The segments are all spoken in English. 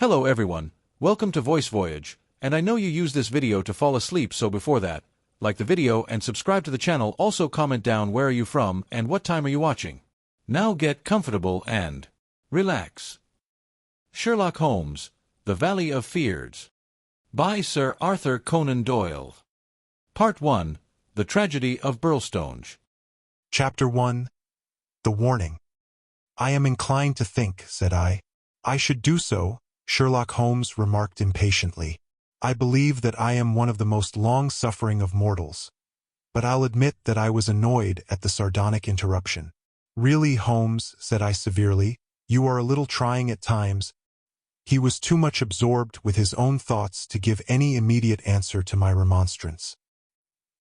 Hello everyone, welcome to Voice Voyage, and I know you use this video to fall asleep, so before that, like the video and subscribe to the channel. Also comment down where are you from and what time are you watching. Now get comfortable and relax. Sherlock Holmes, The Valley of Fears, by Sir Arthur Conan Doyle. Part 1, The Tragedy of Birlstone. Chapter 1, The Warning. "I am inclined to think," said I. "I should do so," Sherlock Holmes remarked impatiently. "I believe that I am one of the most long-suffering of mortals. But I'll admit that I was annoyed at the sardonic interruption." "Really, Holmes," said I severely, "you are a little trying at times." He was too much absorbed with his own thoughts to give any immediate answer to my remonstrance.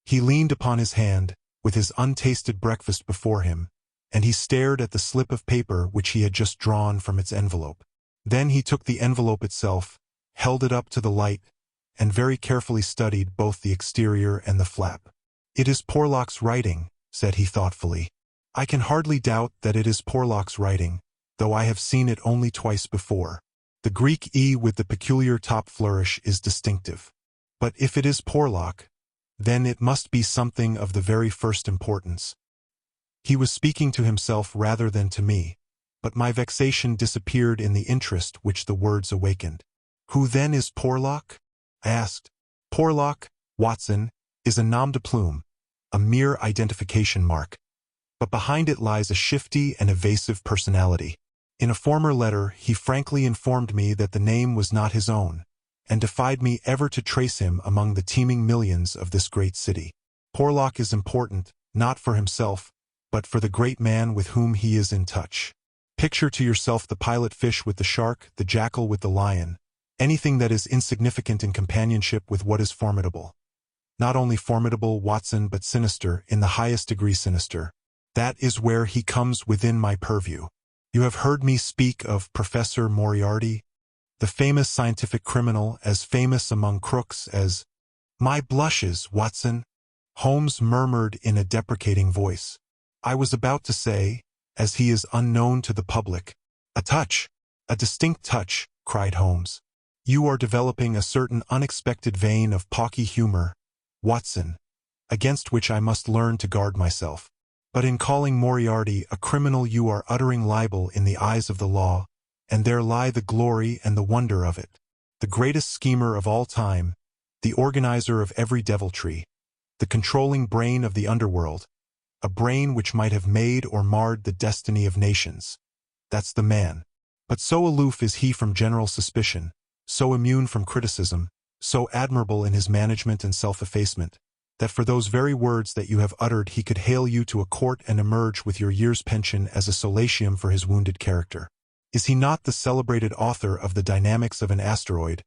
He leaned upon his hand, with his untasted breakfast before him, and he stared at the slip of paper which he had just drawn from its envelope. Then he took the envelope itself, held it up to the light, and very carefully studied both the exterior and the flap. "It is Porlock's writing," said he thoughtfully. "I can hardly doubt that it is Porlock's writing, though I have seen it only twice before. The Greek E with the peculiar top flourish is distinctive. But if it is Porlock, then it must be something of the very first importance." He was speaking to himself rather than to me, but my vexation disappeared in the interest which the words awakened. "Who then is Porlock?" I asked. "Porlock, Watson, is a nom de plume, a mere identification mark. But behind it lies a shifty and evasive personality. In a former letter he frankly informed me that the name was not his own, and defied me ever to trace him among the teeming millions of this great city. Porlock is important, not for himself, but for the great man with whom he is in touch. Picture to yourself the pilot fish with the shark, the jackal with the lion, anything that is insignificant in companionship with what is formidable. Not only formidable, Watson, but sinister, in the highest degree sinister. That is where he comes within my purview. You have heard me speak of Professor Moriarty, the famous scientific criminal, as famous among crooks as— "My blushes, Watson," Holmes murmured in a deprecating voice. "I was about to say, as he is unknown to the public." "A touch, a distinct touch," cried Holmes. "You are developing a certain unexpected vein of pawky humor, Watson, against which I must learn to guard myself. But in calling Moriarty a criminal you are uttering libel in the eyes of the law, and there lie the glory and the wonder of it. The greatest schemer of all time, the organizer of every deviltry, the controlling brain of the underworld, a brain which might have made or marred the destiny of nations. That's the man. But so aloof is he from general suspicion, so immune from criticism, so admirable in his management and self-effacement, that for those very words that you have uttered he could hail you to a court and emerge with your year's pension as a solatium for his wounded character. Is he not the celebrated author of The Dynamics of an Asteroid,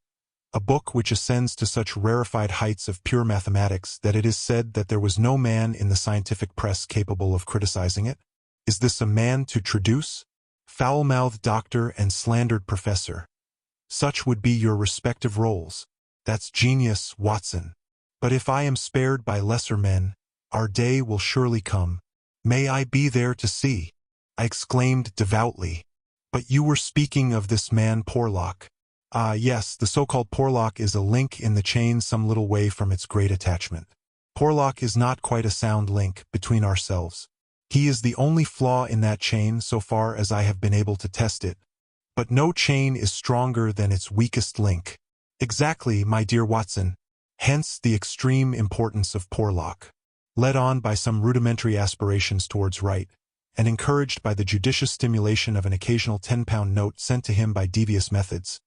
a book which ascends to such rarefied heights of pure mathematics that it is said that there was no man in the scientific press capable of criticizing it? Is this a man to traduce? Foul-mouthed doctor and slandered professor. Such would be your respective roles. That's genius, Watson. But if I am spared by lesser men, our day will surely come. May I be there to see?" I exclaimed devoutly. "But you were speaking of this man Porlock." "Ah, yes, the so-called Porlock is a link in the chain some little way from its great attachment. Porlock is not quite a sound link, between ourselves. He is the only flaw in that chain so far as I have been able to test it. But no chain is stronger than its weakest link." "Exactly, my dear Watson. Hence the extreme importance of Porlock. Led on by some rudimentary aspirations towards right, and encouraged by the judicious stimulation of an occasional 10-pound note sent to him by devious methods,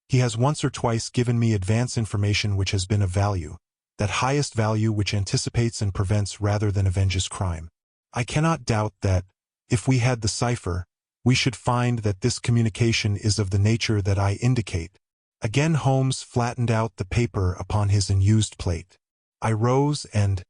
he has once or twice given me advance information which has been of value, that highest value which anticipates and prevents rather than avenges crime. I cannot doubt that, if we had the cipher, we should find that this communication is of the nature that I indicate." Again Holmes flattened out the paper upon his unused plate. I rose and,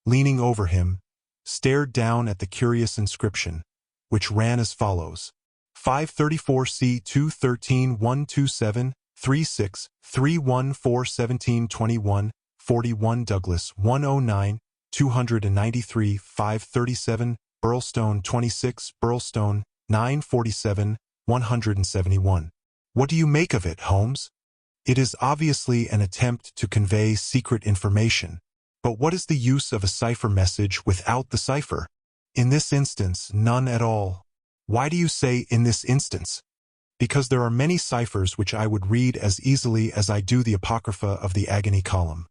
leaning over him, stared down at the curious inscription, which ran as follows: 534 C 213 127 36 314 1721 41 Douglas 109 293 537 Birlstone 26 Birlstone 947 171. What do you make of it, Holmes? It is obviously an attempt to convey secret information, but what is the use of a cipher message without the cipher? In this instance, none at all. Why do you say in this instance? Because there are many ciphers which I would read as easily as I do the apocrypha of the agony column.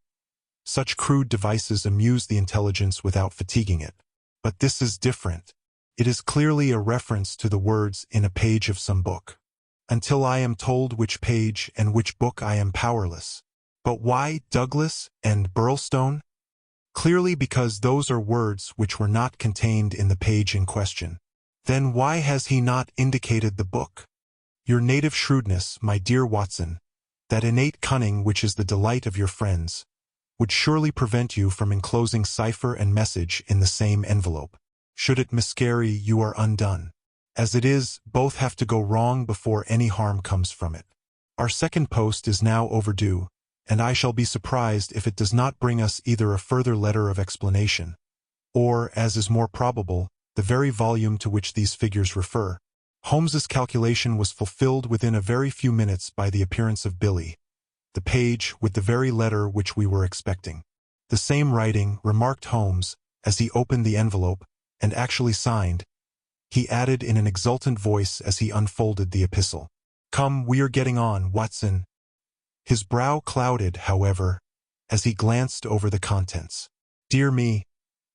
Such crude devices amuse the intelligence without fatiguing it. But this is different. It is clearly a reference to the words in a page of some book. Until I am told which page and which book I am powerless. But why Douglas and Birlstone? Clearly because those are words which were not contained in the page in question. Then why has he not indicated the book? Your native shrewdness, my dear Watson, that innate cunning which is the delight of your friends, would surely prevent you from enclosing cipher and message in the same envelope. Should it miscarry, you are undone. As it is, both have to go wrong before any harm comes from it. Our second post is now overdue, and I shall be surprised if it does not bring us either a further letter of explanation, or, as is more probable, the very volume to which these figures refer. Holmes's calculation was fulfilled within a very few minutes by the appearance of Billy, the page with the very letter which we were expecting. The same writing, remarked Holmes, as he opened the envelope, and actually signed. He added in an exultant voice as he unfolded the epistle. Come, we are getting on, Watson. His brow clouded, however, as he glanced over the contents. Dear me,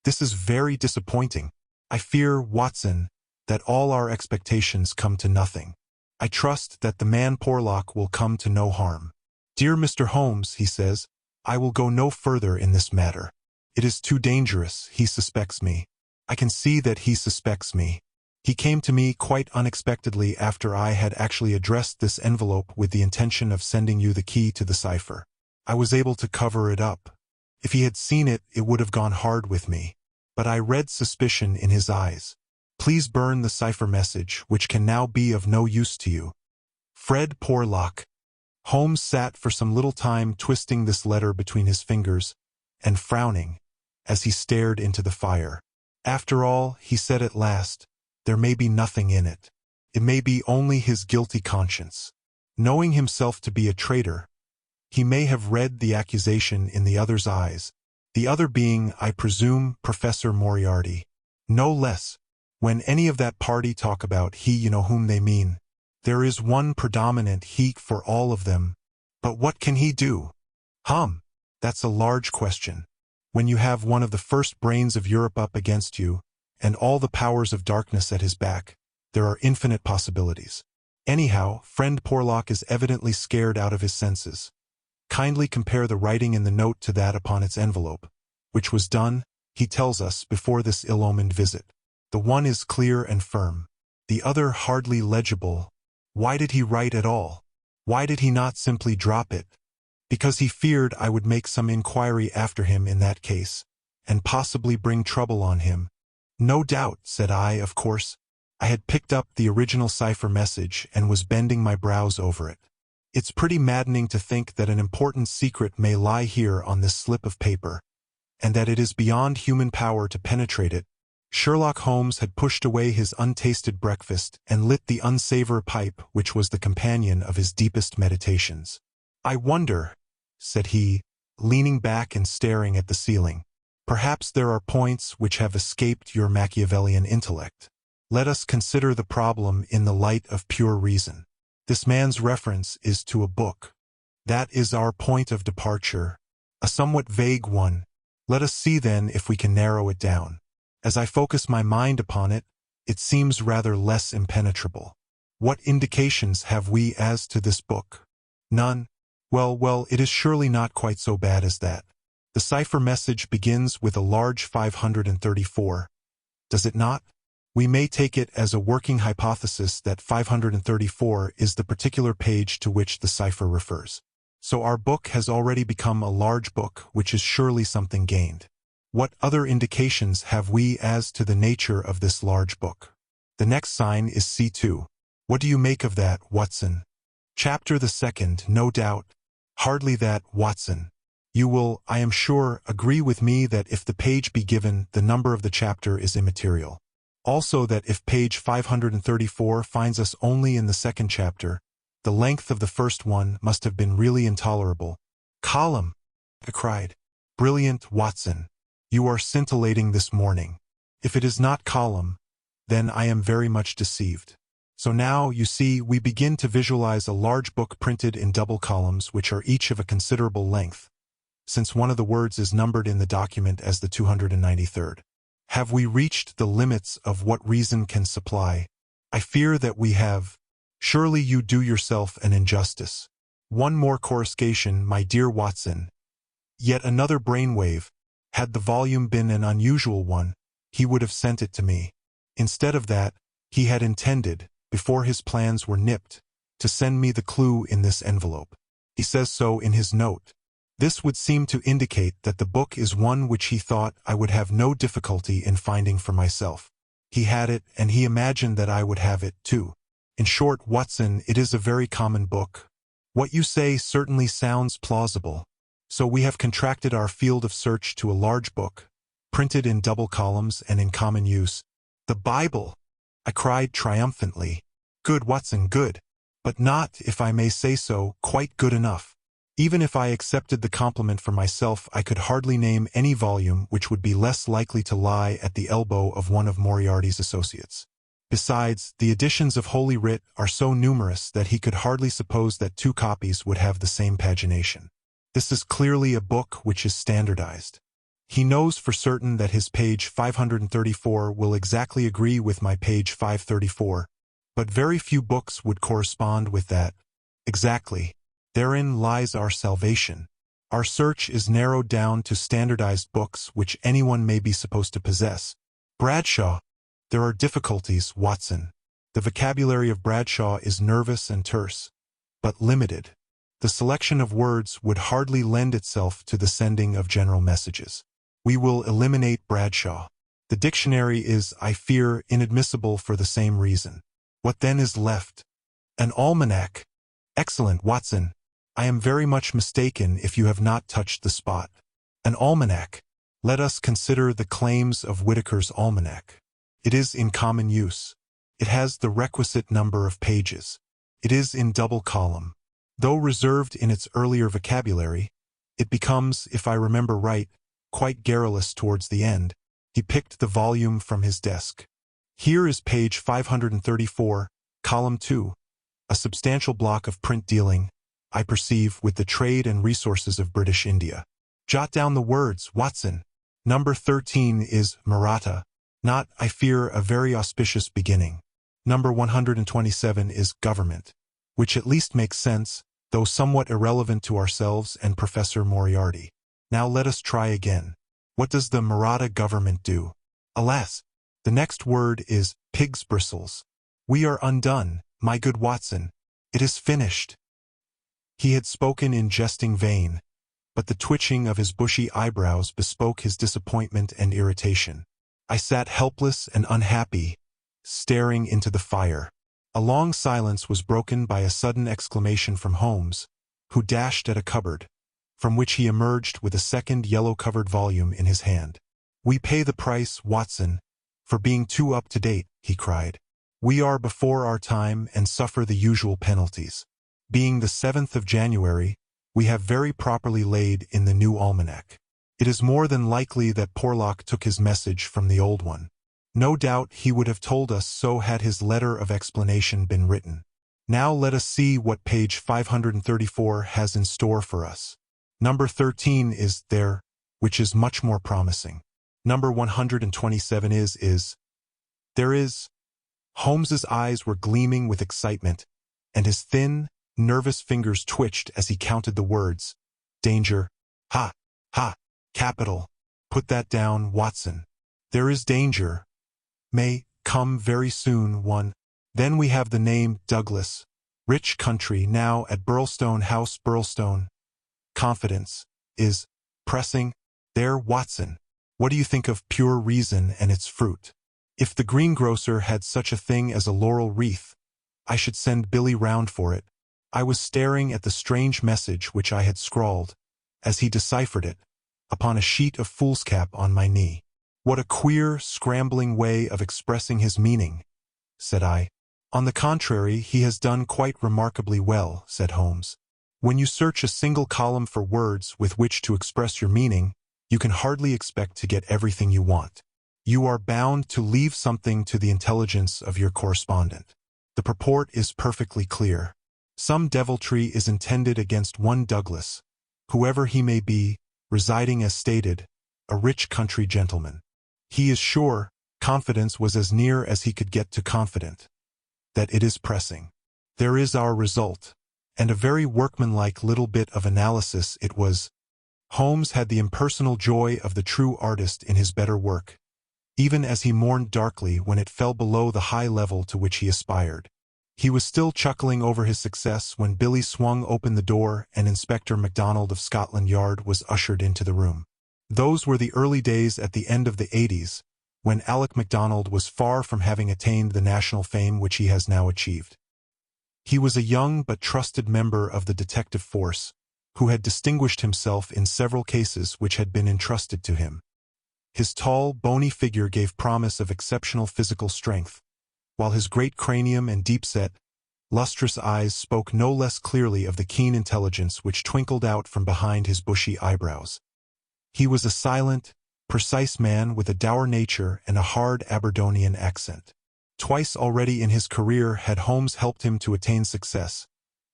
this is very disappointing. I fear, Watson, that all our expectations come to nothing. I trust that the man Porlock will come to no harm. Dear Mr. Holmes, he says, I will go no further in this matter. It is too dangerous. He suspects me. I can see that he suspects me. He came to me quite unexpectedly after I had actually addressed this envelope with the intention of sending you the key to the cipher. I was able to cover it up. If he had seen it, it would have gone hard with me. But I read suspicion in his eyes. Please burn the cipher message, which can now be of no use to you. Fred Porlock. Holmes sat for some little time twisting this letter between his fingers, and frowning, as he stared into the fire. After all, he said at last, there may be nothing in it. It may be only his guilty conscience. Knowing himself to be a traitor, he may have read the accusation in the other's eyes, the other being, I presume, Professor Moriarty. No less. When any of that party talk about he, you know whom they mean. There is one predominant he for all of them. But what can he do? That's a large question. When you have one of the first brains of Europe up against you, and all the powers of darkness at his back, there are infinite possibilities. Anyhow, friend Porlock is evidently scared out of his senses. Kindly compare the writing in the note to that upon its envelope, which was done, he tells us, before this ill-omened visit. The one is clear and firm, the other hardly legible. Why did he write at all? Why did he not simply drop it? Because he feared I would make some inquiry after him in that case, and possibly bring trouble on him. No doubt, said I, of course. I had picked up the original cipher message and was bending my brows over it. It's pretty maddening to think that an important secret may lie here on this slip of paper, and that it is beyond human power to penetrate it. Sherlock Holmes had pushed away his untasted breakfast and lit the unsavory pipe which was the companion of his deepest meditations. I wonder, said he, leaning back and staring at the ceiling. Perhaps there are points which have escaped your Machiavellian intellect. Let us consider the problem in the light of pure reason. This man's reference is to a book. That is our point of departure, a somewhat vague one. Let us see then if we can narrow it down. As I focus my mind upon it, it seems rather less impenetrable. What indications have we as to this book? None. Well, it is surely not quite so bad as that. The cipher message begins with a large 534. Does it not? We may take it as a working hypothesis that 534 is the particular page to which the cipher refers. So our book has already become a large book, which is surely something gained. What other indications have we as to the nature of this large book? The next sign is C2. What do you make of that, Watson? Chapter the second, no doubt. Hardly that, Watson. You will, I am sure, agree with me that if the page be given, the number of the chapter is immaterial. Also that if page 534 finds us only in the second chapter, The length of the first one must have been really intolerable. "Column!" I cried. "Brilliant, Watson. You are scintillating this morning. If it is not column, then I am very much deceived." So now, you see, we begin to visualize a large book printed in double columns which are each of a considerable length, since one of the words is numbered in the document as the 293rd. Have we reached the limits of what reason can supply? I fear that we have. Surely you do yourself an injustice. One more coruscation, my dear Watson. Yet another brainwave. Had the volume been an unusual one, he would have sent it to me. Instead of that, he had intended, before his plans were nipped, to send me the clue in this envelope. He says so in his note. This would seem to indicate that the book is one which he thought I would have no difficulty in finding for myself. He had it, and he imagined that I would have it, too. In short, Watson, it is a very common book. What you say certainly sounds plausible. So we have contracted our field of search to a large book, printed in double columns and in common use. The Bible! I cried triumphantly. Good, Watson, good. But not, if I may say so, quite good enough. Even if I accepted the compliment for myself, I could hardly name any volume which would be less likely to lie at the elbow of one of Moriarty's associates. Besides, the editions of Holy Writ are so numerous that he could hardly suppose that two copies would have the same pagination. This is clearly a book which is standardized. He knows for certain that his page 534 will exactly agree with my page 534, but very few books would correspond with that. Exactly. Therein lies our salvation. Our search is narrowed down to standardized books which anyone may be supposed to possess. Bradshaw. There are difficulties, Watson. The vocabulary of Bradshaw is nervous and terse, but limited. The selection of words would hardly lend itself to the sending of general messages. We will eliminate Bradshaw. The dictionary is, I fear, inadmissible for the same reason. What then is left? An almanac. Excellent, Watson. I am very much mistaken if you have not touched the spot. An almanac. Let us consider the claims of Whitaker's almanac. It is in common use. It has the requisite number of pages. It is in double column. Though reserved in its earlier vocabulary, it becomes, if I remember right, quite garrulous towards the end. He picked the volume from his desk. Here is page 534, column 2, a substantial block of print dealing, I perceive, with the trade and resources of British India. Jot down the words, Watson. Number 13 is Maratha, not, I fear, a very auspicious beginning. Number 127 is government, which at least makes sense, though somewhat irrelevant to ourselves and Professor Moriarty. Now let us try again. What does the Maratha government do? Alas! The next word is pig's bristles. We are undone, my good Watson. It is finished. He had spoken in jesting vein, but the twitching of his bushy eyebrows bespoke his disappointment and irritation. I sat helpless and unhappy, staring into the fire. A long silence was broken by a sudden exclamation from Holmes, who dashed at a cupboard, from which he emerged with a second yellow-covered volume in his hand. "We pay the price, Watson, for being too up-to-date," he cried. "We are before our time and suffer the usual penalties. Being the 7th of January, we have very properly laid in the new almanac. It is more than likely that Porlock took his message from the old one. No doubt he would have told us so had his letter of explanation been written. Now let us see what page 534 has in store for us. Number 13 is there, which is much more promising. Number 127 is. There is. Holmes's eyes were gleaming with excitement, and his thin, nervous fingers twitched as he counted the words. Danger. Ha! Ha! Capital. Put that down, Watson. There is danger. May come very soon, one. Then we have the name Douglas. Rich country now at Birlstone House, Birlstone. Confidence. Is. Pressing. There, Watson. What do you think of pure reason and its fruit? If the greengrocer had such a thing as a laurel wreath, I should send Billy round for it. I was staring at the strange message which I had scrawled, as he deciphered it, upon a sheet of foolscap on my knee. What a queer, scrambling way of expressing his meaning, said I. On the contrary, he has done quite remarkably well, said Holmes. When you search a single column for words with which to express your meaning, you can hardly expect to get everything you want. You are bound to leave something to the intelligence of your correspondent. The purport is perfectly clear. Some deviltry is intended against one Douglas, whoever he may be, residing as stated, a rich country gentleman. He is sure, confidence was as near as he could get to confident, that it is pressing. There is our result, and a very workmanlike little bit of analysis it was. Holmes had the impersonal joy of the true artist in his better work, even as he mourned darkly when it fell below the high level to which he aspired. He was still chuckling over his success when Billy swung open the door and Inspector MacDonald of Scotland Yard was ushered into the room. Those were the early days at the end of the 80s, when Alec MacDonald was far from having attained the national fame which he has now achieved. He was a young but trusted member of the detective force, who had distinguished himself in several cases which had been entrusted to him. His tall, bony figure gave promise of exceptional physical strength, while his great cranium and deep-set, lustrous eyes spoke no less clearly of the keen intelligence which twinkled out from behind his bushy eyebrows. He was a silent, precise man with a dour nature and a hard Aberdonian accent. Twice already in his career had Holmes helped him to attain success,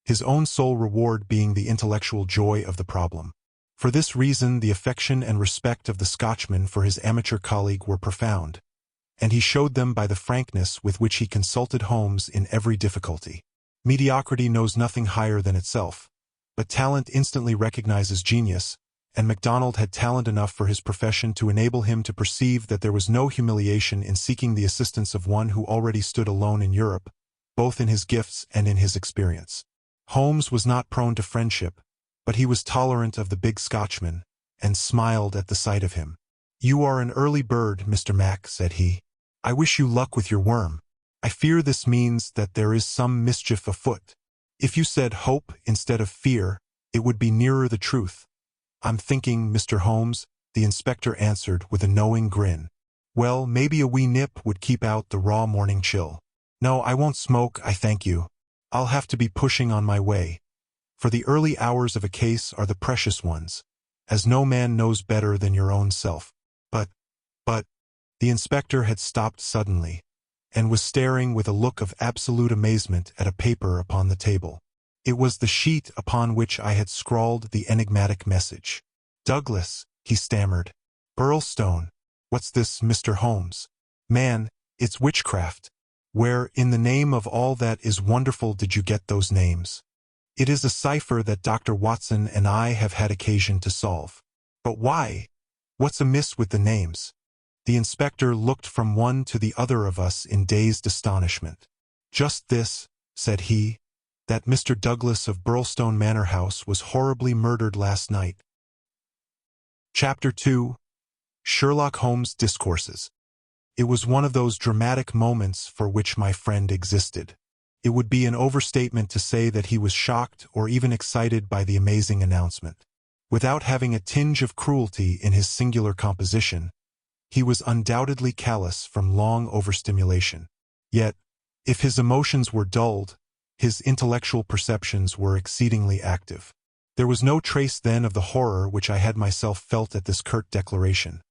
his own sole reward being the intellectual joy of the problem. For this reason the affection and respect of the Scotchman for his amateur colleague were profound, and he showed them by the frankness with which he consulted Holmes in every difficulty. Mediocrity knows nothing higher than itself, but talent instantly recognizes genius, and MacDonald had talent enough for his profession to enable him to perceive that there was no humiliation in seeking the assistance of one who already stood alone in Europe, both in his gifts and in his experience. Holmes was not prone to friendship, but he was tolerant of the big Scotchman, and smiled at the sight of him. "You are an early bird, Mr. Mac," said he. "I wish you luck with your worm. I fear this means that there is some mischief afoot. If you said hope instead of fear, it would be nearer the truth." "I'm thinking, Mr. Holmes," the inspector answered with a knowing grin. "Well, maybe a wee nip would keep out the raw morning chill. No, I won't smoke, I thank you. I'll have to be pushing on my way, for the early hours of a case are the precious ones, as no man knows better than your own self. But, the inspector had stopped suddenly, and was staring with a look of absolute amazement at a paper upon the table. It was the sheet upon which I had scrawled the enigmatic message. "Douglas," he stammered. "Birlstone. What's this, Mr. Holmes? Man, it's witchcraft. Where, in the name of all that is wonderful, did you get those names?" "It is a cipher that Dr. Watson and I have had occasion to solve." "But why? What's amiss with the names?" The inspector looked from one to the other of us in dazed astonishment. "Just this," said he, "that Mr. Douglas of Birlstone Manor House was horribly murdered last night." Chapter 2. Sherlock Holmes Discourses. It was one of those dramatic moments for which my friend existed. It would be an overstatement to say that he was shocked or even excited by the amazing announcement. Without having a tinge of cruelty in his singular composition, he was undoubtedly callous from long overstimulation. Yet, if his emotions were dulled, his intellectual perceptions were exceedingly active. There was no trace then of the horror which I had myself felt at this curt declaration,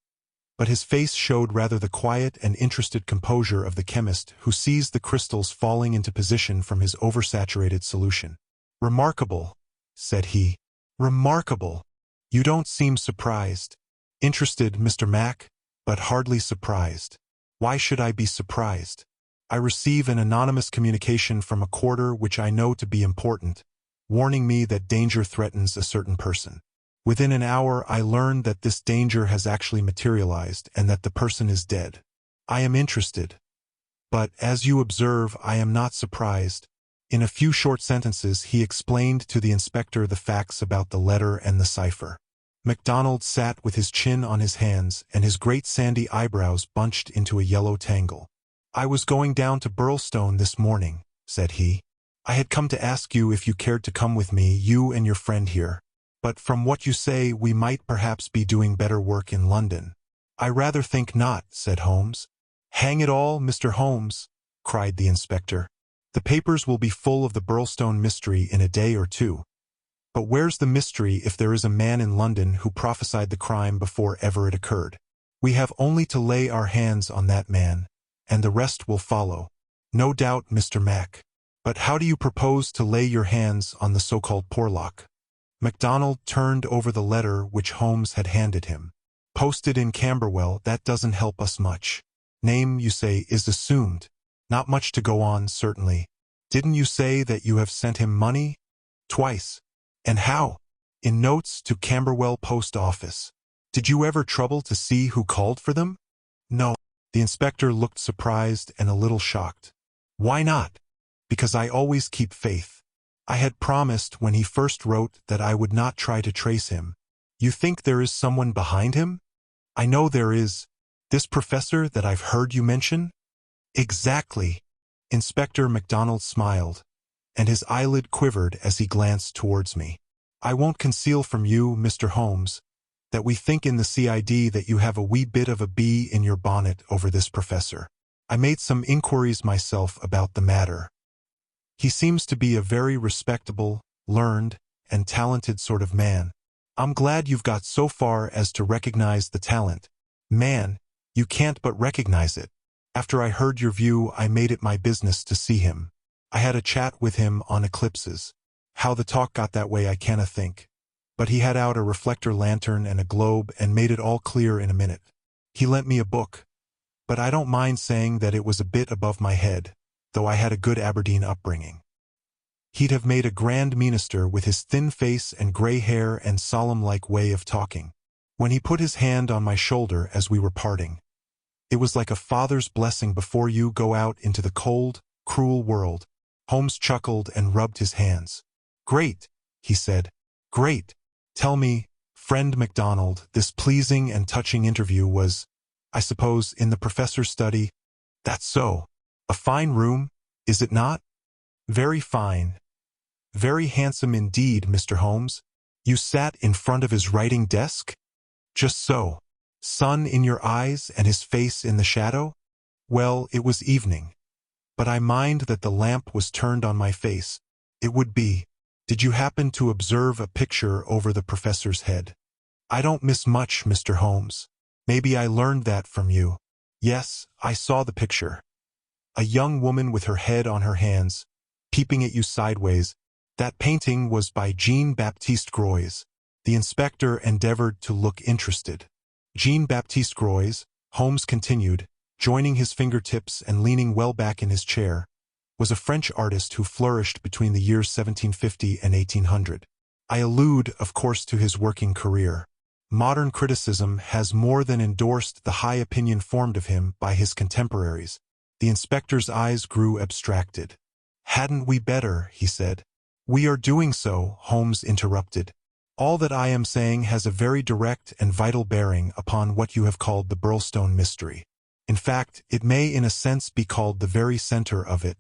but his face showed rather the quiet and interested composure of the chemist who sees the crystals falling into position from his oversaturated solution. "Remarkable," said he. "Remarkable. You don't seem surprised." "Interested, Mr. Mac, but hardly surprised." "Why should I be surprised? I receive an anonymous communication from a quarter which I know to be important, warning me that danger threatens a certain person. Within an hour I learn that this danger has actually materialized and that the person is dead. I am interested, but, as you observe, I am not surprised." In a few short sentences he explained to the inspector the facts about the letter and the cipher. MacDonald sat with his chin on his hands and his great sandy eyebrows bunched into a yellow tangle. "I was going down to Birlstone this morning," said he. "I had come to ask you if you cared to come with me, you and your friend here. But from what you say, we might perhaps be doing better work in London." "I rather think not," said Holmes. "Hang it all, Mr. Holmes," cried the inspector. The papers will be full of the Birlstone mystery in a day or two. But where's the mystery if there is a man in London who prophesied the crime before ever it occurred? We have only to lay our hands on that man, and the rest will follow. No doubt, Mr. Mac. But how do you propose to lay your hands on the so-called Porlock? MacDonald turned over the letter which Holmes had handed him. Posted in Camberwell, that doesn't help us much. Name, you say, is assumed. Not much to go on, certainly. Didn't you say that you have sent him money? Twice. And how? In notes to Camberwell Post Office. Did you ever trouble to see who called for them? No. The inspector looked surprised and a little shocked. Why not? Because I always keep faith. I had promised when he first wrote that I would not try to trace him. You think there is someone behind him? I know there is. This professor that I've heard you mention? Exactly. Inspector MacDonald smiled, and his eyelid quivered as he glanced towards me. I won't conceal from you, Mr. Holmes, that we think in the CID that you have a wee bit of a bee in your bonnet over this professor. I made some inquiries myself about the matter. He seems to be a very respectable, learned, and talented sort of man. I'm glad you've got so far as to recognize the talent. Man, you can't but recognize it. After I heard your view, I made it my business to see him. I had a chat with him on eclipses. How the talk got that way I canna think. But he had out a reflector lantern and a globe and made it all clear in a minute. He lent me a book. But I don't mind saying that it was a bit above my head, though I had a good Aberdeen upbringing. He'd have made a grand minister with his thin face and grey hair and solemn-like way of talking. When he put his hand on my shoulder as we were parting, it was like a father's blessing before you go out into the cold, cruel world. Holmes chuckled and rubbed his hands. Great, he said. Great. Tell me, friend MacDonald, this pleasing and touching interview was, I suppose, in the professor's study? That's so. A fine room, is it not? Very fine. Very handsome indeed, Mr. Holmes. You sat in front of his writing desk? Just so. Sun in your eyes and his face in the shadow? Well, it was evening. But I mind that the lamp was turned on my face. It would be. Did you happen to observe a picture over the professor's head? I don't miss much, Mr. Holmes. Maybe I learned that from you. Yes, I saw the picture. A young woman with her head on her hands, peeping at you sideways. That painting was by Jean-Baptiste Gros. The inspector endeavored to look interested. Jean-Baptiste Gros, Holmes continued, joining his fingertips and leaning well back in his chair, was a French artist who flourished between the years 1750 and 1800. I allude, of course, to his working career. Modern criticism has more than endorsed the high opinion formed of him by his contemporaries. The inspector's eyes grew abstracted. Hadn't we better, he said. We are doing so, Holmes interrupted. All that I am saying has a very direct and vital bearing upon what you have called the Birlstone mystery. In fact, it may in a sense be called the very center of it.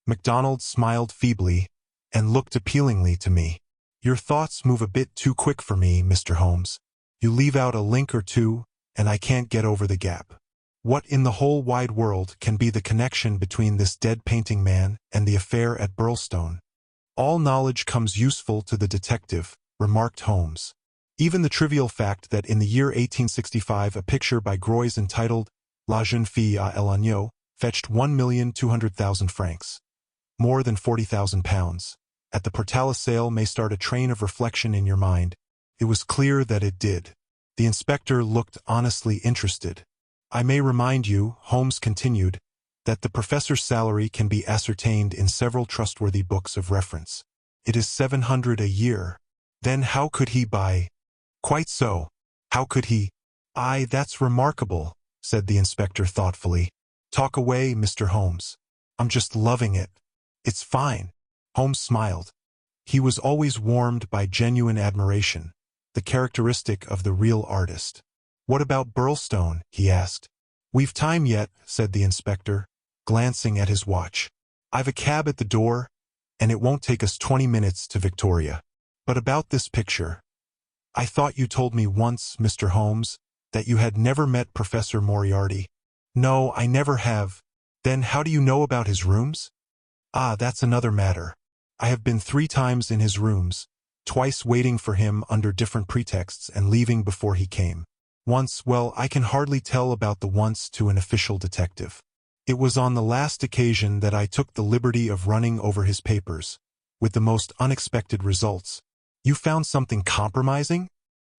MacDonald smiled feebly and looked appealingly to me. Your thoughts move a bit too quick for me, Mr. Holmes. You leave out a link or two, and I can't get over the gap. What in the whole wide world can be the connection between this dead painting man and the affair at Birlstone? All knowledge comes useful to the detective, remarked Holmes. Even the trivial fact that in the year 1865 a picture by Gros entitled La jeune fille à l'agneau fetched 1,200,000 francs, more than £40,000, at the Portala sale may start a train of reflection in your mind. It was clear that it did. The inspector looked honestly interested. I may remind you, Holmes continued, that the professor's salary can be ascertained in several trustworthy books of reference. It is 700 a year. Then how could he buy? Quite so. How could he? Aye, that's remarkable, said the inspector thoughtfully. Talk away, Mr. Holmes. I'm just loving it. It's fine. Holmes smiled. He was always warmed by genuine admiration, the characteristic of the real artist. What about Birlstone? He asked. We've time yet, said the inspector, glancing at his watch. I've a cab at the door, and it won't take us 20 minutes to Victoria. But about this picture. I thought you told me once, Mr. Holmes, that you had never met Professor Moriarty. No, I never have. Then how do you know about his rooms? Ah, that's another matter. I have been 3 times in his rooms, twice waiting for him under different pretexts and leaving before he came. Once, well, I can hardly tell about the once to an official detective. It was on the last occasion that I took the liberty of running over his papers, with the most unexpected results. You found something compromising?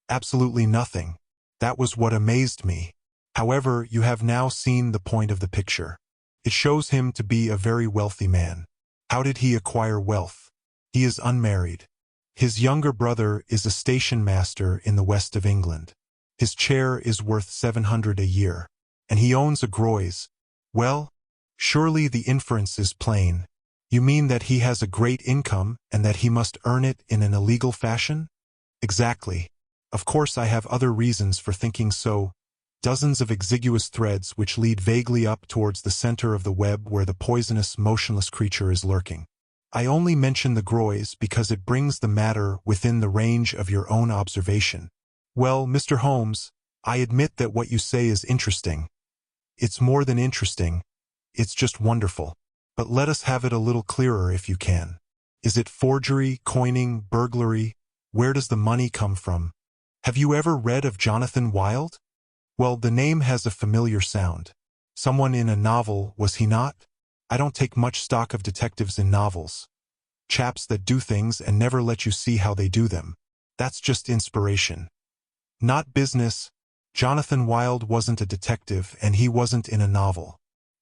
Absolutely nothing. That was what amazed me. However, you have now seen the point of the picture. It shows him to be a very wealthy man. How did he acquire wealth? He is unmarried. His younger brother is a station master in the west of England. His chair is worth 700 a year, and he owns a Groys. Well, surely the inference is plain. You mean that he has a great income and that he must earn it in an illegal fashion? Exactly. Of course I have other reasons for thinking so. Dozens of exiguous threads which lead vaguely up towards the center of the web where the poisonous, motionless creature is lurking. I only mention the Groys because it brings the matter within the range of your own observation. Well, Mr. Holmes, I admit that what you say is interesting. It's more than interesting. It's just wonderful. But let us have it a little clearer if you can. Is it forgery, coining, burglary? Where does the money come from? Have you ever read of Jonathan Wild? Well, the name has a familiar sound. Someone in a novel, was he not? I don't take much stock of detectives in novels. Chaps that do things and never let you see how they do them. That's just inspiration. Not business. Jonathan Wild wasn't a detective and he wasn't in a novel.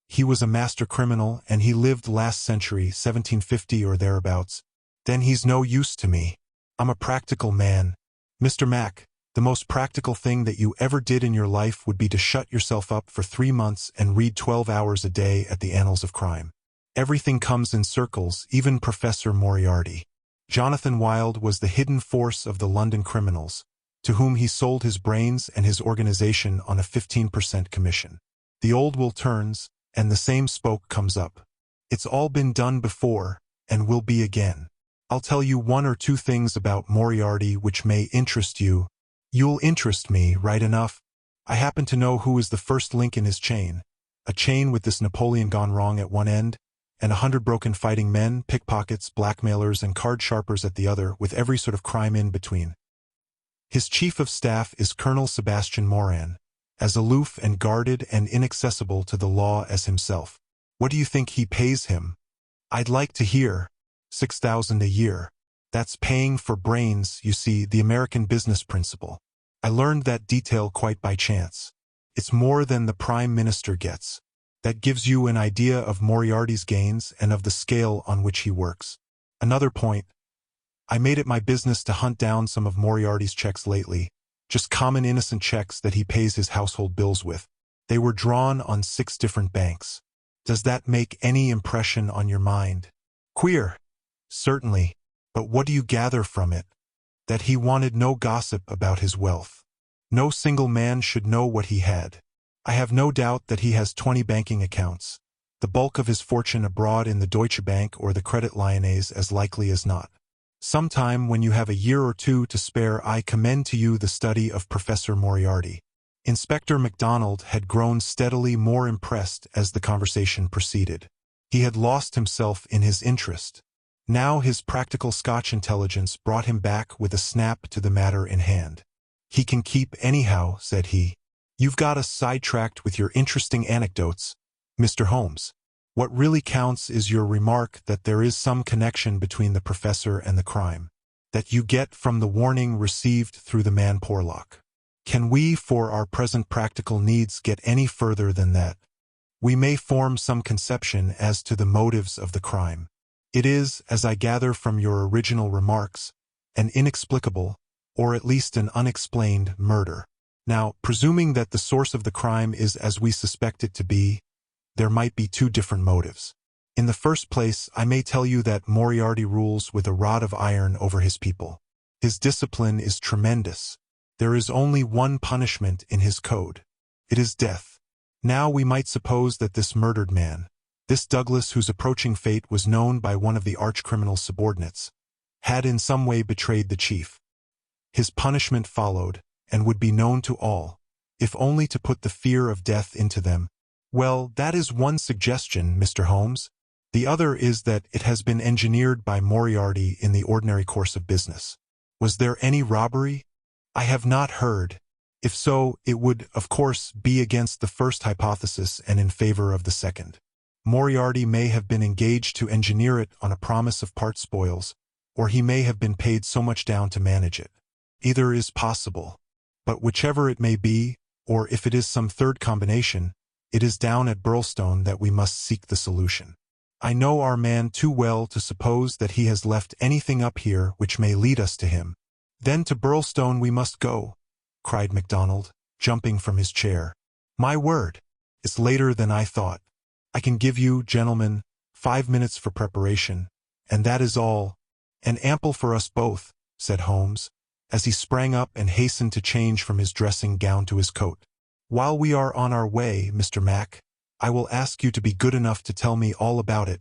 He was a master criminal and he lived last century, 1750 or thereabouts. Then he's no use to me. I'm a practical man. Mr. Mac, the most practical thing that you ever did in your life would be to shut yourself up for 3 months and read 12 hours a day at the annals of crime. Everything comes in circles, even Professor Moriarty. Jonathan Wild was the hidden force of the London criminals, to whom he sold his brains and his organization on a 15% commission. The old will turns, and the same spoke comes up. It's all been done before, and will be again. I'll tell you 1 or 2 things about Moriarty which may interest you. You'll interest me, right enough. I happen to know who is the first link in his chain. A chain with this Napoleon gone wrong at one end, and 100 broken fighting men, pickpockets, blackmailers, and card sharpers at the other, with every sort of crime in between. His chief of staff is Colonel Sebastian Moran, as aloof and guarded and inaccessible to the law as himself. What do you think he pays him? I'd like to hear. 6,000 a year. That's paying for brains, you see, the American business principle. I learned that detail quite by chance. It's more than the Prime Minister gets. That gives you an idea of Moriarty's gains and of the scale on which he works. Another point. I made it my business to hunt down some of Moriarty's checks lately, just common innocent checks that he pays his household bills with. They were drawn on 6 different banks. Does that make any impression on your mind? Queer. Certainly. But what do you gather from it? That he wanted no gossip about his wealth. No single man should know what he had. I have no doubt that he has 20 banking accounts, the bulk of his fortune abroad in the Deutsche Bank or the Credit Lyonnais as likely as not. Sometime when you have a year or 2 to spare, I commend to you the study of Professor Moriarty. Inspector MacDonald had grown steadily more impressed as the conversation proceeded. He had lost himself in his interest. Now his practical Scotch intelligence brought him back with a snap to the matter in hand. He can keep anyhow, said he. You've got us sidetracked with your interesting anecdotes, Mr. Holmes. What really counts is your remark that there is some connection between the professor and the crime, that you get from the warning received through the man Porlock. Can we, for our present practical needs, get any further than that? We may form some conception as to the motives of the crime. It is, as I gather from your original remarks, an inexplicable, or at least an unexplained, murder. Now, presuming that the source of the crime is as we suspect it to be, there might be 2 different motives. In the first place, I may tell you that Moriarty rules with a rod of iron over his people. His discipline is tremendous. There is only one punishment in his code. It is death. Now we might suppose that this murdered man, this Douglas whose approaching fate was known by one of the arch-criminal's subordinates, had in some way betrayed the chief. His punishment followed, and would be known to all, if only to put the fear of death into them. Well, that is one suggestion, Mr. Holmes. The other is that it has been engineered by Moriarty in the ordinary course of business. Was there any robbery? I have not heard. If so, it would, of course, be against the first hypothesis and in favor of the second. Moriarty may have been engaged to engineer it on a promise of part spoils, or he may have been paid so much down to manage it. Either is possible. But whichever it may be, or if it is some third combination, it is down at Birlstone that we must seek the solution. I know our man too well to suppose that he has left anything up here which may lead us to him. Then to Birlstone we must go, cried MacDonald, jumping from his chair. My word! It's later than I thought. I can give you, gentlemen, 5 minutes for preparation, and that is all, and ample for us both, said Holmes, as he sprang up and hastened to change from his dressing gown to his coat. While we are on our way, Mr. Mac, I will ask you to be good enough to tell me all about it.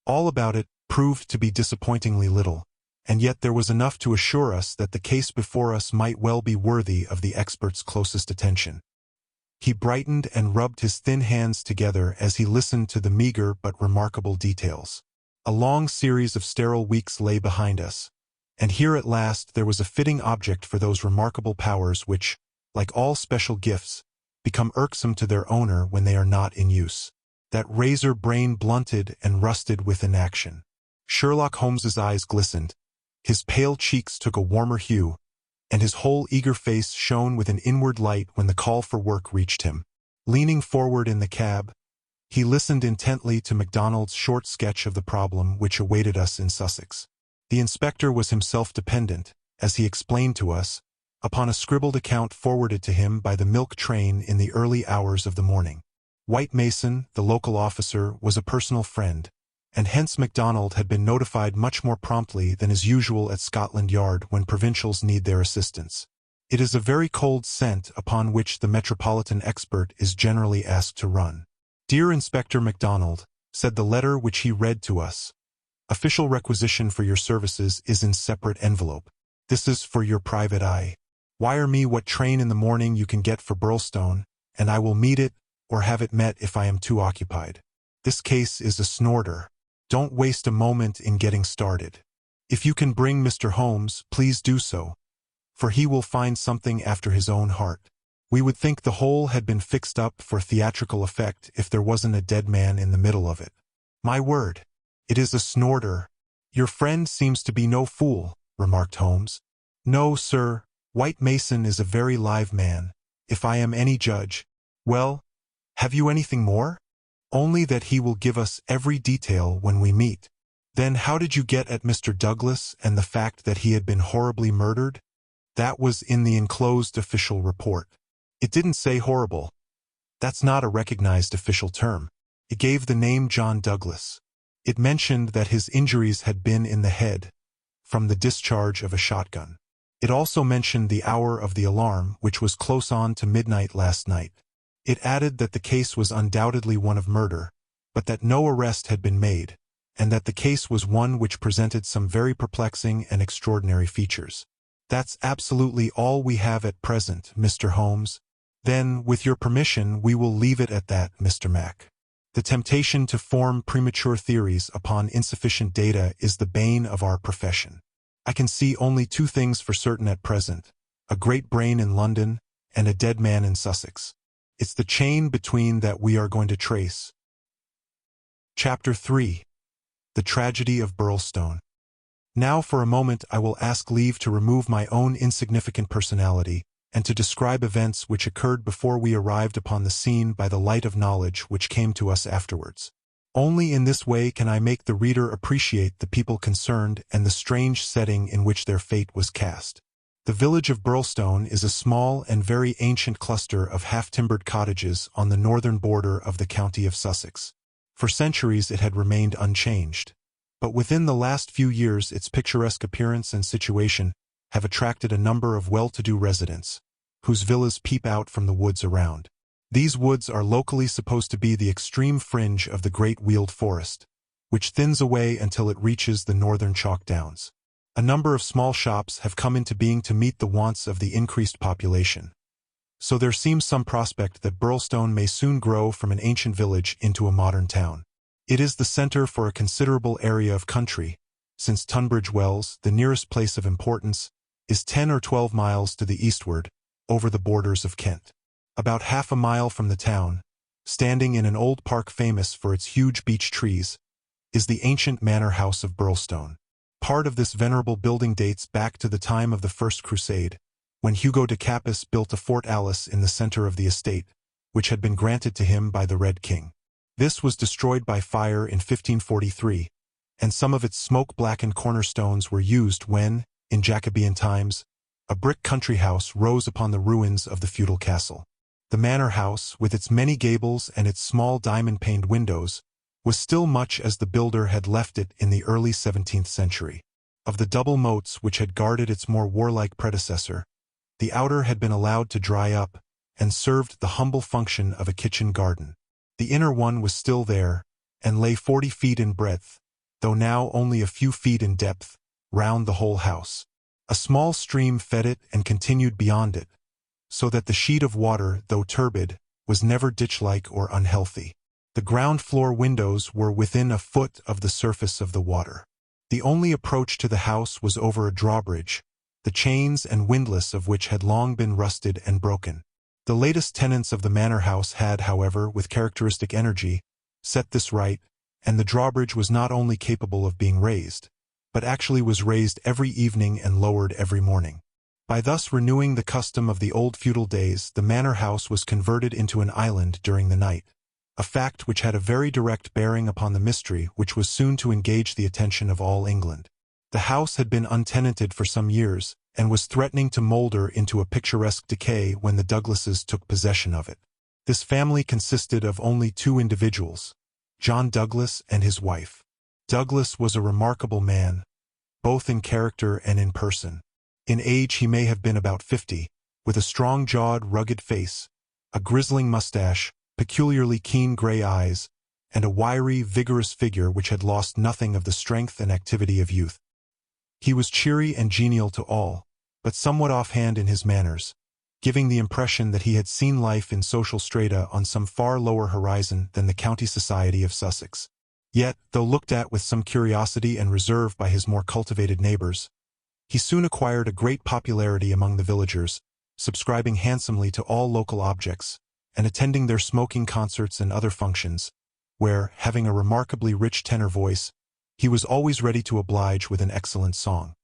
All about it proved to be disappointingly little, and yet there was enough to assure us that the case before us might well be worthy of the expert's closest attention. He brightened and rubbed his thin hands together as he listened to the meager but remarkable details. A long series of sterile weeks lay behind us, and here at last there was a fitting object for those remarkable powers which, like all special gifts, become irksome to their owner when they are not in use. That razor brain blunted and rusted with inaction. Sherlock Holmes's eyes glistened, his pale cheeks took a warmer hue, and his whole eager face shone with an inward light when the call for work reached him. Leaning forward in the cab, he listened intently to MacDonald's short sketch of the problem which awaited us in Sussex. The inspector was himself dependent, as he explained to us, upon a scribbled account forwarded to him by the milk train in the early hours of the morning. White Mason, the local officer, was a personal friend, and hence MacDonald had been notified much more promptly than is usual at Scotland Yard when provincials need their assistance. It is a very cold scent upon which the metropolitan expert is generally asked to run. Dear Inspector MacDonald, said the letter which he read to us, official requisition for your services is in separate envelope. This is for your private eye. Wire me what train in the morning you can get for Birlstone, and I will meet it, or have it met if I am too occupied. This case is a snorter. Don't waste a moment in getting started. If you can bring Mr. Holmes, please do so, for he will find something after his own heart. We would think the whole had been fixed up for theatrical effect if there wasn't a dead man in the middle of it. My word, it is a snorter. Your friend seems to be no fool, remarked Holmes. No, sir. White Mason is a very live man, if I am any judge. Well, have you anything more? Only that he will give us every detail when we meet. Then how did you get at Mr. Douglas and the fact that he had been horribly murdered? That was in the enclosed official report. It didn't say horrible. That's not a recognized official term. It gave the name John Douglas. It mentioned that his injuries had been in the head, from the discharge of a shotgun. It also mentioned the hour of the alarm, which was close on to midnight last night. It added that the case was undoubtedly one of murder, but that no arrest had been made, and that the case was one which presented some very perplexing and extraordinary features. That's absolutely all we have at present, Mr. Holmes. Then, with your permission, we will leave it at that, Mr. Mac. The temptation to form premature theories upon insufficient data is the bane of our profession. I can see only 2 things for certain at present, a great brain in London and a dead man in Sussex. It's the chain between that we are going to trace. Chapter 3. The Tragedy of Birlstone. Now for a moment I will ask leave to remove my own insignificant personality and to describe events which occurred before we arrived upon the scene by the light of knowledge which came to us afterwards. Only in this way can I make the reader appreciate the people concerned and the strange setting in which their fate was cast. The village of Birlstone is a small and very ancient cluster of half-timbered cottages on the northern border of the county of Sussex. For centuries it had remained unchanged, but within the last few years its picturesque appearance and situation have attracted a number of well-to-do residents, whose villas peep out from the woods around. These woods are locally supposed to be the extreme fringe of the great Weald Forest, which thins away until it reaches the northern chalk downs. A number of small shops have come into being to meet the wants of the increased population, so there seems some prospect that Birlstone may soon grow from an ancient village into a modern town. It is the center for a considerable area of country, since Tunbridge Wells, the nearest place of importance, is 10 or 12 miles to the eastward, over the borders of Kent. About half a mile from the town, standing in an old park famous for its huge beech trees, is the ancient manor house of Birlstone. Part of this venerable building dates back to the time of the First Crusade, when Hugo de Capus built a Fort Alice in the center of the estate, which had been granted to him by the Red King. This was destroyed by fire in 1543, and some of its smoke-blackened cornerstones were used when, in Jacobean times, a brick country house rose upon the ruins of the feudal castle. The manor house, with its many gables and its small diamond-paned windows, was still much as the builder had left it in the early 17th century. Of the double moats which had guarded its more warlike predecessor, the outer had been allowed to dry up, and served the humble function of a kitchen garden. The inner one was still there, and lay 40 feet in breadth, though now only a few feet in depth, round the whole house. A small stream fed it and continued beyond it, so that the sheet of water, though turbid, was never ditch-like or unhealthy. The ground floor windows were within a foot of the surface of the water. The only approach to the house was over a drawbridge, the chains and windlass of which had long been rusted and broken. The latest tenants of the manor house had, however, with characteristic energy, set this right, and the drawbridge was not only capable of being raised, but actually was raised every evening and lowered every morning. By thus renewing the custom of the old feudal days, the manor house was converted into an island during the night, a fact which had a very direct bearing upon the mystery which was soon to engage the attention of all England. The house had been untenanted for some years, and was threatening to moulder into a picturesque decay when the Douglases took possession of it. This family consisted of only 2 individuals, John Douglas and his wife. Douglas was a remarkable man, both in character and in person. In age he may have been about 50, with a strong-jawed, rugged face, a grizzling mustache, peculiarly keen gray eyes, and a wiry, vigorous figure which had lost nothing of the strength and activity of youth. He was cheery and genial to all, but somewhat offhand in his manners, giving the impression that he had seen life in social strata on some far lower horizon than the county society of Sussex. Yet, though looked at with some curiosity and reserve by his more cultivated neighbors, he soon acquired a great popularity among the villagers, subscribing handsomely to all local objects, and attending their smoking concerts and other functions, where, having a remarkably rich tenor voice, he was always ready to oblige with an excellent song.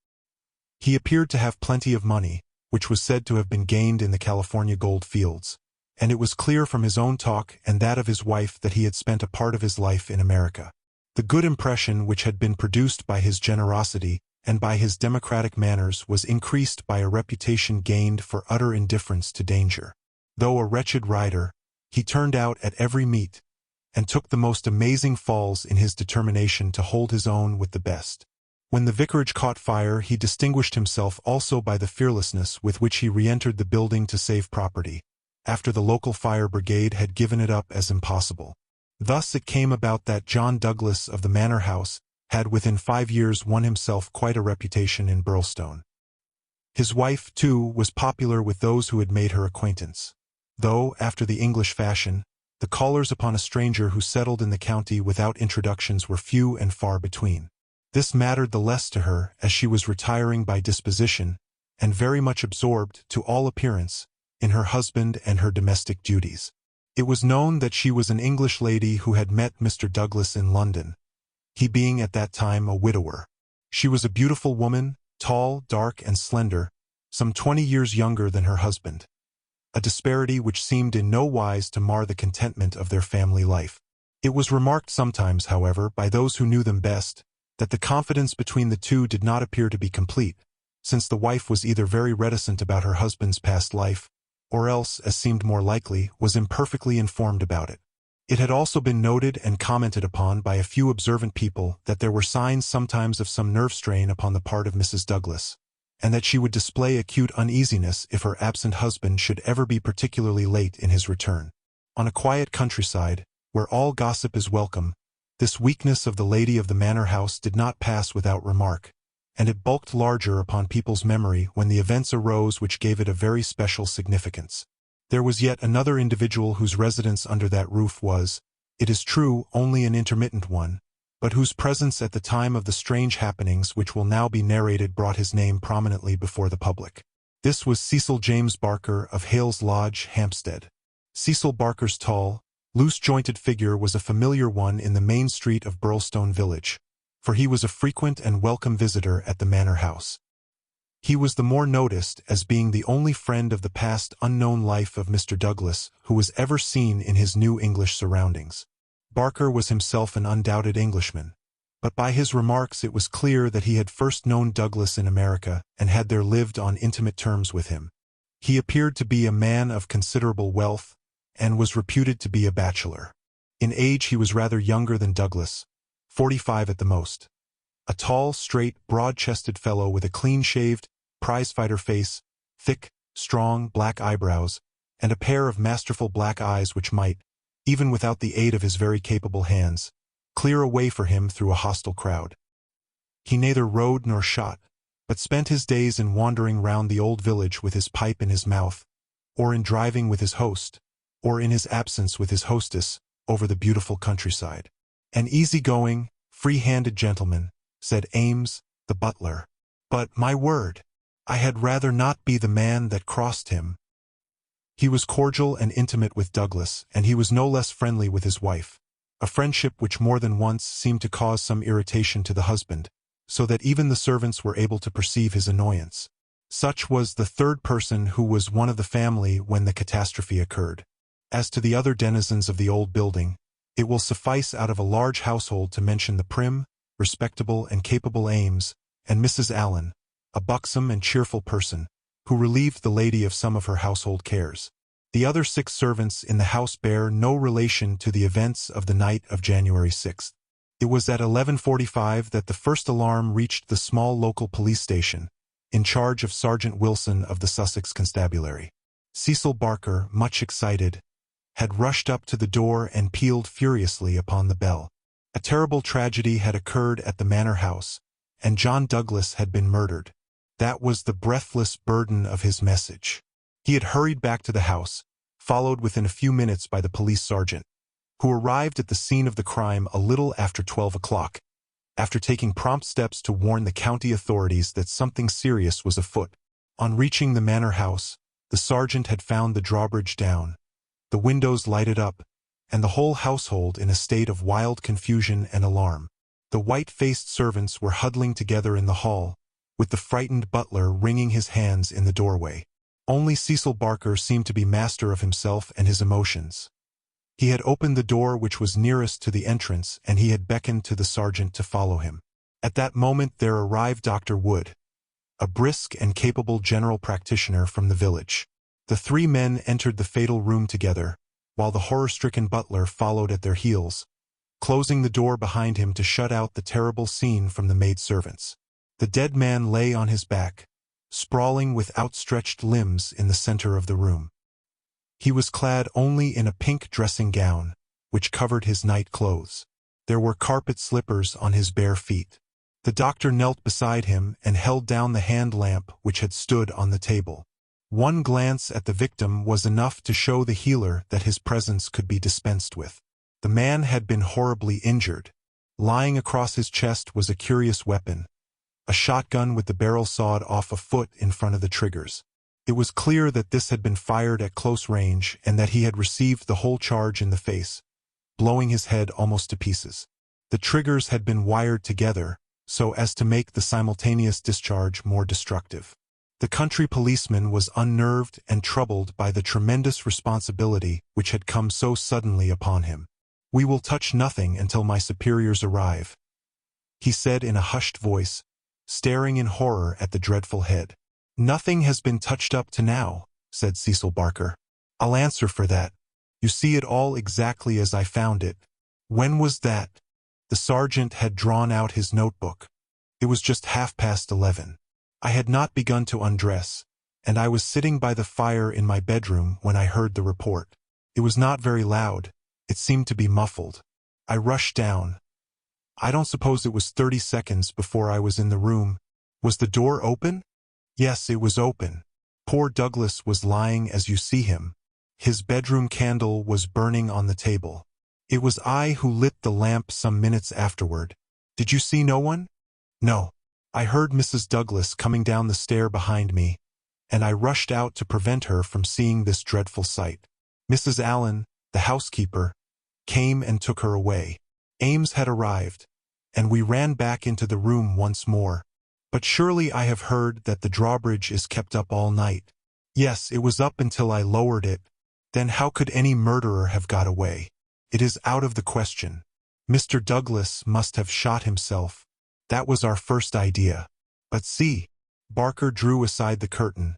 He appeared to have plenty of money, which was said to have been gained in the California gold fields, and it was clear from his own talk and that of his wife that he had spent a part of his life in America. The good impression which had been produced by his generosity and by his democratic manners was increased by a reputation gained for utter indifference to danger. Though a wretched rider, he turned out at every meet, and took the most amazing falls in his determination to hold his own with the best. When the vicarage caught fire, he distinguished himself also by the fearlessness with which he re-entered the building to save property, after the local fire brigade had given it up as impossible. Thus it came about that John Douglas of the manor house had within 5 years won himself quite a reputation in Birlstone. His wife, too, was popular with those who had made her acquaintance, though, after the English fashion, the callers upon a stranger who settled in the county without introductions were few and far between. This mattered the less to her as she was retiring by disposition, and very much absorbed, to all appearance, in her husband and her domestic duties. It was known that she was an English lady who had met Mr. Douglas in London, he being at that time a widower. She was a beautiful woman, tall, dark, and slender, some 20 years younger than her husband, a disparity which seemed in no wise to mar the contentment of their family life. It was remarked sometimes, however, by those who knew them best, that the confidence between the two did not appear to be complete, since the wife was either very reticent about her husband's past life, or else, as seemed more likely, was imperfectly informed about it. It had also been noted and commented upon by a few observant people that there were signs sometimes of some nerve strain upon the part of Mrs. Douglas, and that she would display acute uneasiness if her absent husband should ever be particularly late in his return. On a quiet countryside, where all gossip is welcome, this weakness of the lady of the manor house did not pass without remark, and it bulked larger upon people's memory when the events arose which gave it a very special significance. There was yet another individual whose residence under that roof was, It is true, only an intermittent one, but whose presence at the time of the strange happenings which will now be narrated brought his name prominently before the public. This was Cecil James Barker of Hales Lodge, Hampstead. Cecil Barker's tall, loose-jointed figure was a familiar one in the main street of Birlstone village, for he was a frequent and welcome visitor at the manor house. He was the more noticed as being the only friend of the past unknown life of Mr. Douglas who was ever seen in his new English surroundings. Barker was himself an undoubted Englishman, but by his remarks it was clear that he had first known Douglas in America and had there lived on intimate terms with him. He appeared to be a man of considerable wealth and was reputed to be a bachelor. In age he was rather younger than Douglas, 45 at the most. A tall, straight, broad-chested fellow with a clean-shaved, prize-fighter face, thick, strong, black eyebrows, and a pair of masterful black eyes which might, even without the aid of his very capable hands, clear a way for him through a hostile crowd. He neither rode nor shot, but spent his days in wandering round the old village with his pipe in his mouth, or in driving with his host, or in his absence with his hostess, over the beautiful countryside. An easy-going, free-handed gentleman, said Ames, the butler. But, my word, I had rather not be the man that crossed him. He was cordial and intimate with Douglas, and he was no less friendly with his wife, a friendship which more than once seemed to cause some irritation to the husband, so that even the servants were able to perceive his annoyance. Such was the third person who was one of the family when the catastrophe occurred. As to the other denizens of the old building, it will suffice out of a large household to mention the prim, respectable and capable Ames, and Mrs. Allen, a buxom and cheerful person, who relieved the lady of some of her household cares. The other 6 servants in the house bear no relation to the events of the night of January 6th. It was at 11:45 that the first alarm reached the small local police station, in charge of Sergeant Wilson of the Sussex Constabulary. Cecil Barker, much excited, had rushed up to the door and pealed furiously upon the bell. A terrible tragedy had occurred at the manor house, and John Douglas had been murdered. That was the breathless burden of his message. He had hurried back to the house, followed within a few minutes by the police sergeant, who arrived at the scene of the crime a little after 12 o'clock, after taking prompt steps to warn the county authorities that something serious was afoot. On reaching the manor house, the sergeant had found the drawbridge down, the windows lighted up, and the whole household in a state of wild confusion and alarm. The white-faced servants were huddling together in the hall, with the frightened butler wringing his hands in the doorway. Only Cecil Barker seemed to be master of himself and his emotions. He had opened the door which was nearest to the entrance, and he had beckoned to the sergeant to follow him. At that moment there arrived Dr. Wood, a brisk and capable general practitioner from the village. The 3 men entered the fatal room together, while the horror-stricken butler followed at their heels, closing the door behind him to shut out the terrible scene from the maidservants. The dead man lay on his back, sprawling with outstretched limbs in the center of the room. He was clad only in a pink dressing gown, which covered his night clothes. There were carpet slippers on his bare feet. The doctor knelt beside him and held down the hand lamp which had stood on the table. One glance at the victim was enough to show the healer that his presence could be dispensed with. The man had been horribly injured. Lying across his chest was a curious weapon, a shotgun with the barrel sawed off a foot in front of the triggers. It was clear that this had been fired at close range and that he had received the whole charge in the face, blowing his head almost to pieces. The triggers had been wired together so as to make the simultaneous discharge more destructive. The country policeman was unnerved and troubled by the tremendous responsibility which had come so suddenly upon him. "We will touch nothing until my superiors arrive," he said in a hushed voice, staring in horror at the dreadful head. "Nothing has been touched up to now," said Cecil Barker. "I'll answer for that. You see it all exactly as I found it." "When was that?" The sergeant had drawn out his notebook. "It was just 11:30. I had not begun to undress, and I was sitting by the fire in my bedroom when I heard the report. It was not very loud. It seemed to be muffled. I rushed down. I don't suppose it was 30 seconds before I was in the room." "Was the door open?" "Yes, it was open. Poor Douglas was lying as you see him. His bedroom candle was burning on the table. It was I who lit the lamp some minutes afterward. Did you see no one? No. I heard Mrs. Douglas coming down the stair behind me, and I rushed out to prevent her from seeing this dreadful sight. Mrs. Allen, the housekeeper, came and took her away. Ames had arrived, and we ran back into the room once more. But surely I have heard that the drawbridge is kept up all night. Yes, it was up until I lowered it. Then how could any murderer have got away? It is out of the question. Mr. Douglas must have shot himself. That was our first idea. But see, Barker drew aside the curtain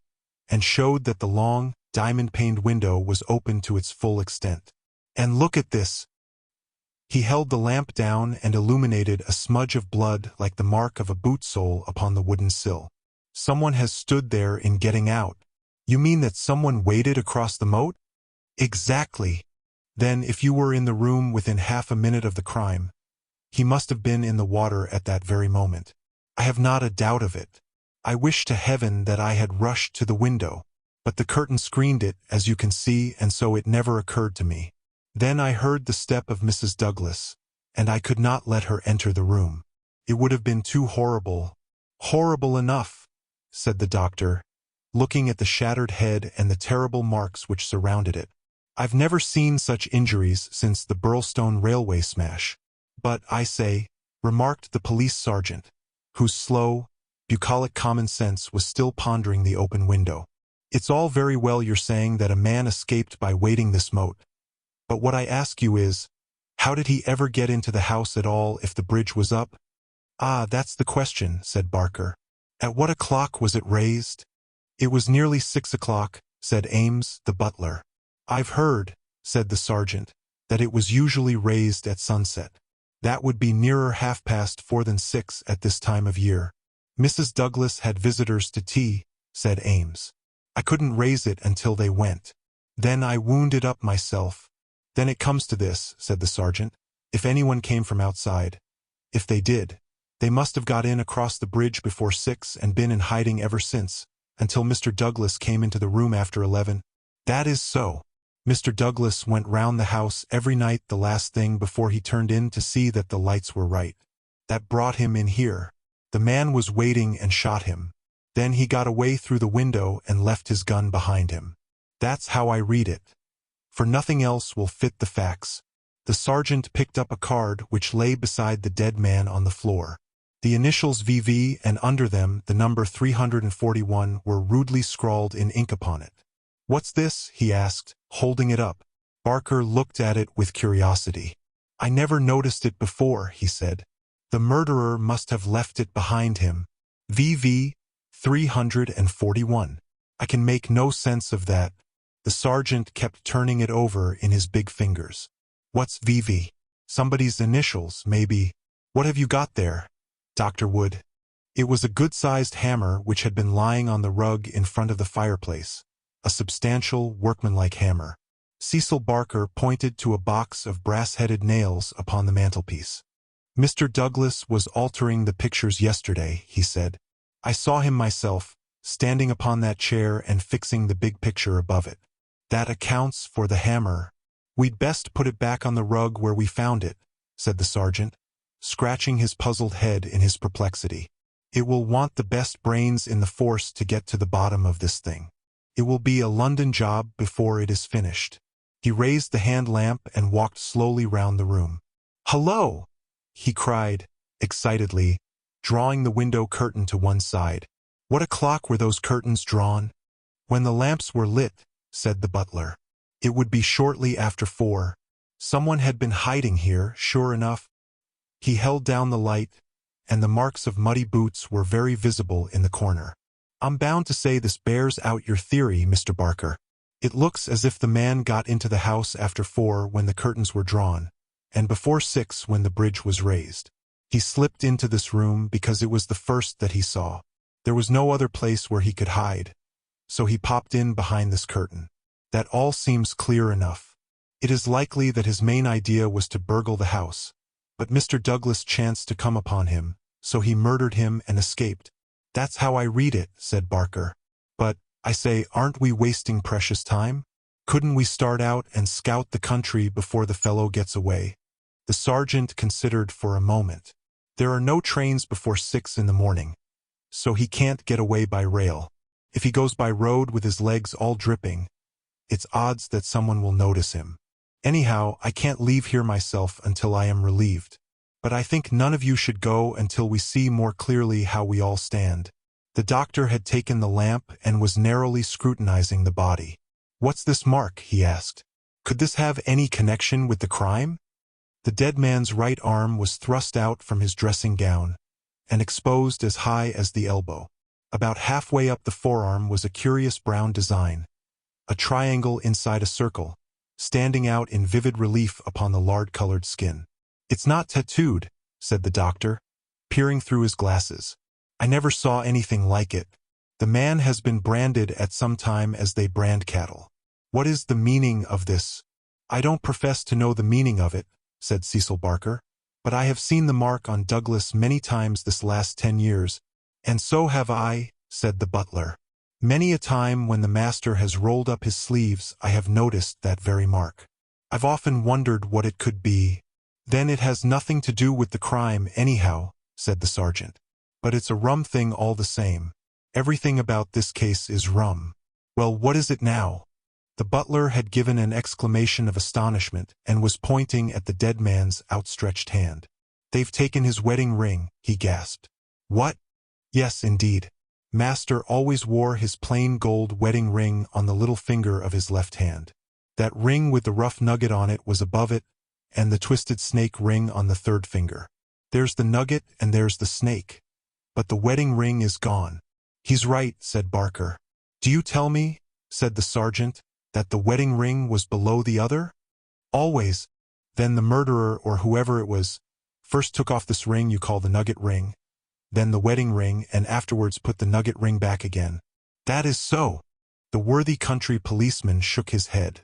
and showed that the long, diamond-paned window was open to its full extent. And look at this. He held the lamp down and illuminated a smudge of blood like the mark of a boot sole upon the wooden sill. Someone has stood there in getting out. You mean that someone waded across the moat? Exactly. Then, if you were in the room within half a minute of the crime, he must have been in the water at that very moment. I have not a doubt of it. I wish to heaven that I had rushed to the window, but the curtain screened it, as you can see, and so it never occurred to me. Then I heard the step of Mrs. Douglas, and I could not let her enter the room. It would have been too horrible. Horrible enough, said the doctor, looking at the shattered head and the terrible marks which surrounded it. I've never seen such injuries since the Birlstone railway smash. But, I say, remarked the police sergeant, whose slow, bucolic common sense was still pondering the open window. It's all very well you're saying that a man escaped by wading this moat. But what I ask you is, how did he ever get into the house at all if the bridge was up? Ah, that's the question, said Barker. At what o'clock was it raised? It was nearly 6 o'clock, said Ames, the butler. I've heard, said the sergeant, that it was usually raised at sunset. That would be nearer 4:30 than 6 at this time of year. Mrs. Douglas had visitors to tea, said Ames. I couldn't raise it until they went. Then I wound it up myself. Then it comes to this, said the sergeant. If anyone came from outside, if they did, they must have got in across the bridge before 6 and been in hiding ever since, until Mr. Douglas came into the room after 11. That is so. Mr. Douglas went round the house every night the last thing before he turned in to see that the lights were right. That brought him in here. The man was waiting and shot him. Then he got away through the window and left his gun behind him. That's how I read it. For nothing else will fit the facts. The sergeant picked up a card which lay beside the dead man on the floor. The initials VV and under them the number 341 were rudely scrawled in ink upon it. What's this? He asked, holding it up. Barker looked at it with curiosity. I never noticed it before, he said. The murderer must have left it behind him. VV 341. I can make no sense of that. The sergeant kept turning it over in his big fingers. What's VV? Somebody's initials, maybe. What have you got there, Dr. Wood? It was a good-sized hammer which had been lying on the rug in front of the fireplace. A substantial, workmanlike hammer. Cecil Barker pointed to a box of brass-headed nails upon the mantelpiece. Mr. Douglas was altering the pictures yesterday, he said. I saw him myself, standing upon that chair and fixing the big picture above it. That accounts for the hammer. We'd best put it back on the rug where we found it, said the sergeant, scratching his puzzled head in his perplexity. It will want the best brains in the force to get to the bottom of this thing. It will be a London job before it is finished. He raised the hand lamp and walked slowly round the room. Hello! He cried, excitedly, drawing the window curtain to one side. What o'clock were those curtains drawn? When the lamps were lit, said the butler. It would be shortly after 4. Someone had been hiding here, sure enough. He held down the light, and the marks of muddy boots were very visible in the corner. I'm bound to say this bears out your theory, Mr. Barker. It looks as if the man got into the house after 4 when the curtains were drawn, and before 6 when the bridge was raised. He slipped into this room because it was the first that he saw. There was no other place where he could hide, so he popped in behind this curtain. That all seems clear enough. It is likely that his main idea was to burgle the house, but Mr. Douglas chanced to come upon him, so he murdered him and escaped. That's how I read it, said Barker. But, I say, aren't we wasting precious time? Couldn't we start out and scout the country before the fellow gets away? The sergeant considered for a moment. There are no trains before 6 in the morning, so he can't get away by rail. If he goes by road with his legs all dripping, it's odds that someone will notice him. Anyhow, I can't leave here myself until I am relieved. But I think none of you should go until we see more clearly how we all stand. The doctor had taken the lamp and was narrowly scrutinizing the body. What's this mark? He asked. Could this have any connection with the crime? The dead man's right arm was thrust out from his dressing gown and exposed as high as the elbow. About halfway up the forearm was a curious brown design, a triangle inside a circle, standing out in vivid relief upon the lard-colored skin. It's not tattooed, said the doctor, peering through his glasses. I never saw anything like it. The man has been branded at some time as they brand cattle. What is the meaning of this? I don't profess to know the meaning of it, said Cecil Barker, but I have seen the mark on Douglas many times this last 10 years, and so have I, said the butler. Many a time when the master has rolled up his sleeves I have noticed that very mark. I've often wondered what it could be. Then it has nothing to do with the crime anyhow, said the sergeant. But it's a rum thing all the same. Everything about this case is rum. Well, what is it now? The butler had given an exclamation of astonishment and was pointing at the dead man's outstretched hand. They've taken his wedding ring, he gasped. What? Yes, indeed. Master always wore his plain gold wedding ring on the little finger of his left hand. That ring with the rough nugget on it was above it, and the twisted snake ring on the third finger. There's the nugget and there's the snake. But the wedding ring is gone. He's right, said Barker. Do you tell me, said the sergeant, that the wedding ring was below the other? Always. Then the murderer, or whoever it was, first took off this ring you call the nugget ring, then the wedding ring, and afterwards put the nugget ring back again. That is so. The worthy country policeman shook his head.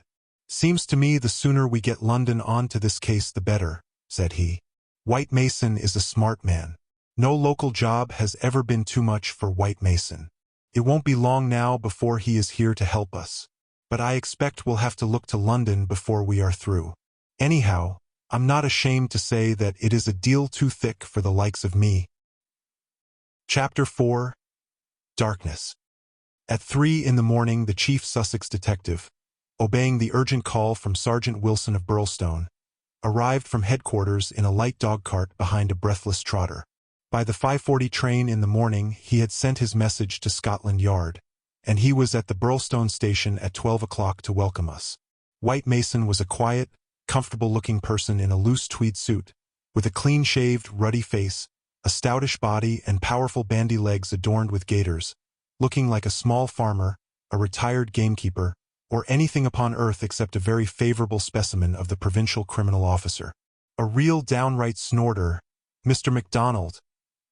Seems to me the sooner we get London on to this case the better, said he. White Mason is a smart man. No local job has ever been too much for White Mason. It won't be long now before he is here to help us. But I expect we'll have to look to London before we are through. Anyhow, I'm not ashamed to say that it is a deal too thick for the likes of me. Chapter 4. Darkness. At 3 in the morning, the chief Sussex detective, obeying the urgent call from Sergeant Wilson of Birlstone, arrived from headquarters in a light dog-cart behind a breathless trotter. By the 5:40 train in the morning, he had sent his message to Scotland Yard, and he was at the Birlstone station at 12 o'clock to welcome us. White Mason was a quiet, comfortable-looking person in a loose tweed suit, with a clean-shaved, ruddy face, a stoutish body, and powerful bandy legs adorned with gaiters, looking like a small farmer, a retired gamekeeper, or anything upon earth except a very favorable specimen of the provincial criminal officer. A real downright snorter, Mr. MacDonald,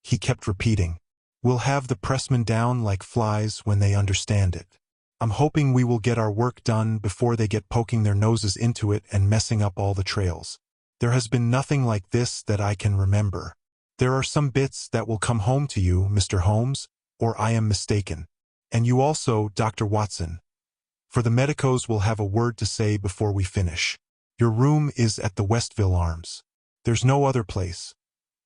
he kept repeating. We'll have the pressmen down like flies when they understand it. I'm hoping we will get our work done before they get poking their noses into it and messing up all the trails. There has been nothing like this that I can remember. There are some bits that will come home to you, Mr. Holmes, or I am mistaken. And you also, Dr. Watson. For the medicos will have a word to say before we finish. Your room is at the Westville Arms. There's no other place.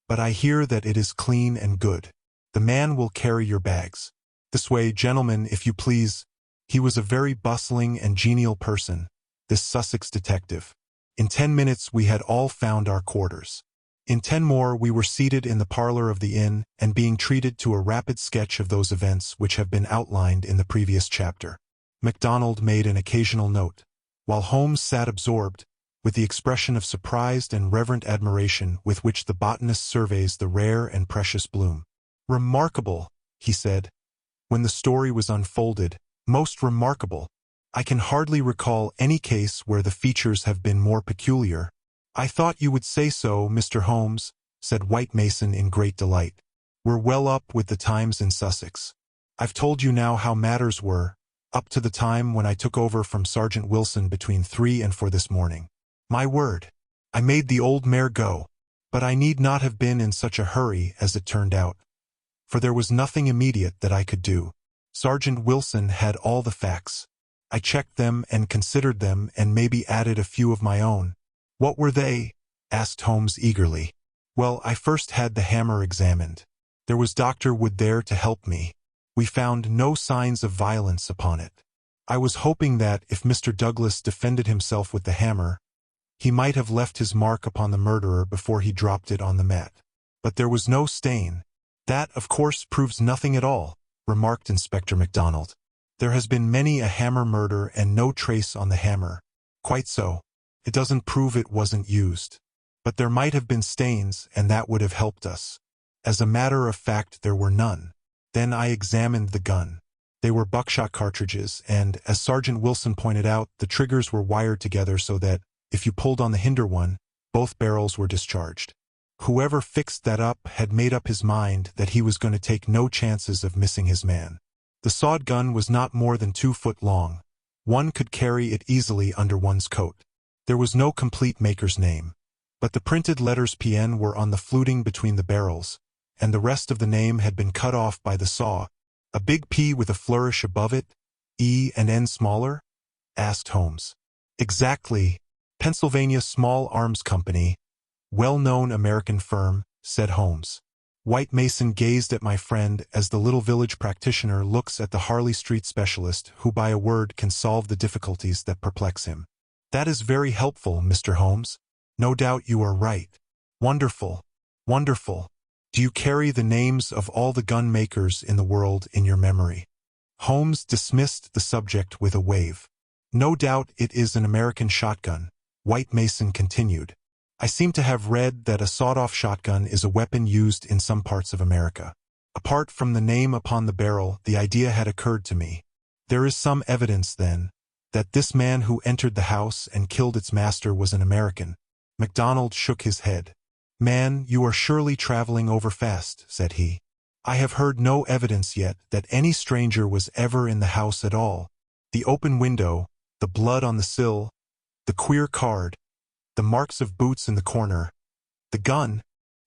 But I hear that it is clean and good. The man will carry your bags. This way, gentlemen, if you please. He was a very bustling and genial person, this Sussex detective. In 10 minutes we had all found our quarters. In 10 more we were seated in the parlor of the inn and being treated to a rapid sketch of those events which have been outlined in the previous chapter. MacDonald made an occasional note, while Holmes sat absorbed, with the expression of surprised and reverent admiration with which the botanist surveys the rare and precious bloom. Remarkable, he said, when the story was unfolded, most remarkable. I can hardly recall any case where the features have been more peculiar. I thought you would say so, Mr. Holmes, said White Mason in great delight. We're well up with the times in Sussex. I've told you now how matters were, up to the time when I took over from Sergeant Wilson between 3 and 4 this morning. My word, I made the old mare go, but I need not have been in such a hurry as it turned out, for there was nothing immediate that I could do. Sergeant Wilson had all the facts. I checked them and considered them and maybe added a few of my own. What were they? Asked Holmes eagerly. Well, I first had the hammer examined. There was Dr. Wood there to help me. We found no signs of violence upon it. I was hoping that, if Mr. Douglas defended himself with the hammer, he might have left his mark upon the murderer before he dropped it on the mat. But there was no stain. That, of course, proves nothing at all, remarked Inspector MacDonald. There has been many a hammer murder and no trace on the hammer. Quite so. It doesn't prove it wasn't used. But there might have been stains, and that would have helped us. As a matter of fact, there were none. Then I examined the gun. They were buckshot cartridges, and, as Sergeant Wilson pointed out, the triggers were wired together so that, if you pulled on the hinder one, both barrels were discharged. Whoever fixed that up had made up his mind that he was going to take no chances of missing his man. The sawed gun was not more than 2 foot long. One could carry it easily under one's coat. There was no complete maker's name, but the printed letters PN were on the fluting between the barrels, and the rest of the name had been cut off by the saw. A big P with a flourish above it, E and N smaller? Asked Holmes. Exactly. Pennsylvania Small Arms Company, well-known American firm, said Holmes. White Mason gazed at my friend as the little village practitioner looks at the Harley Street specialist who by a word can solve the difficulties that perplex him. That is very helpful, Mr. Holmes. No doubt you are right. Wonderful. Wonderful. Do you carry the names of all the gun makers in the world in your memory? Holmes dismissed the subject with a wave. No doubt it is an American shotgun, White Mason continued. I seem to have read that a sawed-off shotgun is a weapon used in some parts of America. Apart from the name upon the barrel, the idea had occurred to me. There is some evidence, then, that this man who entered the house and killed its master was an American. MacDonald shook his head. Man, you are surely traveling over fast, said he. I have heard no evidence yet that any stranger was ever in the house at all. The open window, the blood on the sill, the queer card, the marks of boots in the corner, the gun,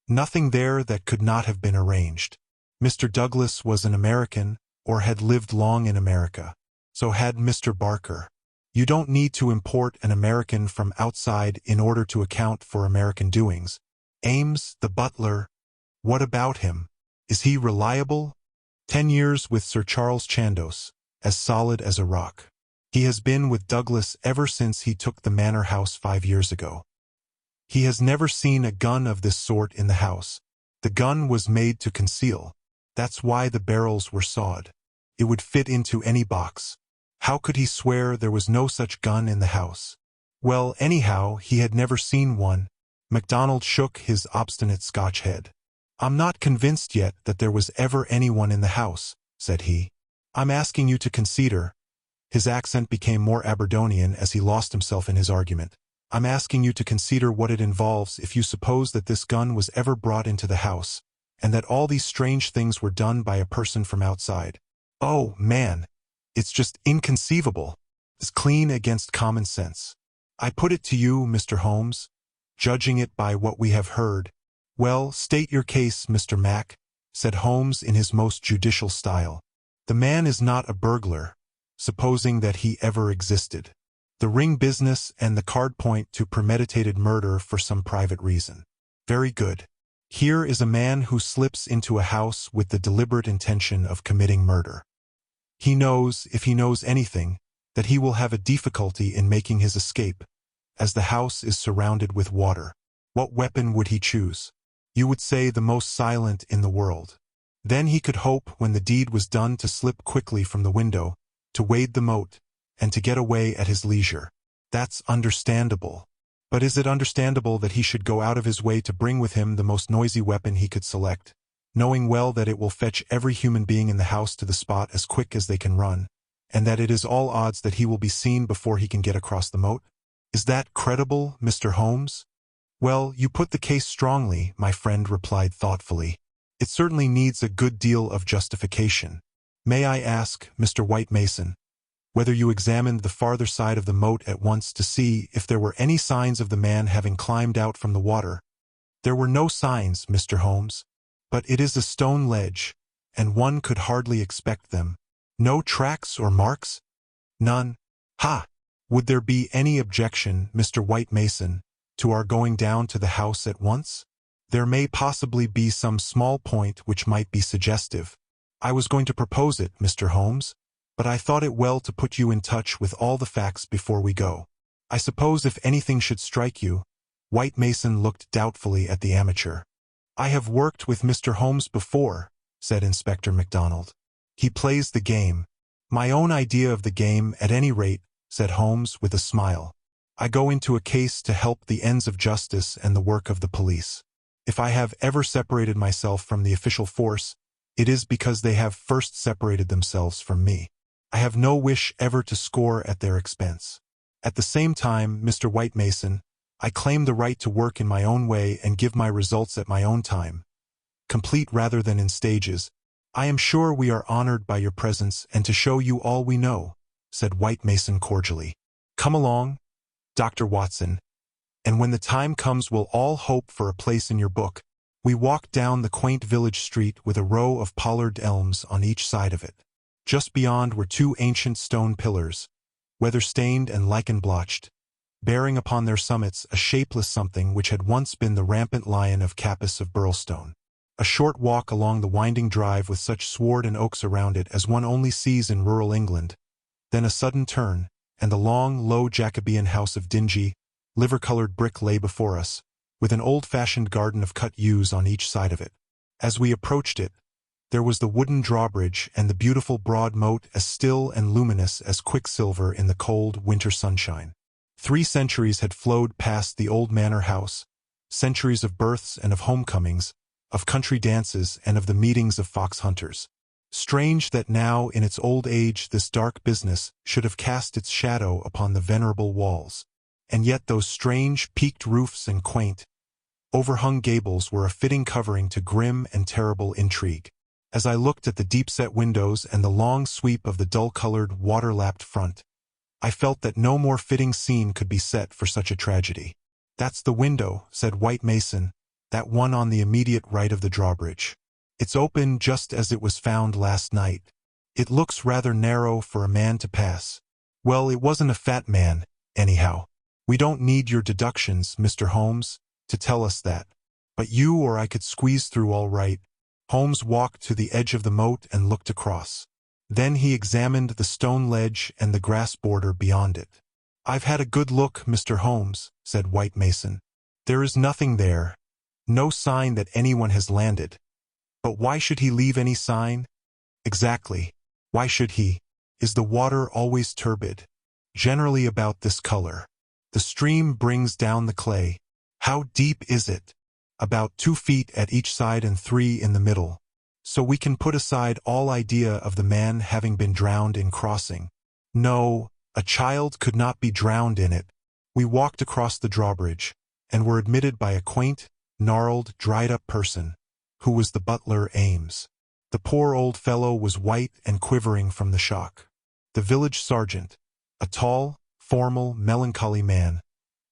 nothing there that could not have been arranged. Mr. Douglas was an American, or had lived long in America. So had Mr. Barker. You don't need to import an American from outside in order to account for American doings. Ames, the butler, what about him? Is he reliable? 10 years with Sir Charles Chandos, as solid as a rock. He has been with Douglas ever since he took the manor house 5 years ago. He has never seen a gun of this sort in the house. The gun was made to conceal. That's why the barrels were sawed. It would fit into any box. How could he swear there was no such gun in the house? Well, anyhow, he had never seen one. MacDonald shook his obstinate Scotch head. I'm not convinced yet that there was ever anyone in the house, said he. I'm asking you to consider. His accent became more Aberdonian as he lost himself in his argument. I'm asking you to consider what it involves if you suppose that this gun was ever brought into the house, and that all these strange things were done by a person from outside. Oh, man, it's just inconceivable. It's clean against common sense. I put it to you, Mr. Holmes, judging it by what we have heard. Well, state your case, Mr. Mac, said Holmes in his most judicial style. The man is not a burglar, supposing that he ever existed. The ring business and the card point to premeditated murder for some private reason. Very good. Here is a man who slips into a house with the deliberate intention of committing murder. He knows, if he knows anything, that he will have a difficulty in making his escape, as the house is surrounded with water. What weapon would he choose? You would say the most silent in the world. Then he could hope, when the deed was done, to slip quickly from the window, to wade the moat, and to get away at his leisure. That's understandable. But is it understandable that he should go out of his way to bring with him the most noisy weapon he could select, knowing well that it will fetch every human being in the house to the spot as quick as they can run, and that it is all odds that he will be seen before he can get across the moat? Is that credible, Mr. Holmes? Well, you put the case strongly, my friend replied thoughtfully. It certainly needs a good deal of justification. May I ask, Mr. White Mason, whether you examined the farther side of the moat at once to see if there were any signs of the man having climbed out from the water? There were no signs, Mr. Holmes. But it is a stone ledge, and one could hardly expect them. No tracks or marks? None. Ha! Would there be any objection, Mr. White Mason, to our going down to the house at once? There may possibly be some small point which might be suggestive. I was going to propose it, Mr. Holmes, but I thought it well to put you in touch with all the facts before we go. I suppose if anything should strike you. White Mason looked doubtfully at the amateur. I have worked with Mr. Holmes before, said Inspector MacDonald. He plays the game. My own idea of the game, at any rate, said Holmes with a smile. I go into a case to help the ends of justice and the work of the police. If I have ever separated myself from the official force, it is because they have first separated themselves from me. I have no wish ever to score at their expense. At the same time, Mr. White Mason, I claim the right to work in my own way and give my results at my own time, complete rather than in stages. I am sure we are honored by your presence and to show you all we know, said White Mason cordially. Come along, Dr. Watson, and when the time comes we'll all hope for a place in your book. We walked down the quaint village street with a row of pollard elms on each side of it. Just beyond were two ancient stone pillars, weather-stained and lichen-blotched, bearing upon their summits a shapeless something which had once been the rampant lion of Capus of Birlstone. A short walk along the winding drive with such sward and oaks around it as one only sees in rural England, then a sudden turn, and the long, low Jacobean house of dingy, liver-colored brick lay before us, with an old-fashioned garden of cut yews on each side of it. As we approached it, there was the wooden drawbridge and the beautiful broad moat as still and luminous as quicksilver in the cold winter sunshine. 3 centuries had flowed past the old manor house, centuries of births and of homecomings, of country dances and of the meetings of fox hunters. Strange that now, in its old age, this dark business should have cast its shadow upon the venerable walls. And yet those strange, peaked roofs and quaint, overhung gables were a fitting covering to grim and terrible intrigue. As I looked at the deep-set windows and the long sweep of the dull-colored, water-lapped front, I felt that no more fitting scene could be set for such a tragedy. That's the window, said White Mason, that one on the immediate right of the drawbridge. It's open just as it was found last night. It looks rather narrow for a man to pass. Well, it wasn't a fat man, anyhow. We don't need your deductions, Mr. Holmes, to tell us that. But you or I could squeeze through all right. Holmes walked to the edge of the moat and looked across. Then he examined the stone ledge and the grass border beyond it. I've had a good look, Mr. Holmes, said White Mason. There is nothing there. No sign that anyone has landed. But why should he leave any sign? Exactly. Why should he? Is the water always turbid? Generally about this color. The stream brings down the clay. How deep is it? About 2 feet at each side and 3 in the middle. So we can put aside all idea of the man having been drowned in crossing. No, a child could not be drowned in it. We walked across the drawbridge, and were admitted by a quaint, gnarled, dried-up person, who was the butler Ames. The poor old fellow was white and quivering from the shock. The village sergeant, a tall, formal, melancholy man,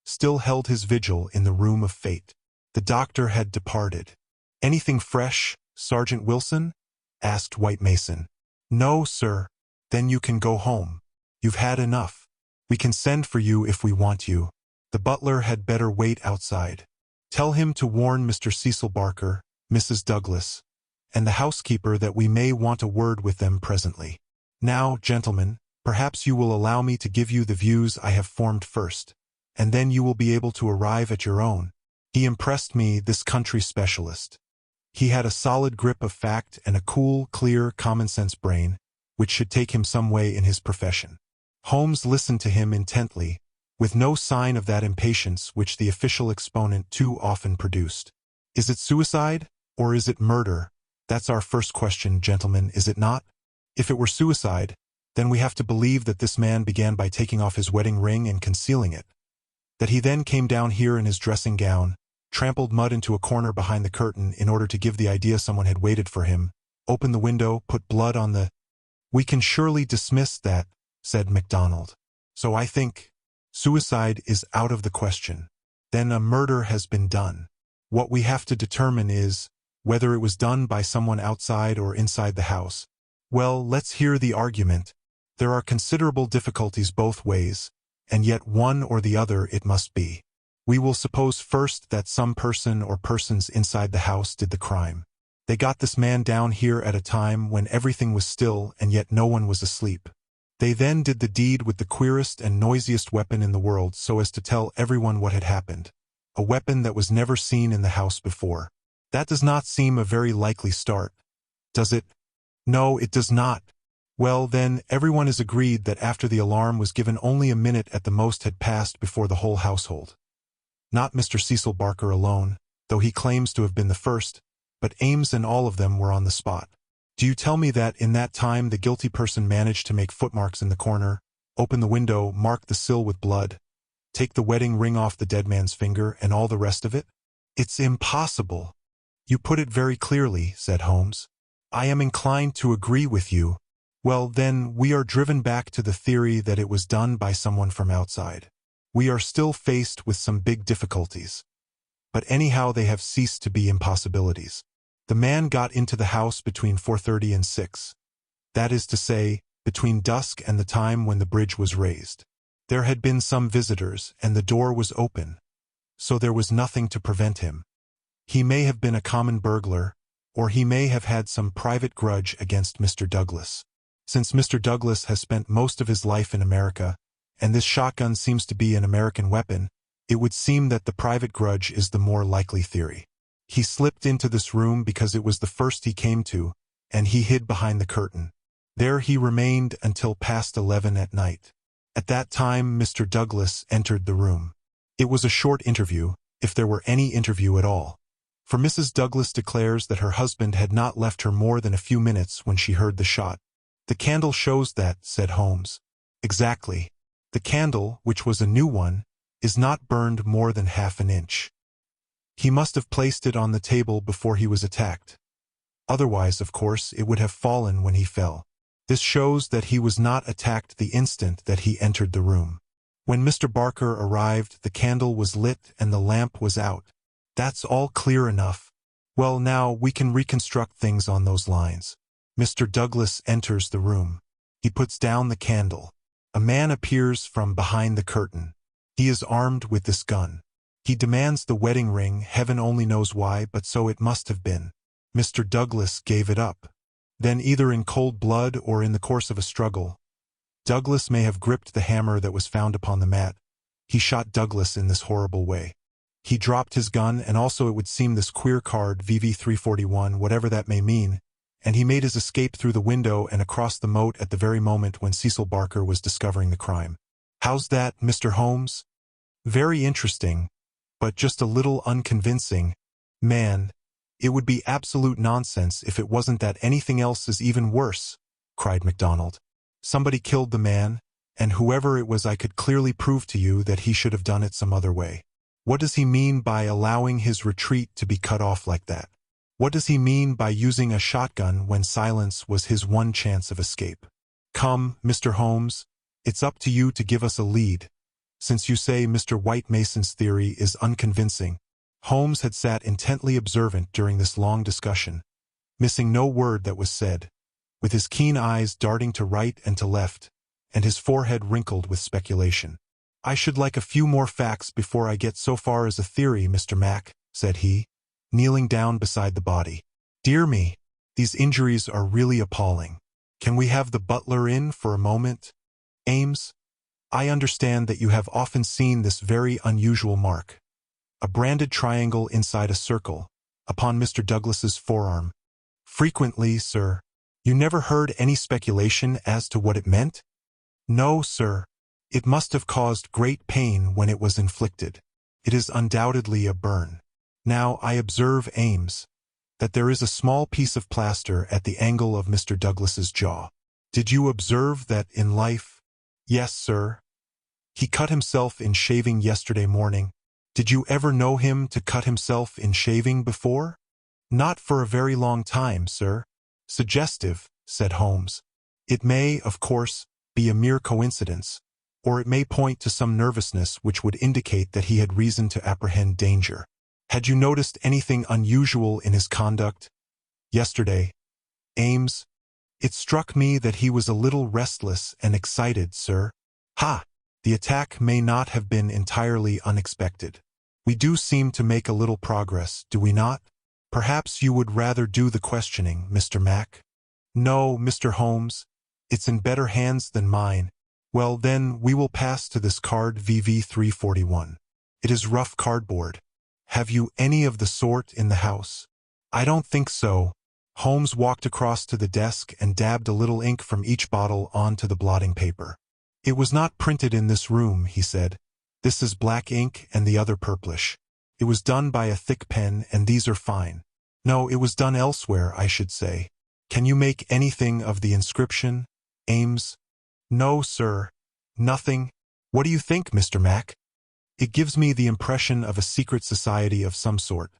still held his vigil in the room of fate. The doctor had departed. Anything fresh, Sergeant Wilson? Asked White Mason. No, sir. Then you can go home. You've had enough. We can send for you if we want you. The butler had better wait outside. Tell him to warn Mr. Cecil Barker, Mrs. Douglas, and the housekeeper that we may want a word with them presently. Now, gentlemen, perhaps you will allow me to give you the views I have formed first, and then you will be able to arrive at your own. He impressed me, this country specialist. He had a solid grip of fact and a cool, clear, common-sense brain, which should take him some way in his profession. Holmes listened to him intently, with no sign of that impatience which the official exponent too often produced. Is it suicide, or is it murder? That's our first question, gentlemen, is it not? If it were suicide, then we have to believe that this man began by taking off his wedding ring and concealing it. That he then came down here in his dressing gown, trampled mud into a corner behind the curtain in order to give the idea someone had waited for him, opened the window, put blood on the— We can surely dismiss that, said MacDonald. So I think suicide is out of the question. Then a murder has been done. What we have to determine is whether it was done by someone outside or inside the house. Well, let's hear the argument. There are considerable difficulties both ways, and yet one or the other it must be. We will suppose first that some person or persons inside the house did the crime. They got this man down here at a time when everything was still and yet no one was asleep. They then did the deed with the queerest and noisiest weapon in the world so as to tell everyone what had happened. A weapon that was never seen in the house before. That does not seem a very likely start, does it? No, it does not. Well, then, everyone is agreed that after the alarm was given only a minute at the most had passed before the whole household. Not Mr. Cecil Barker alone, though he claims to have been the first, but Ames and all of them were on the spot. Do you tell me that in that time the guilty person managed to make footmarks in the corner, open the window, mark the sill with blood, take the wedding ring off the dead man's finger, and all the rest of it? It's impossible. You put it very clearly, said Holmes. I am inclined to agree with you. Well, then, we are driven back to the theory that it was done by someone from outside. We are still faced with some big difficulties. But anyhow they have ceased to be impossibilities. The man got into the house between 4:30 and 6. That is to say, between dusk and the time when the bridge was raised. There had been some visitors, and the door was open, so there was nothing to prevent him. He may have been a common burglar, or he may have had some private grudge against Mr. Douglas. Since Mr. Douglas has spent most of his life in America, and this shotgun seems to be an American weapon, it would seem that the private grudge is the more likely theory. He slipped into this room because it was the first he came to, and he hid behind the curtain. There he remained until past 11 at night. At that time Mr. Douglas entered the room. It was a short interview, if there were any interview at all. For Mrs. Douglas declares that her husband had not left her more than a few minutes when she heard the shot. The candle shows that, said Holmes. Exactly. The candle, which was a new one, is not burned more than half an inch. He must have placed it on the table before he was attacked. Otherwise, of course, it would have fallen when he fell. This shows that he was not attacked the instant that he entered the room. When Mr. Barker arrived, the candle was lit and the lamp was out. That's all clear enough. Well, now we can reconstruct things on those lines. Mr. Douglas enters the room. He puts down the candle. A man appears from behind the curtain. He is armed with this gun. He demands the wedding ring, heaven only knows why, but so it must have been. Mr. Douglas gave it up. Then either in cold blood or in the course of a struggle, Douglas may have gripped the hammer that was found upon the mat. He shot Douglas in this horrible way. He dropped his gun and also it would seem this queer card, VV341, whatever that may mean, and he made his escape through the window and across the moat at the very moment when Cecil Barker was discovering the crime. How's that, Mr. Holmes? Very interesting, but just a little unconvincing. Man, it would be absolute nonsense if it wasn't that anything else is even worse, cried MacDonald. Somebody killed the man, and whoever it was I could clearly prove to you that he should have done it some other way. What does he mean by allowing his retreat to be cut off like that? What does he mean by using a shotgun when silence was his one chance of escape? Come, Mr. Holmes, it's up to you to give us a lead. Since you say Mr. White Mason's theory is unconvincing, Holmes had sat intently observant during this long discussion, missing no word that was said, with his keen eyes darting to right and to left, and his forehead wrinkled with speculation. I should like a few more facts before I get so far as a theory, Mr. Mac, said he, kneeling down beside the body. Dear me, these injuries are really appalling. Can we have the butler in for a moment? Ames, I understand that you have often seen this very unusual mark. A branded triangle inside a circle, upon Mr. Douglas's forearm. Frequently, sir. You never heard any speculation as to what it meant? No, sir. It must have caused great pain when it was inflicted. It is undoubtedly a burn. Now, I observe, Ames, that there is a small piece of plaster at the angle of Mr. Douglas's jaw. Did you observe that in life? Yes, sir. He cut himself in shaving yesterday morning. Did you ever know him to cut himself in shaving before? Not for a very long time, sir. Suggestive, said Holmes. It may, of course, be a mere coincidence, or it may point to some nervousness which would indicate that he had reason to apprehend danger. Had you noticed anything unusual in his conduct? Yesterday, Ames, It struck me that he was a little restless and excited, sir. Ha! The attack may not have been entirely unexpected. We do seem to make a little progress, do we not? Perhaps you would rather do the questioning, Mr. Mack? No, Mr. Holmes. It's in better hands than mine. Well, then, we will pass to this card VV341. It is rough cardboard. Have you any of the sort in the house? I don't think so. Holmes walked across to the desk and dabbed a little ink from each bottle onto the blotting paper. It was not printed in this room, he said. This is black ink and the other purplish. It was done by a thick pen and these are fine. No, it was done elsewhere, I should say. Can you make anything of the inscription, Ames? No, sir. Nothing. What do you think, Mr. Mack? It gives me the impression of a secret society of some sort.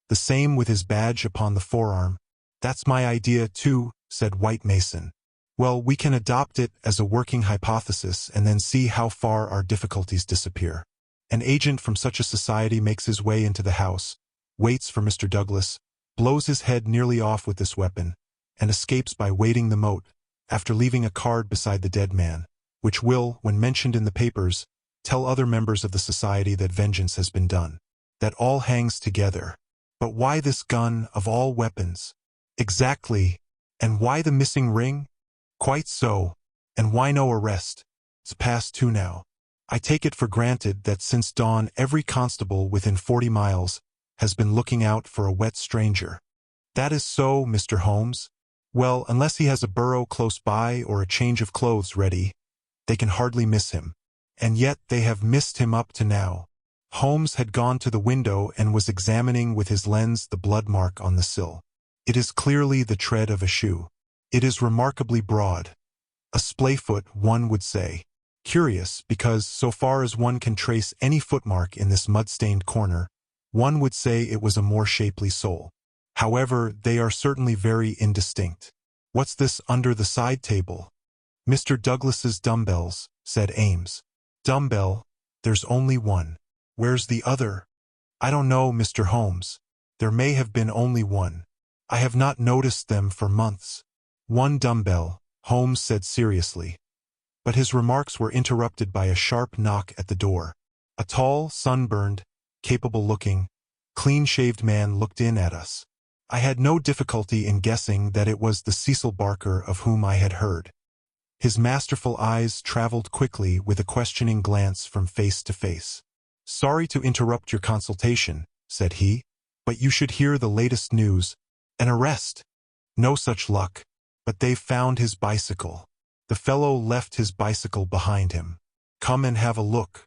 The same with his badge upon the forearm. That's my idea, too, said White Mason. Well, we can adopt it as a working hypothesis and then see how far our difficulties disappear. An agent from such a society makes his way into the house, waits for Mr. Douglas, blows his head nearly off with this weapon, and escapes by wading the moat, after leaving a card beside the dead man, which will, when mentioned in the papers, tell other members of the society that vengeance has been done. That all hangs together. But why this gun of all weapons? Exactly. And why the missing ring? Quite so. And why no arrest? It's past 2 now. I take it for granted that since dawn every constable within 40 miles has been looking out for a wet stranger. That is so, Mr. Holmes. Well, unless he has a burro close by or a change of clothes ready, they can hardly miss him. And yet they have missed him up to now. Holmes had gone to the window and was examining with his lens the blood mark on the sill. It is clearly the tread of a shoe. It is remarkably broad. A splayfoot, one would say. Curious, because so far as one can trace any footmark in this mud-stained corner, one would say it was a more shapely sole. However, they are certainly very indistinct. What's this under the side table? Mr. Douglas's dumbbells, said Ames. Dumbbell? There's only one. Where's the other? I don't know, Mr. Holmes. There may have been only one. I have not noticed them for months. One dumbbell, Holmes said seriously. But his remarks were interrupted by a sharp knock at the door. A tall, sunburned, capable-looking, clean-shaved man looked in at us. I had no difficulty in guessing that it was the Cecil Barker of whom I had heard. His masterful eyes traveled quickly with a questioning glance from face to face. Sorry to interrupt your consultation, said he, but you should hear the latest news. An arrest. No such luck. But they've found his bicycle. The fellow left his bicycle behind him. Come and have a look.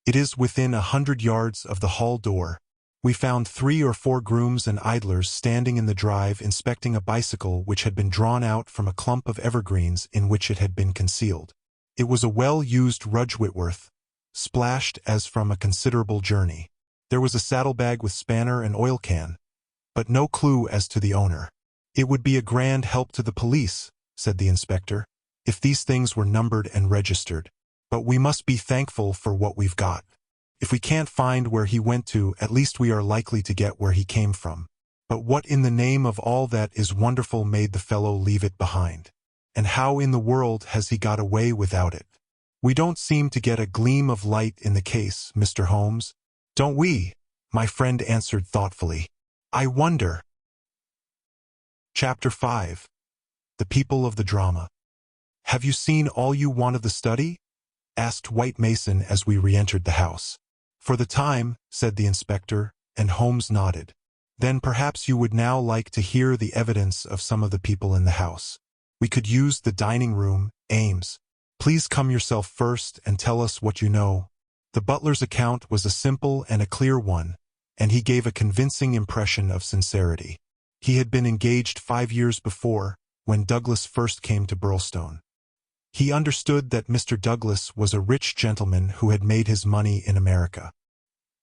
It is within 100 yards of the hall door. We found 3 or 4 grooms and idlers standing in the drive inspecting a bicycle which had been drawn out from a clump of evergreens in which it had been concealed. It was a well-used Rudge Whitworth, splashed as from a considerable journey. There was a saddlebag with spanner and oil can, but no clue as to the owner. It would be a grand help to the police, said the inspector, if these things were numbered and registered. But we must be thankful for what we've got. If we can't find where he went to, at least we are likely to get where he came from. But what in the name of all that is wonderful made the fellow leave it behind? And how in the world has he got away without it? We don't seem to get a gleam of light in the case, Mr. Holmes. Don't we? My friend answered thoughtfully. I wonder. Chapter 5. The People of the Drama. Have you seen all you want of the study? Asked White Mason as we re-entered the house. For the time, said the inspector, and Holmes nodded. Then perhaps you would now like to hear the evidence of some of the people in the house. We could use the dining room, Ames. Please come yourself first and tell us what you know. The butler's account was a simple and a clear one, and he gave a convincing impression of sincerity. He had been engaged 5 years before, when Douglas first came to Birlstone. He understood that Mr. Douglas was a rich gentleman who had made his money in America.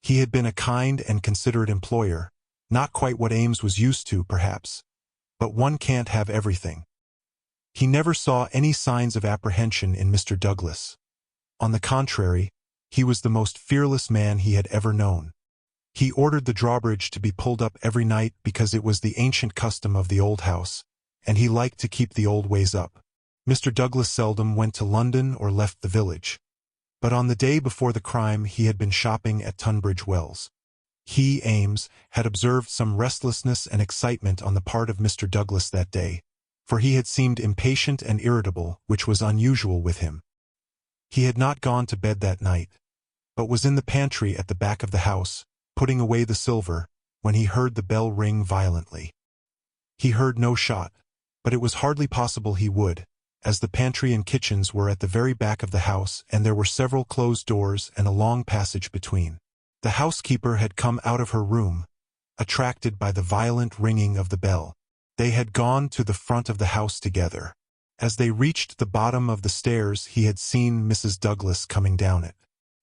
He had been a kind and considerate employer, not quite what Ames was used to, perhaps, but one can't have everything. He never saw any signs of apprehension in Mr. Douglas. On the contrary, he was the most fearless man he had ever known. He ordered the drawbridge to be pulled up every night because it was the ancient custom of the old house, and he liked to keep the old ways up. Mr. Douglas seldom went to London or left the village. But on the day before the crime he had been shopping at Tunbridge Wells. He, Ames, had observed some restlessness and excitement on the part of Mr. Douglas that day, for he had seemed impatient and irritable, which was unusual with him. He had not gone to bed that night, but was in the pantry at the back of the house, putting away the silver, when he heard the bell ring violently. He heard no shot, but it was hardly possible he would, as the pantry and kitchens were at the very back of the house and there were several closed doors and a long passage between. The housekeeper had come out of her room, attracted by the violent ringing of the bell. They had gone to the front of the house together. As they reached the bottom of the stairs he had seen Mrs. Douglas coming down it.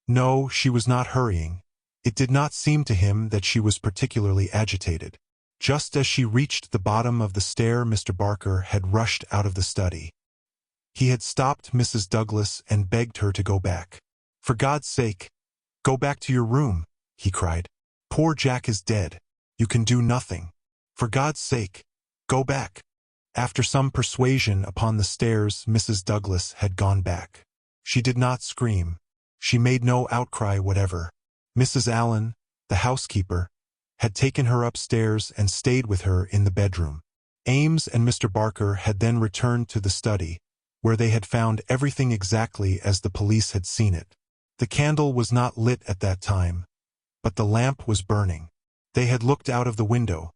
No, she was not hurrying. It did not seem to him that she was particularly agitated. Just as she reached the bottom of the stair Mr. Barker had rushed out of the study. He had stopped Mrs. Douglas and begged her to go back. "For God's sake, go back to your room," he cried. "Poor Jack is dead. You can do nothing. For God's sake, go back." After some persuasion upon the stairs Mrs. Douglas had gone back. She did not scream. She made no outcry whatever. Mrs. Allen, the housekeeper, had taken her upstairs and stayed with her in the bedroom. Ames and Mr. Barker had then returned to the study, where they had found everything exactly as the police had seen it. The candle was not lit at that time, but the lamp was burning. They had looked out of the window,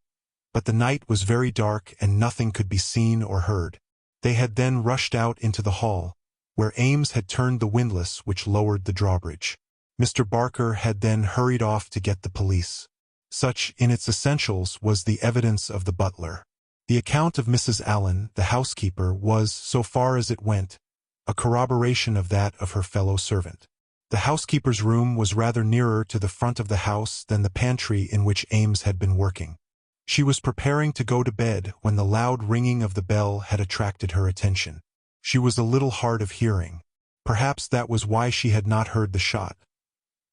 but the night was very dark and nothing could be seen or heard. They had then rushed out into the hall, where Ames had turned the windlass which lowered the drawbridge. Mr. Barker had then hurried off to get the police. Such, in its essentials, was the evidence of the butler. The account of Mrs. Allen, the housekeeper, was, so far as it went, a corroboration of that of her fellow servant. The housekeeper's room was rather nearer to the front of the house than the pantry in which Ames had been working. She was preparing to go to bed when the loud ringing of the bell had attracted her attention. She was a little hard of hearing. Perhaps that was why she had not heard the shot.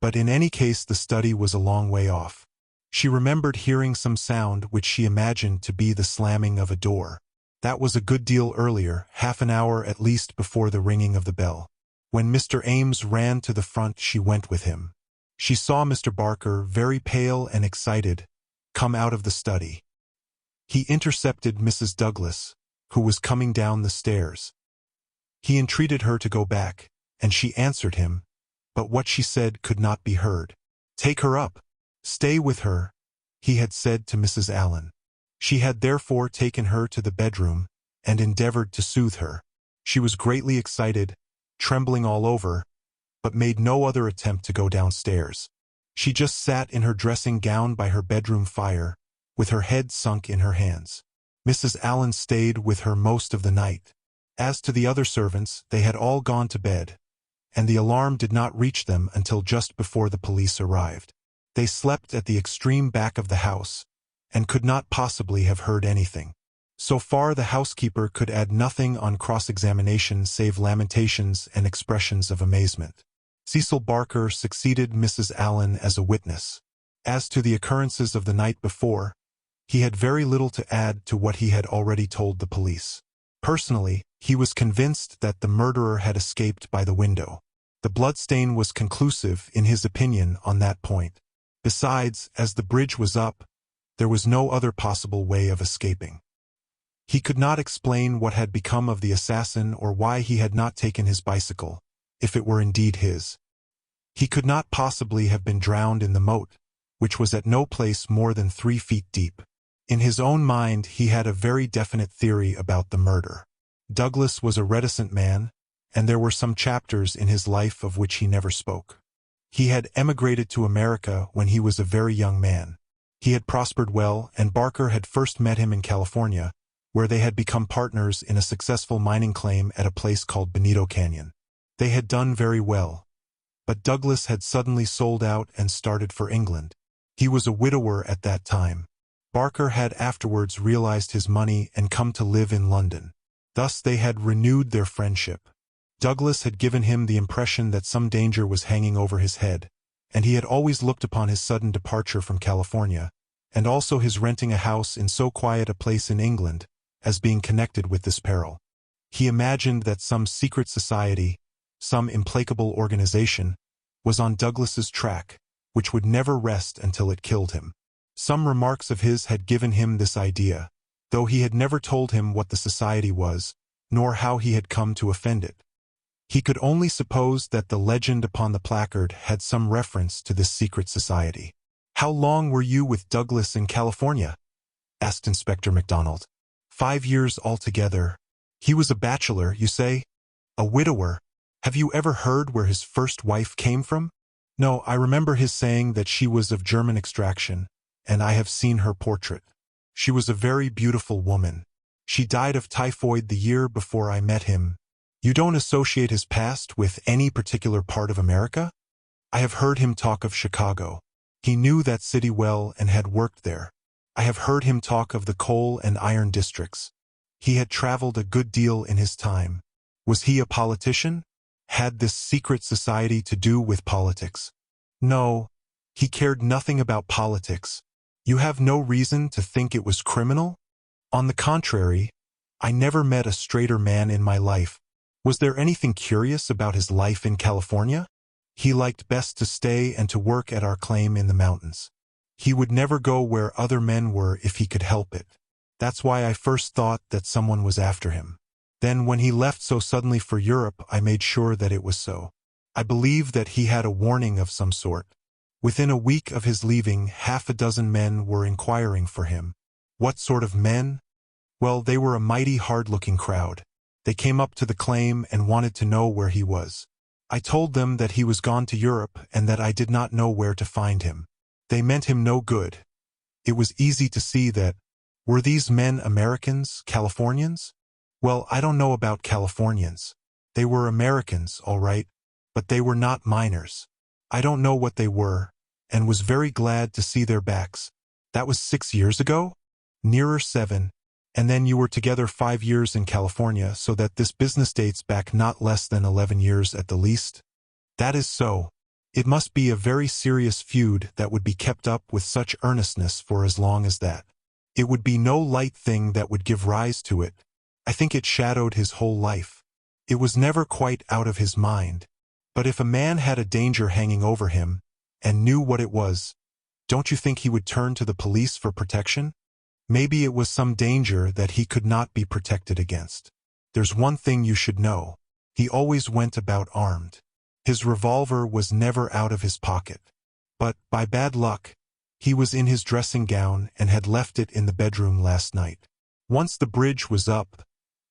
But in any case the study was a long way off. She remembered hearing some sound which she imagined to be the slamming of a door. That was a good deal earlier, half an hour at least before the ringing of the bell. When Mr. Ames ran to the front she went with him. She saw Mr. Barker, very pale and excited, come out of the study. He intercepted Mrs. Douglas, who was coming down the stairs. He entreated her to go back, and she answered him, but what she said could not be heard. "Take her up. Stay with her," he had said to Mrs. Allen. She had therefore taken her to the bedroom and endeavored to soothe her. She was greatly excited, trembling all over, but made no other attempt to go downstairs. She just sat in her dressing gown by her bedroom fire, with her head sunk in her hands. Mrs. Allen stayed with her most of the night. As to the other servants, they had all gone to bed, and the alarm did not reach them until just before the police arrived. They slept at the extreme back of the house, and could not possibly have heard anything. So far the housekeeper could add nothing on cross-examination save lamentations and expressions of amazement. Cecil Barker succeeded Mrs. Allen as a witness. As to the occurrences of the night before, he had very little to add to what he had already told the police. Personally, he was convinced that the murderer had escaped by the window. The bloodstain was conclusive in his opinion on that point. Besides, as the bridge was up, there was no other possible way of escaping. He could not explain what had become of the assassin or why he had not taken his bicycle, if it were indeed his. He could not possibly have been drowned in the moat, which was at no place more than 3 feet deep. In his own mind he had a very definite theory about the murder. Douglas was a reticent man, and there were some chapters in his life of which he never spoke. He had emigrated to America when he was a very young man. He had prospered well, and Barker had first met him in California, where they had become partners in a successful mining claim at a place called Benito Canyon. They had done very well, but Douglas had suddenly sold out and started for England. He was a widower at that time. Barker had afterwards realized his money and come to live in London. Thus they had renewed their friendship. Douglas had given him the impression that some danger was hanging over his head, and he had always looked upon his sudden departure from California, and also his renting a house in so quiet a place in England, as being connected with this peril. He imagined that some secret society, some implacable organization, was on Douglas's track, which would never rest until it killed him. Some remarks of his had given him this idea, though he had never told him what the society was, nor how he had come to offend it. He could only suppose that the legend upon the placard had some reference to this secret society. "How long were you with Douglas in California?" asked Inspector MacDonald. 5 years altogether. He was a bachelor, you say? A widower. Have you ever heard where his first wife came from? No, I remember his saying that she was of German extraction, and I have seen her portrait. She was a very beautiful woman. She died of typhoid the year before I met him. You don't associate his past with any particular part of America? I have heard him talk of Chicago. He knew that city well and had worked there. I have heard him talk of the coal and iron districts. He had traveled a good deal in his time. Was he a politician? Had this secret society to do with politics? No, he cared nothing about politics. You have no reason to think it was criminal? On the contrary, I never met a straighter man in my life. Was there anything curious about his life in California? He liked best to stay and to work at our claim in the mountains. He would never go where other men were if he could help it. That's why I first thought that someone was after him. Then when he left so suddenly for Europe, I made sure that it was so. I believe that he had a warning of some sort. Within a week of his leaving, 6 men were inquiring for him. What sort of men? Well, they were a mighty hard-looking crowd. They came up to the claim and wanted to know where he was. I told them that he was gone to Europe and that I did not know where to find him. They meant him no good. It was easy to see that. Were these men Americans, Californians? Well, I don't know about Californians. They were Americans, all right, but they were not miners. I don't know what they were, and was very glad to see their backs. That was 6 years ago? Nearer 7. And then you were together 5 years in California, so that this business dates back not less than 11 years at the least? That is so. It must be a very serious feud that would be kept up with such earnestness for as long as that. It would be no light thing that would give rise to it. I think it shadowed his whole life. It was never quite out of his mind. But if a man had a danger hanging over him, and knew what it was, don't you think he would turn to the police for protection? Maybe it was some danger that he could not be protected against. There's one thing you should know. He always went about armed. His revolver was never out of his pocket. But, by bad luck, he was in his dressing gown and had left it in the bedroom last night. Once the bridge was up,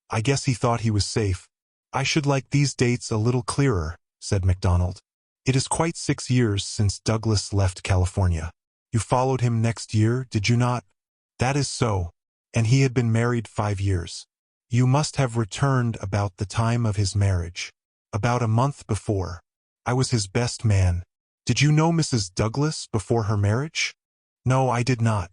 I guess he thought he was safe. I should like these dates a little clearer, said MacDonald. It is quite 6 years since Douglas left California. You followed him next year, did you not? That is so, and he had been married 5 years. You must have returned about the time of his marriage. About a month before. I was his best man. Did you know Mrs. Douglas before her marriage? No, I did not.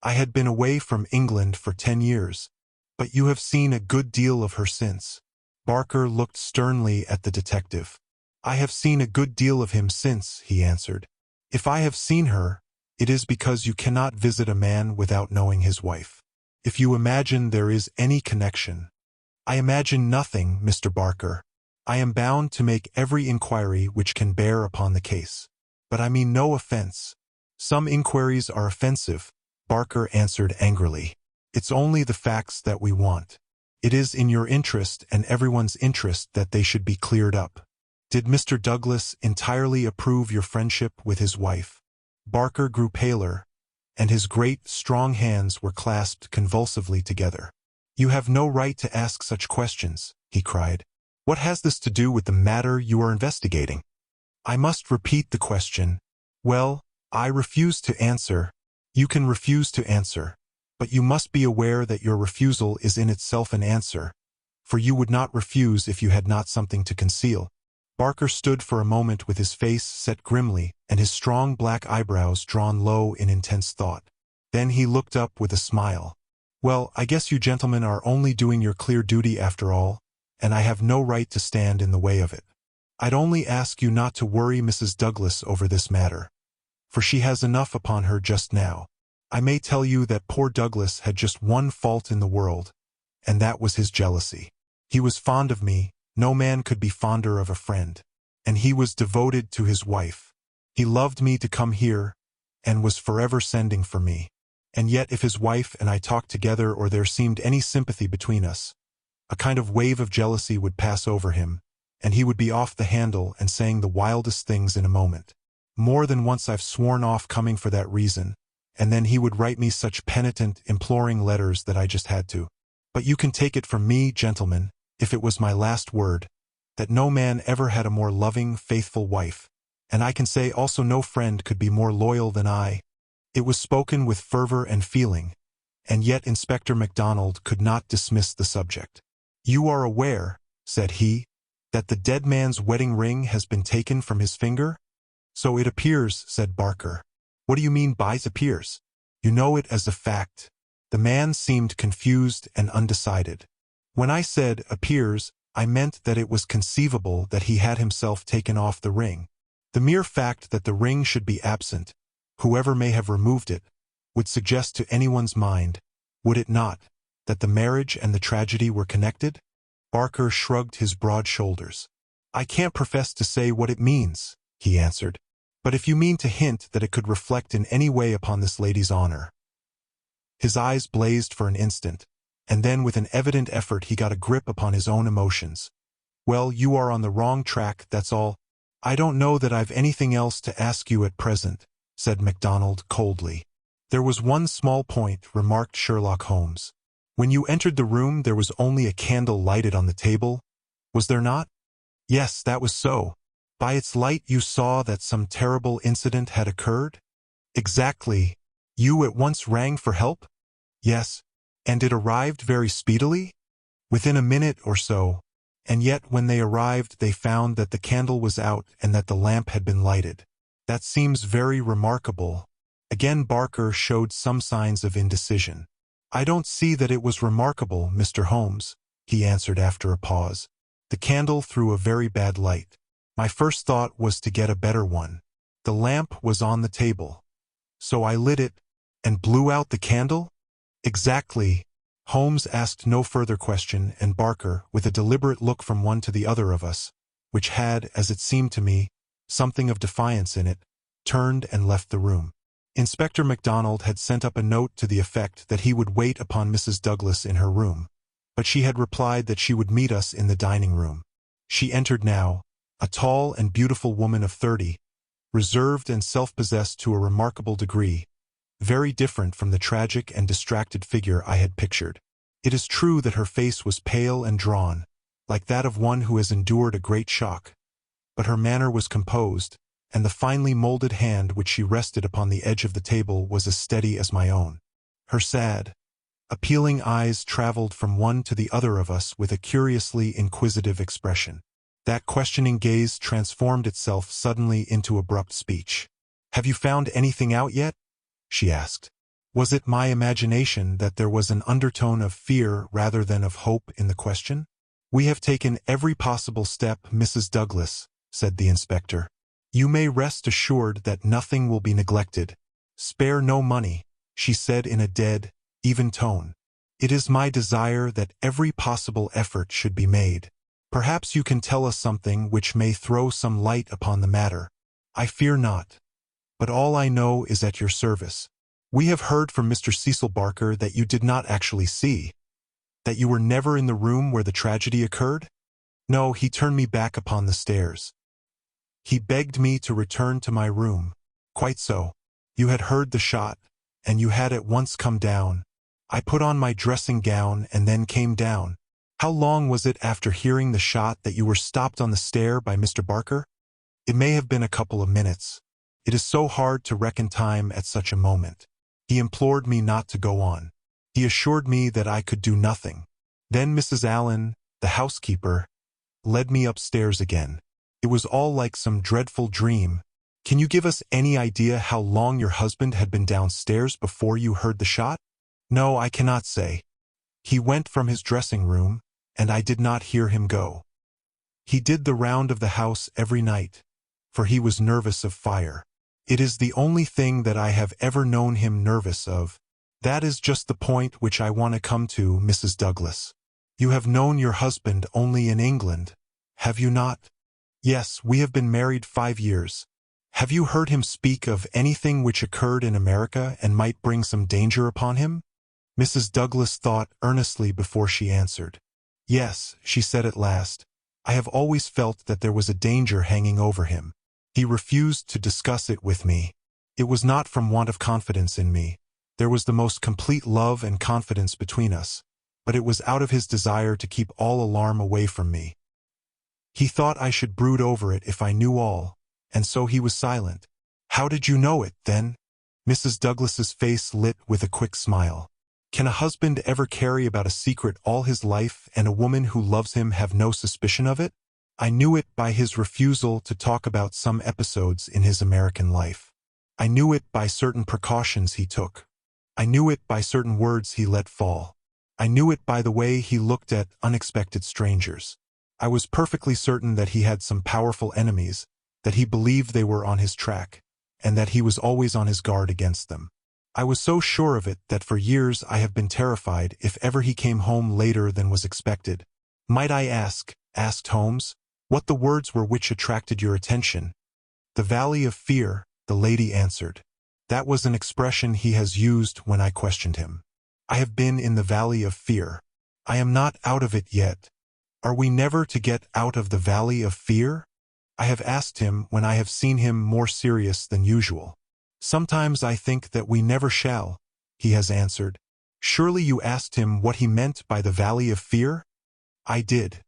I had been away from England for 10 years. But you have seen a good deal of her since. Barker looked sternly at the detective. I have seen a good deal of him since, he answered. If I have seen her, it is because you cannot visit a man without knowing his wife. If you imagine there is any connection. I imagine nothing, Mr. Barker. I am bound to make every inquiry which can bear upon the case. But I mean no offense. Some inquiries are offensive, Barker answered angrily. It's only the facts that we want. It is in your interest and everyone's interest that they should be cleared up. Did Mr. Douglas entirely approve your friendship with his wife? Barker grew paler, and his great, strong hands were clasped convulsively together. You have no right to ask such questions, he cried. What has this to do with the matter you are investigating? I must repeat the question. Well, I refuse to answer. You can refuse to answer, but you must be aware that your refusal is in itself an answer, for you would not refuse if you had not something to conceal. Barker stood for a moment with his face set grimly and his strong black eyebrows drawn low in intense thought. Then he looked up with a smile. Well, I guess you gentlemen are only doing your clear duty after all, and I have no right to stand in the way of it. I'd only ask you not to worry Mrs. Douglas over this matter, for she has enough upon her just now. I may tell you that poor Douglas had just one fault in the world, and that was his jealousy. He was fond of me, no man could be fonder of a friend, and he was devoted to his wife. He loved me to come here, and was forever sending for me. And yet if his wife and I talked together or there seemed any sympathy between us, a kind of wave of jealousy would pass over him, and he would be off the handle and saying the wildest things in a moment. More than once I've sworn off coming for that reason, and then he would write me such penitent, imploring letters that I just had to. But you can take it from me, gentlemen, if it was my last word, that no man ever had a more loving, faithful wife, and I can say also no friend could be more loyal than I. It was spoken with fervor and feeling, and yet Inspector MacDonald could not dismiss the subject. "You are aware," said he, "that the dead man's wedding ring has been taken from his finger?" "So it appears," said Barker. "What do you mean by it appears?" "You know it as a fact." The man seemed confused and undecided. "When I said appears, I meant that it was conceivable that he had himself taken off the ring. The mere fact that the ring should be absent, whoever may have removed it, would suggest to anyone's mind, would it not, that the marriage and the tragedy were connected?" Barker shrugged his broad shoulders. "I can't profess to say what it means," he answered. "But if you mean to hint that it could reflect in any way upon this lady's honor—" His eyes blazed for an instant, and then with an evident effort he got a grip upon his own emotions. "Well, you are on the wrong track, that's all. I don't know that I've anything else to ask you at present," said MacDonald coldly. "There was one small point," remarked Sherlock Holmes. "When you entered the room there was only a candle lighted on the table, was there not?" "Yes, that was so." "By its light you saw that some terrible incident had occurred?" "Exactly." "You at once rang for help?" "Yes." "And it arrived very speedily?" "Within a minute or so. And yet when they arrived they found that the candle was out and that the lamp had been lighted." "That seems very remarkable." Again Barker showed some signs of indecision. "I don't see that it was remarkable, Mr. Holmes," he answered after a pause. "The candle threw a very bad light. My first thought was to get a better one. The lamp was on the table. So I lit it, and blew out the candle?" "Exactly." Holmes asked no further question, and Barker, with a deliberate look from one to the other of us, which had, as it seemed to me, something of defiance in it, turned and left the room. Inspector MacDonald had sent up a note to the effect that he would wait upon Mrs. Douglas in her room, but she had replied that she would meet us in the dining room. She entered now, a tall and beautiful woman of 30, reserved and self-possessed to a remarkable degree, very different from the tragic and distracted figure I had pictured. It is true that her face was pale and drawn, like that of one who has endured a great shock, but her manner was composed, and the finely molded hand which she rested upon the edge of the table was as steady as my own. Her sad, appealing eyes traveled from one to the other of us with a curiously inquisitive expression. That questioning gaze transformed itself suddenly into abrupt speech. "Have you found anything out yet?" she asked. Was it my imagination that there was an undertone of fear rather than of hope in the question? "We have taken every possible step, Mrs. Douglas," said the inspector. "You may rest assured that nothing will be neglected. Spare no money," she said in a dead, even tone. "It is my desire that every possible effort should be made. Perhaps you can tell us something which may throw some light upon the matter." "I fear not. But all I know is at your service. We have heard from Mr. Cecil Barker that you did not actually see, that you were never in the room where the tragedy occurred?" "No, he turned me back upon the stairs. He begged me to return to my room." "Quite so. You had heard the shot, and you had at once come down." "I put on my dressing gown and then came down." "How long was it after hearing the shot that you were stopped on the stair by Mr. Barker?" "It may have been a couple of minutes. It is so hard to reckon time at such a moment. He implored me not to go on. He assured me that I could do nothing. Then Mrs. Allen, the housekeeper, led me upstairs again. It was all like some dreadful dream. Can you give us any idea how long your husband had been downstairs before you heard the shot?" "No, I cannot say. He went from his dressing room, and I did not hear him go. He did the round of the house every night, for he was nervous of fire. It is the only thing that I have ever known him nervous of, That is just the point which I want to come to, Mrs. Douglas. You have known your husband only in England, have you not? Yes, we have been married 5 years. Have you heard him speak of anything which occurred in America and might bring some danger upon him? Mrs. Douglas thought earnestly before she answered. Yes, she said at last. I have always felt that there was a danger hanging over him. He refused to discuss it with me. It was not from want of confidence in me. There was the most complete love and confidence between us, but it was out of his desire to keep all alarm away from me. He thought I should brood over it if I knew all, and so he was silent. How did you know it, then? Mrs. Douglas's face lit with a quick smile. Can a husband ever carry about a secret all his life and a woman who loves him have no suspicion of it? I knew it by his refusal to talk about some episodes in his American life. I knew it by certain precautions he took. I knew it by certain words he let fall. I knew it by the way he looked at unexpected strangers. I was perfectly certain that he had some powerful enemies, that he believed they were on his track, and that he was always on his guard against them. I was so sure of it that for years I have been terrified if ever he came home later than was expected. Might I ask, asked Holmes, what the words were which attracted your attention? The Valley of Fear, the lady answered. That was an expression he has used when I questioned him. I have been in the Valley of Fear. I am not out of it yet. Are we never to get out of the Valley of Fear? I have asked him when I have seen him more serious than usual. Sometimes I think that we never shall, he has answered. Surely you asked him what he meant by the Valley of Fear? I did.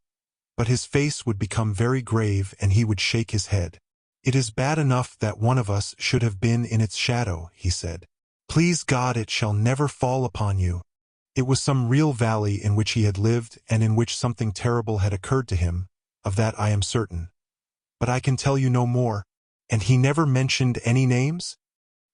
But his face would become very grave and he would shake his head. It is bad enough that one of us should have been in its shadow, he said. Please God it shall never fall upon you. It was some real valley in which he had lived and in which something terrible had occurred to him, of that I am certain. But I can tell you no more. And he never mentioned any names?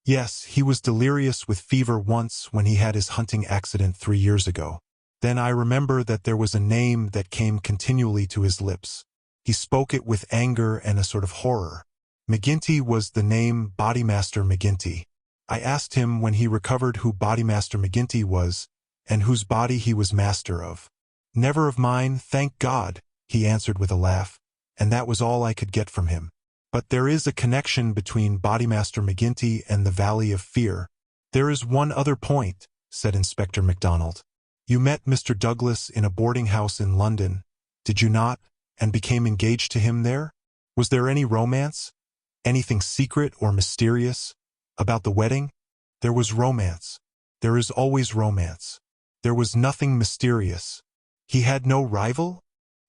Yes, he was delirious with fever once when he had his hunting accident 3 years ago. Then I remember that there was a name that came continually to his lips. He spoke it with anger and a sort of horror. McGinty was the name, Bodymaster McGinty. I asked him when he recovered who Bodymaster McGinty was, and whose body he was master of. Never of mine, thank God, he answered with a laugh, and that was all I could get from him. But there is a connection between Bodymaster McGinty and the Valley of Fear. There is one other point, said Inspector MacDonald. You met Mr. Douglas in a boarding house in London, did you not, and became engaged to him there? Was there any romance? Anything secret or mysterious? About the wedding? There was romance. There is always romance. There was nothing mysterious. He had no rival?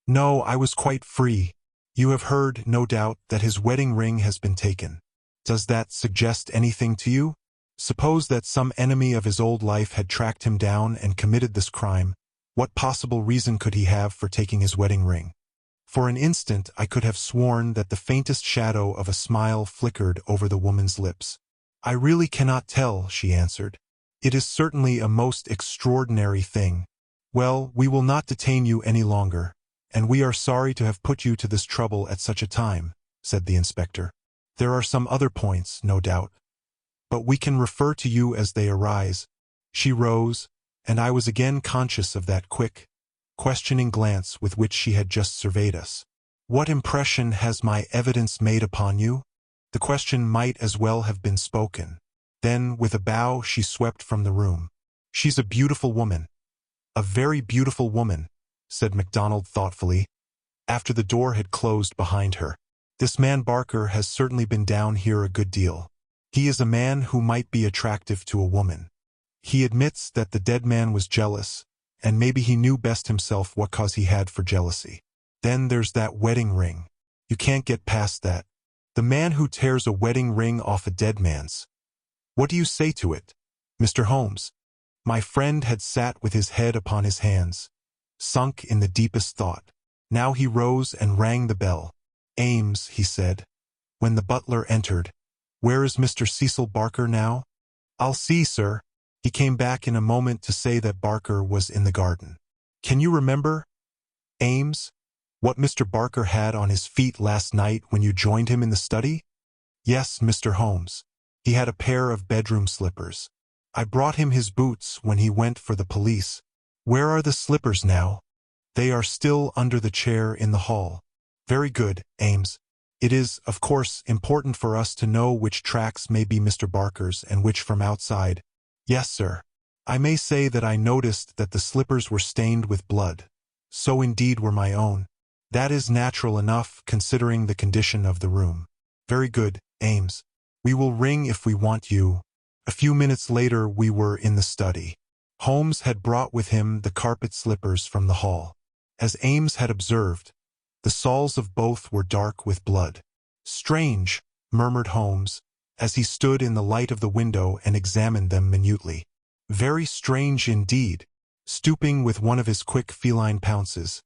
No, I was quite free. You have heard, no doubt, that his wedding ring has been taken. Does that suggest anything to you? Suppose that some enemy of his old life had tracked him down and committed this crime. What possible reason could he have for taking his wedding ring? For an instant I could have sworn that the faintest shadow of a smile flickered over the woman's lips. I really cannot tell, she answered. It is certainly a most extraordinary thing. Well, we will not detain you any longer, and we are sorry to have put you to this trouble at such a time, said the inspector. There are some other points, no doubt, but we can refer to you as they arise. She rose, and I was again conscious of that quick, questioning glance with which she had just surveyed us. What impression has my evidence made upon you? The question might as well have been spoken. Then, with a bow, she swept from the room. She's a beautiful woman. A very beautiful woman, said MacDonald thoughtfully, after the door had closed behind her. This man Barker has certainly been down here a good deal. He is a man who might be attractive to a woman. He admits that the dead man was jealous, and maybe he knew best himself what cause he had for jealousy. Then there's that wedding ring. You can't get past that. The man who tears a wedding ring off a dead man's. What do you say to it, Mr. Holmes? My friend had sat with his head upon his hands, sunk in the deepest thought. Now he rose and rang the bell. Ames, he said, when the butler entered. Where is Mr. Cecil Barker now? I'll see, sir. He came back in a moment to say that Barker was in the garden. Can you remember, Ames, what Mr. Barker had on his feet last night when you joined him in the study? Yes, Mr. Holmes. He had a pair of bedroom slippers. I brought him his boots when he went for the police. Where are the slippers now? They are still under the chair in the hall. Very good, Ames. It is, of course, important for us to know which tracks may be Mr. Barker's and which from outside. Yes, sir. I may say that I noticed that the slippers were stained with blood. So indeed were my own. That is natural enough, considering the condition of the room. Very good, Ames. We will ring if we want you. A few minutes later we were in the study. Holmes had brought with him the carpet slippers from the hall. As Ames had observed, the soles of both were dark with blood. Strange, murmured Holmes, as he stood in the light of the window and examined them minutely. Very strange indeed. Stooping with one of his quick feline pounces,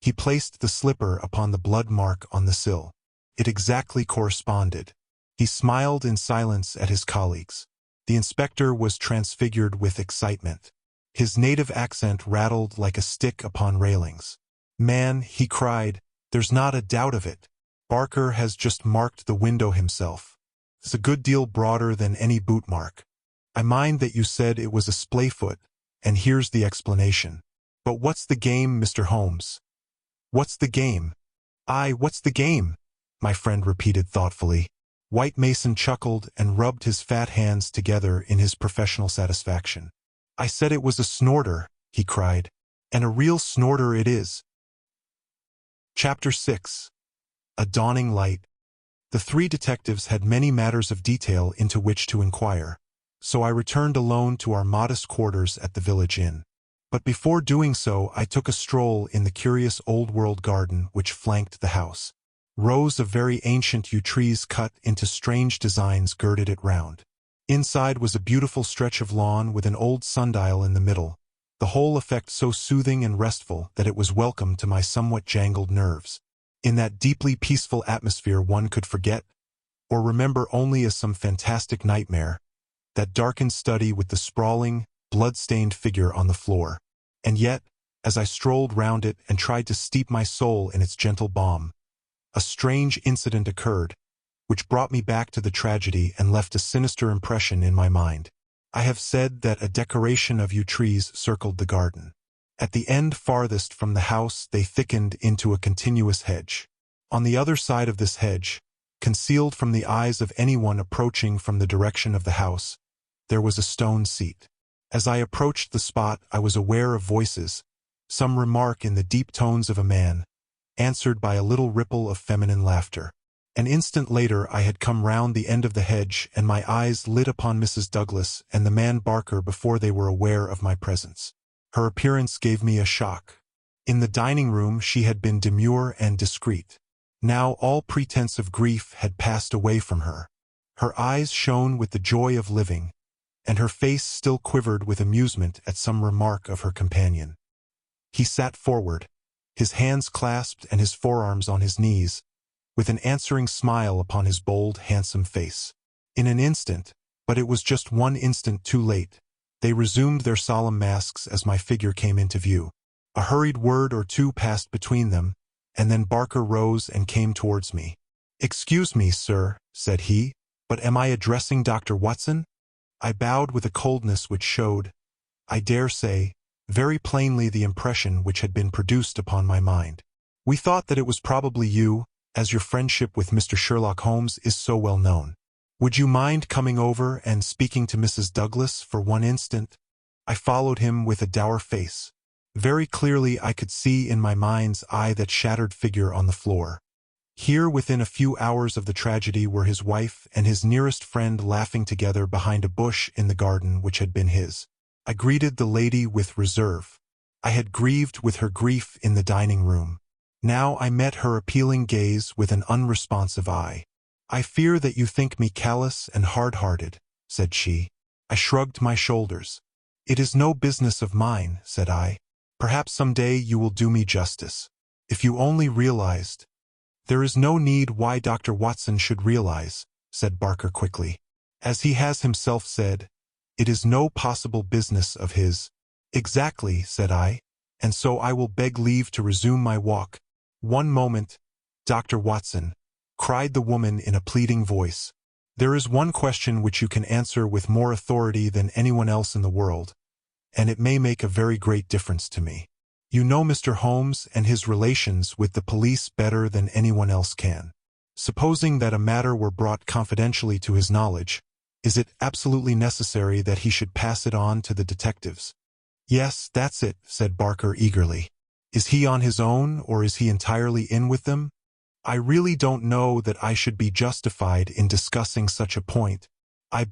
he placed the slipper upon the blood mark on the sill. It exactly corresponded. He smiled in silence at his colleagues. The inspector was transfigured with excitement. His native accent rattled like a stick upon railings. Man, he cried, there's not a doubt of it. Barker has just marked the window himself. It's a good deal broader than any boot mark. I mind that you said it was a splayfoot, and here's the explanation. But what's the game, Mr. Holmes? What's the game? Aye, what's the game? My friend repeated thoughtfully. White Mason chuckled and rubbed his fat hands together in his professional satisfaction. I said it was a snorter, he cried. And a real snorter it is. Chapter 6. A Dawning Light. The three detectives had many matters of detail into which to inquire, so I returned alone to our modest quarters at the village inn. But before doing so I took a stroll in the curious old-world garden which flanked the house. Rows of very ancient yew trees cut into strange designs girded it round. Inside was a beautiful stretch of lawn with an old sundial in the middle, the whole effect so soothing and restful that it was welcome to my somewhat jangled nerves. In that deeply peaceful atmosphere one could forget, or remember only as some fantastic nightmare, that darkened study with the sprawling, blood-stained figure on the floor. And yet, as I strolled round it and tried to steep my soul in its gentle balm, a strange incident occurred, which brought me back to the tragedy and left a sinister impression in my mind. I have said that a decoration of yew trees circled the garden. At the end farthest from the house they thickened into a continuous hedge. On the other side of this hedge, concealed from the eyes of anyone approaching from the direction of the house, there was a stone seat. As I approached the spot I was aware of voices, some remark in the deep tones of a man, answered by a little ripple of feminine laughter. An instant later I had come round the end of the hedge and my eyes lit upon Mrs. Douglas and the man Barker before they were aware of my presence. Her appearance gave me a shock. In the dining room she had been demure and discreet. Now all pretense of grief had passed away from her. Her eyes shone with the joy of living, and her face still quivered with amusement at some remark of her companion. He sat forward, his hands clasped and his forearms on his knees, with an answering smile upon his bold, handsome face. In an instant, but it was just one instant too late, they resumed their solemn masks as my figure came into view. A hurried word or two passed between them, and then Barker rose and came towards me. "Excuse me, sir," said he, "but am I addressing Dr. Watson?" I bowed with a coldness which showed, I dare say, very plainly the impression which had been produced upon my mind. "We thought that it was probably you, as your friendship with Mr. Sherlock Holmes is so well known. Would you mind coming over and speaking to Mrs. Douglas for one instant?" I followed him with a dour face. Very clearly I could see in my mind's eye that shattered figure on the floor. Here within a few hours of the tragedy were his wife and his nearest friend laughing together behind a bush in the garden which had been his. I greeted the lady with reserve. I had grieved with her grief in the dining room. Now I met her appealing gaze with an unresponsive eye. "I fear that you think me callous and hard-hearted," said she. I shrugged my shoulders. "It is no business of mine," said I. "Perhaps some day you will do me justice. If you only realized—" "There is no need why Dr. Watson should realize," said Barker quickly. "As he has himself said, it is no possible business of his." "Exactly," said I, "and so I will beg leave to resume my walk." "One moment, Dr. Watson," cried the woman in a pleading voice. There is one question which you can answer with more authority than anyone else in the world, and it may make a very great difference to me. You know Mr. Holmes and his relations with the police better than anyone else can. Supposing that a matter were brought confidentially to his knowledge, is it absolutely necessary that he should pass it on to the detectives? Yes, that's it, said Barker eagerly. Is he on his own, or is he entirely in with them? I really don't know that I should be justified in discussing such a point. I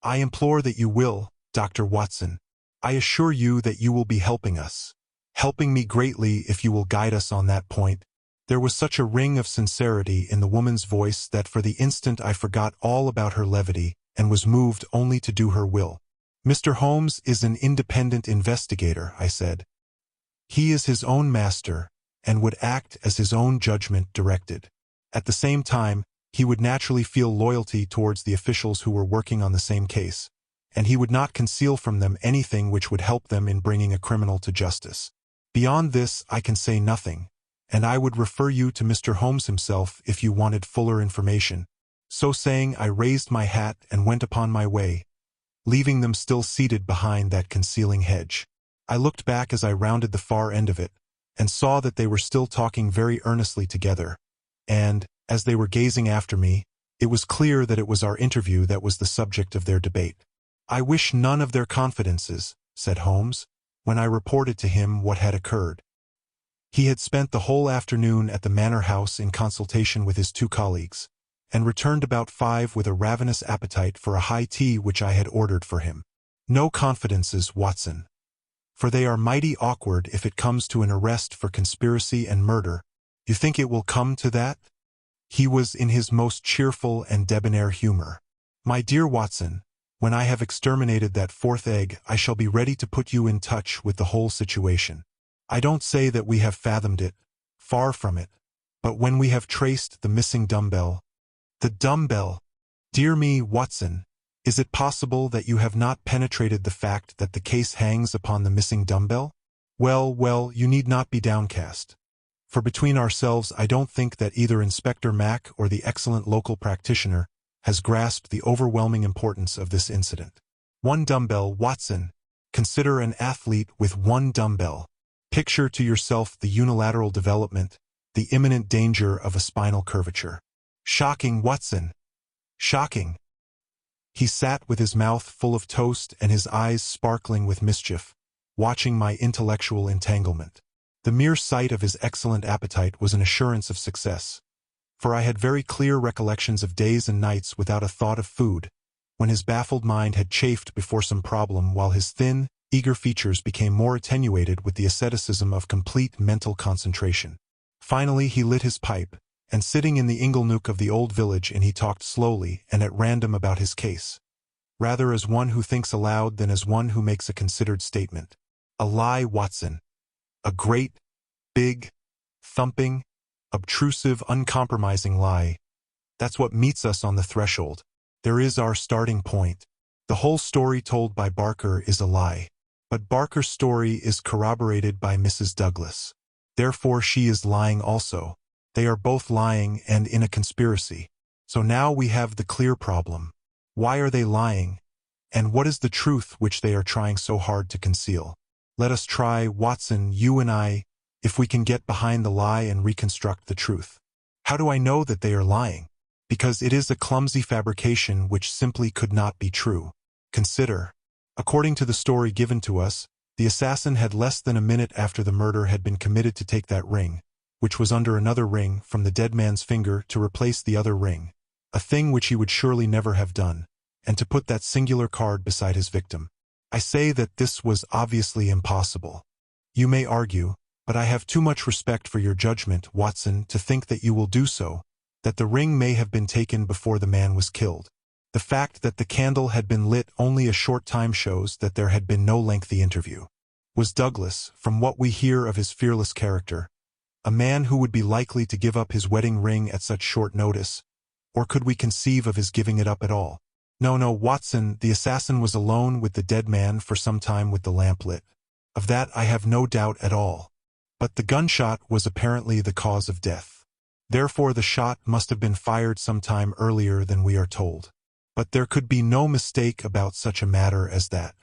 implore that you will, Dr. Watson. I assure you that you will be helping us. Helping me greatly if you will guide us on that point. There was such a ring of sincerity in the woman's voice that for the instant I forgot all about her levity and was moved only to do her will. Mr. Holmes is an independent investigator, I said. He is his own master and would act as his own judgment directed. At the same time, he would naturally feel loyalty towards the officials who were working on the same case, and he would not conceal from them anything which would help them in bringing a criminal to justice. Beyond this, I can say nothing, and I would refer you to Mr. Holmes himself if you wanted fuller information. So saying, I raised my hat and went upon my way, leaving them still seated behind that concealing hedge. I looked back as I rounded the far end of it, and saw that they were still talking very earnestly together, and, as they were gazing after me, it was clear that it was our interview that was the subject of their debate. I wish none of their confidences, said Holmes, when I reported to him what had occurred. He had spent the whole afternoon at the manor house in consultation with his two colleagues, and returned about 5 with a ravenous appetite for a high tea which I had ordered for him. No confidences, Watson, for they are mighty awkward if it comes to an arrest for conspiracy and murder. You think it will come to that? He was in his most cheerful and debonair humor. My dear Watson, when I have exterminated that 4th egg, I shall be ready to put you in touch with the whole situation. I don't say that we have fathomed it, far from it, but when we have traced the missing dumbbell. The dumbbell! Dear me, Watson, is it possible that you have not penetrated the fact that the case hangs upon the missing dumbbell? Well, you need not be downcast. For between ourselves, I don't think that either Inspector Mack or the excellent local practitioner has grasped the overwhelming importance of this incident. 1 dumbbell, Watson. Consider an athlete with 1 dumbbell. Picture to yourself the unilateral development, the imminent danger of a spinal curvature. Shocking, Watson. Shocking. He sat with his mouth full of toast and his eyes sparkling with mischief, watching my intellectual entanglement. The mere sight of his excellent appetite was an assurance of success, for I had very clear recollections of days and nights without a thought of food, when his baffled mind had chafed before some problem while his thin, eager features became more attenuated with the asceticism of complete mental concentration. Finally he lit his pipe, and sitting in the inglenook of the old village inn he talked slowly and at random about his case, rather as one who thinks aloud than as one who makes a considered statement. A lie, Watson. A great, big, thumping, obtrusive, uncompromising lie. That's what meets us on the threshold. There is our starting point. The whole story told by Barker is a lie. But Barker's story is corroborated by Mrs. Douglas. Therefore she is lying also. They are both lying and in a conspiracy. So now we have the clear problem. Why are they lying? And what is the truth which they are trying so hard to conceal? Let us try, Watson, you and I, if we can get behind the lie and reconstruct the truth. How do I know that they are lying? Because it is a clumsy fabrication which simply could not be true. Consider. According to the story given to us, the assassin had less than a minute after the murder had been committed to take that ring, which was under another ring, from the dead man's finger to replace the other ring, a thing which he would surely never have done, and to put that singular card beside his victim. I say that this was obviously impossible. You may argue, but I have too much respect for your judgment, Watson, to think that you will do so, that the ring may have been taken before the man was killed. The fact that the candle had been lit only a short time shows that there had been no lengthy interview. Was Douglas, from what we hear of his fearless character, a man who would be likely to give up his wedding ring at such short notice, or could we conceive of his giving it up at all? No, Watson, the assassin was alone with the dead man for some time with the lamp lit. Of that I have no doubt at all. But the gunshot was apparently the cause of death. Therefore the shot must have been fired some time earlier than we are told. But there could be no mistake about such a matter as that.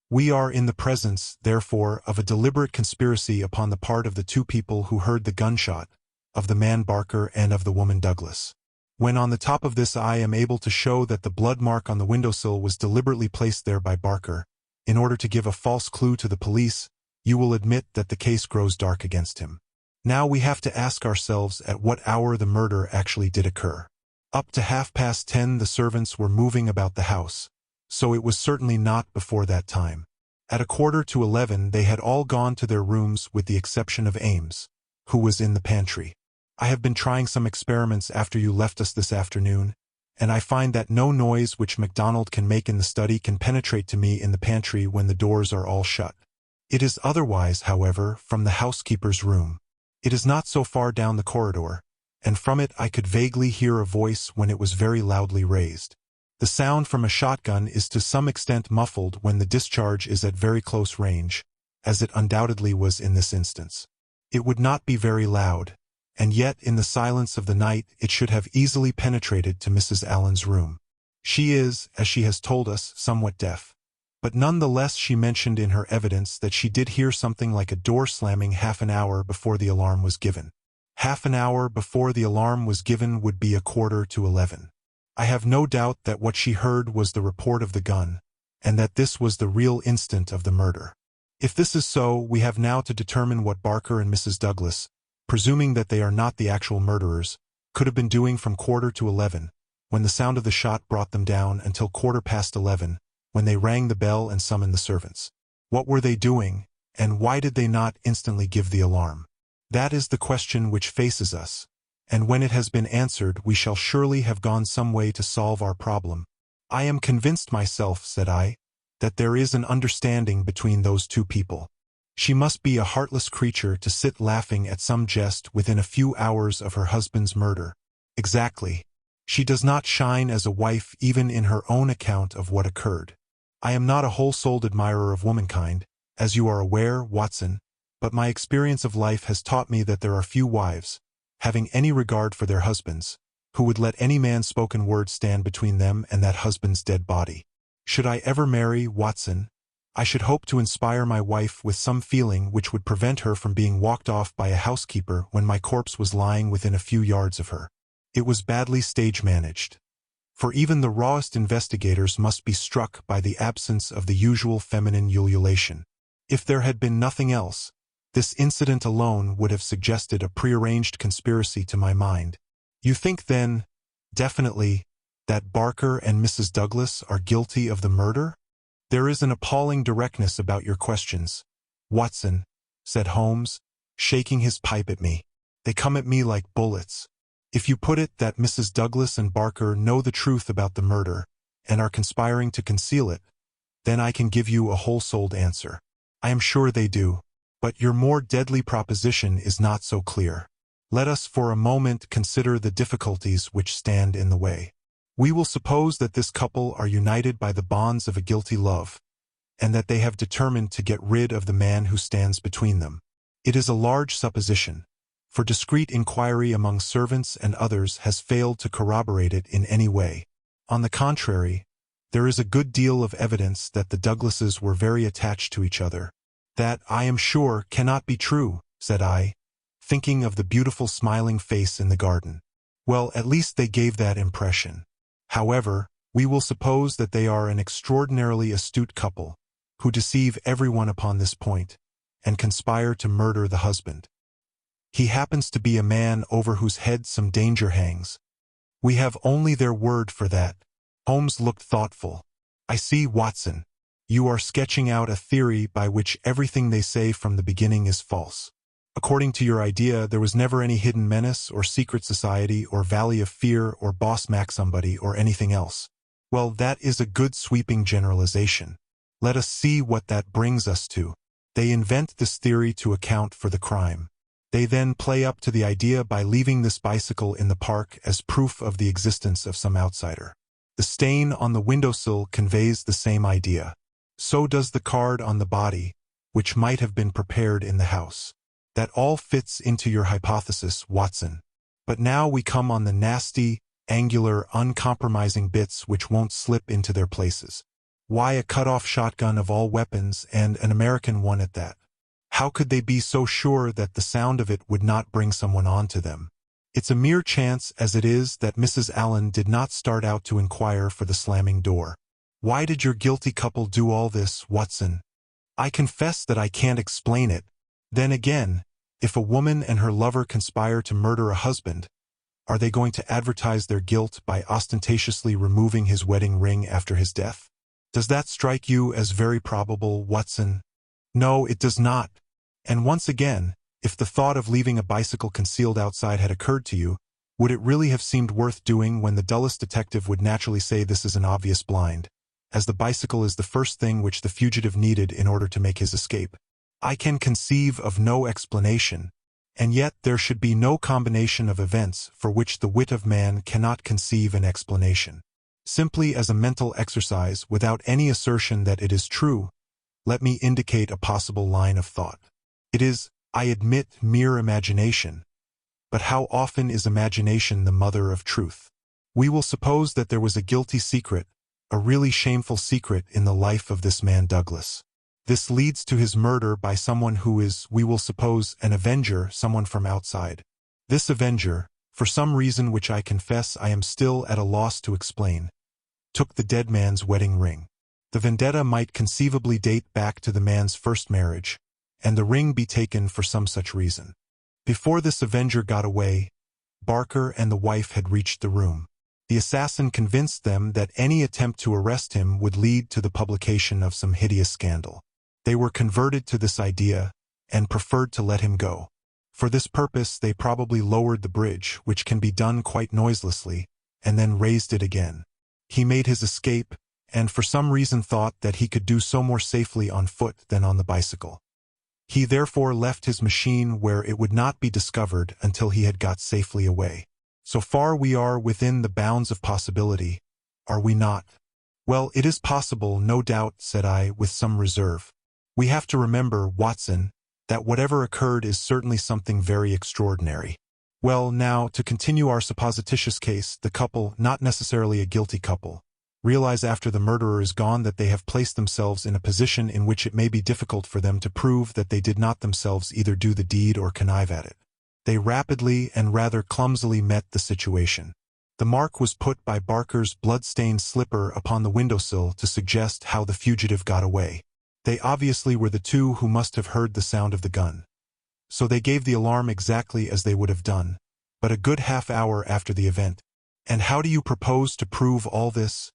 We are in the presence, therefore, of a deliberate conspiracy upon the part of the two people who heard the gunshot, of the man Barker and of the woman Douglas. When on the top of this I am able to show that the blood mark on the windowsill was deliberately placed there by Barker, in order to give a false clue to the police, you will admit that the case grows dark against him. Now we have to ask ourselves at what hour the murder actually did occur. Up to 10:30 the servants were moving about the house, so it was certainly not before that time. At 11:15 they had all gone to their rooms with the exception of Ames, who was in the pantry. I have been trying some experiments after you left us this afternoon, and I find that no noise which MacDonald can make in the study can penetrate to me in the pantry when the doors are all shut. It is otherwise, however, from the housekeeper's room. It is not so far down the corridor, and from it I could vaguely hear a voice when it was very loudly raised. The sound from a shotgun is to some extent muffled when the discharge is at very close range, as it undoubtedly was in this instance. It would not be very loud, and yet in the silence of the night it should have easily penetrated to Mrs. Allen's room. She is, as she has told us, somewhat deaf, but none the less she mentioned in her evidence that she did hear something like a door slamming half an hour before the alarm was given. Half an hour before the alarm was given would be 11:15. I have no doubt that what she heard was the report of the gun, and that this was the real instant of the murder. If this is so, we have now to determine what Barker and Mrs. Douglas, presuming that they are not the actual murderers, could have been doing from 11:15, when the sound of the shot brought them down, until 11:15, when they rang the bell and summoned the servants. What were they doing, and why did they not instantly give the alarm? That is the question which faces us, and when it has been answered we shall surely have gone some way to solve our problem. I am convinced myself, said I, that there is an understanding between those two people. She must be a heartless creature to sit laughing at some jest within a few hours of her husband's murder. Exactly. She does not shine as a wife even in her own account of what occurred. I am not a whole-souled admirer of womankind, as you are aware, Watson, but my experience of life has taught me that there are few wives, having any regard for their husbands, who would let any man's spoken word stand between them and that husband's dead body. Should I ever marry, Watson, I should hope to inspire my wife with some feeling which would prevent her from being walked off by a housekeeper when my corpse was lying within a few yards of her. It was badly stage-managed, for even the rawest investigators must be struck by the absence of the usual feminine ululation. If there had been nothing else, this incident alone would have suggested a prearranged conspiracy to my mind. You think then, definitely, that Barker and Mrs. Douglas are guilty of the murder? There is an appalling directness about your questions, Watson, said Holmes, shaking his pipe at me. They come at me like bullets. If you put it that Mrs. Douglas and Barker know the truth about the murder, and are conspiring to conceal it, then I can give you a whole-souled answer. I am sure they do, but your more deadly proposition is not so clear. Let us for a moment consider the difficulties which stand in the way. We will suppose that this couple are united by the bonds of a guilty love, and that they have determined to get rid of the man who stands between them. It is a large supposition, for discreet inquiry among servants and others has failed to corroborate it in any way. On the contrary, there is a good deal of evidence that the Douglases were very attached to each other. That, I am sure, cannot be true, said I, thinking of the beautiful smiling face in the garden. Well, at least they gave that impression. However, we will suppose that they are an extraordinarily astute couple, who deceive everyone upon this point, and conspire to murder the husband. He happens to be a man over whose head some danger hangs. We have only their word for that. Holmes looked thoughtful. I see, Watson. You are sketching out a theory by which everything they say from the beginning is false. According to your idea, there was never any hidden menace or secret society or valley of fear or boss Mac somebody or anything else. Well, that is a good sweeping generalization. Let us see what that brings us to. They invent this theory to account for the crime. They then play up to the idea by leaving this bicycle in the park as proof of the existence of some outsider. The stain on the windowsill conveys the same idea. So does the card on the body, which might have been prepared in the house. That all fits into your hypothesis, Watson. But now we come on the nasty, angular, uncompromising bits which won't slip into their places. Why a cut-off shotgun of all weapons, and an American one at that? How could they be so sure that the sound of it would not bring someone on to them? It's a mere chance as it is that Mrs. Allen did not start out to inquire for the slamming door. Why did your guilty couple do all this, Watson? I confess that I can't explain it. Then again, if a woman and her lover conspire to murder a husband, are they going to advertise their guilt by ostentatiously removing his wedding ring after his death? Does that strike you as very probable, Watson? No, it does not. And once again, if the thought of leaving a bicycle concealed outside had occurred to you, would it really have seemed worth doing when the dullest detective would naturally say this is an obvious blind, as the bicycle is the first thing which the fugitive needed in order to make his escape? I can conceive of no explanation, and yet there should be no combination of events for which the wit of man cannot conceive an explanation. Simply as a mental exercise, without any assertion that it is true, let me indicate a possible line of thought. It is, I admit, mere imagination, but how often is imagination the mother of truth? We will suppose that there was a guilty secret, a really shameful secret in the life of this man Douglas. This leads to his murder by someone who is, we will suppose, an avenger, someone from outside. This avenger, for some reason which I confess I am still at a loss to explain, took the dead man's wedding ring. The vendetta might conceivably date back to the man's first marriage, and the ring be taken for some such reason. Before this avenger got away, Barker and the wife had reached the room. The assassin convinced them that any attempt to arrest him would lead to the publication of some hideous scandal. They were converted to this idea, and preferred to let him go. For this purpose they probably lowered the bridge, which can be done quite noiselessly, and then raised it again. He made his escape, and for some reason thought that he could do so more safely on foot than on the bicycle. He therefore left his machine where it would not be discovered until he had got safely away. So far we are within the bounds of possibility, are we not? Well, it is possible, no doubt, said I, with some reserve. We have to remember, Watson, that whatever occurred is certainly something very extraordinary. Well, now, to continue our supposititious case, the couple, not necessarily a guilty couple, realize after the murderer is gone that they have placed themselves in a position in which it may be difficult for them to prove that they did not themselves either do the deed or connive at it. They rapidly and rather clumsily met the situation. The mark was put by Barker's blood-stained slipper upon the windowsill to suggest how the fugitive got away. They obviously were the two who must have heard the sound of the gun. So they gave the alarm exactly as they would have done, but a good half-hour after the event. And how do you propose to prove all this?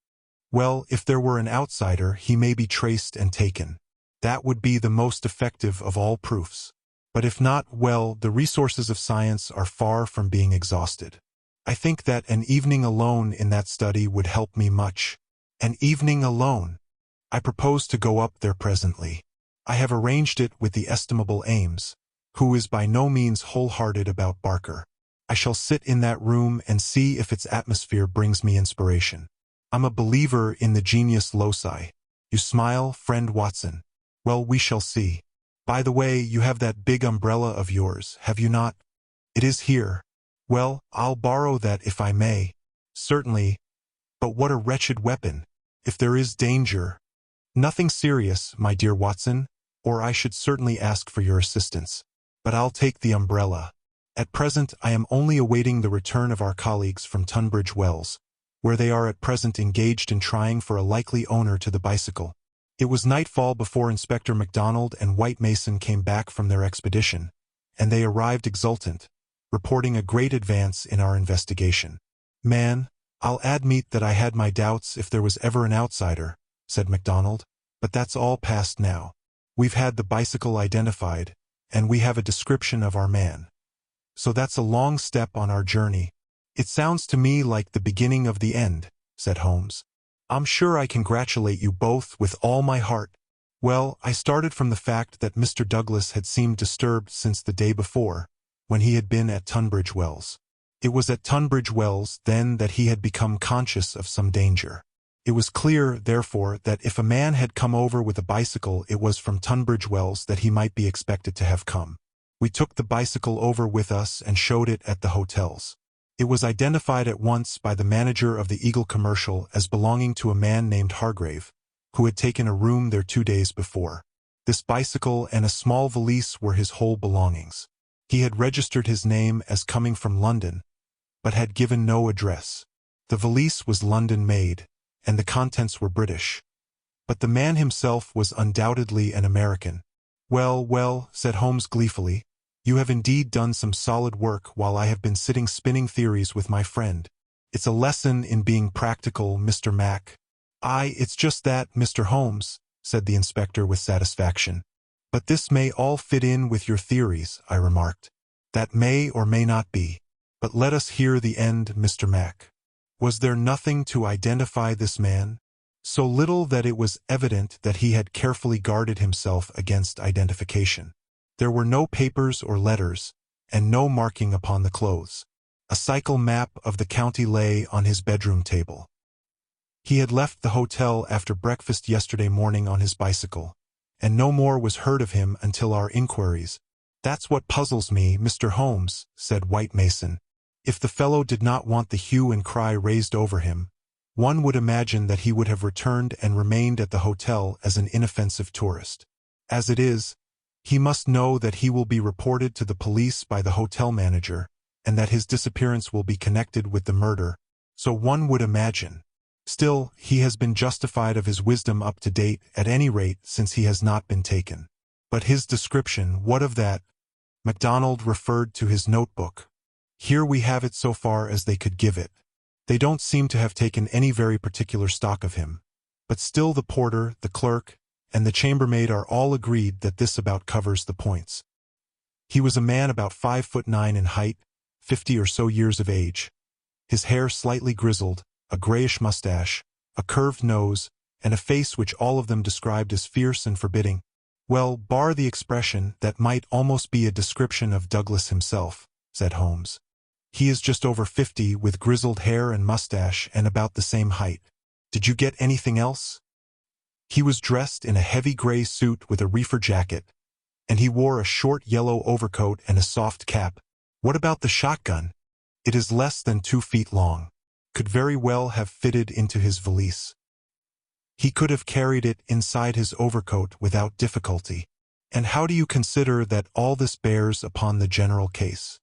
Well, if there were an outsider, he may be traced and taken. That would be the most effective of all proofs. But if not, well, the resources of science are far from being exhausted. I think that an evening alone in that study would help me much. An evening alone. I propose to go up there presently. I have arranged it with the estimable Ames, who is by no means wholehearted about Barker. I shall sit in that room and see if its atmosphere brings me inspiration. I'm a believer in the genius loci. You smile, friend Watson. Well, we shall see. By the way, you have that big umbrella of yours, have you not? It is here. Well, I'll borrow that if I may. Certainly. But what a wretched weapon. If there is danger. Nothing serious, my dear Watson, or I should certainly ask for your assistance. But I'll take the umbrella. At present I am only awaiting the return of our colleagues from Tunbridge Wells, where they are at present engaged in trying for a likely owner to the bicycle. It was nightfall before Inspector MacDonald and White Mason came back from their expedition, and they arrived exultant, reporting a great advance in our investigation. Man, I'll admit that I had my doubts if there was ever an outsider, said MacDonald, but that's all past now. We've had the bicycle identified, and we have a description of our man. So that's a long step on our journey. It sounds to me like the beginning of the end, said Holmes. I'm sure I congratulate you both with all my heart. Well, I started from the fact that Mr. Douglas had seemed disturbed since the day before, when he had been at Tunbridge Wells. It was at Tunbridge Wells then that he had become conscious of some danger. It was clear, therefore, that if a man had come over with a bicycle, it was from Tunbridge Wells that he might be expected to have come. We took the bicycle over with us and showed it at the hotels. It was identified at once by the manager of the Eagle commercial as belonging to a man named Hargrave, who had taken a room there 2 days before. This bicycle and a small valise were his whole belongings. He had registered his name as coming from London, but had given no address. The valise was London-made, and the contents were British. But the man himself was undoubtedly an American. "Well, well," said Holmes gleefully, "you have indeed done some solid work while I have been sitting spinning theories with my friend. It's a lesson in being practical, Mr. Mac." "Aye, it's just that, Mr. Holmes," said the inspector with satisfaction. "But this may all fit in with your theories," I remarked. "That may or may not be. But let us hear the end, Mr. Mac. Was there nothing to identify this man? So little that it was evident that he had carefully guarded himself against identification. There were no papers or letters, and no marking upon the clothes. A cycle map of the county lay on his bedroom table. He had left the hotel after breakfast yesterday morning on his bicycle, and no more was heard of him until our inquiries. "That's what puzzles me, Mr. Holmes," said White Mason. "If the fellow did not want the hue and cry raised over him, one would imagine that he would have returned and remained at the hotel as an inoffensive tourist. As it is, he must know that he will be reported to the police by the hotel manager, and that his disappearance will be connected with the murder, so one would imagine. Still, he has been justified of his wisdom up to date, at any rate since he has not been taken. But his description, what of that?" MacDonald referred to his notebook. "Here we have it so far as they could give it. They don't seem to have taken any very particular stock of him. But still the porter, the clerk, and the chambermaid are all agreed that this about covers the points. He was a man about 5'9" in height, 50 or so years of age. His hair slightly grizzled, a grayish mustache, a curved nose, and a face which all of them described as fierce and forbidding. Well, bar the expression, that might almost be a description of Douglas himself," said Holmes. "He is just over 50, with grizzled hair and mustache, and about the same height. Did you get anything else?" "He was dressed in a heavy gray suit with a reefer jacket, and he wore a short yellow overcoat and a soft cap." "What about the shotgun?" "It is less than 2 feet long. Could very well have fitted into his valise. He could have carried it inside his overcoat without difficulty." "And how do you consider that all this bears upon the general case?"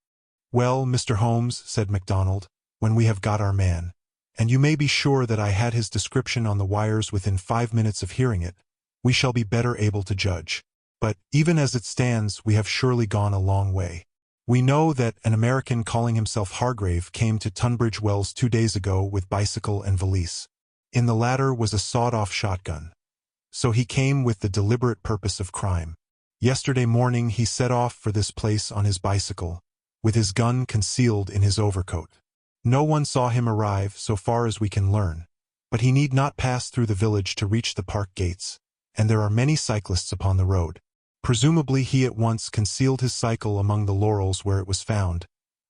"Well, Mr. Holmes," said MacDonald, "when we have got our man, and you may be sure that I had his description on the wires within 5 minutes of hearing it, we shall be better able to judge. But, even as it stands, we have surely gone a long way. We know that an American calling himself Hargrave came to Tunbridge Wells 2 days ago with bicycle and valise. In the latter was a sawed-off shotgun. So he came with the deliberate purpose of crime. Yesterday morning he set off for this place on his bicycle, with his gun concealed in his overcoat. No one saw him arrive, so far as we can learn, but he need not pass through the village to reach the park gates, and there are many cyclists upon the road. Presumably he at once concealed his cycle among the laurels where it was found,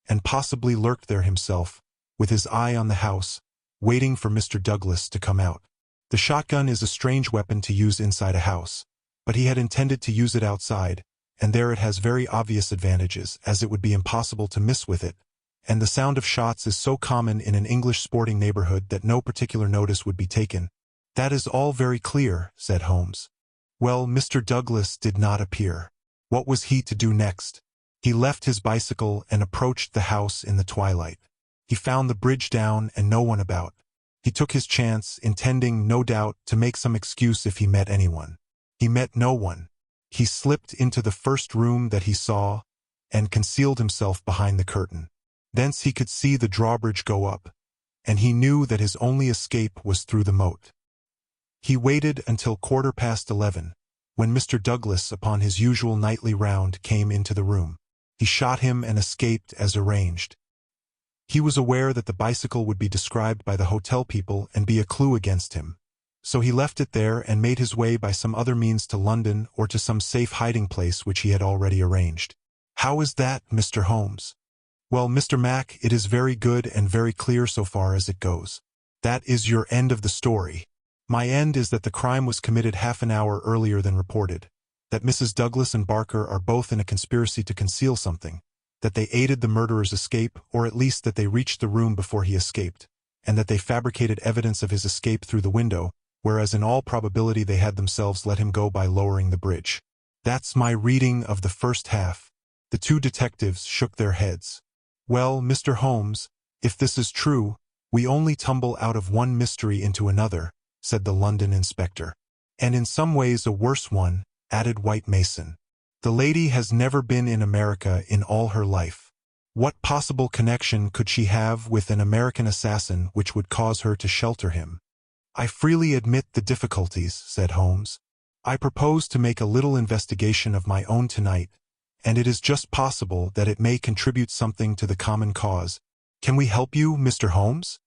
and possibly lurked there himself, with his eye on the house, waiting for Mr. Douglas to come out. The shotgun is a strange weapon to use inside a house, but he had intended to use it outside, and there it has very obvious advantages, as it would be impossible to miss with it, and the sound of shots is so common in an English sporting neighborhood that no particular notice would be taken." "That is all very clear," said Holmes. "Well, Mr. Douglas did not appear. What was he to do next? He left his bicycle and approached the house in the twilight. He found the bridge down and no one about. He took his chance, intending, no doubt, to make some excuse if he met anyone. He met no one. He slipped into the first room that he saw and concealed himself behind the curtain. Thence he could see the drawbridge go up, and he knew that his only escape was through the moat. He waited until 11:15, when Mr. Douglas, upon his usual nightly round, came into the room. He shot him and escaped as arranged. He was aware that the bicycle would be described by the hotel people and be a clue against him, so he left it there and made his way by some other means to London or to some safe hiding place which he had already arranged." "How is that, Mr. Holmes?" "Well, Mr. Mac, it is very good and very clear so far as it goes. That is your end of the story. My end is that the crime was committed half an hour earlier than reported, that Mrs. Douglas and Barker are both in a conspiracy to conceal something, that they aided the murderer's escape, or at least that they reached the room before he escaped, and that they fabricated evidence of his escape through the window, whereas in all probability they had themselves let him go by lowering the bridge. That's my reading of the first half. The two detectives shook their heads. Well, Mr. Holmes, if this is true, we only tumble out of one mystery into another, said the London inspector. And in some ways a worse one, added White Mason. The lady has never been in America in all her life. What possible connection could she have with an American assassin which would cause her to shelter him? I freely admit the difficulties, said Holmes. I propose to make a little investigation of my own tonight, and it is just possible that it may contribute something to the common cause. Can we help you, Mr. Holmes?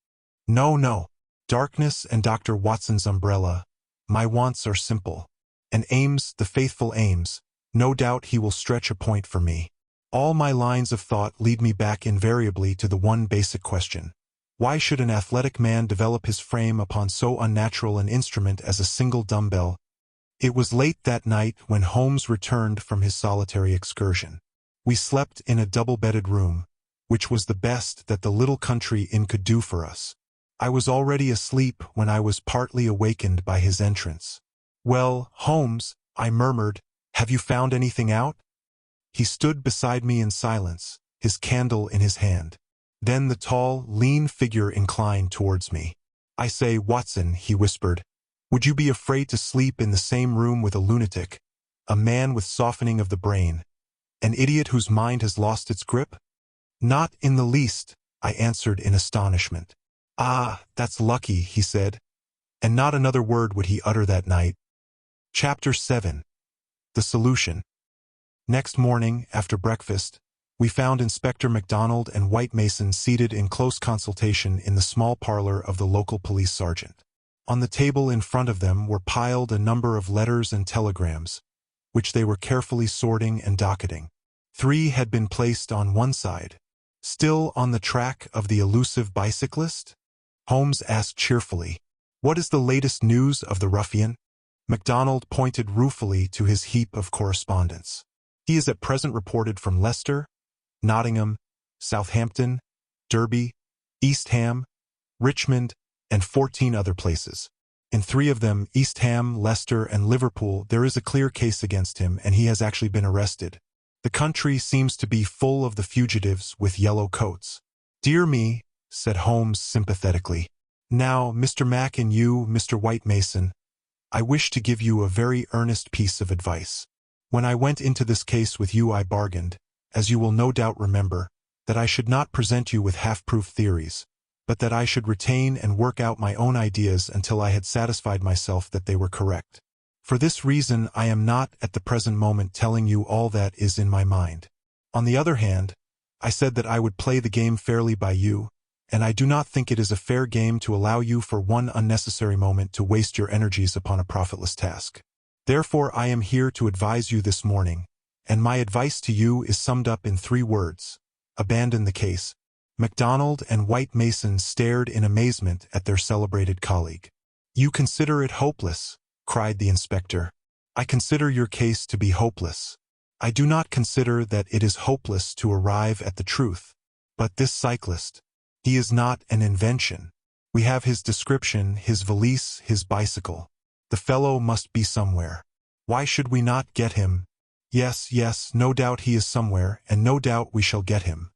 No. Darkness and Dr. Watson's umbrella. My wants are simple. And Ames, the faithful Ames, no doubt he will stretch a point for me. All my lines of thought lead me back invariably to the one basic question. Why should an athletic man develop his frame upon so unnatural an instrument as a single dumbbell? It was late that night when Holmes returned from his solitary excursion. We slept in a double-bedded room, which was the best that the little country inn could do for us. I was already asleep when I was partly awakened by his entrance. Well, Holmes, I murmured, have you found anything out? He stood beside me in silence, his candle in his hand. Then the tall, lean figure inclined towards me. I say, Watson, he whispered, would you be afraid to sleep in the same room with a lunatic, a man with softening of the brain, an idiot whose mind has lost its grip? Not in the least, I answered in astonishment. Ah, that's lucky, he said, and not another word would he utter that night. Chapter 7. The Solution. Next morning, after breakfast, we found Inspector MacDonald and White Mason seated in close consultation in the small parlor of the local police sergeant. On the table in front of them were piled a number of letters and telegrams, which they were carefully sorting and docketing. 3 had been placed on one side. Still on the track of the elusive bicyclist? Holmes asked cheerfully. What is the latest news of the ruffian? MacDonald pointed ruefully to his heap of correspondence. He is at present reported from Leicester, Nottingham, Southampton, Derby, East Ham, Richmond, and 14 other places. In 3 of them, East Ham, Leicester, and Liverpool, there is a clear case against him, and he has actually been arrested. The country seems to be full of the fugitives with yellow coats. Dear me, said Holmes sympathetically. Now, Mr. Mac and you, Mr. White Mason, I wish to give you a very earnest piece of advice. When I went into this case with you, I bargained, as you will no doubt remember, that I should not present you with half-proof theories, but that I should retain and work out my own ideas until I had satisfied myself that they were correct. For this reason, I am not at the present moment telling you all that is in my mind. On the other hand, I said that I would play the game fairly by you, and I do not think it is a fair game to allow you for one unnecessary moment to waste your energies upon a profitless task. Therefore, I am here to advise you this morning, and my advice to you is summed up in 3 words. Abandon the case. MacDonald and White Mason stared in amazement at their celebrated colleague. You consider it hopeless, cried the inspector. I consider your case to be hopeless. I do not consider that it is hopeless to arrive at the truth. But this cyclist, he is not an invention. We have his description, his valise, his bicycle. The fellow must be somewhere. Why should we not get him? Yes, no doubt he is somewhere, and no doubt we shall get him.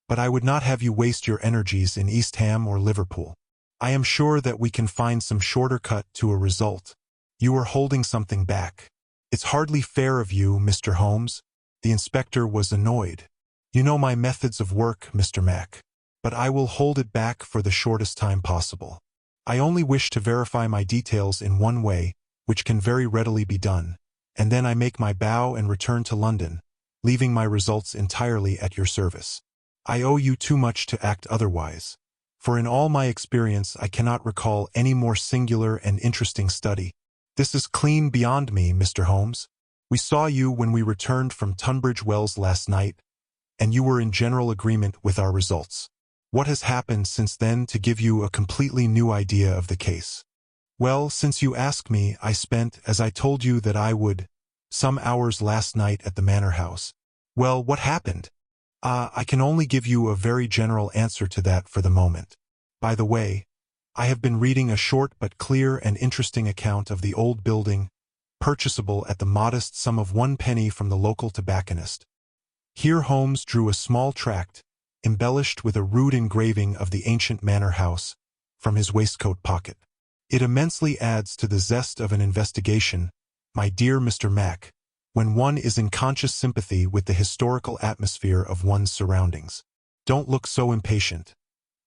But I would not have you waste your energies in East Ham or Liverpool. I am sure that we can find some shorter cut to a result. You are holding something back. It's hardly fair of you, Mr. Holmes. The inspector was annoyed. You know my methods of work, Mr. Mac. But I will hold it back for the shortest time possible. I only wish to verify my details in one way, which can very readily be done, and then I make my bow and return to London, leaving my results entirely at your service. I owe you too much to act otherwise, for in all my experience I cannot recall any more singular and interesting study. This is clean beyond me, Mr. Holmes. We saw you when we returned from Tunbridge Wells last night, and you were in general agreement with our results. What has happened since then to give you a completely new idea of the case? Well, since you ask me, I spent, as I told you that I would, some hours last night at the manor house. Well, what happened? I can only give you a very general answer to that for the moment. By the way, I have been reading a short but clear and interesting account of the old building, purchasable at the modest sum of 1 penny from the local tobacconist. Here Holmes drew a small tract, embellished with a rude engraving of the ancient manor house, from his waistcoat pocket. It immensely adds to the zest of an investigation, my dear Mr. Mac, when one is in conscious sympathy with the historical atmosphere of one's surroundings. Don't look so impatient,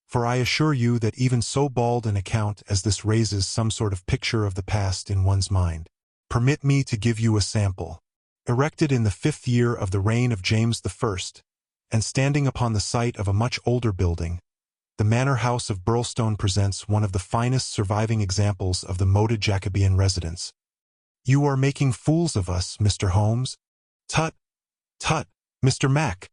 for I assure you that even so bald an account as this raises some sort of picture of the past in one's mind. Permit me to give you a sample. Erected in the 5th year of the reign of James I, and standing upon the site of a much older building, the manor house of Birlstone presents one of the finest surviving examples of the moated Jacobean residence. You are making fools of us, Mr. Holmes. Tut, tut, Mr. Mac.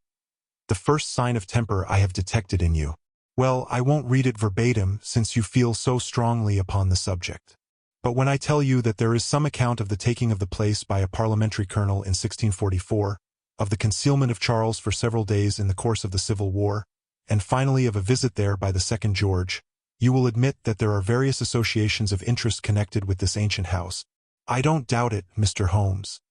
The first sign of temper I have detected in you. Well, I won't read it verbatim since you feel so strongly upon the subject. But when I tell you that there is some account of the taking of the place by a parliamentary colonel in 1644, of the concealment of Charles for several days in the course of the Civil War, and finally of a visit there by the second George, you will admit that there are various associations of interest connected with this ancient house. I don't doubt it, Mr. Holmes.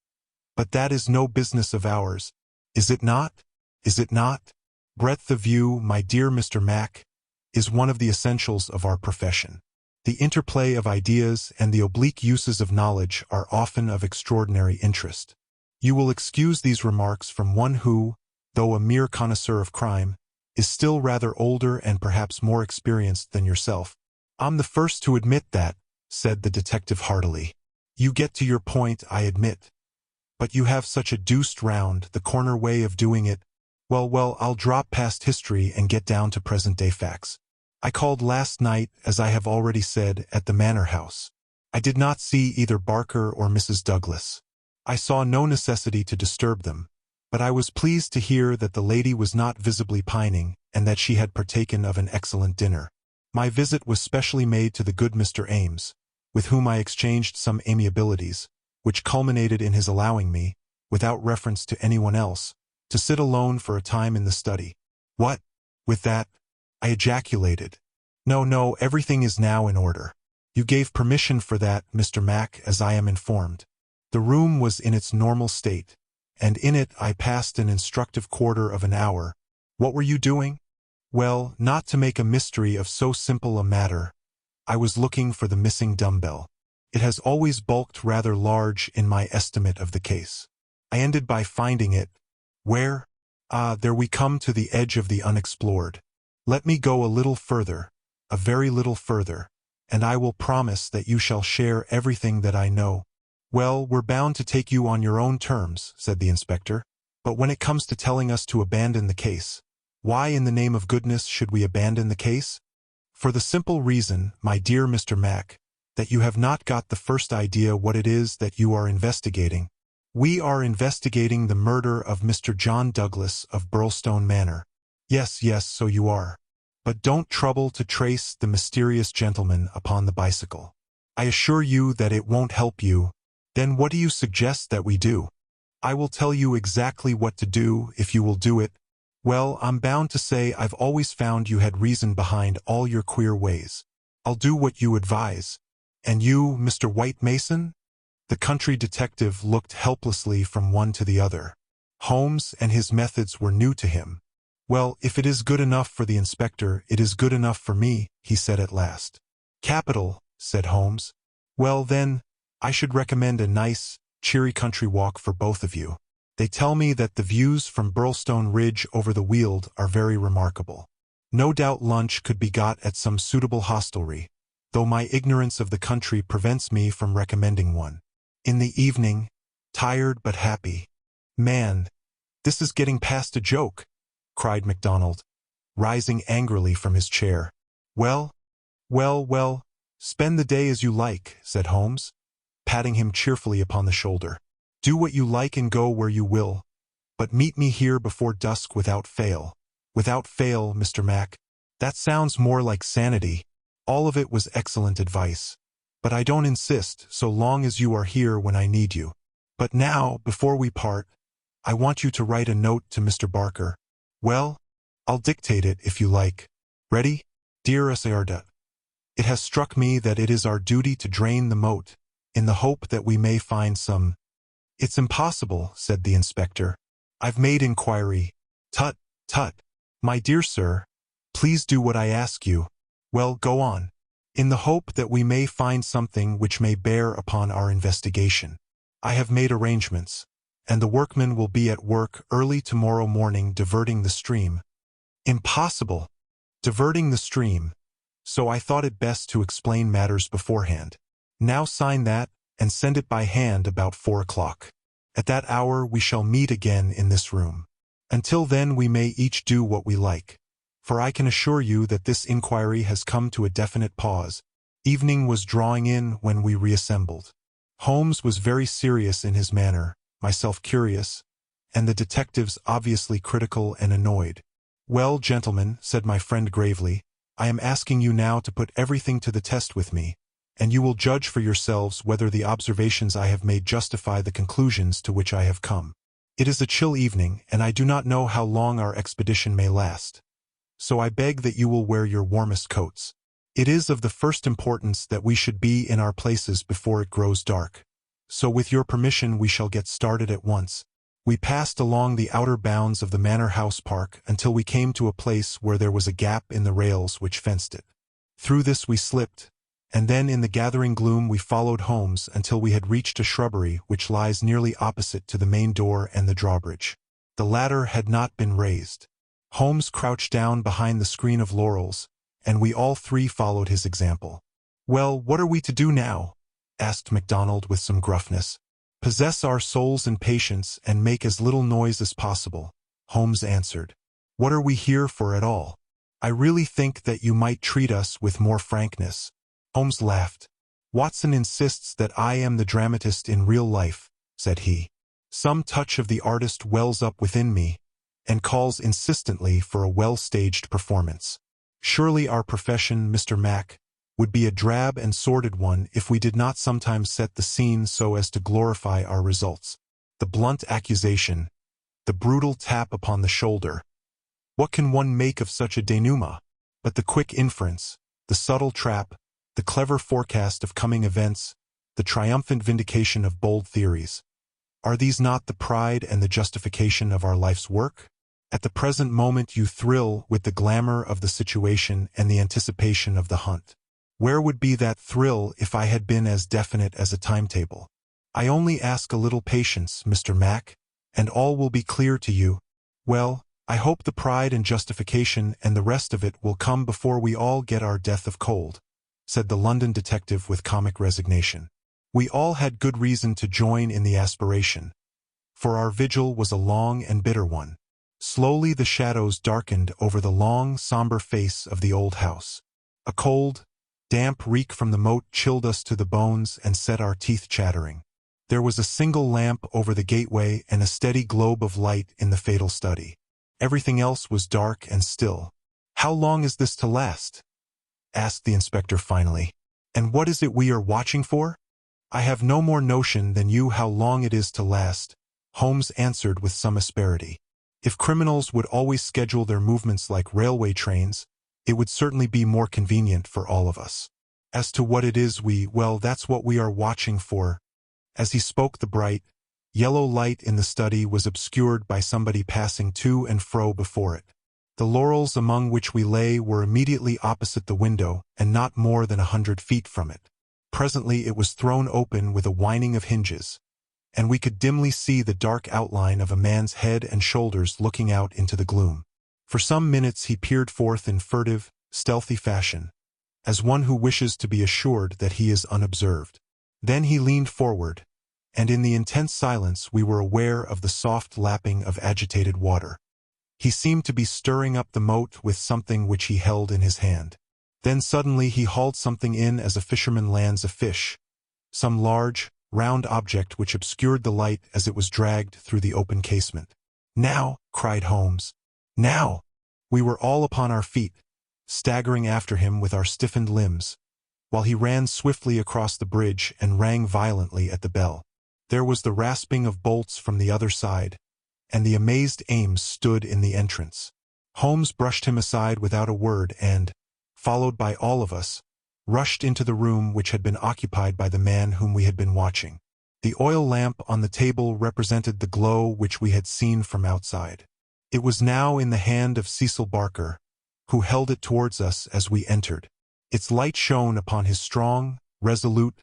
But that is no business of ours. Is it not? Is it not? Breadth of view, my dear Mr. Mac, is one of the essentials of our profession. The interplay of ideas and the oblique uses of knowledge are often of extraordinary interest. You will excuse these remarks from one who, though a mere connoisseur of crime, is still rather older and perhaps more experienced than yourself. I'm the first to admit that, said the detective heartily. You get to your point, I admit. But you have such a deuced round, the corner way of doing it. Well, I'll drop past history and get down to present-day facts. I called last night, as I have already said, at the manor house. I did not see either Barker or Mrs. Douglas. I saw no necessity to disturb them, but I was pleased to hear that the lady was not visibly pining and that she had partaken of an excellent dinner. My visit was specially made to the good Mr. Ames, with whom I exchanged some amiabilities, which culminated in his allowing me, without reference to anyone else, to sit alone for a time in the study. What? With that? I ejaculated. No, everything is now in order. You gave permission for that, Mr. Mac, as I am informed. The room was in its normal state, and in it I passed an instructive quarter of an hour. What were you doing? Well, not to make a mystery of so simple a matter, I was looking for the missing dumbbell. It has always bulked rather large in my estimate of the case. I ended by finding it. Where? There we come to the edge of the unexplored. Let me go a little further, a very little further, and I will promise that you shall share everything that I know. Well, we're bound to take you on your own terms, said the inspector, but when it comes to telling us to abandon the case, why in the name of goodness should we abandon the case? For the simple reason, my dear Mr. Mac, that you have not got the first idea what it is that you are investigating. We are investigating the murder of Mr. John Douglas of Birlstone Manor. Yes, so you are. But don't trouble to trace the mysterious gentleman upon the bicycle. I assure you that it won't help you. Then what do you suggest that we do? I will tell you exactly what to do if you will do it. Well, I'm bound to say I've always found you had reason behind all your queer ways. I'll do what you advise. And you, Mr. White Mason? The country detective looked helplessly from one to the other. Holmes and his methods were new to him. Well, if it is good enough for the inspector, it is good enough for me, he said at last. Capital, said Holmes. Well, then, I should recommend a nice, cheery country walk for both of you. They tell me that the views from Birlstone Ridge over the Weald are very remarkable. No doubt lunch could be got at some suitable hostelry, though my ignorance of the country prevents me from recommending one. In the evening, tired but happy. Man, this is getting past a joke, cried MacDonald, rising angrily from his chair. Well, spend the day as you like, said Holmes, patting him cheerfully upon the shoulder. Do what you like and go where you will, but meet me here before dusk without fail. Without fail, Mr. Mac. That sounds more like sanity. All of it was excellent advice. But I don't insist so long as you are here when I need you. But now, before we part, I want you to write a note to Mr. Barker. Well, I'll dictate it if you like. Ready? Dear Sard, it has struck me that it is our duty to drain the moat, in the hope that we may find some. It's impossible, said the inspector. I've made inquiry. Tut, tut. My dear sir, please do what I ask you. Well, go on. In the hope that we may find something which may bear upon our investigation. I have made arrangements, and the workmen will be at work early tomorrow morning diverting the stream. Impossible! Diverting the stream. So I thought it best to explain matters beforehand. Now sign that, and send it by hand about 4 o'clock. At that hour we shall meet again in this room. Until then we may each do what we like. For I can assure you that this inquiry has come to a definite pause. Evening was drawing in when we reassembled. Holmes was very serious in his manner, myself curious, and the detectives obviously critical and annoyed. Well, gentlemen, said my friend gravely, I am asking you now to put everything to the test with me, and you will judge for yourselves whether the observations I have made justify the conclusions to which I have come. It is a chill evening, and I do not know how long our expedition may last. So I beg that you will wear your warmest coats. It is of the first importance that we should be in our places before it grows dark. So with your permission we shall get started at once. We passed along the outer bounds of the Manor House Park until we came to a place where there was a gap in the rails which fenced it. Through this we slipped, and then in the gathering gloom we followed Holmes until we had reached a shrubbery which lies nearly opposite to the main door and the drawbridge. The latter had not been raised. Holmes crouched down behind the screen of laurels, and we all three followed his example. Well, what are we to do now? Asked MacDonald with some gruffness. Possess our souls in patience and make as little noise as possible, Holmes answered. What are we here for at all? I really think that you might treat us with more frankness. Holmes laughed. Watson insists that I am the dramatist in real life, said he. Some touch of the artist wells up within me, and calls insistently for a well-staged performance. Surely our profession, Mr. Mac, would be a drab and sordid one if we did not sometimes set the scene so as to glorify our results. The blunt accusation, the brutal tap upon the shoulder. What can one make of such a denouement? But the quick inference, the subtle trap, the clever forecast of coming events, the triumphant vindication of bold theories. Are these not the pride and the justification of our life's work? At the present moment you thrill with the glamour of the situation and the anticipation of the hunt. Where would be that thrill if I had been as definite as a timetable? I only ask a little patience, Mr. Mac, and all will be clear to you. Well, I hope the pride and justification and the rest of it will come before we all get our death of cold, said the London detective with comic resignation. We all had good reason to join in the aspiration, for our vigil was a long and bitter one. Slowly the shadows darkened over the long, somber face of the old house. A cold, damp reek from the moat chilled us to the bones and set our teeth chattering. There was a single lamp over the gateway and a steady globe of light in the fatal study. Everything else was dark and still. How long is this to last? Asked the inspector finally. And what is it we are watching for? I have no more notion than you how long it is to last, Holmes answered with some asperity. If criminals would always schedule their movements like railway trains, it would certainly be more convenient for all of us. As to what it is well, that's what we are watching for. As he spoke, the bright, yellow light in the study was obscured by somebody passing to and fro before it. The laurels among which we lay were immediately opposite the window and not more than 100 feet from it. Presently it was thrown open with a whining of hinges, and we could dimly see the dark outline of a man's head and shoulders looking out into the gloom. For some minutes he peered forth in furtive, stealthy fashion, as one who wishes to be assured that he is unobserved. Then he leaned forward, and in the intense silence we were aware of the soft lapping of agitated water. He seemed to be stirring up the moat with something which he held in his hand. Then suddenly he hauled something in as a fisherman lands a fish, some large, round object which obscured the light as it was dragged through the open casement. Now, cried Holmes. Now! We were all upon our feet, staggering after him with our stiffened limbs, while he ran swiftly across the bridge and rang violently at the bell. There was the rasping of bolts from the other side, and the amazed Ames stood in the entrance. Holmes brushed him aside without a word and, followed by all of us, rushed into the room which had been occupied by the man whom we had been watching. The oil lamp on the table represented the glow which we had seen from outside. It was now in the hand of Cecil Barker, who held it towards us as we entered. Its light shone upon his strong, resolute,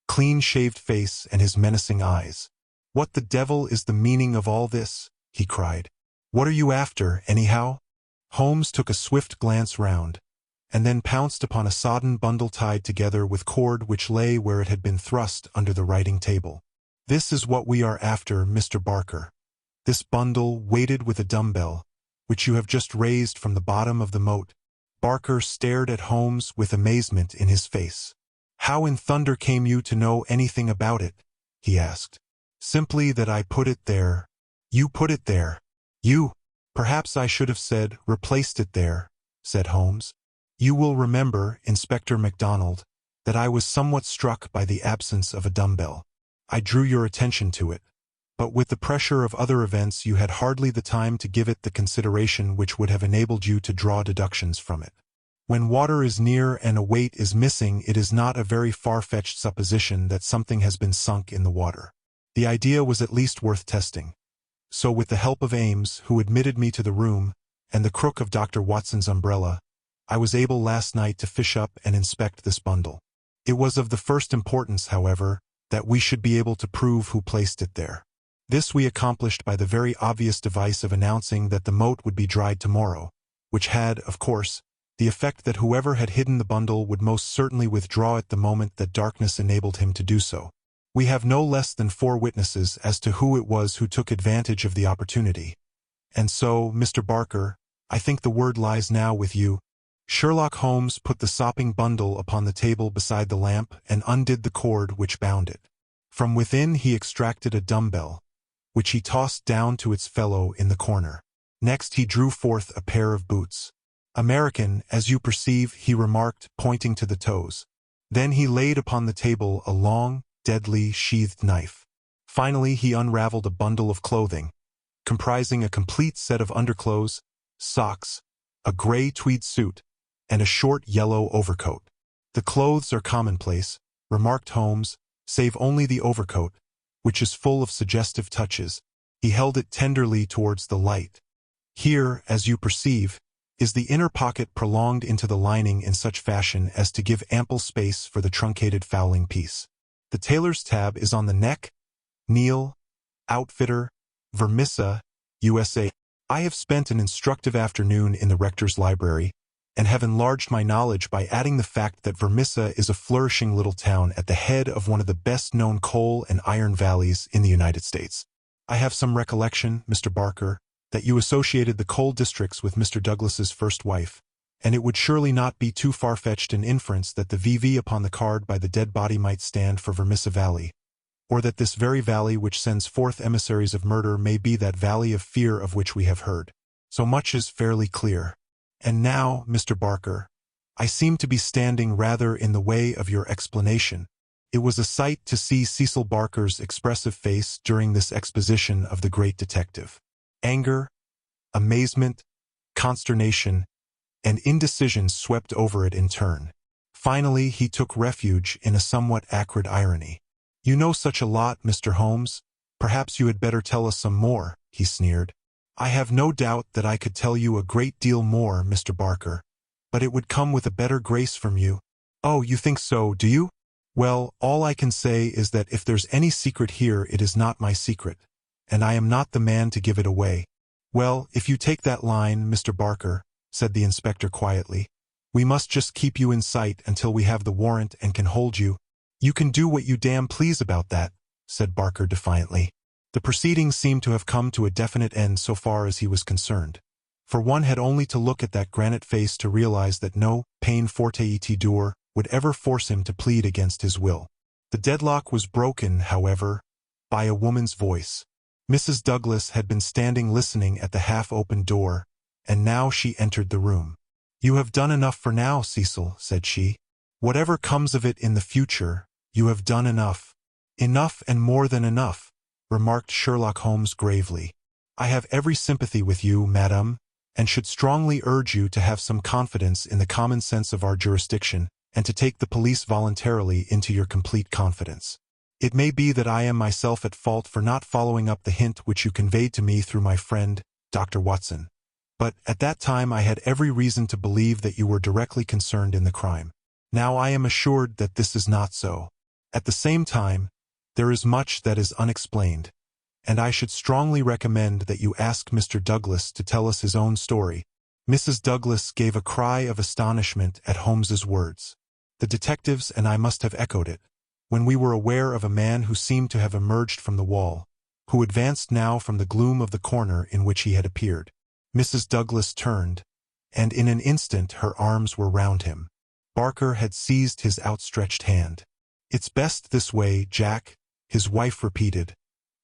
clean-shaved face and his menacing eyes. "What the devil is the meaning of all this?" he cried. "What are you after, anyhow?" Holmes took a swift glance round, and then pounced upon a sodden bundle tied together with cord which lay where it had been thrust under the writing table. "This is what we are after, Mr. Barker. This bundle, weighted with a dumbbell, which you have just raised from the bottom of the moat." Barker stared at Holmes with amazement in his face. "How in thunder came you to know anything about it?" he asked. "Simply that I put it there." "You put it there? You?" "Perhaps I should have said, replaced it there," said Holmes. "You will remember, Inspector MacDonald, that I was somewhat struck by the absence of a dumbbell. I drew your attention to it, but with the pressure of other events you had hardly the time to give it the consideration which would have enabled you to draw deductions from it. When water is near and a weight is missing, it is not a very far-fetched supposition that something has been sunk in the water. The idea was at least worth testing. So with the help of Ames, who admitted me to the room, and the crook of Dr. Watson's umbrella, I was able last night to fish up and inspect this bundle. It was of the first importance, however, that we should be able to prove who placed it there. This we accomplished by the very obvious device of announcing that the moat would be dried tomorrow, which had, of course, the effect that whoever had hidden the bundle would most certainly withdraw it the moment that darkness enabled him to do so. We have no less than 4 witnesses as to who it was who took advantage of the opportunity. And so, Mr. Barker, I think the word lies now with you." Sherlock Holmes put the sopping bundle upon the table beside the lamp and undid the cord which bound it. From within he extracted a dumbbell, which he tossed down to its fellow in the corner. Next he drew forth a pair of boots. "American, as you perceive," he remarked, pointing to the toes. Then he laid upon the table a long, deadly, sheathed knife. Finally he unraveled a bundle of clothing, comprising a complete set of underclothes, socks, a gray tweed suit, and a short yellow overcoat. "The clothes are commonplace," remarked Holmes, "save only the overcoat, which is full of suggestive touches." He held it tenderly towards the light. "Here, as you perceive, is the inner pocket prolonged into the lining in such fashion as to give ample space for the truncated fowling piece. The tailor's tab is on the neck. Neal, Outfitter, Vermissa, USA. I have spent an instructive afternoon in the rector's library, and have enlarged my knowledge by adding the fact that Vermissa is a flourishing little town at the head of one of the best-known coal and iron valleys in the United States. I have some recollection, Mr. Barker, that you associated the coal districts with Mr. Douglas's first wife, and it would surely not be too far-fetched an inference that the VV upon the card by the dead body might stand for Vermissa Valley, or that this very valley which sends forth emissaries of murder may be that valley of fear of which we have heard. So much is fairly clear. And now, Mr. Barker, I seem to be standing rather in the way of your explanation. It was a sight to see Cecil Barker's expressive face during this exposition of the great detective. Anger, amazement, consternation, and indecision swept over it in turn. Finally, he took refuge in a somewhat acrid irony. "You know such a lot, Mr. Holmes. Perhaps you had better tell us some more," he sneered. "I have no doubt that I could tell you a great deal more, Mr. Barker, but it would come with a better grace from you." "Oh, you think so, do you? Well, all I can say is that if there's any secret here, it is not my secret, and I am not the man to give it away." "Well, if you take that line, Mr. Barker," said the inspector quietly, "we must just keep you in sight until we have the warrant and can hold you." "You can do what you damn please about that," said Barker defiantly. The proceedings seemed to have come to a definite end so far as he was concerned, for one had only to look at that granite face to realize that no peine forte et dure would ever force him to plead against his will. The deadlock was broken, however, by a woman's voice. Mrs. Douglas had been standing listening at the half-open door, and now she entered the room. "You have done enough for now, Cecil," said she. "Whatever comes of it in the future, you have done enough." "Enough and more than enough," remarked Sherlock Holmes gravely. I have every sympathy with you, madam, and should strongly urge you to have some confidence in the common sense of our jurisdiction, and to take the police voluntarily into your complete confidence. It may be that I am myself at fault for not following up the hint which you conveyed to me through my friend, Dr. Watson. But at that time I had every reason to believe that you were directly concerned in the crime. Now I am assured that this is not so. At the same time, there is much that is unexplained, and I should strongly recommend that you ask Mr. Douglas to tell us his own story. Mrs. Douglas gave a cry of astonishment at Holmes's words. The detectives and I must have echoed it, when we were aware of a man who seemed to have emerged from the wall, who advanced now from the gloom of the corner in which he had appeared. Mrs. Douglas turned, and in an instant her arms were round him. Barker had seized his outstretched hand. "It's best this way, Jack," his wife repeated.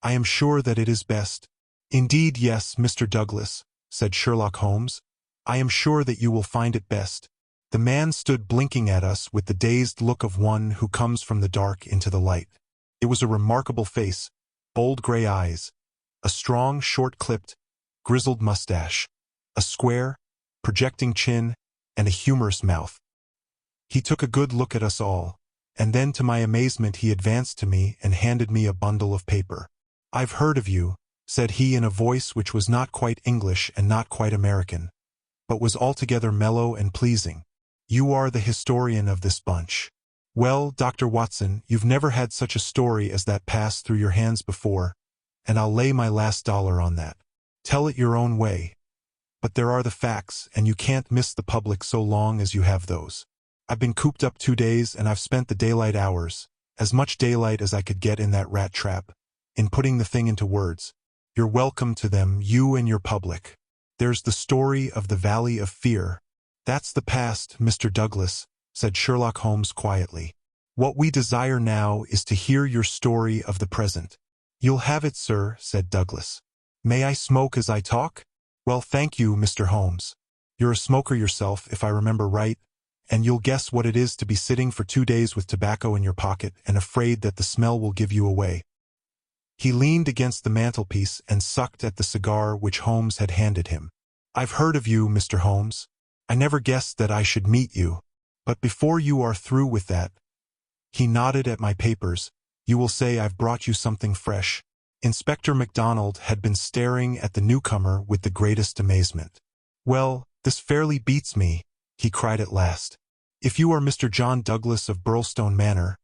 "I am sure that it is best." "Indeed, yes, Mr. Douglas," said Sherlock Holmes. "I am sure that you will find it best." The man stood blinking at us with the dazed look of one who comes from the dark into the light. It was a remarkable face, bold gray eyes, a strong, short-clipped, grizzled mustache, a square, projecting chin, and a humorous mouth. He took a good look at us all, and then to my amazement he advanced to me and handed me a bundle of paper. "I've heard of you," said he in a voice which was not quite English and not quite American, but was altogether mellow and pleasing. "You are the historian of this bunch. Well, Dr. Watson, you've never had such a story as that pass through your hands before, and I'll lay my last dollar on that. Tell it your own way. But there are the facts, and you can't miss the public so long as you have those. I've been cooped up 2 days, and I've spent the daylight hours, as much daylight as I could get in that rat trap, in putting the thing into words. You're welcome to them, you and your public. There's the story of the Valley of Fear." "That's the past, Mr. Douglas," said Sherlock Holmes quietly. "What we desire now is to hear your story of the present." "You'll have it, sir," said Douglas. "May I smoke as I talk?" "Well, thank you, Mr. Holmes. You're a smoker yourself, if I remember right, and you'll guess what it is to be sitting for 2 days with tobacco in your pocket and afraid that the smell will give you away." He leaned against the mantelpiece and sucked at the cigar which Holmes had handed him. "I've heard of you, Mr. Holmes. I never guessed that I should meet you. But before you are through with that," he nodded at my papers, "you will say I've brought you something fresh." Inspector MacDonald had been staring at the newcomer with the greatest amazement. "Well, this fairly beats me," he cried at last. "If you are Mr. John Douglas of Birlstone Manor,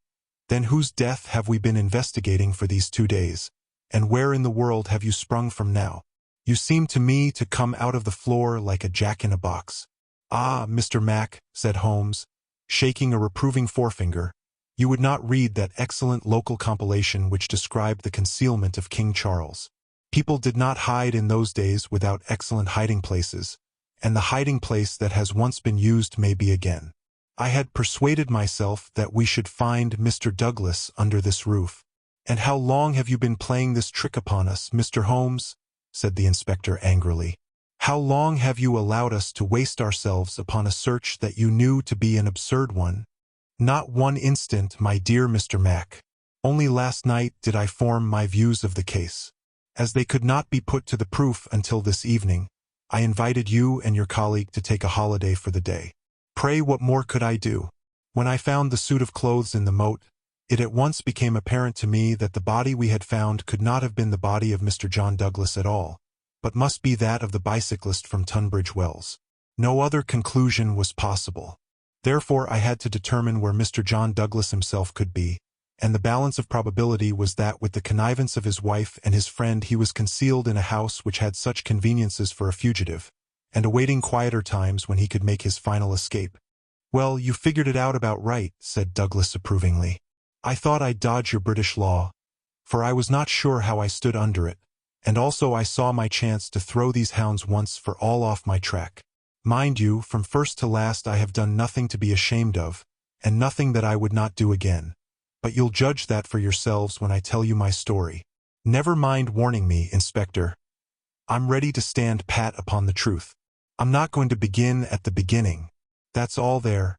then whose death have we been investigating for these 2 days, and where in the world have you sprung from now? You seem to me to come out of the floor like a jack-in-a-box." "Ah, Mr. Mac," said Holmes, shaking a reproving forefinger, "you would not read that excellent local compilation which described the concealment of King Charles. People did not hide in those days without excellent hiding places, and the hiding place that has once been used may be again. I had persuaded myself that we should find Mr. Douglas under this roof." "And how long have you been playing this trick upon us, Mr. Holmes?" said the inspector angrily. "How long have you allowed us to waste ourselves upon a search that you knew to be an absurd one?" "Not 1 instant, my dear Mr. Mac. Only last night did I form my views of the case. As they could not be put to the proof until this evening, I invited you and your colleague to take a holiday for the day. Pray, what more could I do? When I found the suit of clothes in the moat, it at once became apparent to me that the body we had found could not have been the body of Mr. John Douglas at all, but must be that of the bicyclist from Tunbridge Wells. No other conclusion was possible. Therefore I had to determine where Mr. John Douglas himself could be, and the balance of probability was that with the connivance of his wife and his friend he was concealed in a house which had such conveniences for a fugitive, and awaiting quieter times when he could make his final escape. "Well, you figured it out about right," said Douglas approvingly. "I thought I'd dodge your British law, for I was not sure how I stood under it, and also I saw my chance to throw these hounds once for all off my track. Mind you, from first to last I have done nothing to be ashamed of, and nothing that I would not do again. But you'll judge that for yourselves when I tell you my story. Never mind warning me, Inspector. I'm ready to stand pat upon the truth. I'm not going to begin at the beginning. That's all there."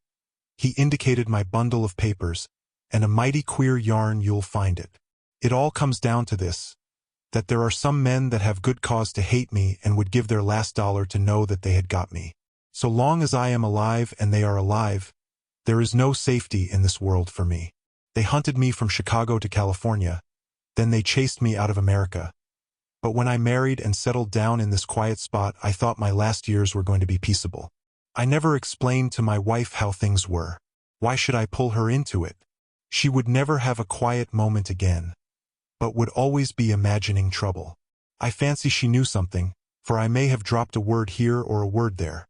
He indicated my bundle of papers, "and a mighty queer yarn you'll find it. It all comes down to this, that there are some men that have good cause to hate me and would give their last dollar to know that they had got me. So long as I am alive and they are alive, there is no safety in this world for me. They hunted me from Chicago to California, then they chased me out of America. But when I married and settled down in this quiet spot, I thought my last years were going to be peaceable. I never explained to my wife how things were. Why should I pull her into it? She would never have a quiet moment again, but would always be imagining trouble. I fancy she knew something, for I may have dropped a word here or a word there.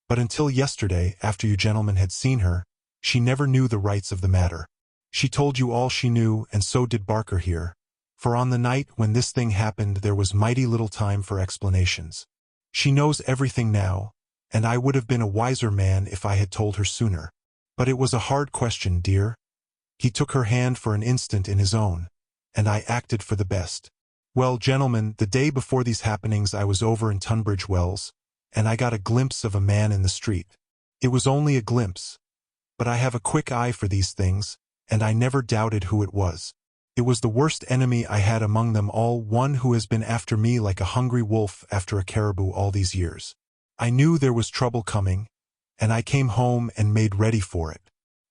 But until yesterday, after you gentlemen had seen her, she never knew the rights of the matter. She told you all she knew, and so did Barker here. For on the night when this thing happened there was mighty little time for explanations. She knows everything now, and I would have been a wiser man if I had told her sooner. But it was a hard question, dear. He took her hand for an instant in his own, and I acted for the best. Well, gentlemen, the day before these happenings I was over in Tunbridge Wells, and I got a glimpse of a man in the street. It was only a glimpse, but I have a quick eye for these things, and I never doubted who it was. It was the worst enemy I had among them all, one who has been after me like a hungry wolf after a caribou all these years. I knew there was trouble coming, and I came home and made ready for it.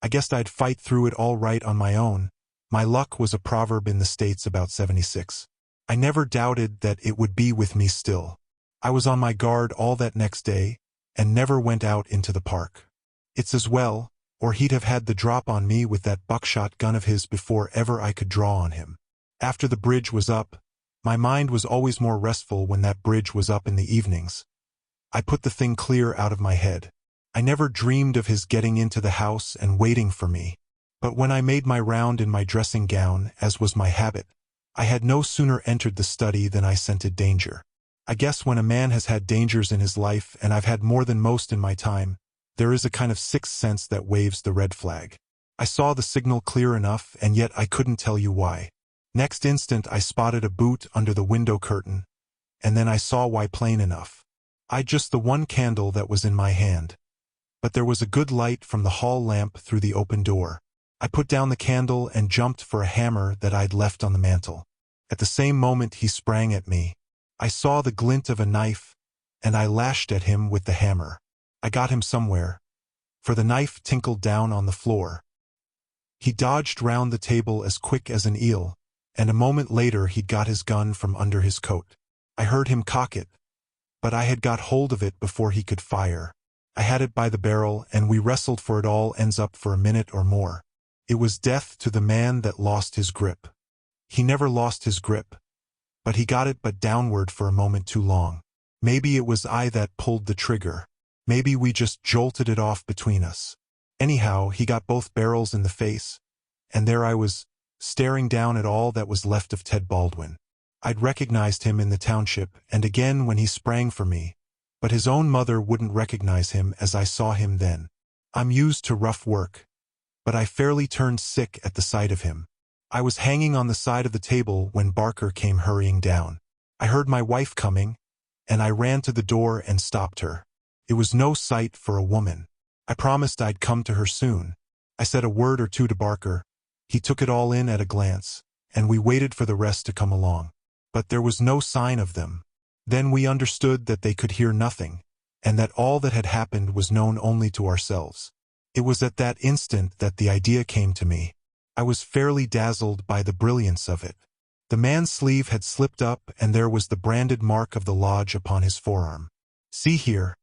I guessed I'd fight through it all right on my own. My luck was a proverb in the States about 76. I never doubted that it would be with me still. I was on my guard all that next day, and never went out into the park. It's as well, or he'd have had the drop on me with that buckshot gun of his before ever I could draw on him. After the bridge was up, my mind was always more restful when that bridge was up in the evenings. I put the thing clear out of my head. I never dreamed of his getting into the house and waiting for me. But when I made my round in my dressing gown, as was my habit, I had no sooner entered the study than I scented danger. I guess when a man has had dangers in his life, and I've had more than most in my time, there is a kind of sixth sense that waves the red flag. I saw the signal clear enough, and yet I couldn't tell you why. Next instant I spotted a boot under the window curtain, and then I saw why plain enough. I'd just the one candle that was in my hand. But there was a good light from the hall lamp through the open door. I put down the candle and jumped for a hammer that I'd left on the mantel. At the same moment he sprang at me. I saw the glint of a knife, and I lashed at him with the hammer. I got him somewhere, for the knife tinkled down on the floor. He dodged round the table as quick as an eel, and a moment later he'd got his gun from under his coat. I heard him cock it, but I had got hold of it before he could fire. I had it by the barrel, and we wrestled for it all ends up for a minute or more. It was death to the man that lost his grip. He never lost his grip, but he got it but downward for a moment too long. Maybe it was I that pulled the trigger. Maybe we just jolted it off between us. Anyhow, he got both barrels in the face, and there I was, staring down at all that was left of Ted Baldwin. I'd recognized him in the township, and again when he sprang for me, but his own mother wouldn't recognize him as I saw him then. I'm used to rough work, but I fairly turned sick at the sight of him. I was hanging on the side of the table when Barker came hurrying down. I heard my wife coming, and I ran to the door and stopped her. It was no sight for a woman. I promised I'd come to her soon. I said a word or two to Barker. He took it all in at a glance, and we waited for the rest to come along. But there was no sign of them. Then we understood that they could hear nothing, and that all that had happened was known only to ourselves. It was at that instant that the idea came to me. I was fairly dazzled by the brilliance of it. The man's sleeve had slipped up, and there was the branded mark of the lodge upon his forearm. See here.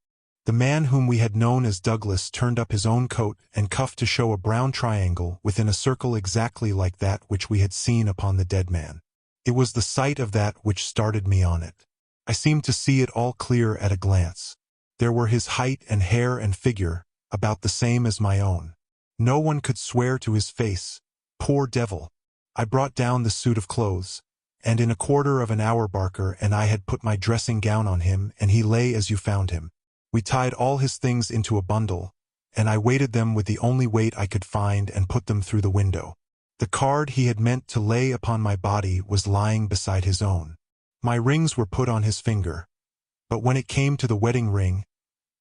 The man whom we had known as Douglas turned up his own coat and cuffed to show a brown triangle within a circle exactly like that which we had seen upon the dead man. It was the sight of that which started me on it. I seemed to see it all clear at a glance. There were his height and hair and figure, about the same as my own. No one could swear to his face. Poor devil. I brought down the suit of clothes, and in a quarter of an hour Barker and I had put my dressing gown on him, and he lay as you found him. We tied all his things into a bundle, and I weighted them with the only weight I could find and put them through the window. The card he had meant to lay upon my body was lying beside his own. My rings were put on his finger, but when it came to the wedding ring,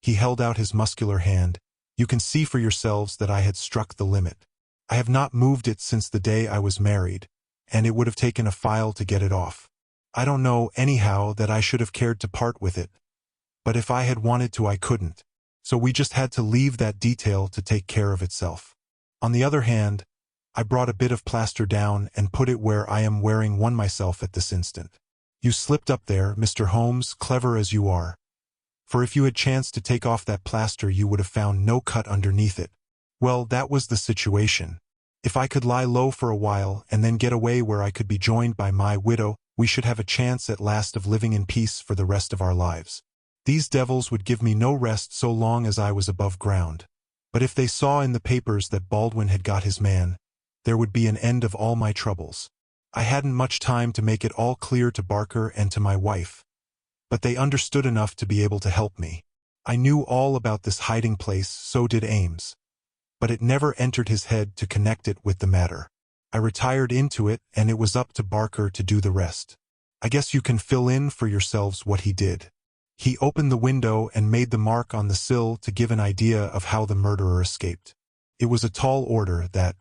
he held out his muscular hand. You can see for yourselves that I had struck the limit. I have not moved it since the day I was married, and it would have taken a file to get it off. I don't know, anyhow, that I should have cared to part with it. But if I had wanted to, I couldn't. So we just had to leave that detail to take care of itself. On the other hand, I brought a bit of plaster down and put it where I am wearing one myself at this instant. You slipped up there, Mr. Holmes, clever as you are. For if you had chanced to take off that plaster, you would have found no cut underneath it. Well, that was the situation. If I could lie low for a while and then get away where I could be joined by my widow, we should have a chance at last of living in peace for the rest of our lives. These devils would give me no rest so long as I was above ground. But if they saw in the papers that Baldwin had got his man, there would be an end of all my troubles. I hadn't much time to make it all clear to Barker and to my wife, but they understood enough to be able to help me. I knew all about this hiding place, so did Ames, but it never entered his head to connect it with the matter. I retired into it, and it was up to Barker to do the rest. I guess you can fill in for yourselves what he did. He opened the window and made the mark on the sill to give an idea of how the murderer escaped. It was a tall order, that,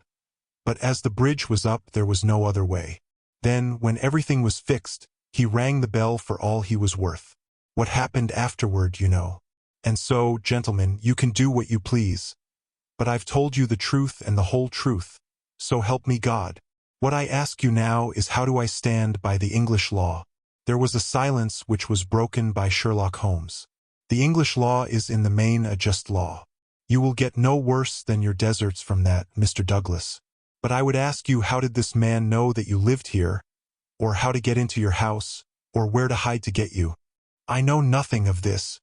but as the bridge was up, there was no other way. Then, when everything was fixed, he rang the bell for all he was worth. What happened afterward, you know. And so, gentlemen, you can do what you please. But I've told you the truth and the whole truth. So help me God. What I ask you now is, how do I stand by the English law? There was a silence which was broken by Sherlock Holmes. The English law is in the main a just law. You will get no worse than your deserts from that, Mr. Douglas. But I would ask you, how did this man know that you lived here, or how to get into your house, or where to hide to get you? I know nothing of this.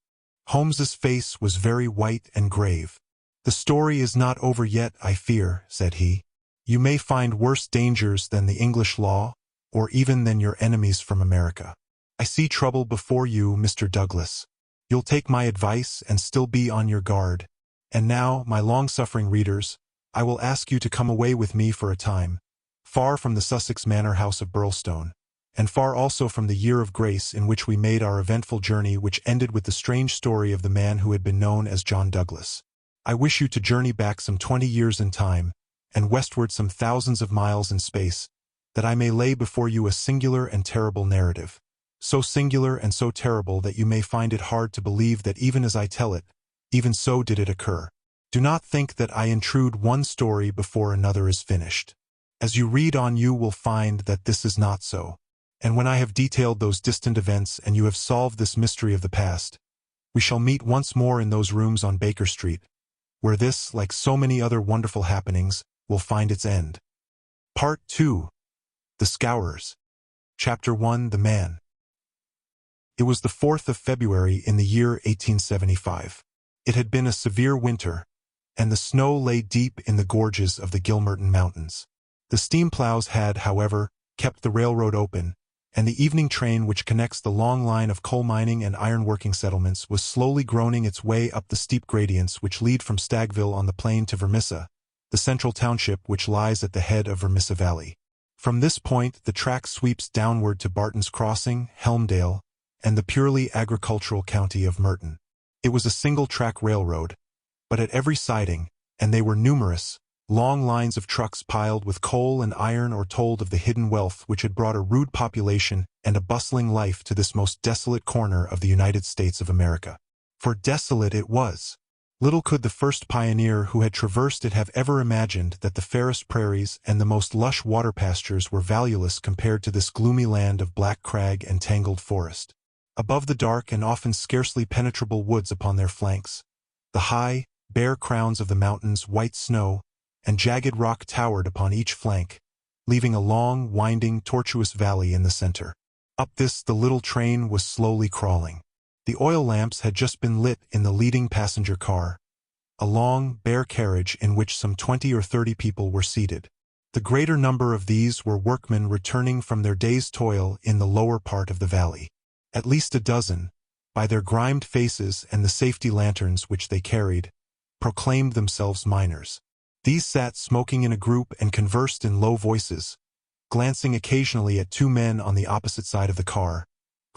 Holmes's face was very white and grave. The story is not over yet, I fear, said he. You may find worse dangers than the English law, or even than your enemies from America. I see trouble before you, Mr. Douglas. You'll take my advice and still be on your guard. And now, my long-suffering readers, I will ask you to come away with me for a time, far from the Sussex manor house of Birlstone, and far also from the year of grace in which we made our eventful journey, which ended with the strange story of the man who had been known as John Douglas. I wish you to journey back some 20 years in time, and westward some thousands of miles in space, that I may lay before you a singular and terrible narrative, so singular and so terrible that you may find it hard to believe that even as I tell it, even so did it occur. Do not think that I intrude one story before another is finished. As you read on, you will find that this is not so. And when I have detailed those distant events and you have solved this mystery of the past, we shall meet once more in those rooms on Baker Street, where this, like so many other wonderful happenings, will find its end. Part 2. The Scowrers. Chapter 1. The Man. It was the 4th of February in the year 1875. It had been a severe winter, and the snow lay deep in the gorges of the Gilmerton Mountains. The steam plows had, however, kept the railroad open, and the evening train which connects the long line of coal mining and iron-working settlements was slowly groaning its way up the steep gradients which lead from Stagville on the plain to Vermissa, the central township which lies at the head of Vermissa Valley. From this point, the track sweeps downward to Barton's Crossing, Helmdale, and the purely agricultural county of Merton. It was a single-track railroad, but at every siding, and they were numerous, long lines of trucks piled with coal and iron or told of the hidden wealth which had brought a rude population and a bustling life to this most desolate corner of the United States of America. For desolate it was. Little could the first pioneer who had traversed it have ever imagined that the fairest prairies and the most lush water pastures were valueless compared to this gloomy land of black crag and tangled forest. Above the dark and often scarcely penetrable woods upon their flanks, the high, bare crowns of the mountains, white snow, and jagged rock towered upon each flank, leaving a long, winding, tortuous valley in the center. Up this the little train was slowly crawling. The oil lamps had just been lit in the leading passenger car, a long, bare carriage in which some 20 or 30 people were seated. The greater number of these were workmen returning from their day's toil in the lower part of the valley. At least a dozen, by their grimed faces and the safety lanterns which they carried, proclaimed themselves miners. These sat smoking in a group and conversed in low voices, glancing occasionally at two men on the opposite side of the car,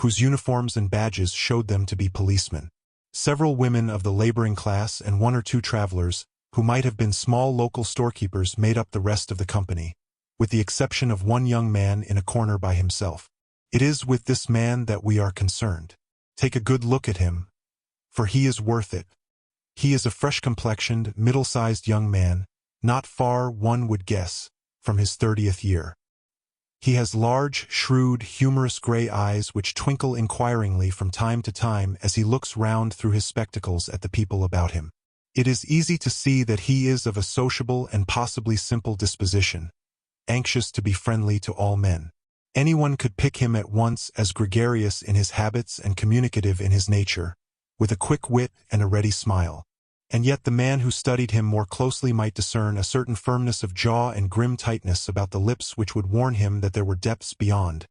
whose uniforms and badges showed them to be policemen. Several women of the laboring class and one or two travelers, who might have been small local storekeepers, made up the rest of the company, with the exception of one young man in a corner by himself. It is with this man that we are concerned. Take a good look at him, for he is worth it. He is a fresh-complexioned, middle-sized young man, not far, one would guess, from his 30th year. He has large, shrewd, humorous gray eyes which twinkle inquiringly from time to time as he looks round through his spectacles at the people about him. It is easy to see that he is of a sociable and possibly simple disposition, anxious to be friendly to all men. Anyone could pick him at once as gregarious in his habits and communicative in his nature, with a quick wit and a ready smile. And yet the man who studied him more closely might discern a certain firmness of jaw and grim tightness about the lips which would warn him that there were depths beyond,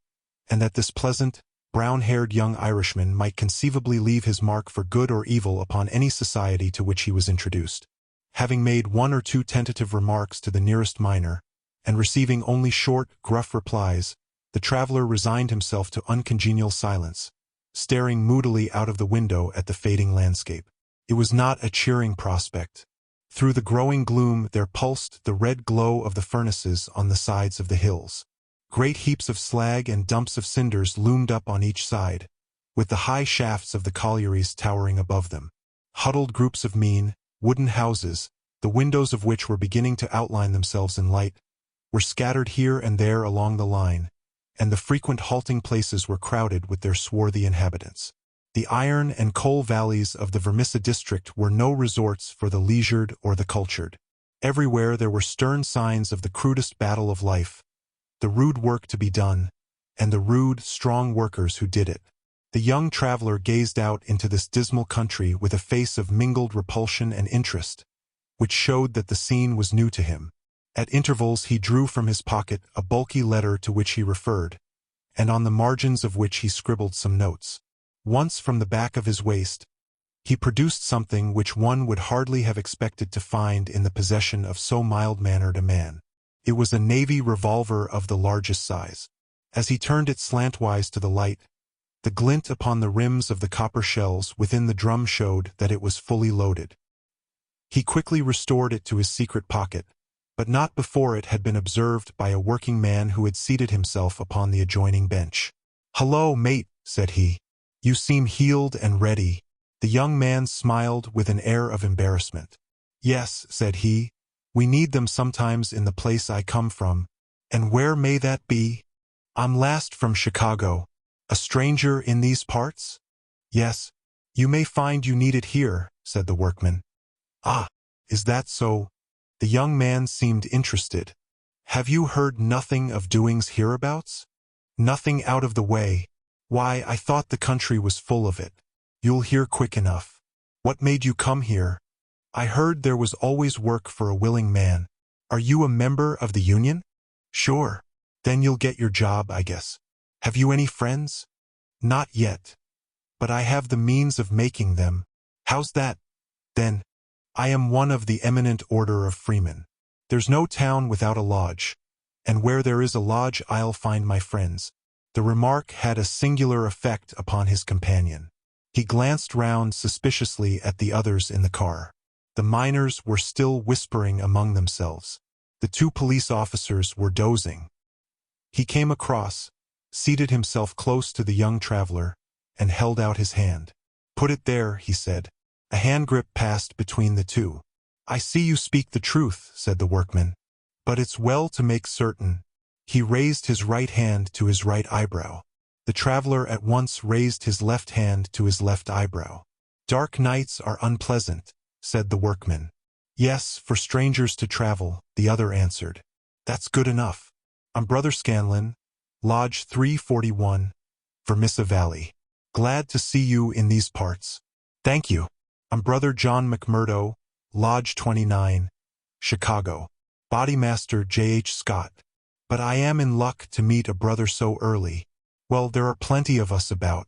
and that this pleasant, brown-haired young Irishman might conceivably leave his mark for good or evil upon any society to which he was introduced. Having made one or two tentative remarks to the nearest miner, and receiving only short, gruff replies, the traveler resigned himself to uncongenial silence, staring moodily out of the window at the fading landscape. It was not a cheering prospect. Through the growing gloom there pulsed the red glow of the furnaces on the sides of the hills. Great heaps of slag and dumps of cinders loomed up on each side, with the high shafts of the collieries towering above them. Huddled groups of mean, wooden houses, the windows of which were beginning to outline themselves in light, were scattered here and there along the line, and the frequent halting places were crowded with their swarthy inhabitants. The iron and coal valleys of the Vermissa district were no resorts for the leisured or the cultured. Everywhere there were stern signs of the crudest battle of life, the rude work to be done, and the rude, strong workers who did it. The young traveler gazed out into this dismal country with a face of mingled repulsion and interest, which showed that the scene was new to him. At intervals he drew from his pocket a bulky letter to which he referred, and on the margins of which he scribbled some notes. Once from the back of his waist, he produced something which one would hardly have expected to find in the possession of so mild-mannered a man. It was a navy revolver of the largest size. As he turned it slantwise to the light, the glint upon the rims of the copper shells within the drum showed that it was fully loaded. He quickly restored it to his secret pocket, but not before it had been observed by a working man who had seated himself upon the adjoining bench. "Hello, mate," said he. "You seem healed and ready." The young man smiled with an air of embarrassment. "Yes," said he, "we need them sometimes in the place I come from." "And where may that be?" "I'm last from Chicago." "A stranger in these parts?" "Yes." "You may find you need it here," said the workman. "Ah, is that so?" The young man seemed interested. "Have you heard nothing of doings hereabouts?" "Nothing out of the way. Why, I thought the country was full of it." "You'll hear quick enough." "What made you come here?" "I heard there was always work for a willing man." "Are you a member of the union?" "Sure." "Then you'll get your job, I guess." "Have you any friends?" "Not yet. But I have the means of making them." "How's that?" "Then, I am one of the eminent order of freemen. There's no town without a lodge, and where there is a lodge I'll find my friends." The remark had a singular effect upon his companion. He glanced round suspiciously at the others in the car. The miners were still whispering among themselves. The two police officers were dozing. He came across, seated himself close to the young traveler, and held out his hand. "Put it there," he said. A hand grip passed between the two. "I see you speak the truth," said the workman. "But it's well to make certain." He raised his right hand to his right eyebrow. The traveler at once raised his left hand to his left eyebrow. "Dark nights are unpleasant," said the workman. "Yes, for strangers to travel," the other answered. "That's good enough. I'm Brother Scanlon, Lodge 341, Vermissa Valley. Glad to see you in these parts." "Thank you. I'm Brother John McMurdo, Lodge 29, Chicago. Bodymaster J.H. Scott. But I am in luck to meet a brother so early. Well, there are plenty of us about.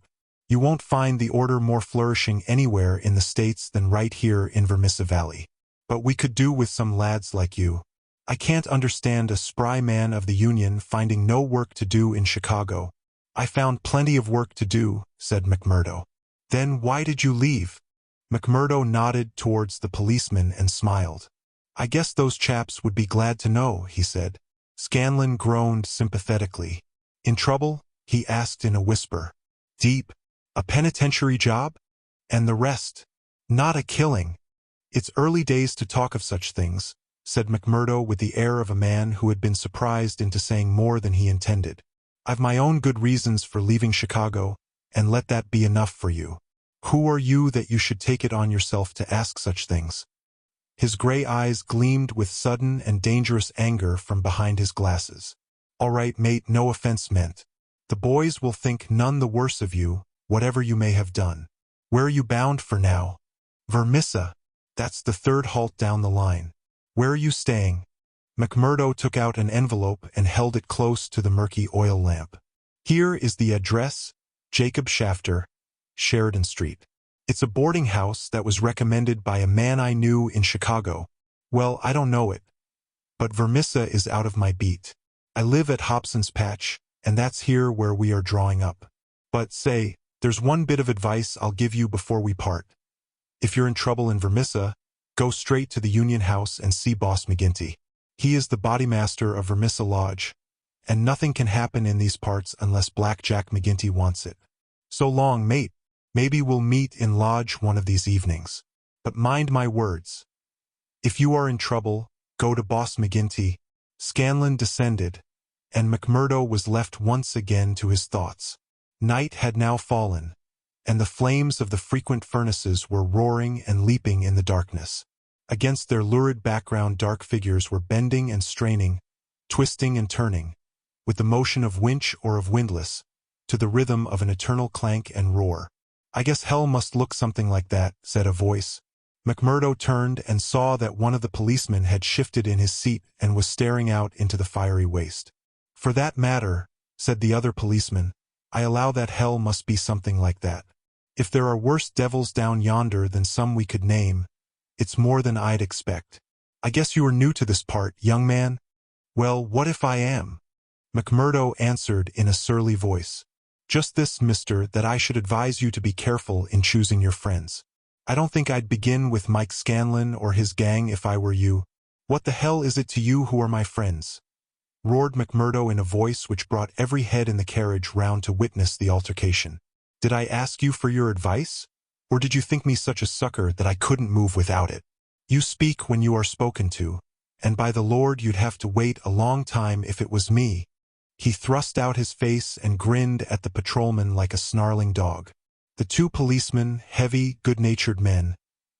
You won't find the order more flourishing anywhere in the States than right here in Vermissa Valley. But we could do with some lads like you. I can't understand a spry man of the Union finding no work to do in Chicago." "I found plenty of work to do," said McMurdo. "Then why did you leave?" McMurdo nodded towards the policeman and smiled. "I guess those chaps would be glad to know," he said. Scanlon groaned sympathetically. "In trouble?" he asked in a whisper. Deep. A penitentiary job? And the rest? Not a killing. It's early days to talk of such things, said McMurdo with the air of a man who had been surprised into saying more than he intended. I've my own good reasons for leaving Chicago, and let that be enough for you. Who are you that you should take it on yourself to ask such things? His gray eyes gleamed with sudden and dangerous anger from behind his glasses. All right, mate, no offense meant. The boys will think none the worse of you, whatever you may have done. Where are you bound for now? Vermissa. That's the third halt down the line. Where are you staying? McMurdo took out an envelope and held it close to the murky oil lamp. Here is the address, Jacob Shafter, Sheridan Street. It's a boarding house that was recommended by a man I knew in Chicago. Well, I don't know it. But Vermissa is out of my beat. I live at Hobson's Patch, and that's here where we are drawing up. But say, there's one bit of advice I'll give you before we part. If you're in trouble in Vermissa, go straight to the Union House and see Boss McGinty. He is the bodymaster of Vermissa Lodge, and nothing can happen in these parts unless Black Jack McGinty wants it. So long, mate. Maybe we'll meet in Lodge one of these evenings. But mind my words. If you are in trouble, go to Boss McGinty. Scanlon descended, and McMurdo was left once again to his thoughts. Night had now fallen, and the flames of the frequent furnaces were roaring and leaping in the darkness. Against their lurid background, dark figures were bending and straining, twisting and turning, with the motion of winch or of windlass, to the rhythm of an eternal clank and roar. I guess hell must look something like that, said a voice. McMurdo turned and saw that one of the policemen had shifted in his seat and was staring out into the fiery waste. For that matter, said the other policeman, I allow that hell must be something like that. If there are worse devils down yonder than some we could name, it's more than I'd expect. I guess you are new to this part, young man? Well, what if I am? McMurdo answered in a surly voice. Just this, mister, that I should advise you to be careful in choosing your friends. I don't think I'd begin with Mike Scanlon or his gang if I were you. What the hell is it to you who are my friends? Roared McMurdo in a voice which brought every head in the carriage round to witness the altercation. Did I ask you for your advice? Or did you think me such a sucker that I couldn't move without it? You speak when you are spoken to, and by the Lord you'd have to wait a long time if it was me. He thrust out his face and grinned at the patrolman like a snarling dog. The two policemen, heavy, good-natured men,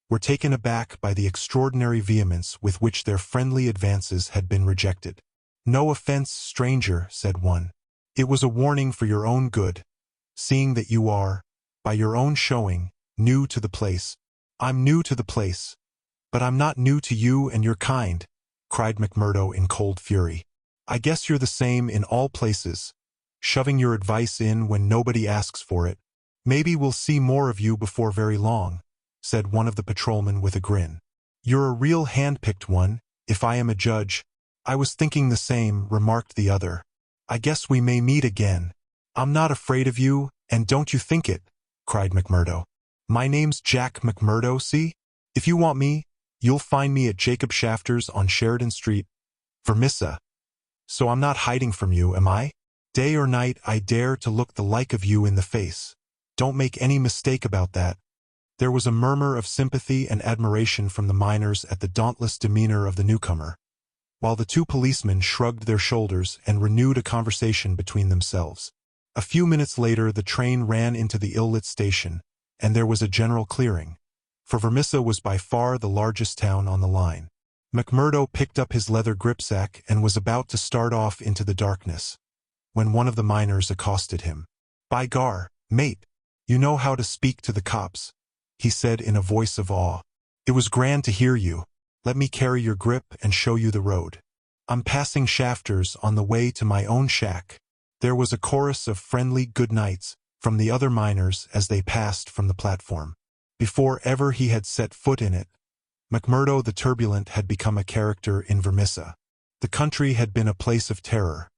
were taken aback by the extraordinary vehemence with which their friendly advances had been rejected. No offense, stranger, said one. It was a warning for your own good, seeing that you are, by your own showing, new to the place. I'm new to the place, but I'm not new to you and your kind, cried McMurdo in cold fury. I guess you're the same in all places, shoving your advice in when nobody asks for it. Maybe we'll see more of you before very long, said one of the patrolmen with a grin. You're a real hand-picked one, if I am a judge. I was thinking the same, remarked the other. I guess we may meet again. I'm not afraid of you, and don't you think it, cried McMurdo. My name's Jack McMurdo, see? If you want me, you'll find me at Jacob Shafter's on Sheridan Street, Vermissa. So I'm not hiding from you, am I? Day or night I dare to look the like of you in the face. Don't make any mistake about that. There was a murmur of sympathy and admiration from the miners at the dauntless demeanor of the newcomer, while the two policemen shrugged their shoulders and renewed a conversation between themselves. A few minutes later the train ran into the ill-lit station, and there was a general clearing, for Vermissa was by far the largest town on the line. McMurdo picked up his leather gripsack and was about to start off into the darkness, when one of the miners accosted him. By gar, mate, you know how to speak to the cops, he said in a voice of awe. It was grand to hear you. Let me carry your grip and show you the road. I'm passing Shafters on the way to my own shack. There was a chorus of friendly good nights from the other miners as they passed from the platform. Before ever he had set foot in it, McMurdo the turbulent had become a character in Vermissa. The country had been a place of terror,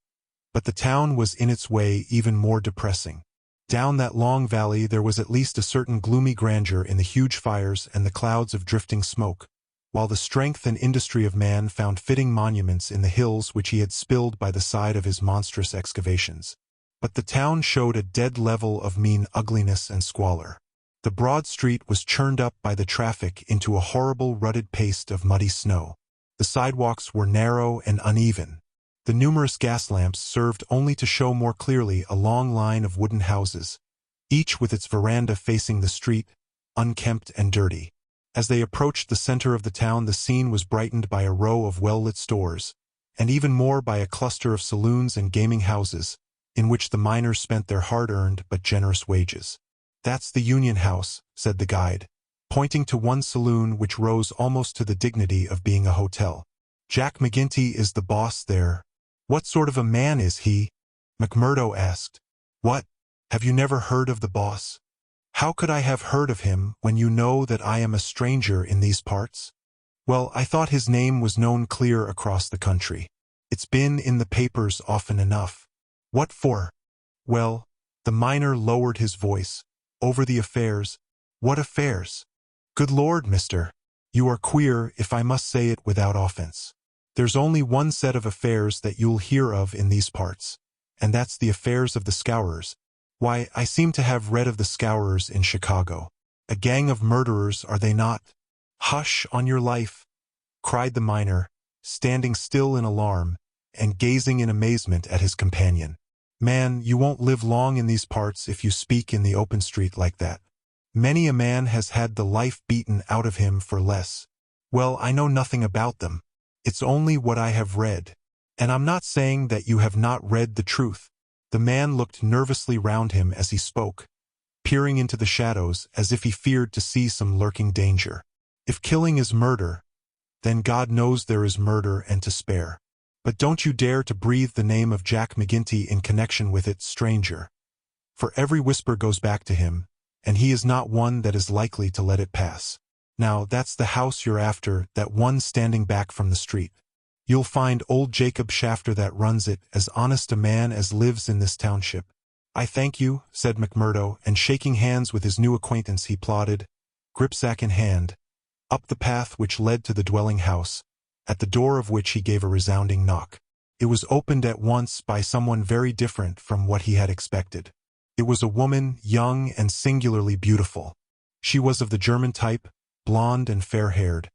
but the town was in its way even more depressing. Down that long valley there was at least a certain gloomy grandeur in the huge fires and the clouds of drifting smoke, while the strength and industry of man found fitting monuments in the hills which he had spilled by the side of his monstrous excavations. But the town showed a dead level of mean ugliness and squalor. The broad street was churned up by the traffic into a horrible rutted paste of muddy snow. The sidewalks were narrow and uneven. The numerous gas lamps served only to show more clearly a long line of wooden houses, each with its veranda facing the street, unkempt and dirty. As they approached the center of the town, the scene was brightened by a row of well-lit stores, and even more by a cluster of saloons and gaming houses, in which the miners spent their hard-earned but generous wages. "That's the Union House," said the guide, pointing to one saloon which rose almost to the dignity of being a hotel. "Jack McGinty is the boss there." "What sort of a man is he?" McMurdo asked. "What? Have you never heard of the boss?" "How could I have heard of him when you know that I am a stranger in these parts?" "Well, I thought his name was known clear across the country. It's been in the papers often enough." "What for?" "Well," the miner lowered his voice, "over the affairs." "What affairs?" "Good Lord, mister. You are queer, if I must say it without offense. There's only one set of affairs that you'll hear of in these parts, and that's the affairs of the Scowrers. Why, I seem to have read of the Scowrers in Chicago. A gang of murderers, are they not?" "Hush, on your life," cried the miner, standing still in alarm and gazing in amazement at his companion. "Man, you won't live long in these parts if you speak in the open street like that. Many a man has had the life beaten out of him for less." "Well, I know nothing about them. It's only what I have read. And I'm not saying that you have not read the truth." The man looked nervously round him as he spoke, peering into the shadows as if he feared to see some lurking danger. "If killing is murder, then God knows there is murder and to spare. But don't you dare to breathe the name of Jack McGinty in connection with it, stranger. For every whisper goes back to him, and he is not one that is likely to let it pass. Now, that's the house you're after, that one standing back from the street. You'll find old Jacob Shafter that runs it, as honest a man as lives in this township." "I thank you," said McMurdo, and shaking hands with his new acquaintance he plodded, gripsack in hand, up the path which led to the dwelling house, at the door of which he gave a resounding knock. It was opened at once by someone very different from what he had expected. It was a woman, young and singularly beautiful. She was of the German type, blonde and fair-haired,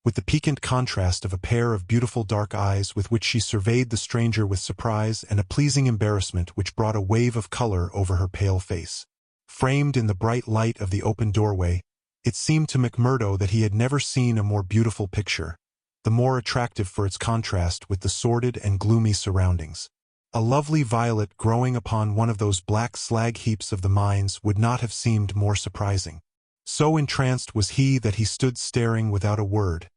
with the piquant contrast of a pair of beautiful dark eyes with which she surveyed the stranger with surprise and a pleasing embarrassment which brought a wave of color over her pale face. Framed in the bright light of the open doorway, it seemed to McMurdo that he had never seen a more beautiful picture, the more attractive for its contrast with the sordid and gloomy surroundings. A lovely violet growing upon one of those black slag heaps of the mines would not have seemed more surprising. So entranced was he that he stood staring without a word,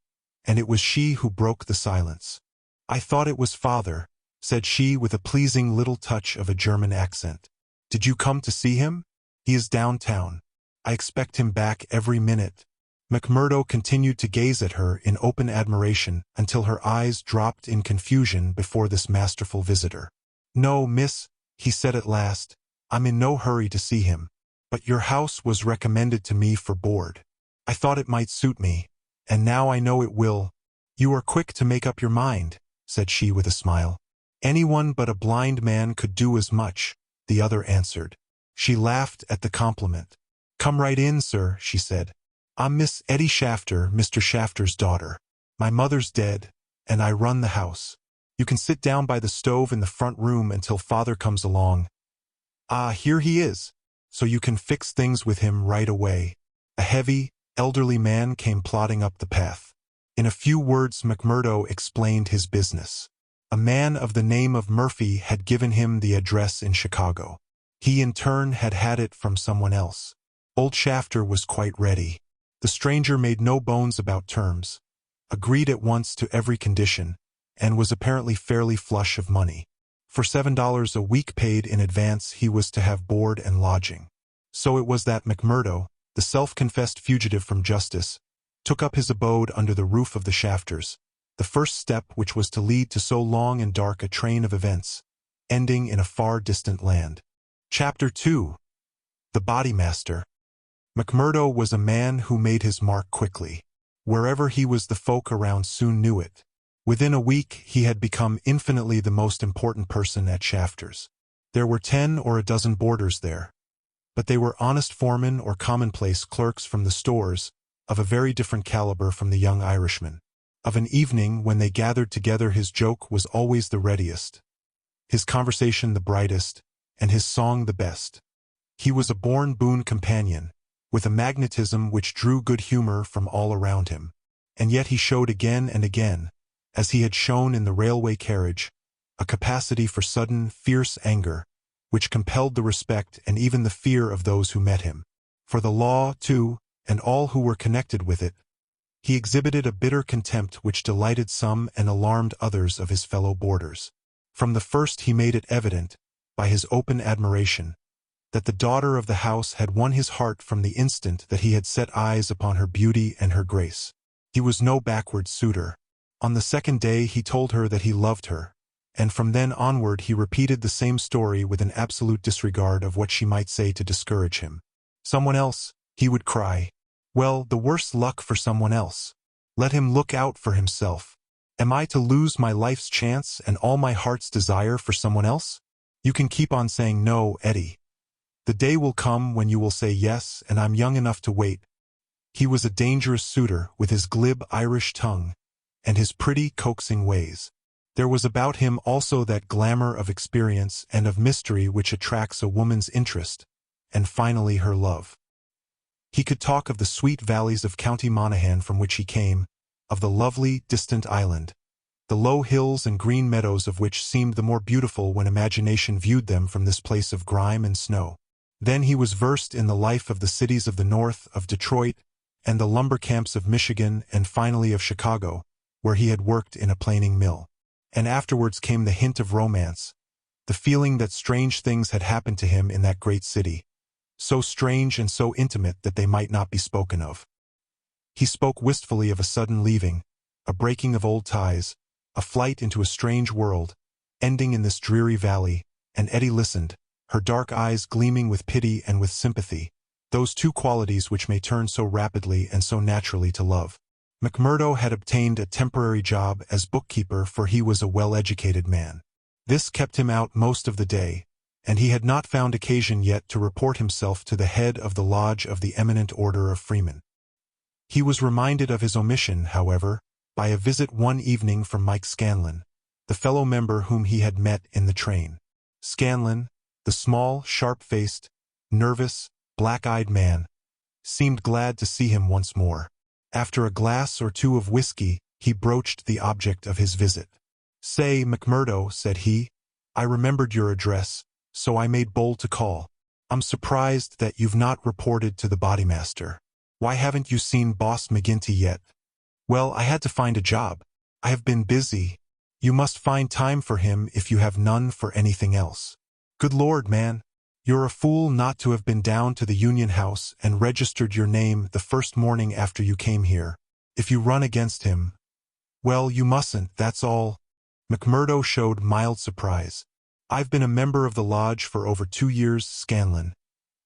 and it was she who broke the silence. "I thought it was father," said she with a pleasing little touch of a German accent. "Did you come to see him? He is downtown. I expect him back every minute." McMurdo continued to gaze at her in open admiration until her eyes dropped in confusion before this masterful visitor. "No, miss," he said at last, "I'm in no hurry to see him. But your house was recommended to me for board. I thought it might suit me, and now I know it will." "You are quick to make up your mind," said she with a smile. "Anyone but a blind man could do as much," the other answered. She laughed at the compliment. "Come right in, sir," she said. "I'm Miss Etty Shafter, Mr. Shafter's daughter. My mother's dead, and I run the house. You can sit down by the stove in the front room until father comes along. Ah, here he is, so you can fix things with him right away." A heavy, elderly man came plodding up the path. In a few words McMurdo explained his business. A man of the name of Murphy had given him the address in Chicago. He in turn had had it from someone else. Old Shafter was quite ready. The stranger made no bones about terms, agreed at once to every condition, and was apparently fairly flush of money. For $7 a week paid in advance he was to have board and lodging. So it was that McMurdo, the self-confessed fugitive from justice, took up his abode under the roof of the Shafters, the first step which was to lead to so long and dark a train of events, ending in a far distant land. Chapter 2. The Bodymaster. McMurdo was a man who made his mark quickly. Wherever he was, the folk around soon knew it. Within a week he had become infinitely the most important person at Shafters. There were 10 or a dozen boarders there, but they were honest foremen or commonplace clerks from the stores, of a very different caliber from the young Irishman. Of an evening when they gathered together, his joke was always the readiest, his conversation the brightest, and his song the best. He was a born boon companion, with a magnetism which drew good humor from all around him. And yet he showed again and again, as he had shown in the railway carriage, a capacity for sudden, fierce anger, which compelled the respect and even the fear of those who met him. For the law, too, and all who were connected with it, he exhibited a bitter contempt which delighted some and alarmed others of his fellow boarders. From the first he made it evident, by his open admiration, that the daughter of the house had won his heart from the instant that he had set eyes upon her beauty and her grace. He was no backward suitor. On the second day he told her that he loved her, and from then onward he repeated the same story with an absolute disregard of what she might say to discourage him. Someone else, he would cry. Well, the worse luck for someone else. Let him look out for himself. Am I to lose my life's chance and all my heart's desire for someone else? You can keep on saying no, Eddie. The day will come when you will say yes, and I'm young enough to wait. He was a dangerous suitor with his glib Irish tongue and his pretty, coaxing ways. There was about him also that glamour of experience and of mystery which attracts a woman's interest, and finally her love. He could talk of the sweet valleys of County Monaghan from which he came, of the lovely, distant island, the low hills and green meadows of which seemed the more beautiful when imagination viewed them from this place of grime and snow. Then he was versed in the life of the cities of the north, of Detroit, and the lumber camps of Michigan, and finally of Chicago, where he had worked in a planing mill. And afterwards came the hint of romance, the feeling that strange things had happened to him in that great city, so strange and so intimate that they might not be spoken of. He spoke wistfully of a sudden leaving, a breaking of old ties, a flight into a strange world, ending in this dreary valley, and Eddie listened, her dark eyes gleaming with pity and with sympathy, those two qualities which may turn so rapidly and so naturally to love. McMurdo had obtained a temporary job as bookkeeper, for he was a well-educated man. This kept him out most of the day, and he had not found occasion yet to report himself to the head of the lodge of the Eminent Order of Freemen. He was reminded of his omission, however, by a visit one evening from Mike Scanlon, the fellow member whom he had met in the train. Scanlon, the small, sharp-faced, nervous, black-eyed man, seemed glad to see him once more. After a glass or two of whiskey, he broached the object of his visit. "Say, McMurdo," said he, "I remembered your address, so I made bold to call. I'm surprised that you've not reported to the bodymaster. Why haven't you seen Boss McGinty yet?" "Well, I had to find a job. I have been busy." "You must find time for him if you have none for anything else." "Good Lord, man. You're a fool not to have been down to the Union House and registered your name the first morning after you came here. If you run against him, well, you mustn't, that's all." McMurdo showed mild surprise. "I've been a member of the lodge for over 2 years, Scanlon,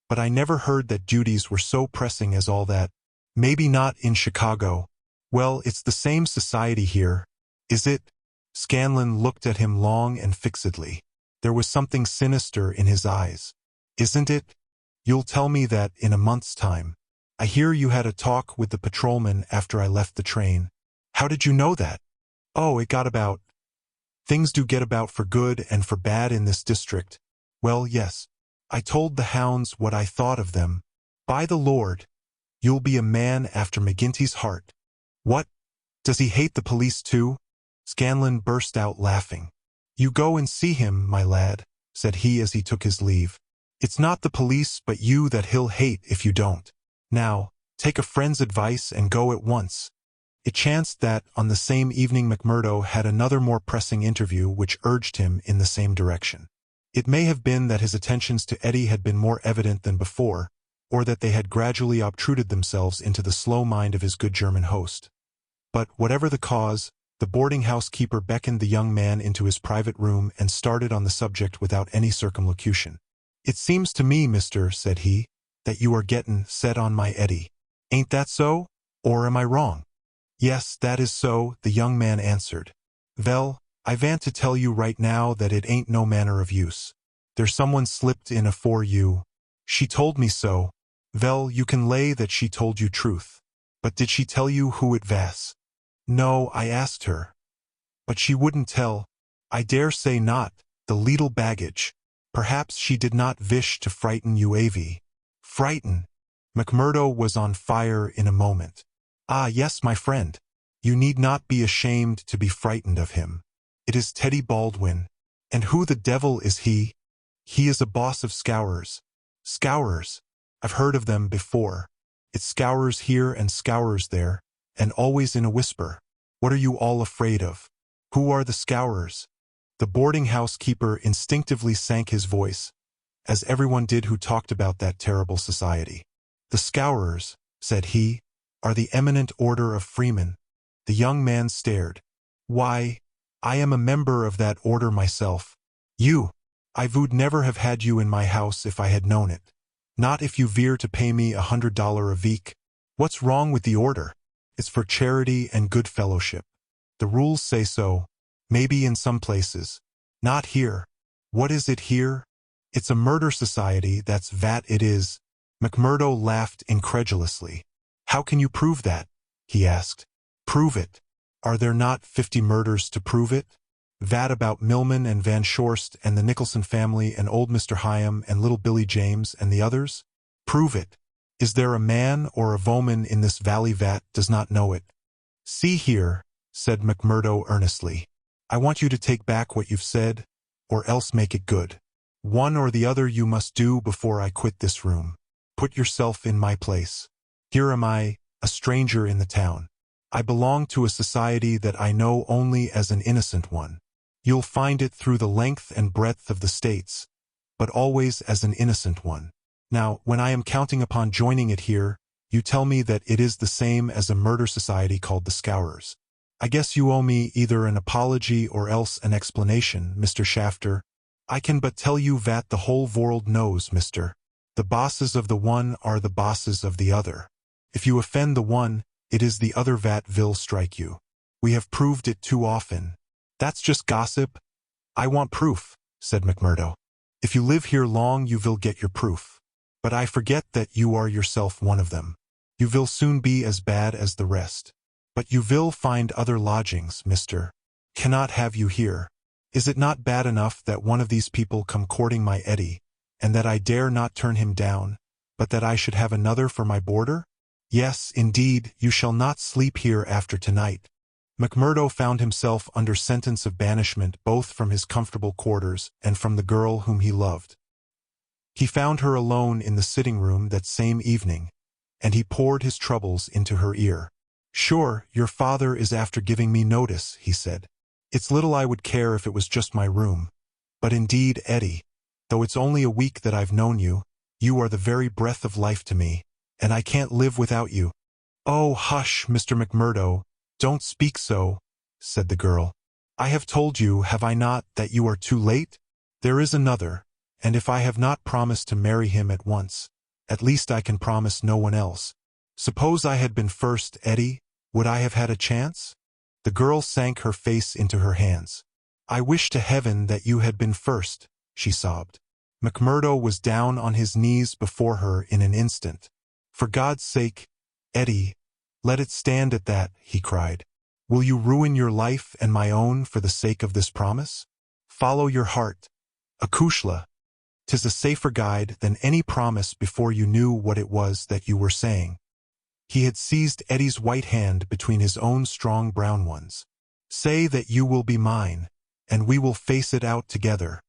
but I never heard that duties were so pressing as all that." "Maybe not in Chicago." "Well, it's the same society here, is it?" Scanlon looked at him long and fixedly. There was something sinister in his eyes. "Isn't it? You'll tell me that in a month's time. I hear you had a talk with the patrolman after I left the train." "How did you know that?" "Oh, it got about. Things do get about for good and for bad in this district. Well, yes. I told the hounds what I thought of them. By the Lord, you'll be a man after McGinty's heart." "What? Does he hate the police too?" Scanlon burst out laughing. "You go and see him, my lad," said he as he took his leave. "It's not the police but you that he'll hate if you don't. Now, take a friend's advice and go at once." It chanced that, on the same evening, McMurdo had another more pressing interview which urged him in the same direction. It may have been that his attentions to Eddie had been more evident than before, or that they had gradually obtruded themselves into the slow mind of his good German host. But, whatever the cause, the boarding-house keeper beckoned the young man into his private room and started on the subject without any circumlocution. "It seems to me, mister," said he, "that you are gettin' set on my Eddie. Ain't that so? Or am I wrong?" "Yes, that is so," the young man answered. "Vell, I vant to tell you right now that it ain't no manner of use. There's someone slipped in afore you. She told me so. Vel, you can lay that she told you truth. But did she tell you who it vas? No, I asked her. But she wouldn't tell. I dare say not, the leetle baggage. Perhaps she did not wish to frighten you, Avie. Frighten? McMurdo was on fire in a moment. Ah, yes, my friend. You need not be ashamed to be frightened of him. It is Teddy Baldwin. And who the devil is he? He is a boss of Scowrers. Scowrers? I've heard of them before. It's Scowrers here and Scowrers there, and always in a whisper. What are you all afraid of? Who are the Scowrers? The boarding house keeper instinctively sank his voice, as everyone did who talked about that terrible society. The Scowrers, said he, are the eminent order of freemen. The young man stared. Why, I am a member of that order myself. You! I would never have had you in my house if I had known it. Not if you veer to pay me $100 a week. What's wrong with the order? It's for charity and good fellowship. The rules say so. Maybe in some places. Not here. What is it here? It's a murder society, that's vat it is. McMurdo laughed incredulously. How can you prove that? He asked. Prove it. Are there not 50 murders to prove it? That about Millman and Van Shorst and the Nicholson family and old Mr. Hyam and little Billy James and the others? Prove it. Is there a man or a woman in this valley that does not know it? See here, said McMurdo earnestly. I want you to take back what you've said, or else make it good. One or the other you must do before I quit this room. Put yourself in my place. Here am I, a stranger in the town. I belong to a society that I know only as an innocent one. You'll find it through the length and breadth of the states, but always as an innocent one. Now, when I am counting upon joining it here, you tell me that it is the same as a murder society called the Scowrers. I guess you owe me either an apology or else an explanation, Mr. Shafter. I can but tell you that the whole world knows, mister. The bosses of the one are the bosses of the other. If you offend the one, it is the other that will strike you. We have proved it too often. That's just gossip. I want proof, said McMurdo. If you live here long you will get your proof. But I forget that you are yourself one of them. You will soon be as bad as the rest. But you will find other lodgings, mister. Cannot have you here. Is it not bad enough that one of these people come courting my Eddie, and that I dare not turn him down, but that I should have another for my boarder? Yes, indeed, you shall not sleep here after tonight. McMurdo found himself under sentence of banishment both from his comfortable quarters and from the girl whom he loved. He found her alone in the sitting room that same evening, and he poured his troubles into her ear. Sure, your father is after giving me notice, he said. It's little I would care if it was just my room. But indeed, Eddie, though it's only a week that I've known you, you are the very breath of life to me, and I can't live without you. Oh, hush, Mr. McMurdo. Don't speak so, said the girl. I have told you, have I not, that you are too late? There is another, and if I have not promised to marry him at once, at least I can promise no one else. Suppose I had been first, Eddie, would I have had a chance? The girl sank her face into her hands. I wish to heaven that you had been first, she sobbed. McMurdo was down on his knees before her in an instant. For God's sake, Eddie, let it stand at that, he cried. Will you ruin your life and my own for the sake of this promise? Follow your heart. Akushla. 'Tis a safer guide than any promise before you knew what it was that you were saying. He had seized Eddie's white hand between his own strong brown ones. Say that you will be mine, and we will face it out together.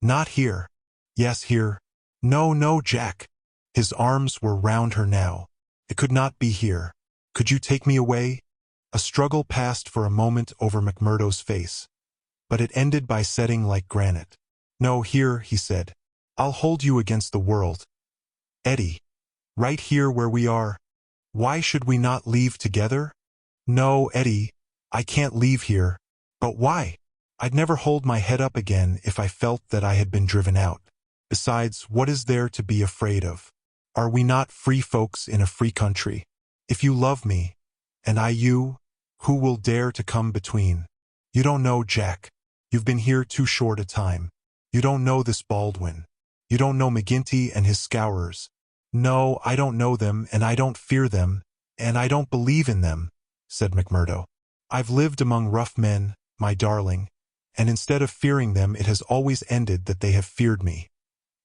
Not here. Yes, here. No, no, Jack. His arms were round her now. It could not be here. Could you take me away? A struggle passed for a moment over McMurdo's face, but it ended by setting like granite. No, here, he said. I'll hold you against the world. Eddie, right here where we are. Why should we not leave together? No, Eddie, I can't leave here. But why? I'd never hold my head up again if I felt that I had been driven out. Besides, what is there to be afraid of? Are we not free folks in a free country? If you love me, and I you, who will dare to come between? You don't know, Jack. You've been here too short a time. You don't know this Baldwin. You don't know McGinty and his Scowrers. No, I don't know them, and I don't fear them, and I don't believe in them, said McMurdo. I've lived among rough men, my darling, and instead of fearing them it has always ended that they have feared me.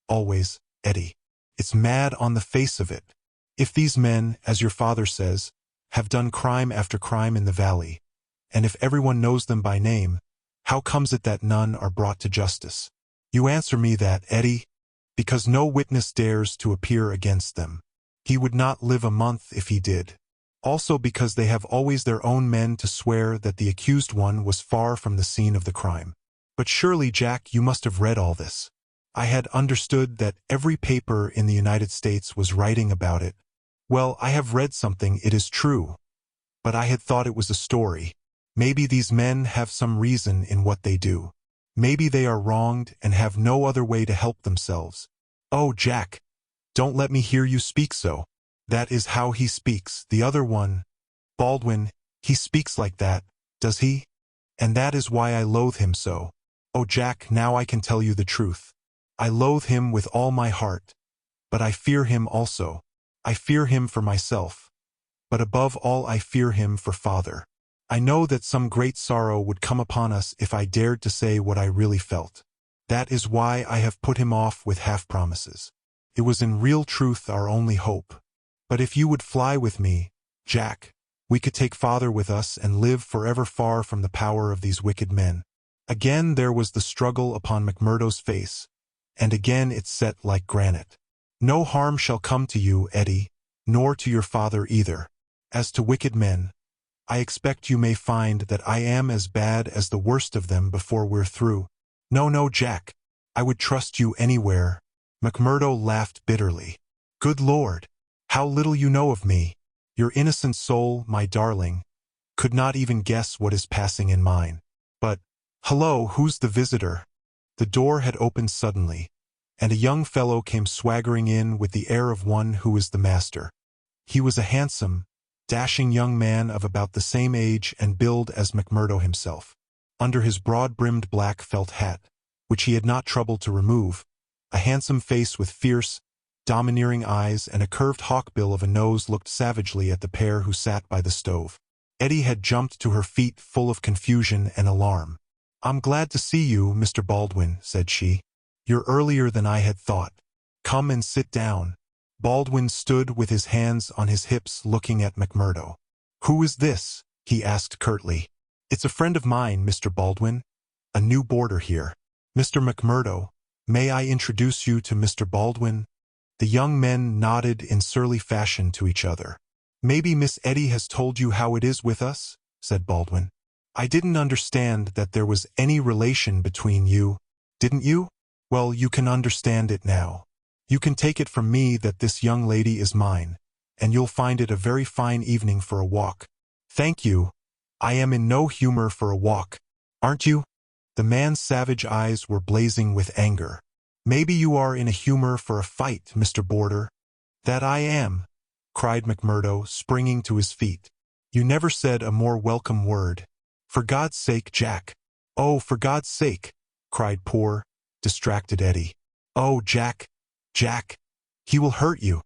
Always, Eddie. It's mad on the face of it. If these men, as your father says, have done crime after crime in the valley, and if everyone knows them by name, how comes it that none are brought to justice? You answer me that, Eddie, because no witness dares to appear against them. He would not live a month if he did. Also because they have always their own men to swear that the accused one was far from the scene of the crime. But surely, Jack, you must have read all this. I had understood that every paper in the United States was writing about it. Well, I have read something, it is true. But I had thought it was a story. Maybe these men have some reason in what they do. Maybe they are wronged and have no other way to help themselves. Oh, Jack, don't let me hear you speak so. That is how he speaks. The other one, Baldwin, he speaks like that, does he? And that is why I loathe him so. Oh, Jack, now I can tell you the truth. I loathe him with all my heart. But I fear him also. I fear him for myself. But above all I fear him for father. I know that some great sorrow would come upon us if I dared to say what I really felt. That is why I have put him off with half-promises. It was in real truth our only hope. But if you would fly with me, Jack, we could take father with us and live forever far from the power of these wicked men. Again there was the struggle upon McMurdo's face, and again it set like granite. No harm shall come to you, Eddie, nor to your father either. As to wicked men, I expect you may find that I am as bad as the worst of them before we're through. No, Jack, I would trust you anywhere. McMurdo laughed bitterly. Good Lord, how little you know of me. Your innocent soul, my darling, could not even guess what is passing in mine. But, hello, who's the visitor? The door had opened suddenly, and a young fellow came swaggering in with the air of one who is the master. He was a handsome, dashing young man of about the same age and build as McMurdo himself. Under his broad-brimmed black felt hat, which he had not troubled to remove, a handsome face with fierce, domineering eyes and a curved hawkbill of a nose looked savagely at the pair who sat by the stove. Eddie had jumped to her feet full of confusion and alarm. I'm glad to see you, Mr. Baldwin, said she. You're earlier than I had thought. Come and sit down. Baldwin stood with his hands on his hips looking at McMurdo. Who is this? He asked curtly. It's a friend of mine, Mr. Baldwin. A new boarder here. Mr. McMurdo, may I introduce you to Mr. Baldwin? The young men nodded in surly fashion to each other. Maybe Miss Eddie has told you how it is with us, said Baldwin. I didn't understand that there was any relation between you, didn't you? Well, you can understand it now. You can take it from me that this young lady is mine, and you'll find it a very fine evening for a walk. Thank you. I am in no humor for a walk, aren't you? The man's savage eyes were blazing with anger. Maybe you are in a humor for a fight, Mr. Boarder. That I am, cried McMurdo, springing to his feet. You never said a more welcome word. For God's sake, Jack. Oh, for God's sake, cried poor, distracted Eddie. Oh, Jack, he will hurt you.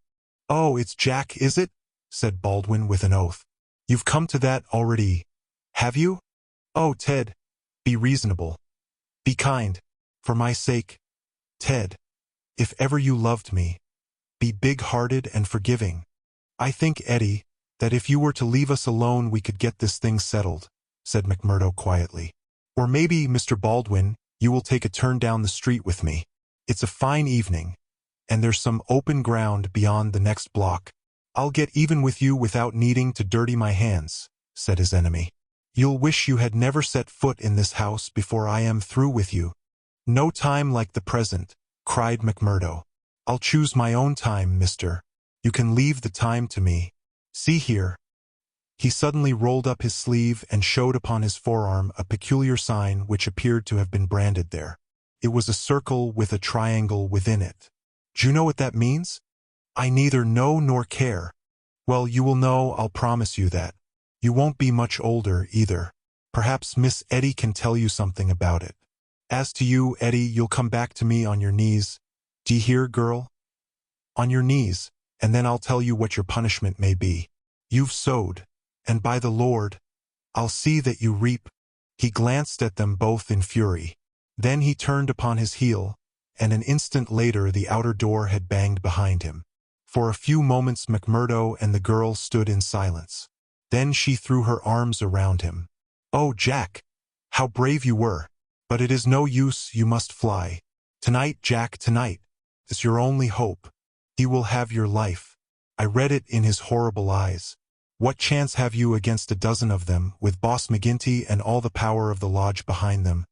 Oh, it's Jack, is it? Said Baldwin with an oath. You've come to that already, have you? Oh, Ted, be reasonable. Be kind, for my sake. Ted, if ever you loved me, be big-hearted and forgiving. I think, Eddie, that if you were to leave us alone we could get this thing settled, said McMurdo quietly. Or maybe, Mr. Baldwin, you will take a turn down the street with me. It's a fine evening, and there's some open ground beyond the next block. I'll get even with you without needing to dirty my hands, said his enemy. You'll wish you had never set foot in this house before I am through with you. No time like the present, cried McMurdo. I'll choose my own time, mister. You can leave the time to me. See here. He suddenly rolled up his sleeve and showed upon his forearm a peculiar sign which appeared to have been branded there. It was a circle with a triangle within it. Do you know what that means? I neither know nor care. Well, you will know, I'll promise you that. You won't be much older, either. Perhaps Miss Eddie can tell you something about it. As to you, Eddie, you'll come back to me on your knees. D'ye hear, girl? On your knees, and then I'll tell you what your punishment may be. You've sowed, and by the Lord, I'll see that you reap. He glanced at them both in fury. Then he turned upon his heel, and an instant later the outer door had banged behind him. For a few moments McMurdo and the girl stood in silence. Then she threw her arms around him. "Oh, Jack! How brave you were! But it is no use, you must fly. Tonight, Jack, tonight is your only hope. He will have your life. I read it in his horrible eyes. What chance have you against a dozen of them, with Boss McGinty and all the power of the lodge behind them?"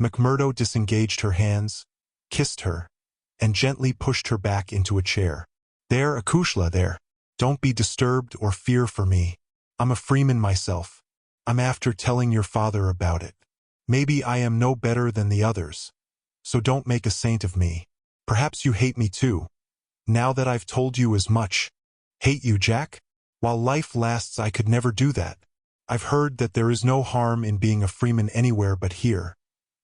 McMurdo disengaged her hands, kissed her, and gently pushed her back into a chair. "There, Akushla, there. Don't be disturbed or fear for me. I'm a freeman myself. I'm after telling your father about it. Maybe I am no better than the others, so don't make a saint of me. Perhaps you hate me too, now that I've told you as much." "Hate you, Jack? While life lasts I could never do that. I've heard that there is no harm in being a freeman anywhere but here,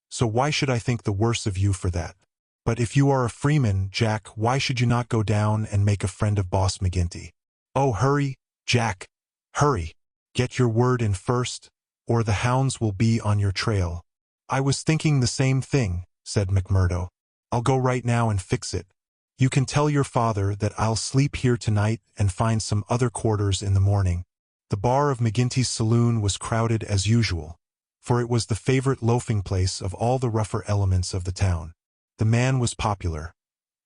so why should I think the worse of you for that? But if you are a freeman, Jack, why should you not go down and make a friend of Boss McGinty? Oh, hurry, Jack, hurry. Get your word in first, or the hounds will be on your trail." "I was thinking the same thing," said McMurdo. "I'll go right now and fix it. You can tell your father that I'll sleep here tonight and find some other quarters in the morning." The bar of McGinty's saloon was crowded as usual, for it was the favorite loafing place of all the rougher elements of the town. The man was popular,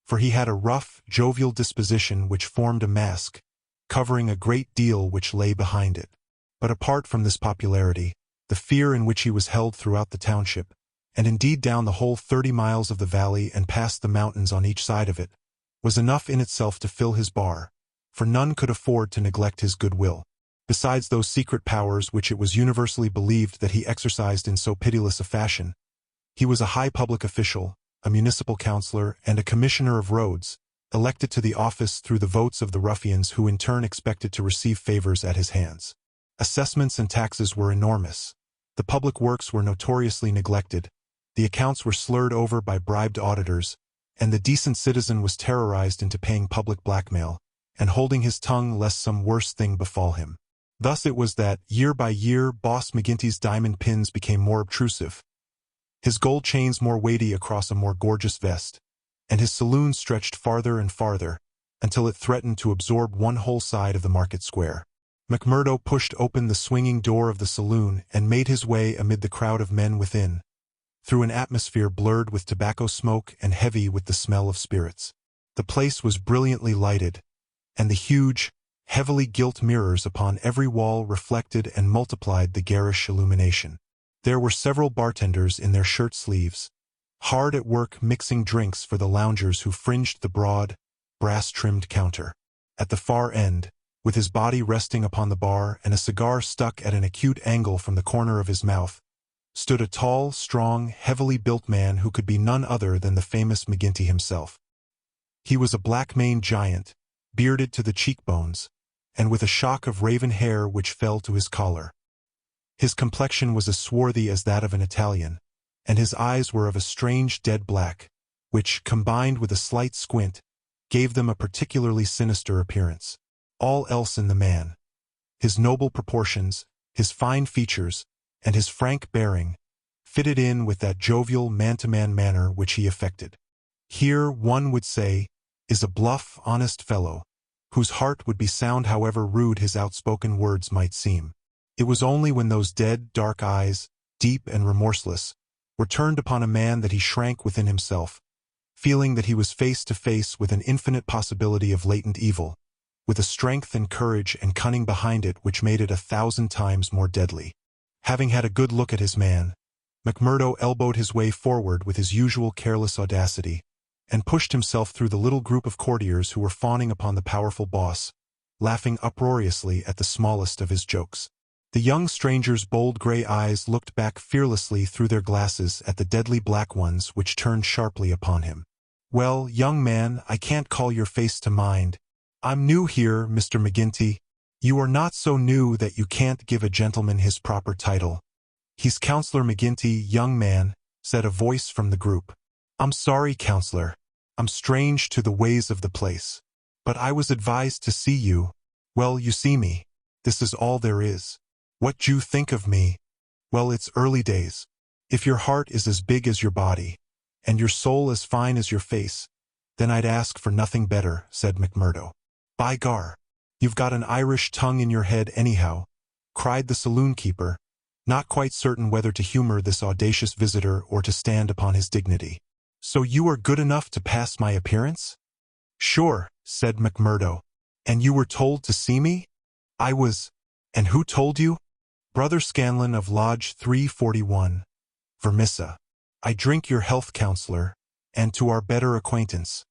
for he had a rough, jovial disposition which formed a mask, covering a great deal which lay behind it. But apart from this popularity, the fear in which he was held throughout the township, and indeed down the whole 30 miles of the valley and past the mountains on each side of it, was enough in itself to fill his bar, for none could afford to neglect his goodwill. Besides those secret powers which it was universally believed that he exercised in so pitiless a fashion, he was a high public official, a municipal councillor, and a commissioner of roads, elected to the office through the votes of the ruffians who in turn expected to receive favors at his hands. Assessments and taxes were enormous. The public works were notoriously neglected, the accounts were slurred over by bribed auditors, and the decent citizen was terrorized into paying public blackmail, and holding his tongue lest some worse thing befall him. Thus it was that, year by year, Boss McGinty's diamond pins became more obtrusive, his gold chains more weighty across a more gorgeous vest, and his saloon stretched farther and farther, until it threatened to absorb one whole side of the market square. McMurdo pushed open the swinging door of the saloon and made his way amid the crowd of men within, through an atmosphere blurred with tobacco smoke and heavy with the smell of spirits. The place was brilliantly lighted, and the huge, heavily gilt mirrors upon every wall reflected and multiplied the garish illumination. There were several bartenders in their shirt sleeves, hard at work mixing drinks for the loungers who fringed the broad, brass-trimmed counter. At the far end, with his body resting upon the bar and a cigar stuck at an acute angle from the corner of his mouth, stood a tall, strong, heavily built man who could be none other than the famous McGinty himself. He was a black-maned giant, bearded to the cheekbones, and with a shock of raven hair which fell to his collar. His complexion was as swarthy as that of an Italian, and his eyes were of a strange dead black, which, combined with a slight squint, gave them a particularly sinister appearance. All else in the man, his noble proportions, his fine features, and his frank bearing, fitted in with that jovial man-to-man manner which he affected. Here, one would say, is a bluff, honest fellow, whose heart would be sound however rude his outspoken words might seem. It was only when those dead, dark eyes, deep and remorseless, were turned upon a man that he shrank within himself, feeling that he was face to face with an infinite possibility of latent evil, with a strength and courage and cunning behind it which made it 1,000 times more deadly. Having had a good look at his man, McMurdo elbowed his way forward with his usual careless audacity, and pushed himself through the little group of courtiers who were fawning upon the powerful boss, laughing uproariously at the smallest of his jokes. The young stranger's bold gray eyes looked back fearlessly through their glasses at the deadly black ones which turned sharply upon him. "Well, young man, I can't call your face to mind. I'm new here, Mr. McGinty." "You are not so new that you can't give a gentleman his proper title. He's Counselor McGinty, young man," said a voice from the group. I'm sorry, counselor. I'm strange to the ways of the place. But I was advised to see you. Well, you see me. This is all there is. What you think of me? Well, it's early days. If your heart is as big as your body, and your soul as fine as your face, then I'd ask for nothing better, said McMurdo. By gar, you've got an Irish tongue in your head anyhow, cried the saloon keeper, not quite certain whether to humor this audacious visitor or to stand upon his dignity. So you are good enough to pass my appearance? Sure, said McMurdo. And you were told to see me? I was. And who told you? Brother Scanlon of Lodge 341. Vermissa. I drink your health, counselor, and to our better acquaintance.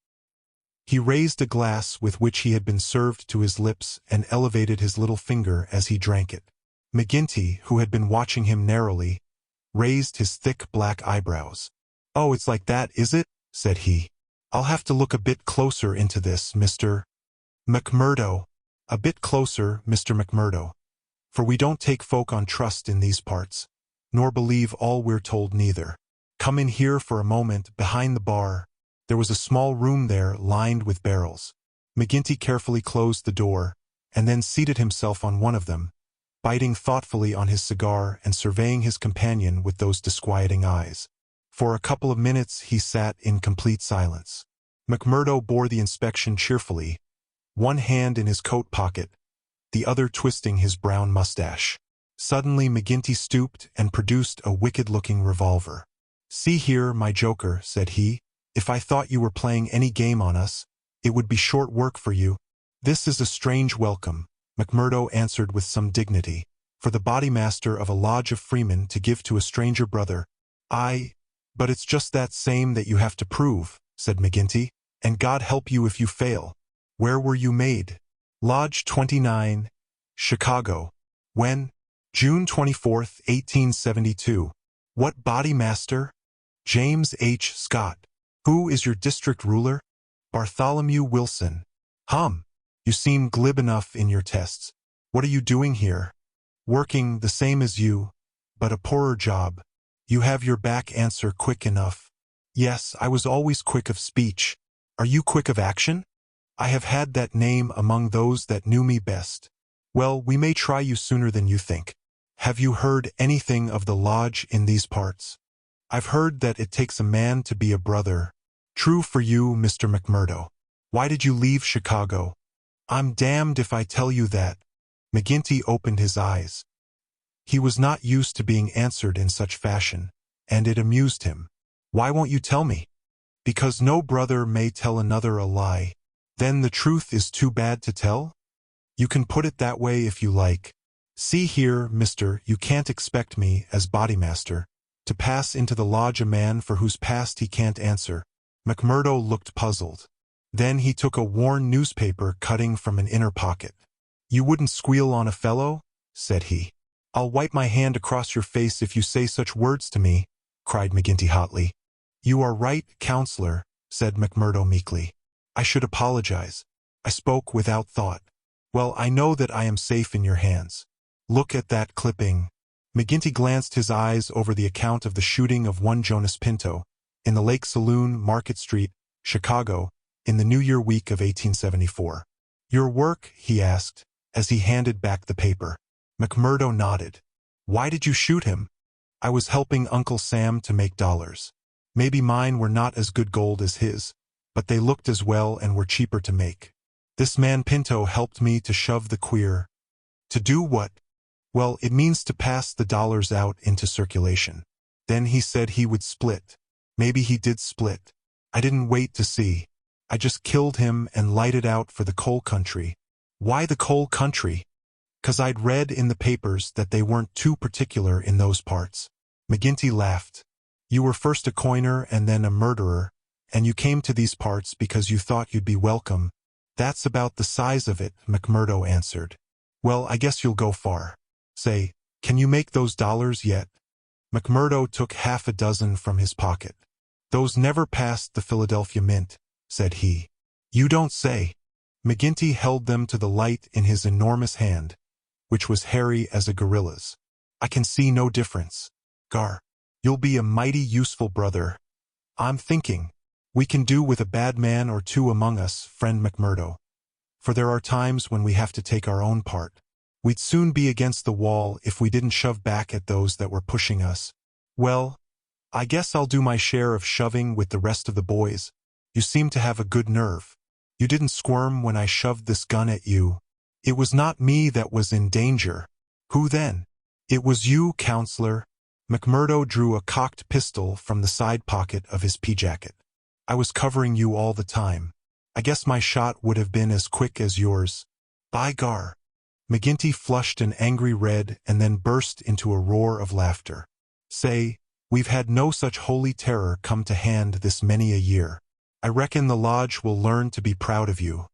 He raised a glass with which he had been served to his lips and elevated his little finger as he drank it. McGinty, who had been watching him narrowly, raised his thick black eyebrows. Oh, it's like that, is it? Said he. I'll have to look a bit closer into this, Mr. McMurdo. A bit closer, Mr. McMurdo. For we don't take folk on trust in these parts, nor believe all we're told neither. Come in here for a moment, behind the bar. There was a small room there lined with barrels. McGinty carefully closed the door, and then seated himself on one of them, biting thoughtfully on his cigar and surveying his companion with those disquieting eyes. For a couple of minutes he sat in complete silence. McMurdo bore the inspection cheerfully, one hand in his coat pocket, the other twisting his brown mustache. Suddenly McGinty stooped and produced a wicked-looking revolver. See here, my joker, said he. If I thought you were playing any game on us, it would be short work for you. This is a strange welcome, McMurdo answered with some dignity, for the bodymaster of a lodge of freemen to give to a stranger brother. But it's just that same that you have to prove, said McGinty, and God help you if you fail. Where were you made? Lodge 29, Chicago. When? June 24, 1872. What bodymaster? James H. Scott. Who is your district ruler? Bartholomew Wilson. You seem glib enough in your tests. What are you doing here? Working the same as you, but a poorer job. You have your back answer quick enough. Yes, I was always quick of speech. Are you quick of action? I have had that name among those that knew me best. Well, we may try you sooner than you think. Have you heard anything of the lodge in these parts? I've heard that it takes a man to be a brother. True for you, Mr. McMurdo. Why did you leave Chicago? I'm damned if I tell you that. McGinty opened his eyes. He was not used to being answered in such fashion, and it amused him. Why won't you tell me? Because no brother may tell another a lie. Then the truth is too bad to tell? You can put it that way if you like. See here, mister, you can't expect me, as bodymaster, to pass into the lodge a man for whose past he can't answer. McMurdo looked puzzled. Then he took a worn newspaper cutting from an inner pocket. You wouldn't squeal on a fellow? Said he. I'll wipe my hand across your face if you say such words to me, cried McGinty hotly. You are right, counselor, said McMurdo meekly. I should apologize. I spoke without thought. Well, I know that I am safe in your hands. Look at that clipping. McGinty glanced his eyes over the account of the shooting of one Jonas Pinto in the Lake Saloon, Market Street, Chicago, in the New Year week of 1874. Your work? He asked, as he handed back the paper. McMurdo nodded. Why did you shoot him? I was helping Uncle Sam to make dollars. Maybe mine were not as good gold as his, but they looked as well and were cheaper to make. This man Pinto helped me to shove the queer. To do what? Well, it means to pass the dollars out into circulation. Then he said he would split. Maybe he did split. I didn't wait to see. I just killed him and lighted out for the coal country. Why the coal country? 'Cause I'd read in the papers that they weren't too particular in those parts. McGinty laughed. You were first a coiner and then a murderer, and you came to these parts because you thought you'd be welcome. That's about the size of it, McMurdo answered. Well, I guess you'll go far. Say, can you make those dollars yet? McMurdo took half a dozen from his pocket. Those never passed the Philadelphia Mint, said he. You don't say. McGinty held them to the light in his enormous hand, which was hairy as a gorilla's. I can see no difference. Gar. You'll be a mighty useful brother. I'm thinking, we can do with a bad man or two among us, friend McMurdo. For there are times when we have to take our own part. We'd soon be against the wall if we didn't shove back at those that were pushing us. Well, I guess I'll do my share of shoving with the rest of the boys. You seem to have a good nerve. You didn't squirm when I shoved this gun at you. It was not me that was in danger. Who then? It was you, counselor. McMurdo drew a cocked pistol from the side pocket of his pea jacket. I was covering you all the time. I guess my shot would have been as quick as yours. By gar. McGinty flushed an angry red and then burst into a roar of laughter. Say, we've had no such holy terror come to hand this many a year. I reckon the lodge will learn to be proud of you.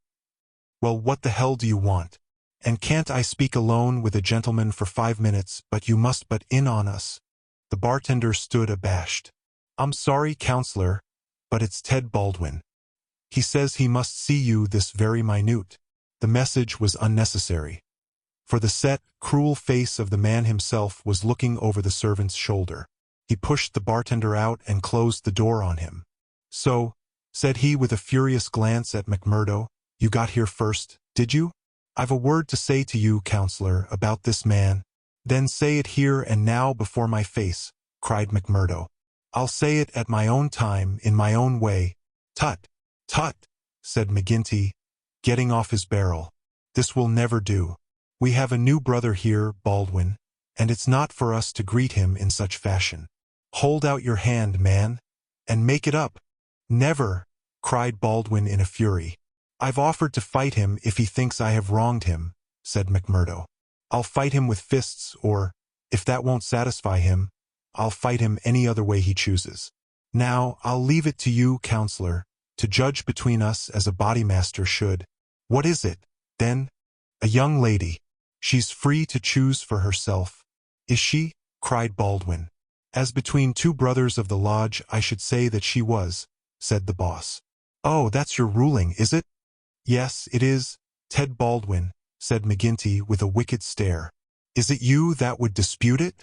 Well, what the hell do you want? And can't I speak alone with a gentleman for 5 minutes, but you must butt in on us? The bartender stood abashed. I'm sorry, counselor, but it's Ted Baldwin. He says he must see you this very minute. The message was unnecessary, for the set, cruel face of the man himself was looking over the servant's shoulder. He pushed the bartender out and closed the door on him. So, said he with a furious glance at McMurdo, you got here first, did you? I've a word to say to you, counselor, about this man. Then say it here and now before my face, cried McMurdo. I'll say it at my own time, in my own way. Tut, tut, said McGinty, getting off his barrel. This will never do. We have a new brother here, Baldwin, and it's not for us to greet him in such fashion. Hold out your hand, man, and make it up. Never, cried Baldwin in a fury. I've offered to fight him if he thinks I have wronged him, said McMurdo. I'll fight him with fists, or, if that won't satisfy him, I'll fight him any other way he chooses. Now, I'll leave it to you, counselor, to judge between us as a bodymaster should. What is it, then? A young lady. She's free to choose for herself. Is she? Cried Baldwin. As between two brothers of the lodge, I should say that she was, said the boss. Oh, that's your ruling, is it? Yes, it is, Ted Baldwin, said McGinty with a wicked stare. Is it you that would dispute it?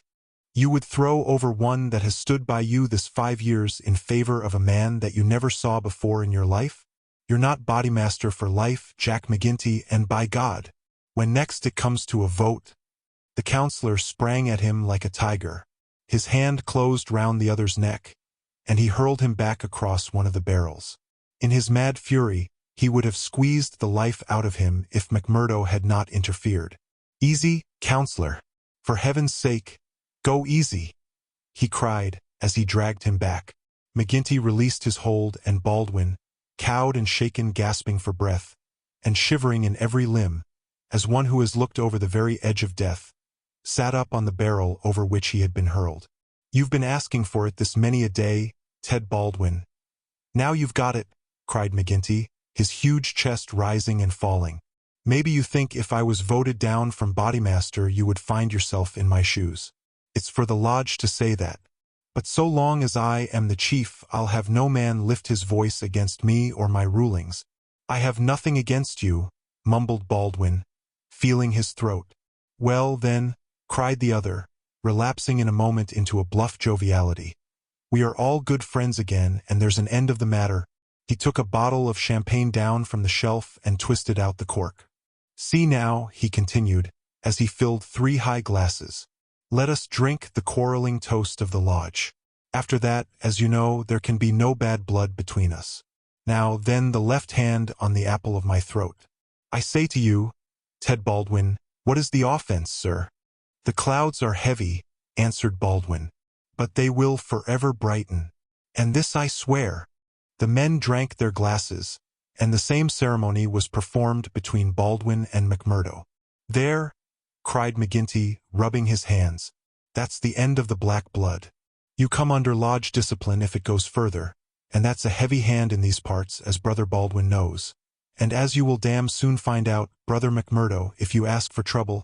You would throw over one that has stood by you this 5 years in favor of a man that you never saw before in your life? You're not bodymaster for life, Jack McGinty, and by God, when next it comes to a vote. The counselor sprang at him like a tiger. His hand closed round the other's neck, and he hurled him back across one of the barrels. In his mad fury, he would have squeezed the life out of him if McMurdo had not interfered. Easy, counselor. For heaven's sake, go easy, he cried as he dragged him back. McGinty released his hold, and Baldwin, cowed and shaken, gasping for breath, and shivering in every limb, as one who has looked over the very edge of death, sat up on the barrel over which he had been hurled. You've been asking for it this many a day, Ted Baldwin. Now you've got it, cried McGinty, his huge chest rising and falling. Maybe you think if I was voted down from bodymaster you would find yourself in my shoes. It's for the lodge to say that. But so long as I am the chief, I'll have no man lift his voice against me or my rulings. I have nothing against you, mumbled Baldwin, feeling his throat. Well, then, cried the other, relapsing in a moment into a bluff joviality. We are all good friends again, and there's an end of the matter. He took a bottle of champagne down from the shelf and twisted out the cork. See now, he continued, as he filled 3 high glasses. Let us drink the quarreling toast of the lodge. After that, as you know, there can be no bad blood between us. Now, then, the left hand on the apple of my throat. I say to you, Ted Baldwin, what is the offense, sir? The clouds are heavy, answered Baldwin, but they will forever brighten. And this I swear. The men drank their glasses, and the same ceremony was performed between Baldwin and McMurdo. There, cried McGinty, rubbing his hands. That's the end of the black blood. You come under lodge discipline if it goes further, and that's a heavy hand in these parts, as Brother Baldwin knows. And as you will damn soon find out, Brother McMurdo, if you ask for trouble.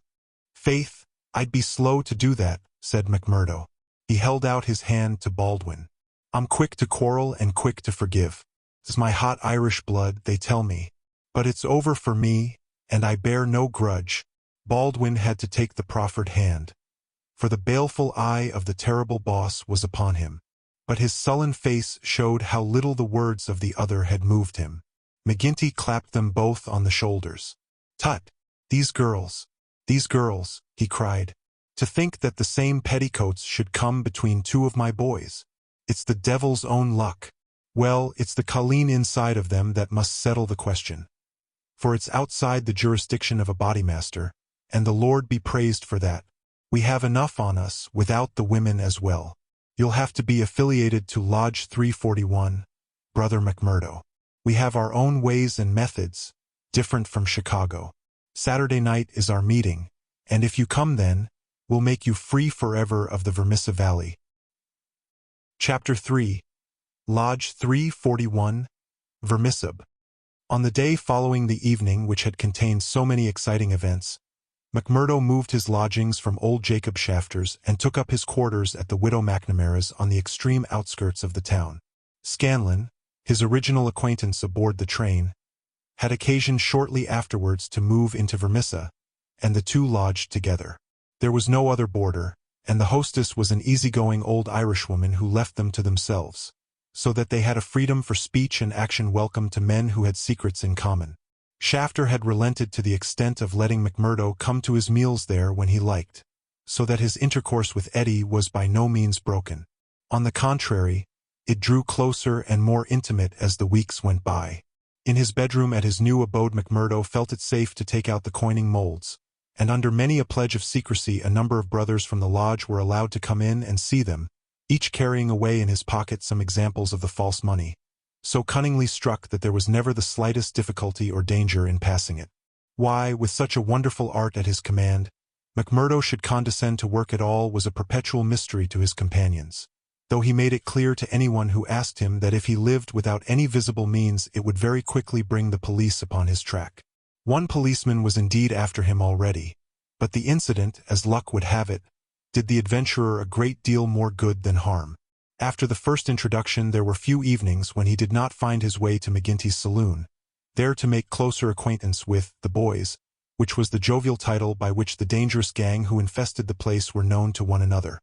Faith, I'd be slow to do that, said McMurdo. He held out his hand to Baldwin. I'm quick to quarrel and quick to forgive. 'Tis my hot Irish blood, they tell me. But it's over for me, and I bear no grudge. Baldwin had to take the proffered hand. for the baleful eye of the terrible boss was upon him. But his sullen face showed how little the words of the other had moved him. McGinty clapped them both on the shoulders. "Tut! These girls, he cried. "To think that the same petticoats should come between two of my boys. It's the devil's own luck. Well, it's the Colleen inside of them that must settle the question. For it's outside the jurisdiction of a bodymaster, and the Lord be praised for that. We have enough on us without the women as well. You'll have to be affiliated to Lodge 341, Brother McMurdo. We have our own ways and methods, different from Chicago. Saturday night is our meeting, and if you come then, we'll make you free forever of the Vermissa Valley." Chapter 3. Lodge 341, Vermissa. On the day following the evening which had contained so many exciting events, McMurdo moved his lodgings from old Jacob Shafter's and took up his quarters at the widow McNamara's on the extreme outskirts of the town. Scanlon, his original acquaintance aboard the train, had occasion shortly afterwards to move into Vermissa, and the two lodged together. There was no other boarder, and the hostess was an easygoing old Irishwoman who left them to themselves, so that they had a freedom for speech and action welcome to men who had secrets in common. Shafter had relented to the extent of letting McMurdo come to his meals there when he liked, so that his intercourse with Eddie was by no means broken. On the contrary, it drew closer and more intimate as the weeks went by. In his bedroom at his new abode McMurdo felt it safe to take out the coining molds, and under many a pledge of secrecy a number of brothers from the lodge were allowed to come in and see them, each carrying away in his pocket some examples of the false money, so cunningly struck that there was never the slightest difficulty or danger in passing it. Why, with such a wonderful art at his command, McMurdo should condescend to work at all was a perpetual mystery to his companions, though he made it clear to anyone who asked him that if he lived without any visible means it would very quickly bring the police upon his track. One policeman was indeed after him already, but the incident, as luck would have it, did the adventurer a great deal more good than harm. After the first introduction there were few evenings when he did not find his way to McGinty's saloon, there to make closer acquaintance with the boys, which was the jovial title by which the dangerous gang who infested the place were known to one another.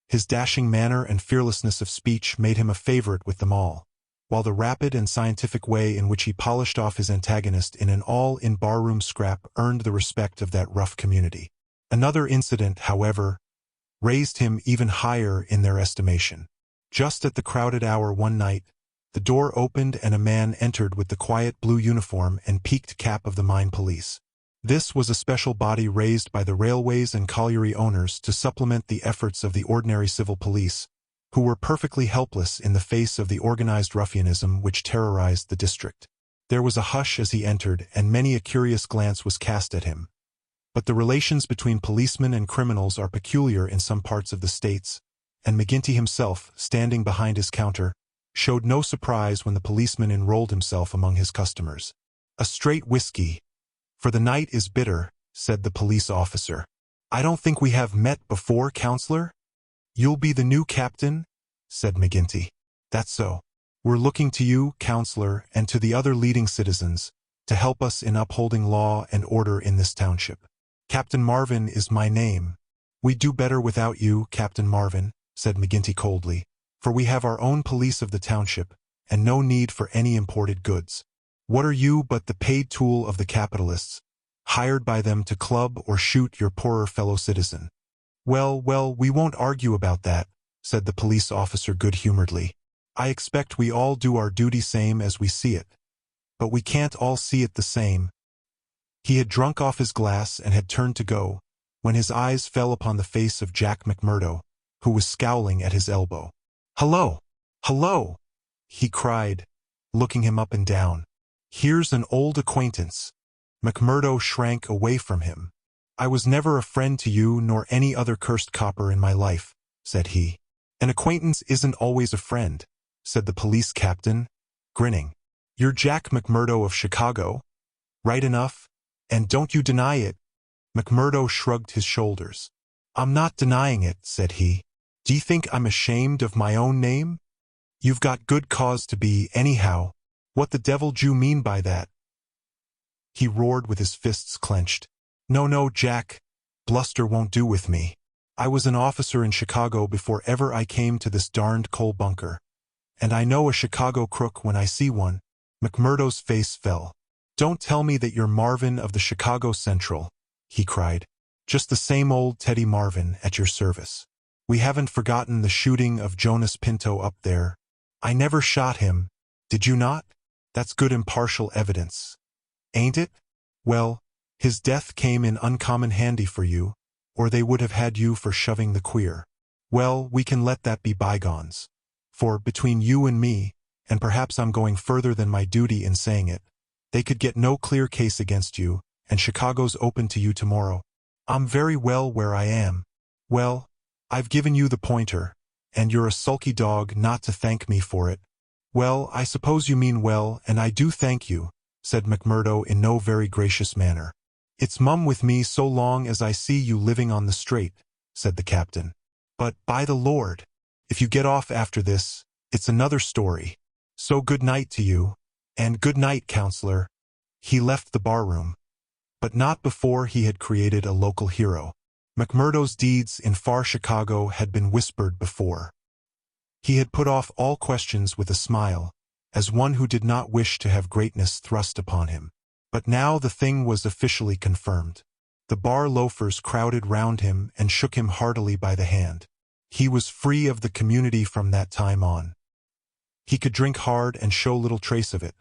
His dashing manner and fearlessness of speech made him a favorite with them all, while the rapid and scientific way in which he polished off his antagonist in an all-in-barroom scrap earned the respect of that rough community. Another incident, however, raised him even higher in their estimation. Just at the crowded hour one night, the door opened and a man entered with the quiet blue uniform and peaked cap of the mine police. This was a special body raised by the railways and colliery owners to supplement the efforts of the ordinary civil police, who were perfectly helpless in the face of the organized ruffianism which terrorized the district. There was a hush as he entered, and many a curious glance was cast at him. But the relations between policemen and criminals are peculiar in some parts of the States, and McGinty himself, standing behind his counter, showed no surprise when the policeman enrolled himself among his customers. "A straight whiskey, for the night is bitter," said the police officer. "I don't think we have met before, counselor?" "You'll be the new captain?" said McGinty. "That's so. We're looking to you, counselor, and to the other leading citizens, to help us in upholding law and order in this township. Captain Marvin is my name." "We'd do better without you, Captain Marvin," said McGinty coldly, "for we have our own police of the township, and no need for any imported goods. What are you but the paid tool of the capitalists, hired by them to club or shoot your poorer fellow citizen?" Well, we won't argue about that," said the police officer good-humoredly. "I expect we all do our duty same as we see it. But we can't all see it the same." He had drunk off his glass and had turned to go, when his eyes fell upon the face of Jack McMurdo, who was scowling at his elbow. "Hello! Hello!" he cried, looking him up and down. "Here's an old acquaintance." McMurdo shrank away from him. "I was never a friend to you nor any other cursed copper in my life," said he. "An acquaintance isn't always a friend," said the police captain, grinning. "You're Jack McMurdo of Chicago? Right enough, and don't you deny it." McMurdo shrugged his shoulders. "I'm not denying it," said he. "D'ye think I'm ashamed of my own name? You've got good cause to be, anyhow. What the devil d'you mean by that?" He roared with his fists clenched. No, Jack, bluster won't do with me. I was an officer in Chicago before ever I came to this darned coal bunker. And I know a Chicago crook when I see one." McMurdo's face fell. "Don't tell me that you're Marvin of the Chicago Central," he cried. "Just the same old Teddy Marvin at your service. We haven't forgotten the shooting of Jonas Pinto up there. I never shot him. Did you not? That's good impartial evidence. Ain't it? Well, his death came in uncommon handy for you, or they would have had you for shoving the queer. Well, we can let that be bygones. For, between you and me, and perhaps I'm going further than my duty in saying it, they could get no clear case against you, and Chicago's open to you tomorrow. I'm very well where I am. Well, I've given you the pointer, and you're a sulky dog not to thank me for it." "Well, I suppose you mean well, and I do thank you," said McMurdo in no very gracious manner. "It's mum with me so long as I see you living on the straight," said the captain. "But, by the Lord, if you get off after this, it's another story. So good night to you, and good night, counselor." He left the barroom, but not before he had created a local hero. McMurdo's deeds in far Chicago had been whispered before. He had put off all questions with a smile, as one who did not wish to have greatness thrust upon him. But now the thing was officially confirmed. The bar loafers crowded round him and shook him heartily by the hand. He was free of the community from that time on. He could drink hard and show little trace of it.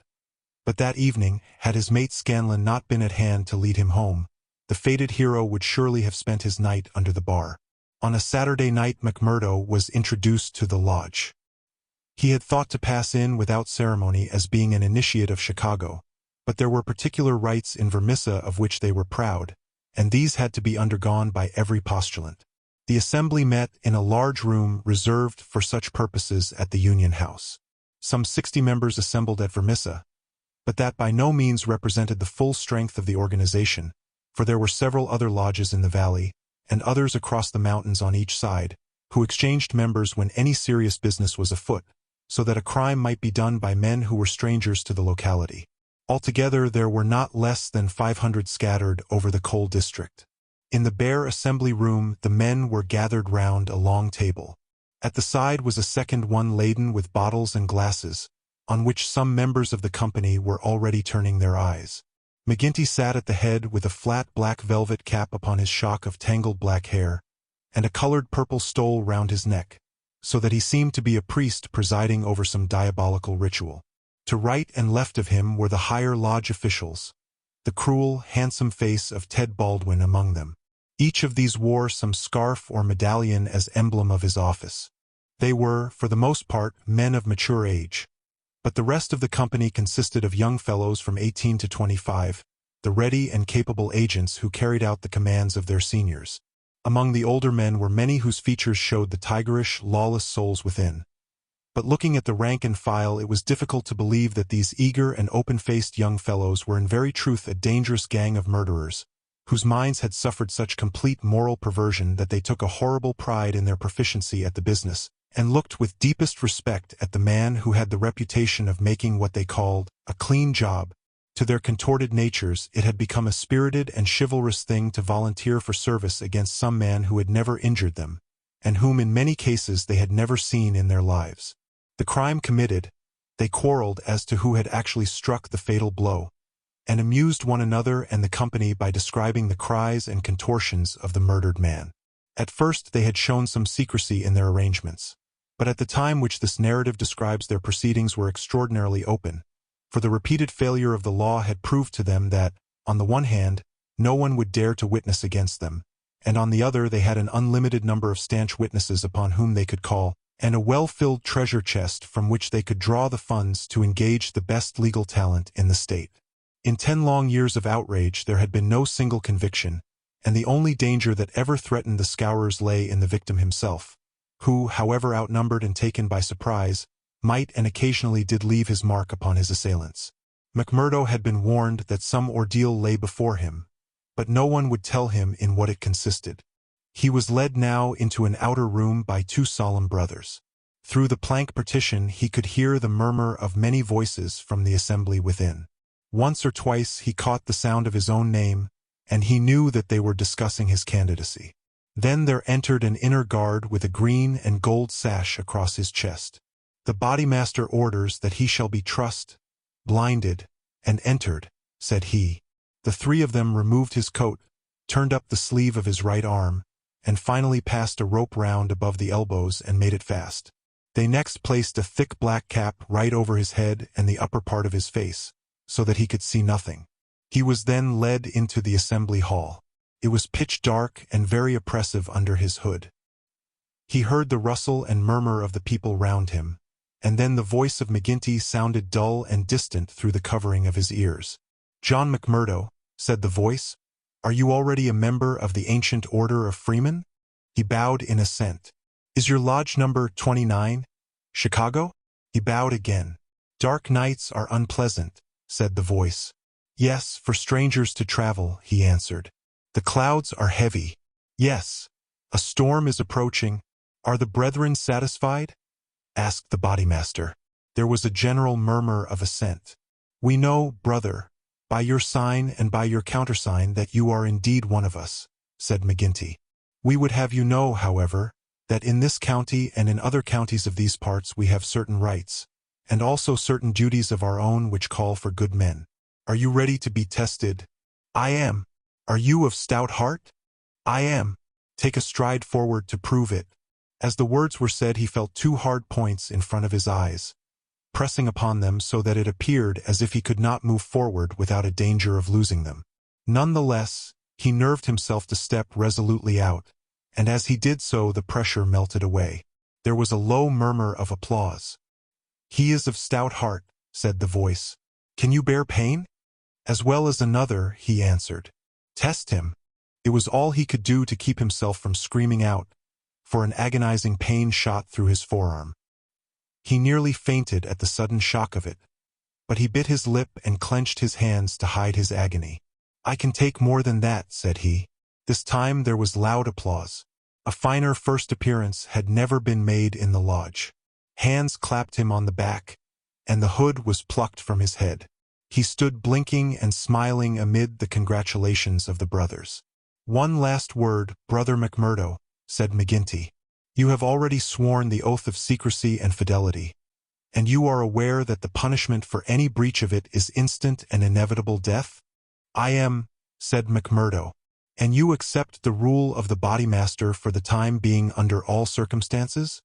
But that evening, had his mate Scanlon not been at hand to lead him home, the fated hero would surely have spent his night under the bar. On a Saturday night McMurdo was introduced to the lodge. He had thought to pass in without ceremony as being an initiate of Chicago, but there were particular rites in Vermissa of which they were proud, and these had to be undergone by every postulant. The assembly met in a large room reserved for such purposes at the Union House. Some 60 members assembled at Vermissa, but that by no means represented the full strength of the organization, for there were several other lodges in the valley, and others across the mountains on each side, who exchanged members when any serious business was afoot, so that a crime might be done by men who were strangers to the locality. Altogether there were not less than 500 scattered over the coal district. In the bare assembly room the men were gathered round a long table. At the side was a second one laden with bottles and glasses, on which some members of the company were already turning their eyes. McGinty sat at the head with a flat black velvet cap upon his shock of tangled black hair, and a colored purple stole round his neck, so that he seemed to be a priest presiding over some diabolical ritual. To right and left of him were the higher lodge officials, the cruel, handsome face of Ted Baldwin among them. Each of these wore some scarf or medallion as emblem of his office. They were, for the most part, men of mature age, but the rest of the company consisted of young fellows from 18 to 25, the ready and capable agents who carried out the commands of their seniors. Among the older men were many whose features showed the tigerish, lawless souls within. But looking at the rank and file, it was difficult to believe that these eager and open-faced young fellows were in very truth a dangerous gang of murderers, whose minds had suffered such complete moral perversion that they took a horrible pride in their proficiency at the business, and looked with deepest respect at the man who had the reputation of making what they called a clean job. To their contorted natures it had become a spirited and chivalrous thing to volunteer for service against some man who had never injured them, and whom in many cases they had never seen in their lives. The crime committed, they quarreled as to who had actually struck the fatal blow, and amused one another and the company by describing the cries and contortions of the murdered man. At first they had shown some secrecy in their arrangements, but at the time which this narrative describes their proceedings were extraordinarily open, for the repeated failure of the law had proved to them that, on the one hand, no one would dare to witness against them, and on the other they had an unlimited number of stanch witnesses upon whom they could call, and a well-filled treasure chest from which they could draw the funds to engage the best legal talent in the state. In 10 long years of outrage there had been no single conviction, and the only danger that ever threatened the Scowrers lay in the victim himself, who, however outnumbered and taken by surprise, might and occasionally did leave his mark upon his assailants. McMurdo had been warned that some ordeal lay before him, but no one would tell him in what it consisted. He was led now into an outer room by 2 solemn brothers. Through the plank partition he could hear the murmur of many voices from the assembly within. Once or twice he caught the sound of his own name, and he knew that they were discussing his candidacy. Then there entered an inner guard with a green and gold sash across his chest. The bodymaster orders that he shall be trussed, blinded, and entered, said he. The three of them removed his coat, turned up the sleeve of his right arm, and finally passed a rope round above the elbows and made it fast. They next placed a thick black cap right over his head and the upper part of his face, so that he could see nothing. He was then led into the assembly hall. It was pitch dark and very oppressive under his hood. He heard the rustle and murmur of the people round him, and then the voice of McGinty sounded dull and distant through the covering of his ears. "John McMurdo," said the voice, "are you already a member of the ancient order of freemen?" He bowed in assent. "Is your lodge number 29, Chicago?" He bowed again. "Dark nights are unpleasant," said the voice. "Yes, for strangers to travel," he answered. "The clouds are heavy." "Yes, a storm is approaching. Are the brethren satisfied?" asked the bodymaster. There was a general murmur of assent. "We know, brother, by your sign and by your countersign that you are indeed one of us," said McGinty. "We would have you know, however, that in this county and in other counties of these parts we have certain rights, and also certain duties of our own which call for good men. Are you ready to be tested?" "I am." "Are you of stout heart?" "I am." "Take a stride forward to prove it." As the words were said, he felt two hard points in front of his eyes, pressing upon them so that it appeared as if he could not move forward without a danger of losing them. None the less, he nerved himself to step resolutely out, and as he did so the pressure melted away. There was a low murmur of applause. "He is of stout heart," said the voice. "Can you bear pain?" "As well as another," he answered. "Test him." It was all he could do to keep himself from screaming out, for an agonizing pain shot through his forearm. He nearly fainted at the sudden shock of it, but he bit his lip and clenched his hands to hide his agony. "I can take more than that," said he. This time there was loud applause. A finer first appearance had never been made in the lodge. Hands clapped him on the back, and the hood was plucked from his head. He stood blinking and smiling amid the congratulations of the brothers. "One last word, Brother McMurdo," said McGinty. "You have already sworn the oath of secrecy and fidelity, and you are aware that the punishment for any breach of it is instant and inevitable death?" "I am," said McMurdo. "And you accept the rule of the bodymaster for the time being under all circumstances?"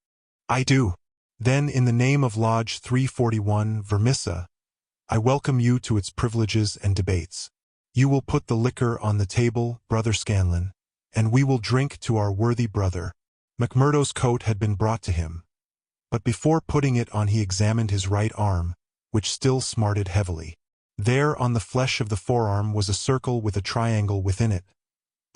"I do." "Then in the name of Lodge 341 Vermissa, I welcome you to its privileges and debates. You will put the liquor on the table, Brother Scanlon, and we will drink to our worthy brother." McMurdo's coat had been brought to him, but before putting it on he examined his right arm, which still smarted heavily. There on the flesh of the forearm was a circle with a triangle within it,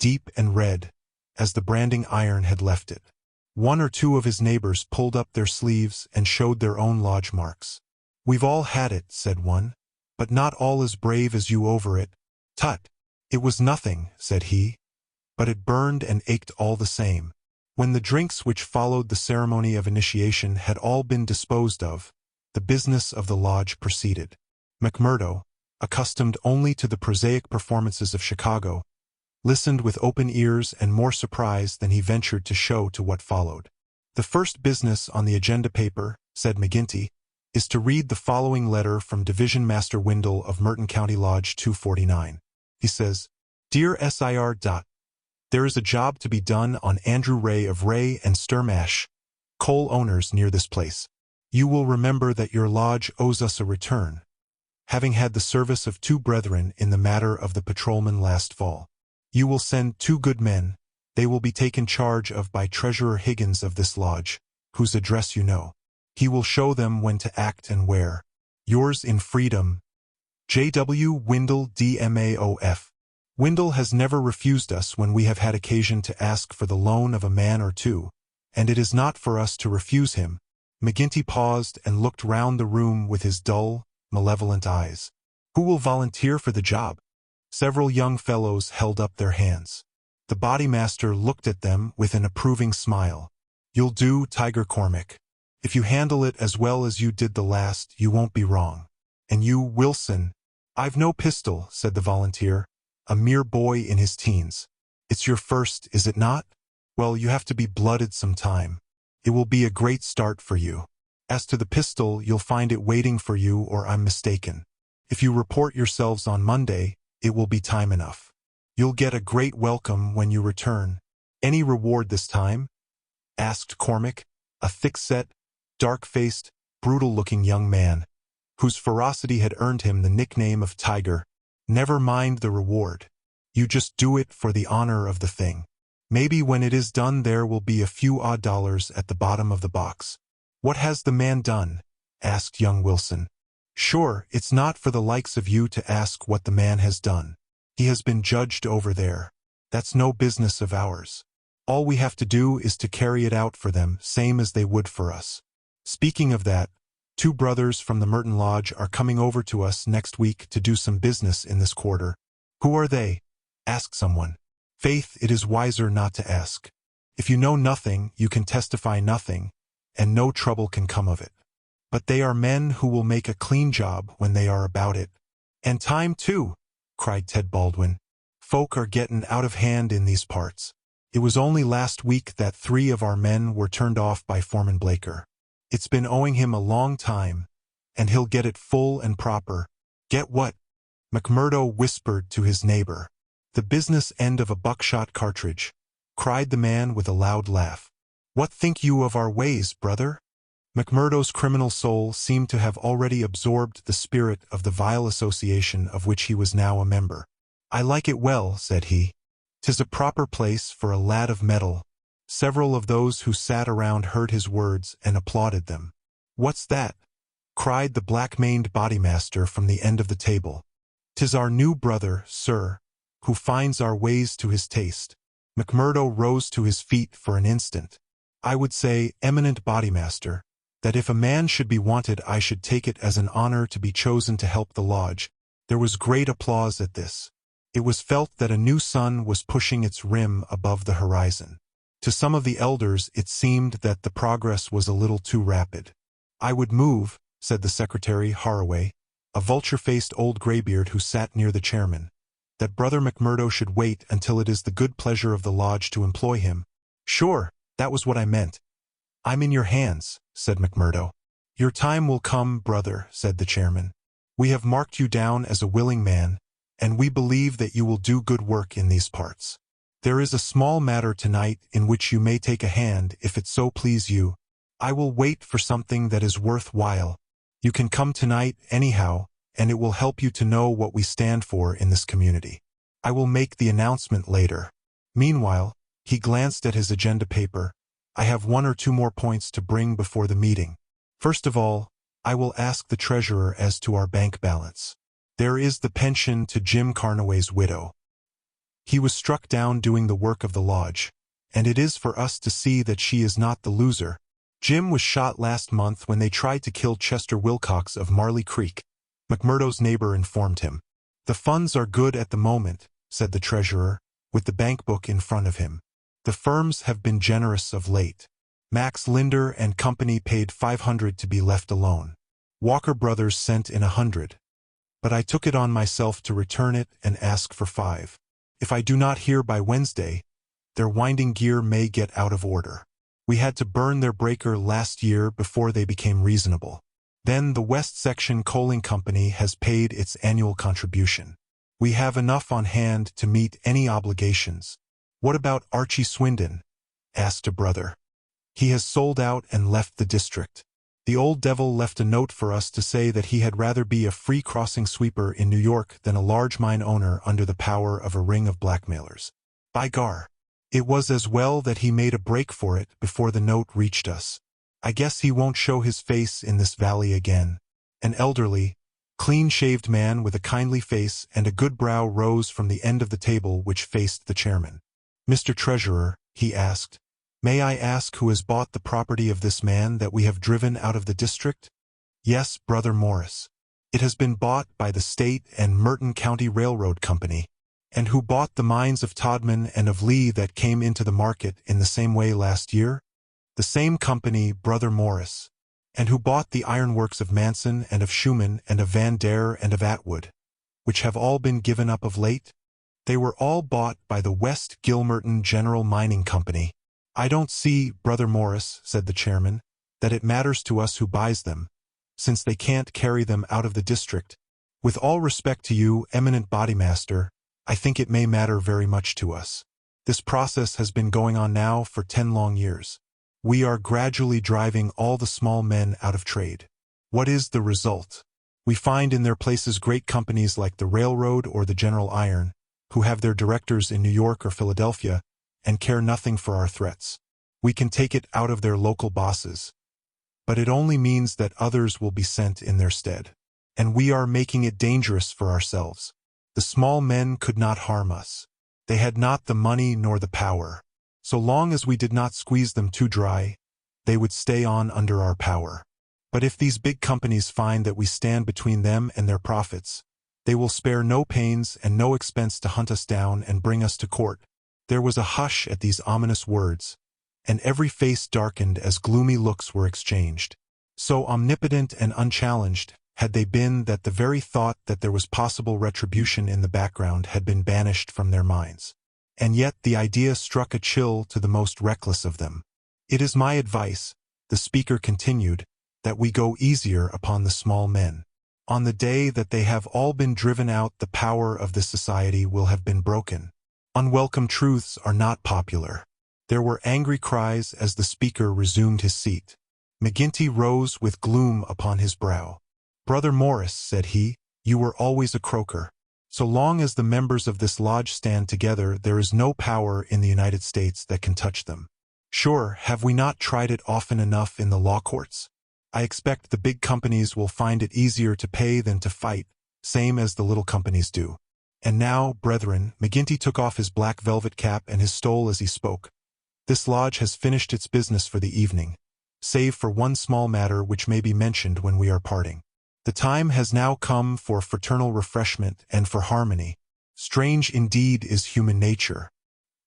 deep and red, as the branding iron had left it. One or two of his neighbors pulled up their sleeves and showed their own lodge marks. "We've all had it," said one, "but not all as brave as you over it." "Tut! It was nothing," said he, "but it burned and ached all the same." When the drinks which followed the ceremony of initiation had all been disposed of, the business of the lodge proceeded. McMurdo, accustomed only to the prosaic performances of Chicago, listened with open ears and more surprise than he ventured to show to what followed. "The first business on the agenda paper," said McGinty, "is to read the following letter from Division Master Windle of Merton County Lodge 249. He says, "Dear Sir. There is a job to be done on Andrew Ray of Ray and Sturmash, coal owners near this place. You will remember that your lodge owes us a return, having had the service of two brethren in the matter of the patrolman last fall. You will send 2 good men. They will be taken charge of by Treasurer Higgins of this lodge, whose address you know. He will show them when to act and where. Yours in freedom, J.W. Windle DMAOF. Windle has never refused us when we have had occasion to ask for the loan of a man or two, and it is not for us to refuse him." McGinty paused and looked round the room with his dull, malevolent eyes. "Who will volunteer for the job?" Several young fellows held up their hands. The bodymaster looked at them with an approving smile. "You'll do, Tiger Cormac. If you handle it as well as you did the last, you won't be wrong. And you, Wilson?" "I've no pistol," said the volunteer, a mere boy in his teens. "It's your first, is it not?" Well, you have to be blooded sometime. It will be a great start for you. As to the pistol, you'll find it waiting for you, or I'm mistaken. If you report yourselves on Monday, it will be time enough. You'll get a great welcome when you return. Any reward this time? Asked Cormac, a thick-set, dark-faced, brutal-looking young man, whose ferocity had earned him the nickname of Tiger. Never mind the reward. You just do it for the honor of the thing. Maybe when it is done there will be a few odd dollars at the bottom of the box. What has the man done? Asked young Wilson. Sure, it's not for the likes of you to ask what the man has done. He has been judged over there. That's no business of ours. All we have to do is to carry it out for them, same as they would for us. Speaking of that, 2 brothers from the Merton Lodge are coming over to us next week to do some business in this quarter. Who are they? Asked someone. Faith, it is wiser not to ask. If you know nothing, you can testify nothing, and no trouble can come of it. But they are men who will make a clean job when they are about it. And time too, cried Ted Baldwin. Folk are getting out of hand in these parts. It was only last week that 3 of our men were turned off by Foreman Blaker. It's been owing him a long time, and he'll get it full and proper. Get what? McMurdo whispered to his neighbor. The business end of a buckshot cartridge, cried the man with a loud laugh. What think you of our ways, brother? McMurdo's criminal soul seemed to have already absorbed the spirit of the vile association of which he was now a member. I like it well, said he. 'Tis a proper place for a lad of mettle. Several of those who sat around heard his words and applauded them. What's that? Cried the black-maned bodymaster from the end of the table. 'Tis our new brother, sir, who finds our ways to his taste. McMurdo rose to his feet for an instant. I would say, eminent bodymaster, that if a man should be wanted I should take it as an honor to be chosen to help the lodge. There was great applause at this. It was felt that a new sun was pushing its rim above the horizon. To some of the elders it seemed that the progress was a little too rapid. I would move, said the secretary Haraway, a vulture-faced old graybeard who sat near the chairman, that Brother McMurdo should wait until it is the good pleasure of the lodge to employ him. Sure, that was what I meant. I'm in your hands, said McMurdo. Your time will come, brother, said the chairman. We have marked you down as a willing man, and we believe that you will do good work in these parts. There is a small matter tonight in which you may take a hand if it so please you. I will wait for something that is worth while. You can come tonight anyhow, and it will help you to know what we stand for in this community. I will make the announcement later. Meanwhile, he glanced at his agenda paper. I have 1 or 2 more points to bring before the meeting. First of all, I will ask the treasurer as to our bank balance. There is the pension to Jim Carnaway's widow. He was struck down doing the work of the lodge, and it is for us to see that she is not the loser. Jim was shot last month when they tried to kill Chester Wilcox of Marley Creek, McMurdo's neighbor informed him. The funds are good at the moment, said the treasurer, with the bank book in front of him. The firms have been generous of late. Max Linder and Company paid $500 to be left alone. Walker Brothers sent in $100. But I took it on myself to return it and ask for $5. If I do not hear by Wednesday, their winding gear may get out of order. We had to burn their breaker last year before they became reasonable. Then the West Section Coaling Company has paid its annual contribution. We have enough on hand to meet any obligations. What about Archie Swindon? Asked a brother. He has sold out and left the district. The old devil left a note for us to say that he had rather be a free crossing sweeper in New York than a large mine owner under the power of a ring of blackmailers. By gar! It was as well that he made a break for it before the note reached us. I guess he won't show his face in this valley again. An elderly, clean-shaved man with a kindly face and a good brow rose from the end of the table which faced the chairman. Mr. Treasurer, he asked, may I ask who has bought the property of this man that we have driven out of the district? Yes, Brother Morris. It has been bought by the State and Merton County Railroad Company. And who bought the mines of Todman and of Lee that came into the market in the same way last year? The same company, Brother Morris. And who bought the ironworks of Manson and of Schumann and of Van Dare and of Atwood, which have all been given up of late? They were all bought by the West Gilmerton General Mining Company. I don't see, Brother Morris, said the chairman, that it matters to us who buys them, since they can't carry them out of the district. With all respect to you, eminent bodymaster, I think it may matter very much to us. This process has been going on now for 10 long years. We are gradually driving all the small men out of trade. What is the result? We find in their places great companies like the Railroad or the General Iron, who have their directors in New York or Philadelphia, and care nothing for our threats. We can take it out of their local bosses. But it only means that others will be sent in their stead. And we are making it dangerous for ourselves. The small men could not harm us. They had not the money nor the power. So long as we did not squeeze them too dry, they would stay on under our power. But if these big companies find that we stand between them and their profits, they will spare no pains and no expense to hunt us down and bring us to court. There was a hush at these ominous words, and every face darkened as gloomy looks were exchanged. So omnipotent and unchallenged had they been that the very thought that there was possible retribution in the background had been banished from their minds. And yet the idea struck a chill to the most reckless of them. It is my advice, the speaker continued, that we go easier upon the small men. On the day that they have all been driven out, the power of this society will have been broken. Unwelcome truths are not popular. There were angry cries as the speaker resumed his seat. McGinty rose with gloom upon his brow. Brother Morris, said he, you were always a croaker. So long as the members of this lodge stand together, there is no power in the United States that can touch them. Sure, have we not tried it often enough in the law courts? I expect the big companies will find it easier to pay than to fight, same as the little companies do. And now, brethren, McGinty took off his black velvet cap and his stole as he spoke. This lodge has finished its business for the evening, save for one small matter which may be mentioned when we are parting. The time has now come for fraternal refreshment and for harmony. Strange indeed is human nature.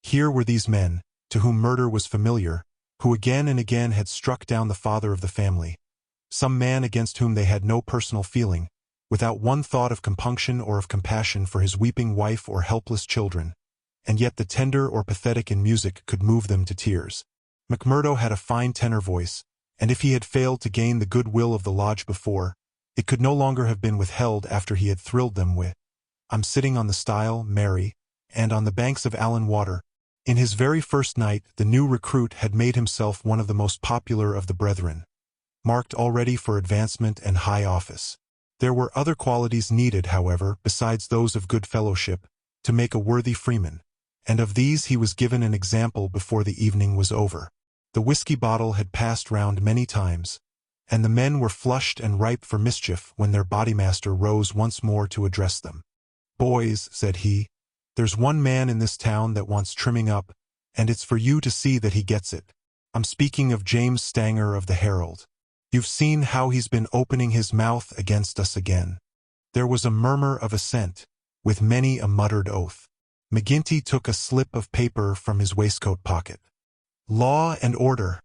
Here were these men, to whom murder was familiar, who again and again had struck down the father of the family, some man against whom they had no personal feeling, without one thought of compunction or of compassion for his weeping wife or helpless children, and yet the tender or pathetic in music could move them to tears. McMurdo had a fine tenor voice, and if he had failed to gain the goodwill of the lodge before, it could no longer have been withheld after he had thrilled them with I'm sitting on the stile, Mary, and on the banks of Allan Water. In his very first night, the new recruit had made himself one of the most popular of the brethren, marked already for advancement and high office. There were other qualities needed, however, besides those of good fellowship, to make a worthy freeman, and of these he was given an example before the evening was over. The whiskey bottle had passed round many times, and the men were flushed and ripe for mischief when their bodymaster rose once more to address them. Boys, said he, there's one man in this town that wants trimming up, and it's for you to see that he gets it. I'm speaking of James Stanger of the Herald. You've seen how he's been opening his mouth against us again. There was a murmur of assent, with many a muttered oath. McGinty took a slip of paper from his waistcoat pocket. Law and order,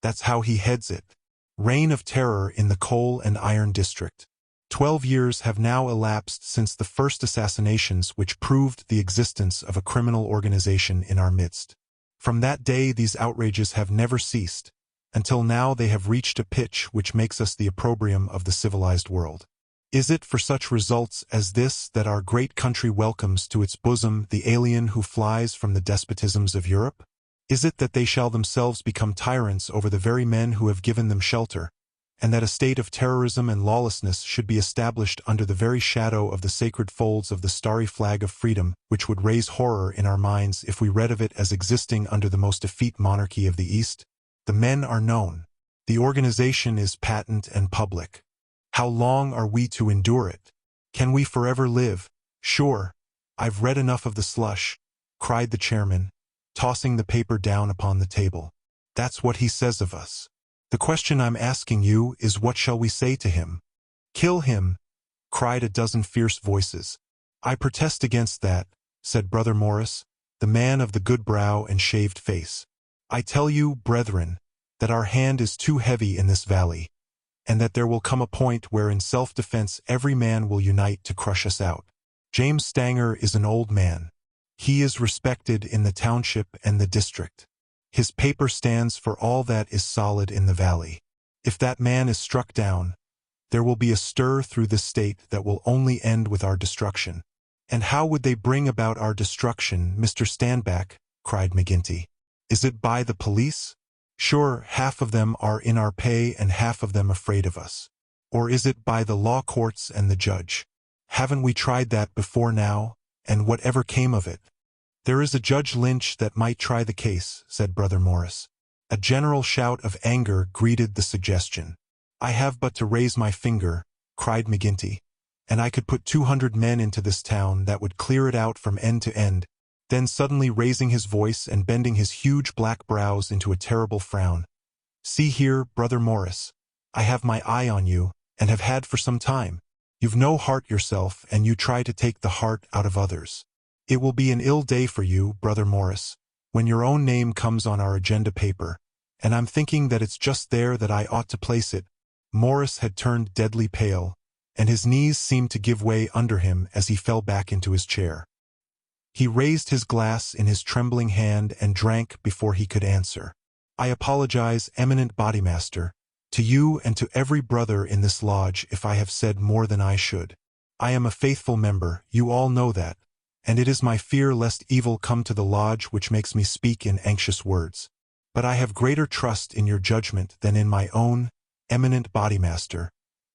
that's how he heads it. Reign of terror in the coal and iron district. 12 years have now elapsed since the first assassinations which proved the existence of a criminal organization in our midst. From that day these outrages have never ceased, until now they have reached a pitch which makes us the opprobrium of the civilized world. Is it for such results as this that our great country welcomes to its bosom the alien who flies from the despotisms of Europe? Is it that they shall themselves become tyrants over the very men who have given them shelter, and that a state of terrorism and lawlessness should be established under the very shadow of the sacred folds of the starry flag of freedom, which would raise horror in our minds if we read of it as existing under the most effete monarchy of the East? The men are known. The organization is patent and public. How long are we to endure it? Can we forever live? Sure, I've read enough of the slush, cried the chairman, tossing the paper down upon the table. That's what he says of us. The question I'm asking you is, what shall we say to him? Kill him, cried a dozen fierce voices. I protest against that, said Brother Morris, the man of the good brow and shaved face. I tell you, brethren, that our hand is too heavy in this valley, and that there will come a point where in self-defense every man will unite to crush us out. James Stanger is an old man. He is respected in the township and the district. His paper stands for all that is solid in the valley. If that man is struck down, there will be a stir through this state that will only end with our destruction. And how would they bring about our destruction, Mr. Standback? Cried McGinty. Is it by the police? Sure, half of them are in our pay and half of them afraid of us. Or is it by the law courts and the judge? Haven't we tried that before now, and whatever came of it? There is a Judge Lynch that might try the case, said Brother Morris. A general shout of anger greeted the suggestion. I have but to raise my finger, cried McGinty, and I could put 200 men into this town that would clear it out from end to end. Then suddenly raising his voice and bending his huge black brows into a terrible frown. See here, Brother Morris, I have my eye on you, and have had for some time. You've no heart yourself, and you try to take the heart out of others. It will be an ill day for you, Brother Morris, when your own name comes on our agenda paper, and I'm thinking that it's just there that I ought to place it. Morris had turned deadly pale, and his knees seemed to give way under him as he fell back into his chair. He raised his glass in his trembling hand and drank before he could answer. I apologize, eminent bodymaster, to you and to every brother in this lodge if I have said more than I should. I am a faithful member, you all know that, and it is my fear lest evil come to the lodge which makes me speak in anxious words. But I have greater trust in your judgment than in my own, eminent bodymaster,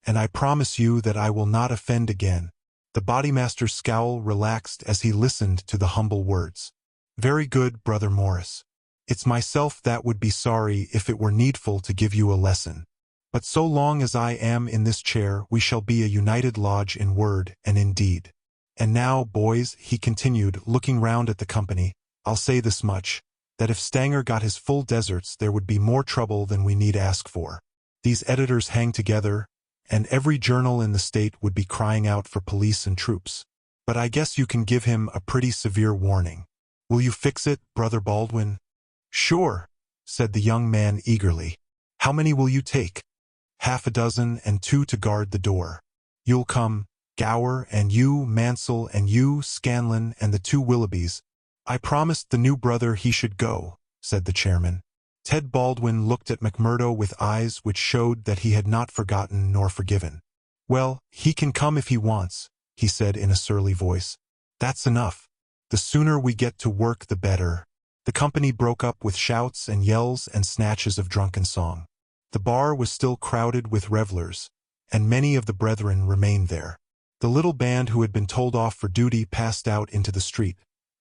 and I promise you that I will not offend again. The bodymaster's scowl relaxed as he listened to the humble words. Very good, Brother Morris. It's myself that would be sorry if it were needful to give you a lesson. But so long as I am in this chair, we shall be a united lodge in word and in deed. And now, boys, he continued, looking round at the company, I'll say this much, that if Stanger got his full deserts, there would be more trouble than we need ask for. These editors hang together, and every journal in the state would be crying out for police and troops. But I guess you can give him a pretty severe warning. Will you fix it, Brother Baldwin? Sure, said the young man eagerly. How many will you take? Half a dozen and 2 to guard the door. You'll come, Gower, and you, Mansell, and you, Scanlon, and the 2 Willoughbys. I promised the new brother he should go, said the chairman. Ted Baldwin looked at McMurdo with eyes which showed that he had not forgotten nor forgiven. Well, he can come if he wants, he said in a surly voice. That's enough. The sooner we get to work the better. The company broke up with shouts and yells and snatches of drunken song. The bar was still crowded with revelers, and many of the brethren remained there. The little band who had been told off for duty passed out into the street,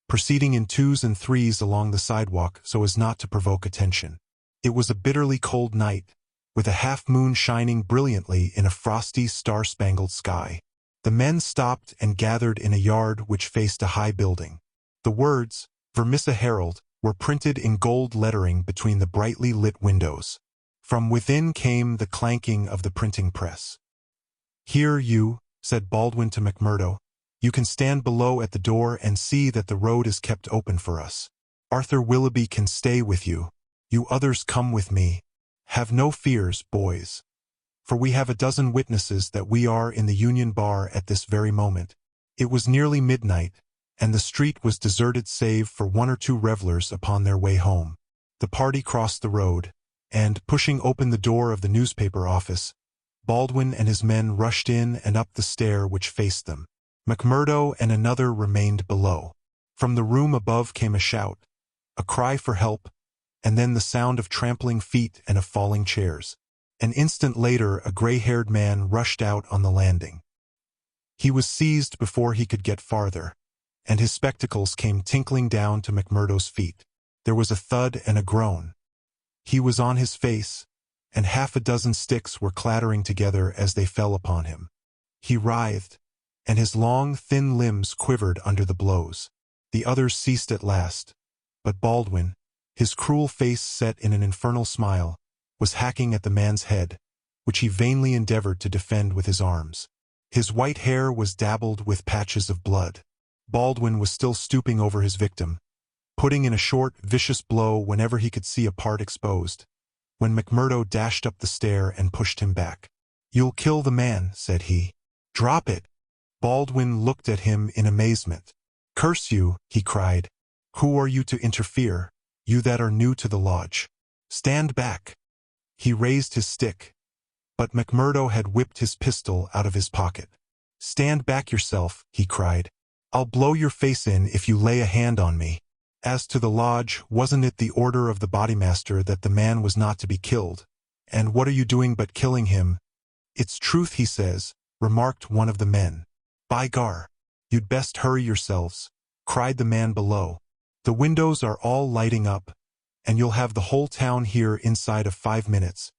proceeding in 2s and 3s along the sidewalk so as not to provoke attention. It was a bitterly cold night, with a half-moon shining brilliantly in a frosty, star-spangled sky. The men stopped and gathered in a yard which faced a high building. The words, Vermissa Herald, were printed in gold lettering between the brightly lit windows. From within came the clanking of the printing press. Here you, said Baldwin to McMurdo, you can stand below at the door and see that the road is kept open for us. Arthur Willoughby can stay with you. You others come with me. Have no fears, boys. For we have a dozen witnesses that we are in the Union Bar at this very moment. It was nearly midnight, and the street was deserted save for 1 or 2 revelers upon their way home. The party crossed the road, and, pushing open the door of the newspaper office, Baldwin and his men rushed in and up the stair which faced them. McMurdo and another remained below. From the room above came a shout, a cry for help, and then the sound of trampling feet and of falling chairs. An instant later, a gray-haired man rushed out on the landing. He was seized before he could get farther, and his spectacles came tinkling down to McMurdo's feet. There was a thud and a groan. He was on his face, and half a dozen sticks were clattering together as they fell upon him. He writhed, and his long, thin limbs quivered under the blows. The others ceased at last, but Baldwin, his cruel face set in an infernal smile, was hacking at the man's head, which he vainly endeavored to defend with his arms. His white hair was dabbled with patches of blood. Baldwin was still stooping over his victim, putting in a short, vicious blow whenever he could see a part exposed, when McMurdo dashed up the stair and pushed him back. "You'll kill the man," said he. "Drop it." Baldwin looked at him in amazement. "Curse you," he cried. "Who are you to interfere? you that are new to the lodge. Stand back. He raised his stick, but McMurdo had whipped his pistol out of his pocket. Stand back yourself, he cried. I'll blow your face in if you lay a hand on me. As to the lodge, wasn't it the order of the bodymaster that the man was not to be killed? And what are you doing but killing him? It's truth, he says, remarked one of the men. By gar, you'd best hurry yourselves, cried the man below. The windows are all lighting up, and you'll have the whole town here inside of 5 minutes.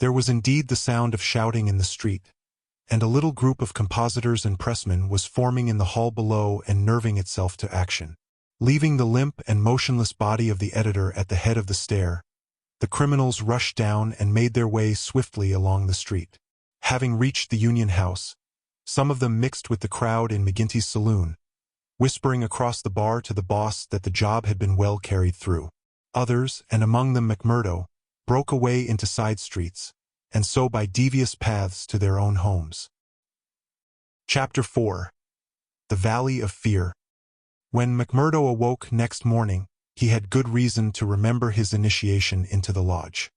There was indeed the sound of shouting in the street, and a little group of compositors and pressmen was forming in the hall below and nerving itself to action. Leaving the limp and motionless body of the editor at the head of the stair, the criminals rushed down and made their way swiftly along the street. Having reached the Union House, some of them mixed with the crowd in McGinty's saloon, whispering across the bar to the boss that the job had been well carried through. Others, and among them McMurdo, broke away into side streets, and so by devious paths to their own homes. Chapter 4. The Valley of Fear. When McMurdo awoke next morning, he had good reason to remember his initiation into the lodge.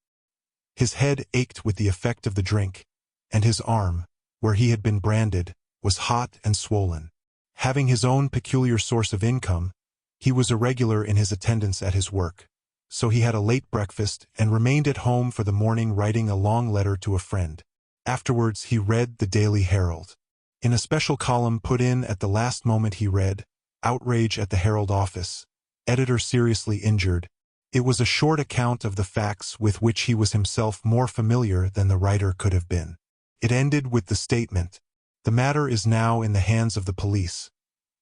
His head ached with the effect of the drink, and his arm, where he had been branded, was hot and swollen. Having his own peculiar source of income, he was irregular in his attendance at his work, so he had a late breakfast and remained at home for the morning writing a long letter to a friend. Afterwards he read the Daily Herald. In a special column put in at the last moment he read, Outrage at the Herald office. Editor seriously injured. It was a short account of the facts with which he was himself more familiar than the writer could have been. It ended with the statement, the matter is now in the hands of the police,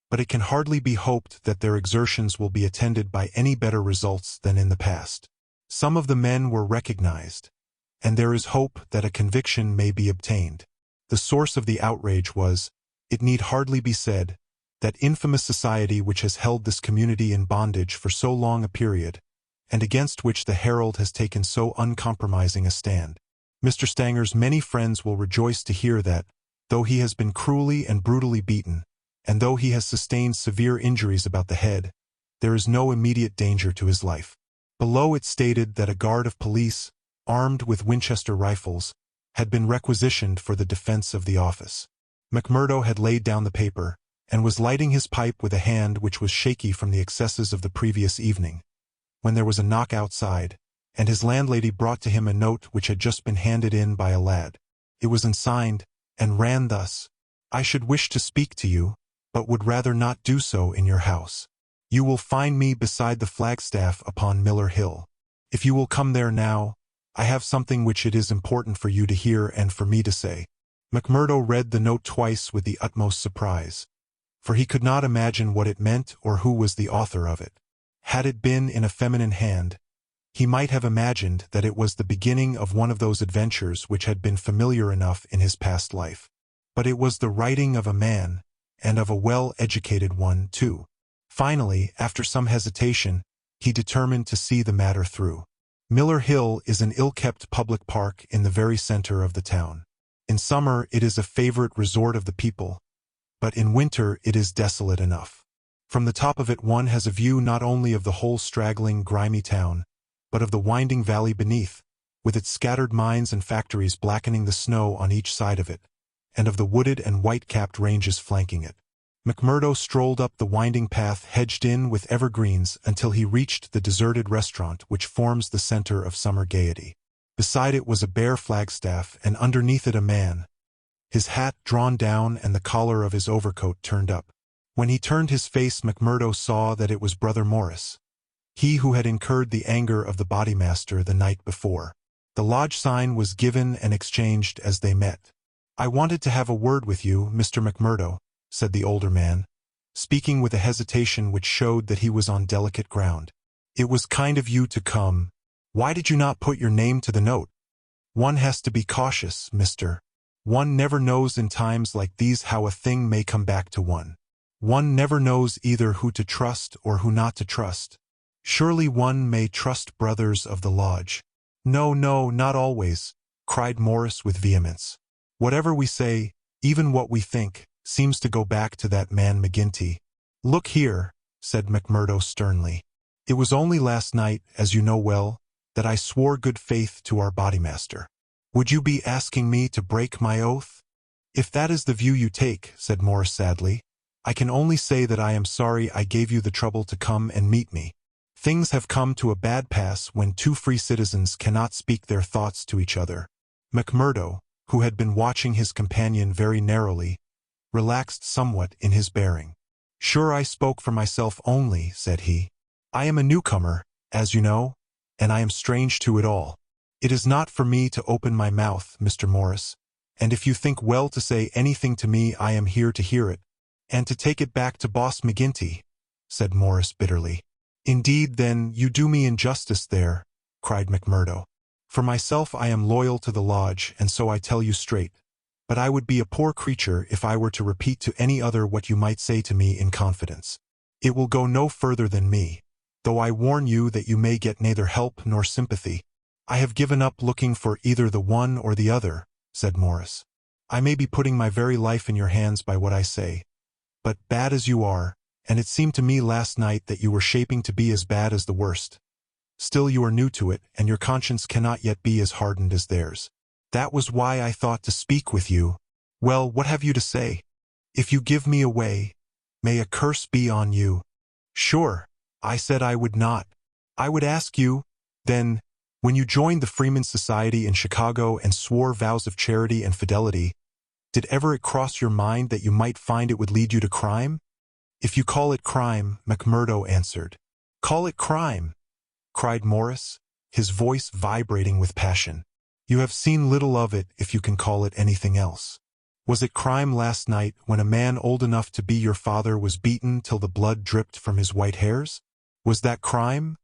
but it can hardly be hoped that their exertions will be attended by any better results than in the past. Some of the men were recognized, and there is hope that a conviction may be obtained. The source of the outrage was, it need hardly be said, that infamous society which has held this community in bondage for so long a period, and against which the Herald has taken so uncompromising a stand. Mr. Stanger's many friends will rejoice to hear that, though he has been cruelly and brutally beaten, and though he has sustained severe injuries about the head, there is no immediate danger to his life. Below it stated that a guard of police, armed with Winchester rifles, had been requisitioned for the defense of the office. McMurdo had laid down the paper, and was lighting his pipe with a hand which was shaky from the excesses of the previous evening, when there was a knock outside, and his landlady brought to him a note which had just been handed in by a lad. It was unsigned, and ran thus, I should wish to speak to you, but would rather not do so in your house. You will find me beside the flagstaff upon Miller Hill. If you will come there now, I have something which it is important for you to hear and for me to say. McMurdo read the note twice with the utmost surprise, for he could not imagine what it meant or who was the author of it. Had it been in a feminine hand, he might have imagined that it was the beginning of one of those adventures which had been familiar enough in his past life. But it was the writing of a man, and of a well-educated one, too. Finally, after some hesitation, he determined to see the matter through. Miller Hill is an ill-kept public park in the very center of the town. In summer it is a favorite resort of the people, but in winter it is desolate enough. From the top of it one has a view not only of the whole straggling, grimy town, but of the winding valley beneath, with its scattered mines and factories blackening the snow on each side of it, and of the wooded and white-capped ranges flanking it. McMurdo strolled up the winding path hedged in with evergreens until he reached the deserted restaurant which forms the center of summer gaiety. Beside it was a bare flagstaff, and underneath it a man, his hat drawn down and the collar of his overcoat turned up. When he turned his face, McMurdo saw that it was Brother Morris, he who had incurred the anger of the bodymaster the night before. The lodge sign was given and exchanged as they met. I wanted to have a word with you, Mr. McMurdo, said the older man, speaking with a hesitation which showed that he was on delicate ground. It was kind of you to come. Why did you not put your name to the note? One has to be cautious, mister. One never knows in times like these how a thing may come back to one. One never knows either who to trust or who not to trust. Surely one may trust brothers of the lodge. No, no, not always, cried Morris with vehemence. Whatever we say, even what we think, seems to go back to that man McGinty. Look here, said McMurdo sternly. It was only last night, as you know well, that I swore good faith to our bodymaster. Would you be asking me to break my oath? If that is the view you take, said Morris sadly, I can only say that I am sorry I gave you the trouble to come and meet me. Things have come to a bad pass when two free citizens cannot speak their thoughts to each other. McMurdo, who had been watching his companion very narrowly, relaxed somewhat in his bearing. Sure, I spoke for myself only, said he. I am a newcomer, as you know, and I am strange to it all. It is not for me to open my mouth, Mr. Morris, and if you think well to say anything to me, I am here to hear it, and to take it back to Boss McGinty, said Morris bitterly. Indeed, then, you do me injustice there, cried McMurdo. For myself, I am loyal to the lodge, and so I tell you straight. But I would be a poor creature if I were to repeat to any other what you might say to me in confidence. It will go no further than me, though I warn you that you may get neither help nor sympathy. I have given up looking for either the one or the other, said Morris. I may be putting my very life in your hands by what I say, but bad as you are, and it seemed to me last night that you were shaping to be as bad as the worst. Still you are new to it, and your conscience cannot yet be as hardened as theirs. That was why I thought to speak with you. Well, what have you to say? If you give me away, may a curse be on you. Sure, I said I would not. I would ask you, then, when you joined the Freemen's Society in Chicago and swore vows of charity and fidelity, did ever it cross your mind that you might find it would lead you to crime? If you call it crime, McMurdo answered. Call it crime, cried Morris, his voice vibrating with passion. You have seen little of it if you can call it anything else. Was it crime last night when a man old enough to be your father was beaten till the blood dripped from his white hairs? Was that crime?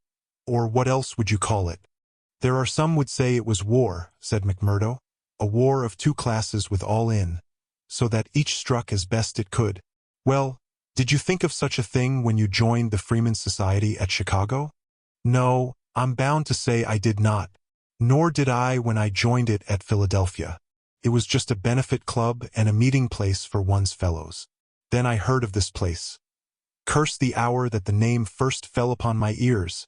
Or what else would you call it? There are some would say it was war, said McMurdo, a war of two classes with all in, so that each struck as best it could. Well, did you think of such a thing when you joined the Freemen's Society at Chicago? No, I'm bound to say I did not. Nor did I when I joined it at Philadelphia. It was just a benefit club and a meeting place for one's fellows. Then I heard of this place. Curse the hour that the name first fell upon my ears.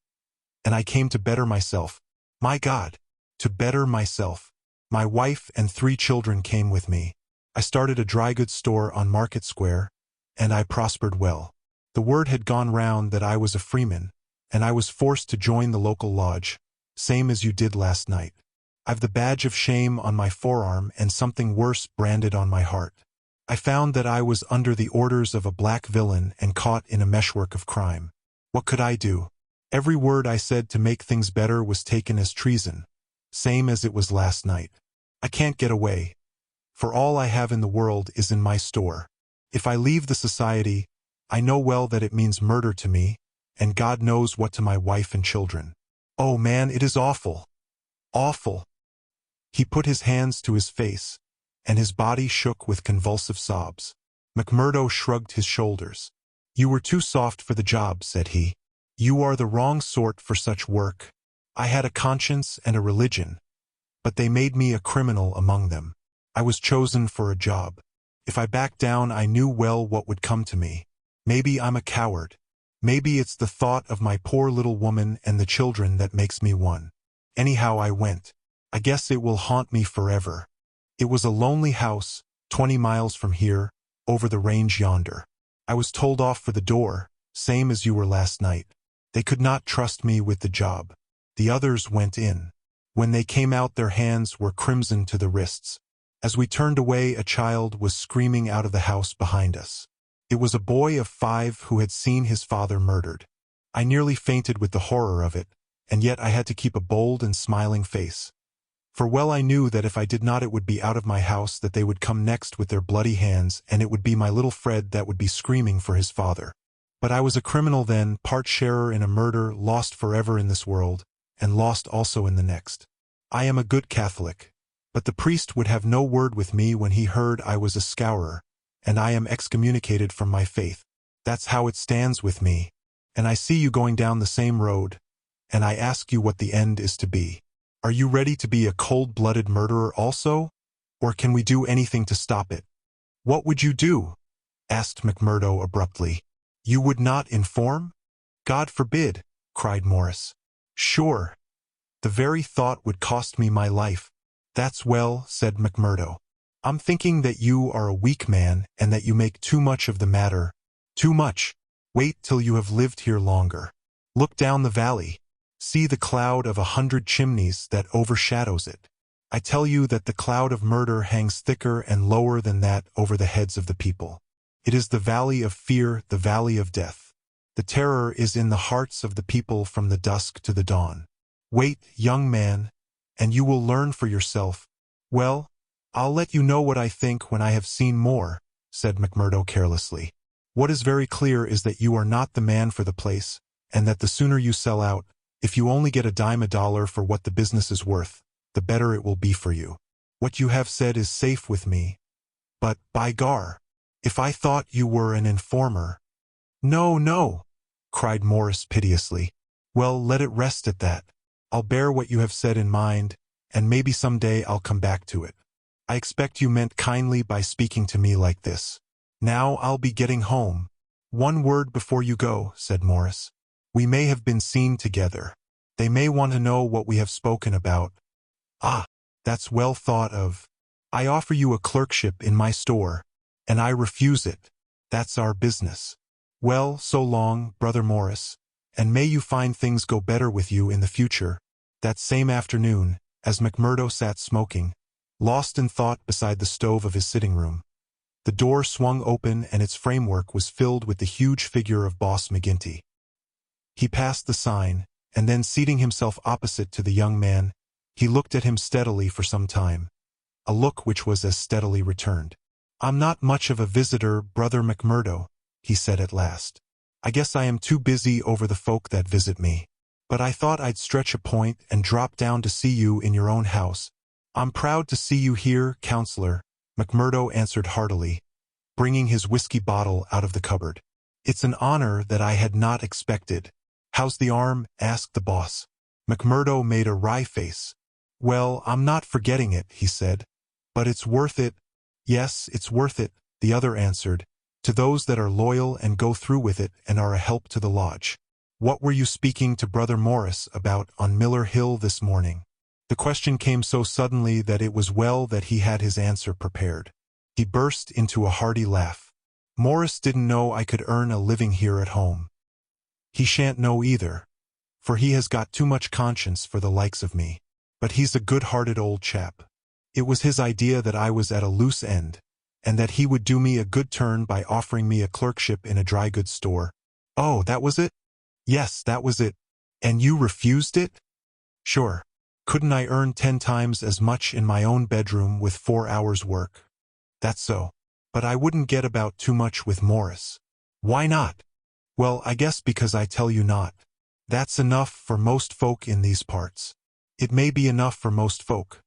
And I came to better myself. My God, to better myself. My wife and 3 children came with me. I started a dry goods store on Market Square, and I prospered well. The word had gone round that I was a freeman, and I was forced to join the local lodge, same as you did last night. I've the badge of shame on my forearm and something worse branded on my heart. I found that I was under the orders of a black villain and caught in a meshwork of crime. What could I do? Every word I said to make things better was taken as treason, same as it was last night. I can't get away, for all I have in the world is in my store. If I leave the society, I know well that it means murder to me, and God knows what to my wife and children. Oh man, it is awful. Awful. He put his hands to his face, and his body shook with convulsive sobs. McMurdo shrugged his shoulders. You were too soft for the job, said he. You are the wrong sort for such work. I had a conscience and a religion, but they made me a criminal among them. I was chosen for a job. If I backed down, I knew well what would come to me. Maybe I'm a coward. Maybe it's the thought of my poor little woman and the children that makes me one. Anyhow, I went. I guess it will haunt me forever. It was a lonely house, 20 miles from here, over the range yonder. I was told off for the door, same as you were last night. They could not trust me with the job. The others went in. When they came out, their hands were crimson to the wrists. As we turned away, a child was screaming out of the house behind us. It was a boy of 5 who had seen his father murdered. I nearly fainted with the horror of it, and yet I had to keep a bold and smiling face. For well I knew that if I did not, it would be out of my house that they would come next with their bloody hands, and it would be my little Fred that would be screaming for his father. But I was a criminal then, part sharer in a murder, lost forever in this world, and lost also in the next. I am a good Catholic, but the priest would have no word with me when he heard I was a Scowrer, and I am excommunicated from my faith. That's how it stands with me. And I see you going down the same road, and I ask you what the end is to be. Are you ready to be a cold-blooded murderer also? Or can we do anything to stop it? What would you do? Asked McMurdo abruptly. You would not inform? God forbid. cried Morris. Sure. The very thought would cost me my life. That's well, said McMurdo. I'm thinking that you are a weak man and that you make too much of the matter. Too much. Wait till you have lived here longer. Look down the valley. See the cloud of 100 chimneys that overshadows it. I tell you that the cloud of murder hangs thicker and lower than that over the heads of the people. It is the valley of fear, the valley of death. The terror is in the hearts of the people from the dusk to the dawn. Wait, young man, and you will learn for yourself. Well, I'll let you know what I think when I have seen more, said McMurdo carelessly. What is very clear is that you are not the man for the place, and that the sooner you sell out, if you only get a dime a dollar for what the business is worth, the better it will be for you. What you have said is safe with me. But, by gar, if I thought you were an informer— No, no, cried Morris piteously. Well, let it rest at that. I'll bear what you have said in mind, and maybe some day I'll come back to it. I expect you meant kindly by speaking to me like this. Now I'll be getting home. One word before you go, said Morris. We may have been seen together. They may want to know what we have spoken about. Ah, that's well thought of. I offer you a clerkship in my store, and I refuse it. That's our business. Well, so long, Brother Morris, and may you find things go better with you in the future. That same afternoon, as McMurdo sat smoking, lost in thought beside the stove of his sitting room, the door swung open and its framework was filled with the huge figure of Boss McGinty. He passed the sign, and then seating himself opposite to the young man, he looked at him steadily for some time, a look which was as steadily returned. I'm not much of a visitor, Brother McMurdo, he said at last. I guess I am too busy over the folk that visit me. But I thought I'd stretch a point and drop down to see you in your own house. I'm proud to see you here, Counselor, McMurdo answered heartily, bringing his whiskey bottle out of the cupboard. It's an honor that I had not expected. How's the arm? Asked the boss. McMurdo made a wry face. Well, I'm not forgetting it, he said. But it's worth it. Yes, it's worth it, the other answered, to those that are loyal and go through with it and are a help to the lodge. What were you speaking to Brother Morris about on Miller Hill this morning? The question came so suddenly that it was well that he had his answer prepared. He burst into a hearty laugh. Morris didn't know I could earn a living here at home. He shan't know either, for he has got too much conscience for the likes of me. But he's a good-hearted old chap. It was his idea that I was at a loose end, and that he would do me a good turn by offering me a clerkship in a dry goods store. Oh, that was it? Yes, that was it. And you refused it? Sure. Couldn't I earn 10 times as much in my own bedroom with 4 hours' work? That's so. But I wouldn't get about too much with Morris. Why not? Well, I guess because I tell you not. That's enough for most folk in these parts. It may be enough for most folk.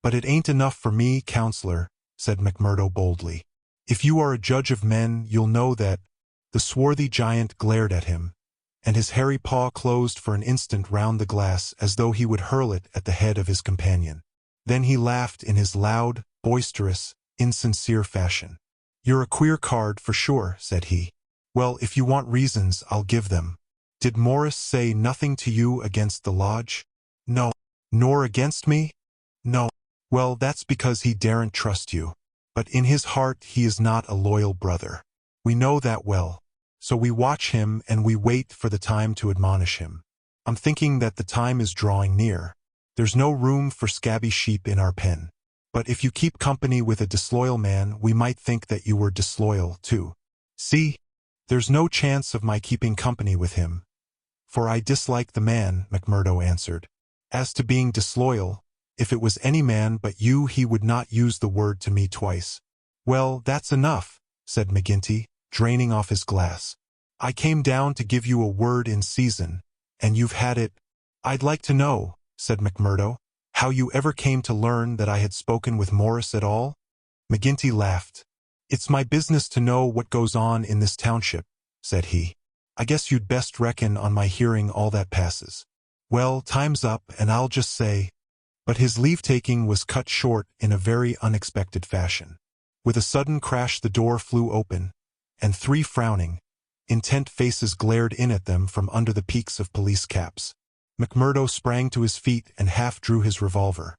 But it ain't enough for me, Counselor, said McMurdo boldly. If you are a judge of men, you'll know that— The swarthy giant glared at him, and his hairy paw closed for an instant round the glass as though he would hurl it at the head of his companion. Then he laughed in his loud, boisterous, insincere fashion. You're a queer card for sure, said he. Well, if you want reasons, I'll give them. Did Morris say nothing to you against the lodge? No. Nor against me? No. Well, that's because he daren't trust you. But in his heart he is not a loyal brother. We know that well. So we watch him and we wait for the time to admonish him. I'm thinking that the time is drawing near. There's no room for scabby sheep in our pen. But if you keep company with a disloyal man, we might think that you were disloyal, too. See? There's no chance of my keeping company with him. For I dislike the man, McMurdo answered. As to being disloyal, if it was any man but you, he would not use the word to me twice. Well, that's enough, said McGinty, draining off his glass. I came down to give you a word in season, and you've had it. I'd like to know, said McMurdo, how you ever came to learn that I had spoken with Morris at all? McGinty laughed. It's my business to know what goes on in this township, said he. I guess you'd best reckon on my hearing all that passes. Well, time's up, and I'll just say— But his leave-taking was cut short in a very unexpected fashion. With a sudden crash the door flew open, and 3 frowning, Intent faces glared in at them from under the peaks of police caps. McMurdo sprang to his feet and half drew his revolver.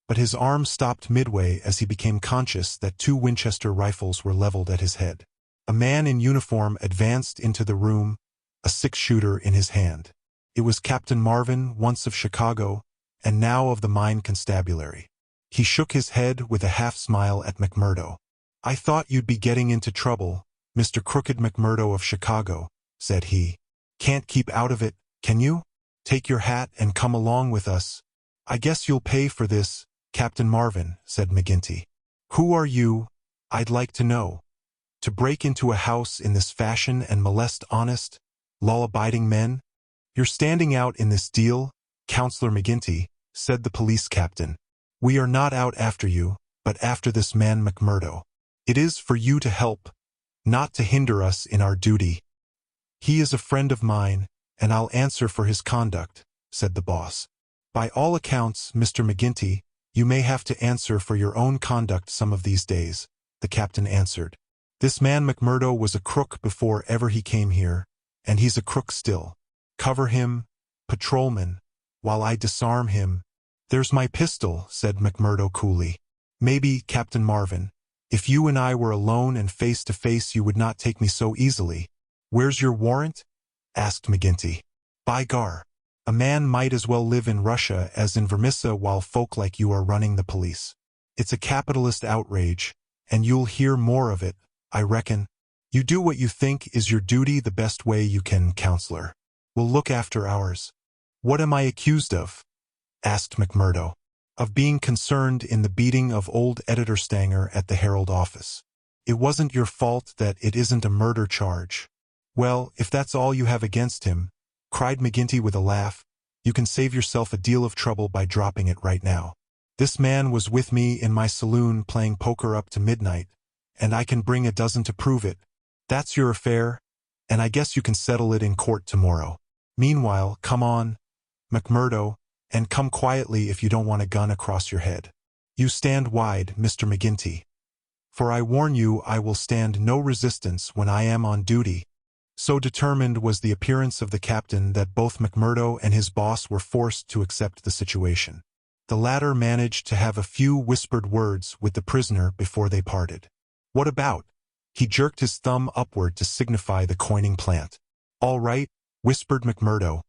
But his arm stopped midway as he became conscious that 2 Winchester rifles were leveled at his head. A man in uniform advanced into the room, a 6-shooter in his hand. It was Captain Marvin, once of Chicago, and now of the Mine Constabulary. He shook his head with a half-smile at McMurdo. "I thought you'd be getting into trouble, Mr. Crooked McMurdo of Chicago," said he. "Can't keep out of it, can you? Take your hat and come along with us. I guess you'll pay for this, Captain Marvin," said McGinty. "Who are you, I'd like to know, to break into a house in this fashion and molest honest, law-abiding men? You're standing out in this deal, Counselor McGinty," said the police captain. "We are not out after you, but after this man McMurdo. It is for you to help, not to hinder us in our duty. He is a friend of mine, and I'll answer for his conduct," said the boss. "By all accounts, Mr. McGinty, you may have to answer for your own conduct some of these days," the captain answered. "This man McMurdo was a crook before ever he came here, and he's a crook still. Cover him, patrolman, while I disarm him." "There's my pistol," said McMurdo coolly. "Maybe, Captain Marvin, if you and I were alone and face to face you would not take me so easily." "Where's your warrant?" asked McGinty. "By gar, a man might as well live in Russia as in Vermissa while folk like you are running the police. It's a capitalist outrage, and you'll hear more of it, I reckon. You do what you think is your duty the best way you can, Counselor. We'll look after ours." "What am I accused of?" asked McMurdo. "Of being concerned in the beating of old Editor Stanger at the Herald office. It wasn't your fault that it isn't a murder charge." "Well, if that's all you have against him," cried McGinty with a laugh, "you can save yourself a deal of trouble by dropping it right now. This man was with me in my saloon playing poker up to midnight, and I can bring a dozen to prove it. That's your affair, and I guess you can settle it in court tomorrow. Meanwhile, come on, McMurdo, and come quietly if you don't want a gun across your head. You stand wide, Mr. McGinty. For I warn you I will stand no resistance when I am on duty." So determined was the appearance of the captain that both McMurdo and his boss were forced to accept the situation. The latter managed to have a few whispered words with the prisoner before they parted. "What about?" He jerked his thumb upward to signify the coining plant. "All right," whispered McMurdo,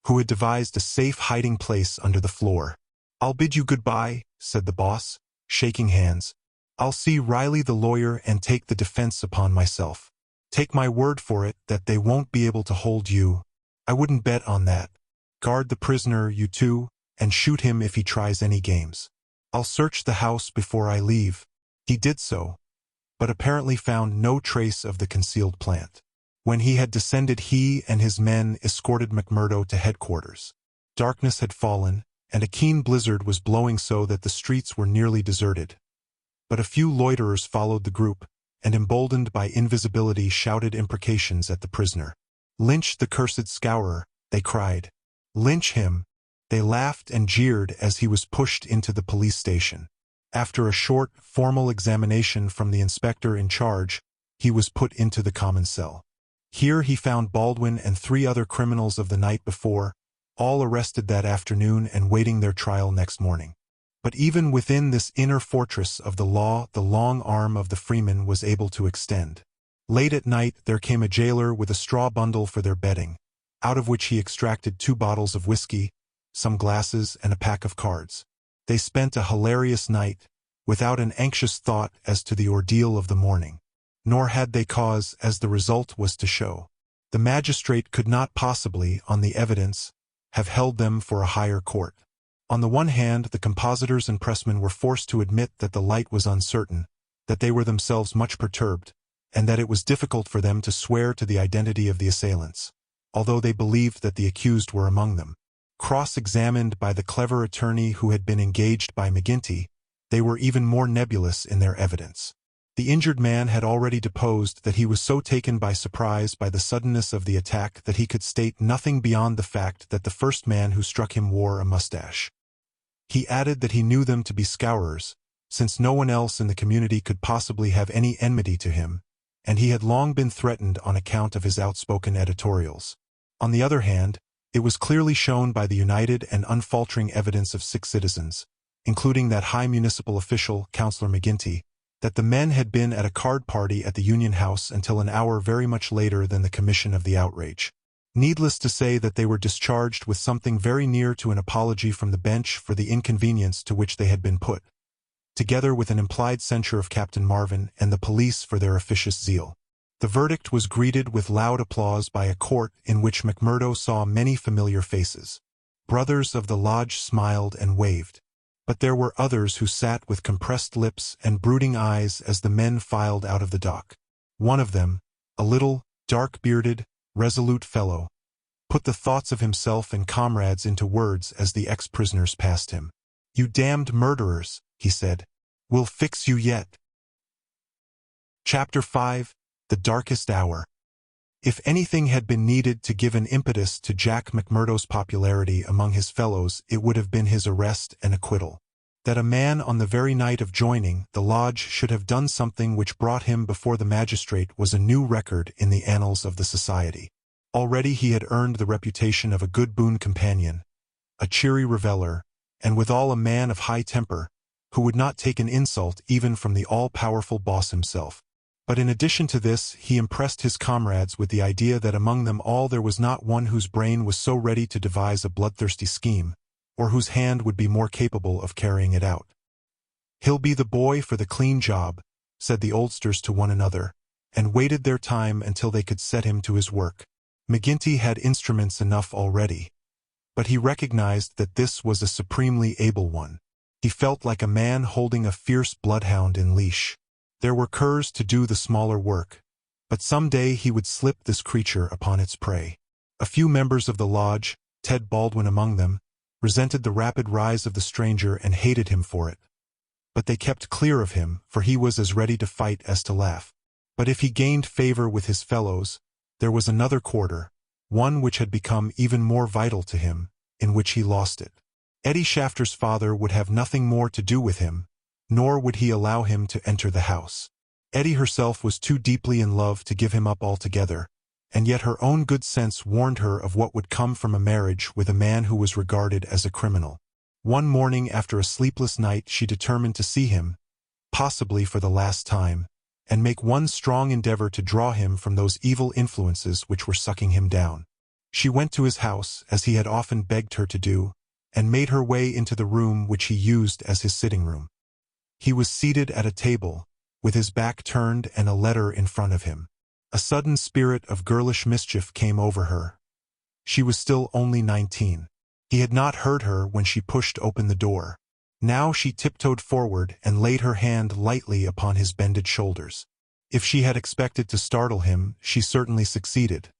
who had devised a safe hiding place under the floor. "I'll bid you goodbye," said the boss, shaking hands. "I'll see Riley the lawyer and take the defense upon myself. Take my word for it that they won't be able to hold you. I wouldn't bet on that. Guard the prisoner, you two, and shoot him if he tries any games. I'll search the house before I leave." He did so, but apparently found no trace of the concealed plant. When he had descended, he and his men escorted McMurdo to headquarters. Darkness had fallen, and a keen blizzard was blowing so that the streets were nearly deserted. But a few loiterers followed the group, and emboldened by invisibility shouted imprecations at the prisoner. "Lynch the cursed Scowrer," they cried. "Lynch him." They laughed and jeered as he was pushed into the police station. After a short, formal examination from the inspector in charge, he was put into the common cell. Here he found Baldwin and 3 other criminals of the night before, all arrested that afternoon and waiting their trial next morning. But even within this inner fortress of the law, the long arm of the freeman was able to extend. Late at night there came a jailer with a straw bundle for their bedding, out of which he extracted 2 bottles of whiskey, some glasses, and a pack of cards. They spent a hilarious night, without an anxious thought as to the ordeal of the morning. Nor had they cause, as the result was to show. The magistrate could not possibly, on the evidence, have held them for a higher court. On the one hand, the compositors and pressmen were forced to admit that the light was uncertain, that they were themselves much perturbed, and that it was difficult for them to swear to the identity of the assailants, although they believed that the accused were among them. Cross-examined by the clever attorney who had been engaged by McGinty, they were even more nebulous in their evidence. The injured man had already deposed that he was so taken by surprise by the suddenness of the attack that he could state nothing beyond the fact that the first man who struck him wore a mustache. He added that he knew them to be Scowrers, since no one else in the community could possibly have any enmity to him, and he had long been threatened on account of his outspoken editorials. On the other hand, it was clearly shown by the united and unfaltering evidence of 6 citizens, including that high municipal official, Councillor McGinty, that the men had been at a card party at the Union House until an hour very much later than the commission of the outrage. Needless to say that they were discharged with something very near to an apology from the bench for the inconvenience to which they had been put, together with an implied censure of Captain Marvin and the police for their officious zeal. The verdict was greeted with loud applause by a court in which McMurdo saw many familiar faces. Brothers of the lodge smiled and waved, but there were others who sat with compressed lips and brooding eyes as the men filed out of the dock. One of them, a little, dark-bearded, resolute fellow, put the thoughts of himself and comrades into words as the ex-prisoners passed him. "You damned murderers," he said. "We'll fix you yet." Chapter 5. The Darkest Hour. If anything had been needed to give an impetus to Jack McMurdo's popularity among his fellows, it would have been his arrest and acquittal. That a man on the very night of joining the lodge should have done something which brought him before the magistrate was a new record in the annals of the society. Already he had earned the reputation of a good boon companion, a cheery reveller, and withal a man of high temper, who would not take an insult even from the all-powerful boss himself. But in addition to this, he impressed his comrades with the idea that among them all there was not one whose brain was so ready to devise a bloodthirsty scheme, or whose hand would be more capable of carrying it out. "He'll be the boy for the clean job," said the oldsters to one another, and waited their time until they could set him to his work. McGinty had instruments enough already, but he recognized that this was a supremely able one. He felt like a man holding a fierce bloodhound in leash. There were curs to do the smaller work, but some day he would slip this creature upon its prey. A few members of the lodge, Ted Baldwin among them, resented the rapid rise of the stranger and hated him for it. But they kept clear of him, for he was as ready to fight as to laugh. But if he gained favor with his fellows, there was another quarter, one which had become even more vital to him, in which he lost it. Eddie Shafter's father would have nothing more to do with him, nor would he allow him to enter the house. Eddie herself was too deeply in love to give him up altogether, and yet her own good sense warned her of what would come from a marriage with a man who was regarded as a criminal. One morning after a sleepless night she determined to see him, possibly for the last time, and make one strong endeavor to draw him from those evil influences which were sucking him down. She went to his house, as he had often begged her to do, and made her way into the room which he used as his sitting room. He was seated at a table, with his back turned and a letter in front of him. A sudden spirit of girlish mischief came over her. She was still only 19. He had not heard her when she pushed open the door. Now she tiptoed forward and laid her hand lightly upon his bended shoulders. If she had expected to startle him, she certainly succeeded,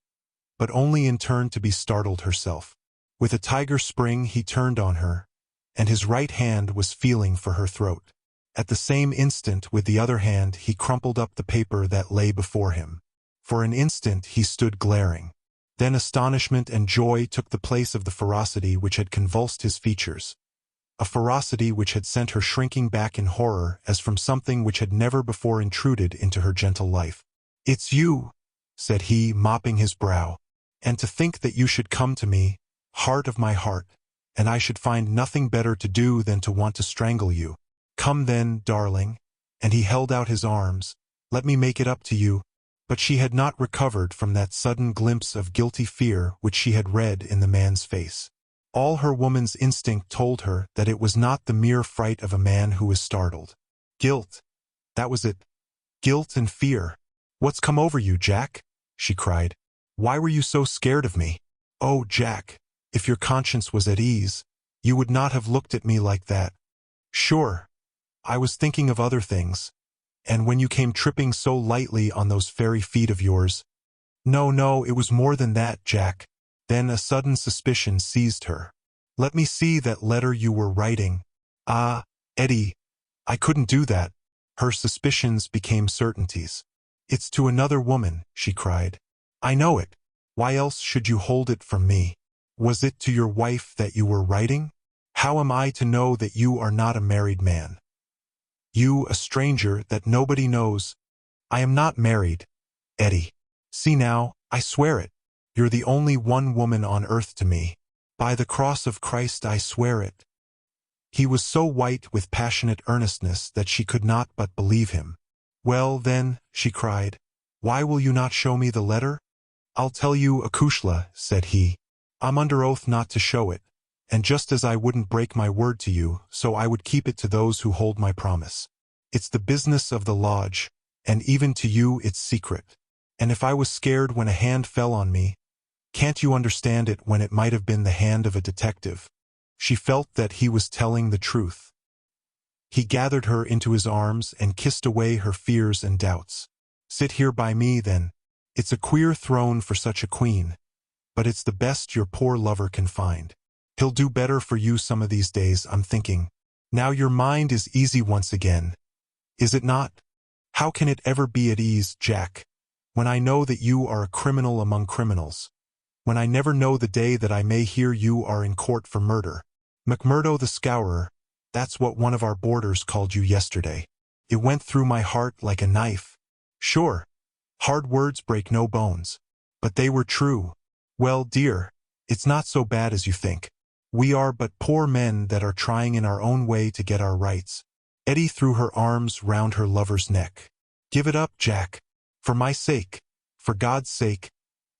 but only in turn to be startled herself. With a tiger spring he turned on her, and his right hand was feeling for her throat. At the same instant, with the other hand, he crumpled up the paper that lay before him. For an instant he stood glaring. Then astonishment and joy took the place of the ferocity which had convulsed his features, a ferocity which had sent her shrinking back in horror as from something which had never before intruded into her gentle life. "It's you," said he, mopping his brow, "and to think that you should come to me, heart of my heart, and I should find nothing better to do than to want to strangle you. Come then, darling," and he held out his arms, "let me make it up to you." But she had not recovered from that sudden glimpse of guilty fear which she had read in the man's face. All her woman's instinct told her that it was not the mere fright of a man who is startled. Guilt. That was it. Guilt and fear. "What's come over you, Jack?" she cried. "Why were you so scared of me? Oh, Jack, if your conscience was at ease, you would not have looked at me like that." "Sure. I was thinking of other things. And when you came tripping so lightly on those fairy feet of yours—" No, it was more than that, Jack." Then a sudden suspicion seized her. "Let me see that letter you were writing." "Ah, Eddie, I couldn't do that." Her suspicions became certainties. "It's to another woman," she cried. "I know it. Why else should you hold it from me? Was it to your wife that you were writing? How am I to know that you are not a married man? You, a stranger that nobody knows." "I am not married," Eddie. See now, I swear it. You're the only one woman on earth to me. By the cross of Christ I swear it. He was so white with passionate earnestness that she could not but believe him. Well, then, she cried, why will you not show me the letter? I'll tell you, Akushla, said he. I'm under oath not to show it, and just as I wouldn't break my word to you, so I would keep it to those who hold my promise. It's the business of the lodge, and even to you it's secret. And if I was scared when a hand fell on me, can't you understand it when it might have been the hand of a detective? She felt that he was telling the truth. He gathered her into his arms and kissed away her fears and doubts. Sit here by me, then. It's a queer throne for such a queen, but it's the best your poor lover can find. He'll do better for you some of these days, I'm thinking. Now your mind is easy once again. Is it not? How can it ever be at ease, Jack, when I know that you are a criminal among criminals? When I never know the day that I may hear you are in court for murder. McMurdo the Scowrer, that's what one of our boarders called you yesterday. It went through my heart like a knife. Sure, hard words break no bones. But they were true. Well, dear, it's not so bad as you think. We are but poor men that are trying in our own way to get our rights. Eddie threw her arms round her lover's neck. Give it up, Jack. For my sake. For God's sake.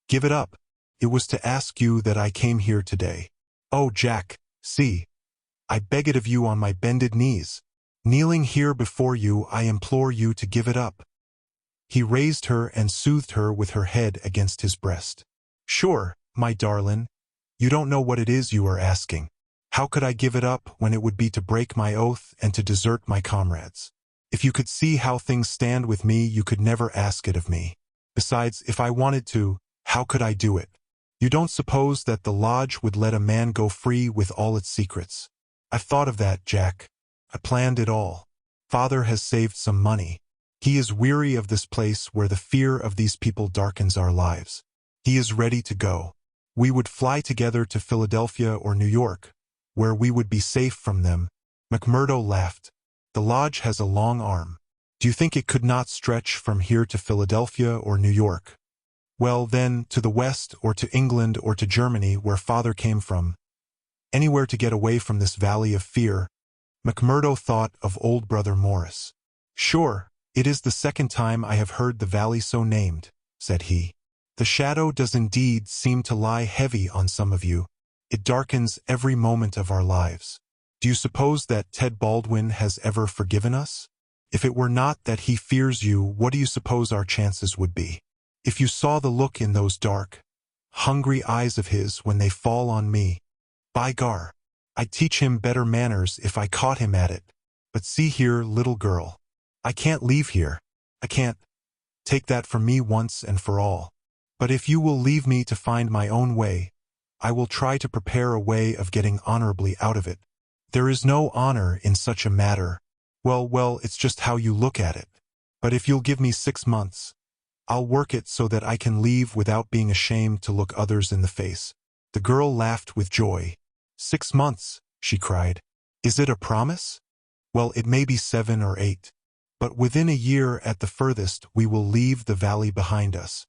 Give it up. It was to ask you that I came here today. Oh, Jack, see. I beg it of you on my bended knees. Kneeling here before you, I implore you to give it up. He raised her and soothed her with her head against his breast. Sure, my darling, you don't know what it is you are asking. How could I give it up when it would be to break my oath and to desert my comrades? If you could see how things stand with me, you could never ask it of me. Besides, if I wanted to, how could I do it? You don't suppose that the lodge would let a man go free with all its secrets? I've thought of that, Jack. I planned it all. Father has saved some money. He is weary of this place where the fear of these people darkens our lives. He is ready to go. We would fly together to Philadelphia or New York, where we would be safe from them. McMurdo laughed. The lodge has a long arm. Do you think it could not stretch from here to Philadelphia or New York? Well, then, to the west or to England or to Germany, where Father came from. Anywhere to get away from this valley of fear. McMurdo thought of old brother Morris. Sure, it is the second time I have heard the valley so named, said he. The shadow does indeed seem to lie heavy on some of you. It darkens every moment of our lives. Do you suppose that Ted Baldwin has ever forgiven us? If it were not that he fears you, what do you suppose our chances would be? If you saw the look in those dark, hungry eyes of his when they fall on me, by gar, I'd teach him better manners if I caught him at it. But see here, little girl, I can't leave here. I can't. Take that from me once and for all. But if you will leave me to find my own way, I will try to prepare a way of getting honorably out of it. There is no honor in such a matter. Well, it's just how you look at it. But if you'll give me 6 months, I'll work it so that I can leave without being ashamed to look others in the face. The girl laughed with joy. 6 months, she cried. Is it a promise? Well, it may be 7 or 8. But within a year at the furthest we will leave the valley behind us.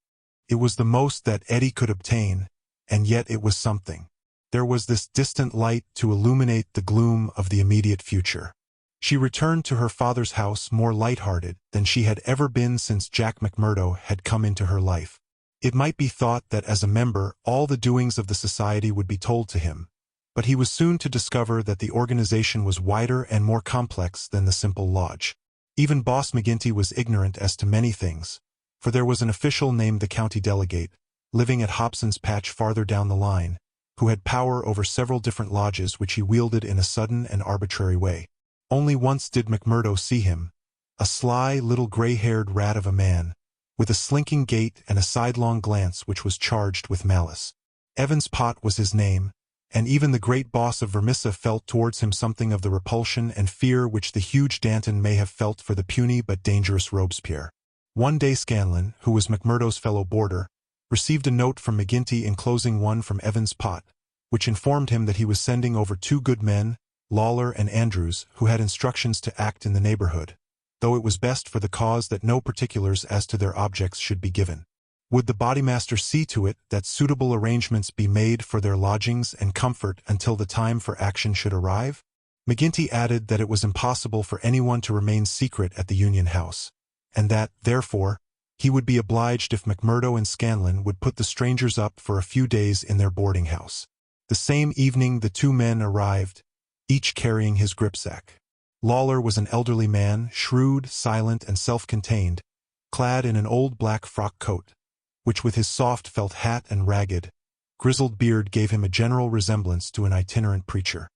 It was the most that Eddie could obtain, and yet it was something. There was this distant light to illuminate the gloom of the immediate future. She returned to her father's house more light-hearted than she had ever been since Jack McMurdo had come into her life. It might be thought that as a member all the doings of the society would be told to him, but he was soon to discover that the organization was wider and more complex than the simple lodge. Even Boss McGinty was ignorant as to many things, for there was an official named the county delegate, living at Hobson's Patch farther down the line, who had power over several different lodges which he wielded in a sudden and arbitrary way. Only once did McMurdo see him, a sly little gray-haired rat of a man, with a slinking gait and a sidelong glance which was charged with malice. Evans Pott was his name, and even the great boss of Vermissa felt towards him something of the repulsion and fear which the huge Danton may have felt for the puny but dangerous Robespierre. One day Scanlon, who was McMurdo's fellow boarder, received a note from McGinty enclosing one from Evans Pott, which informed him that he was sending over 2 good men, Lawler and Andrews, who had instructions to act in the neighborhood. though it was best for the cause that no particulars as to their objects should be given. Would the bodymaster see to it that suitable arrangements be made for their lodgings and comfort until the time for action should arrive? McGinty added that it was impossible for anyone to remain secret at the Union House, and that, therefore, he would be obliged if McMurdo and Scanlon would put the strangers up for a few days in their boarding house. The same evening the two men arrived, each carrying his gripsack. Lawler was an elderly man, shrewd, silent, and self-contained, clad in an old black frock coat, which with his soft felt hat and ragged, grizzled beard gave him a general resemblance to an itinerant preacher.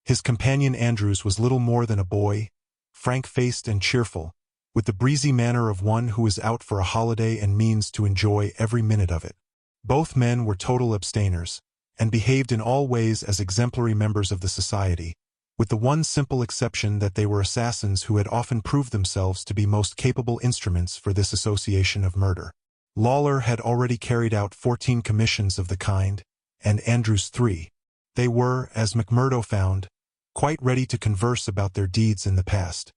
His companion Andrews was little more than a boy, frank-faced and cheerful, with the breezy manner of one who is out for a holiday and means to enjoy every minute of it. Both men were total abstainers, and behaved in all ways as exemplary members of the society, with the one simple exception that they were assassins who had often proved themselves to be most capable instruments for this association of murder. Lawler had already carried out 14 commissions of the kind, and Andrews 3. They were, as McMurdo found, quite ready to converse about their deeds in the past,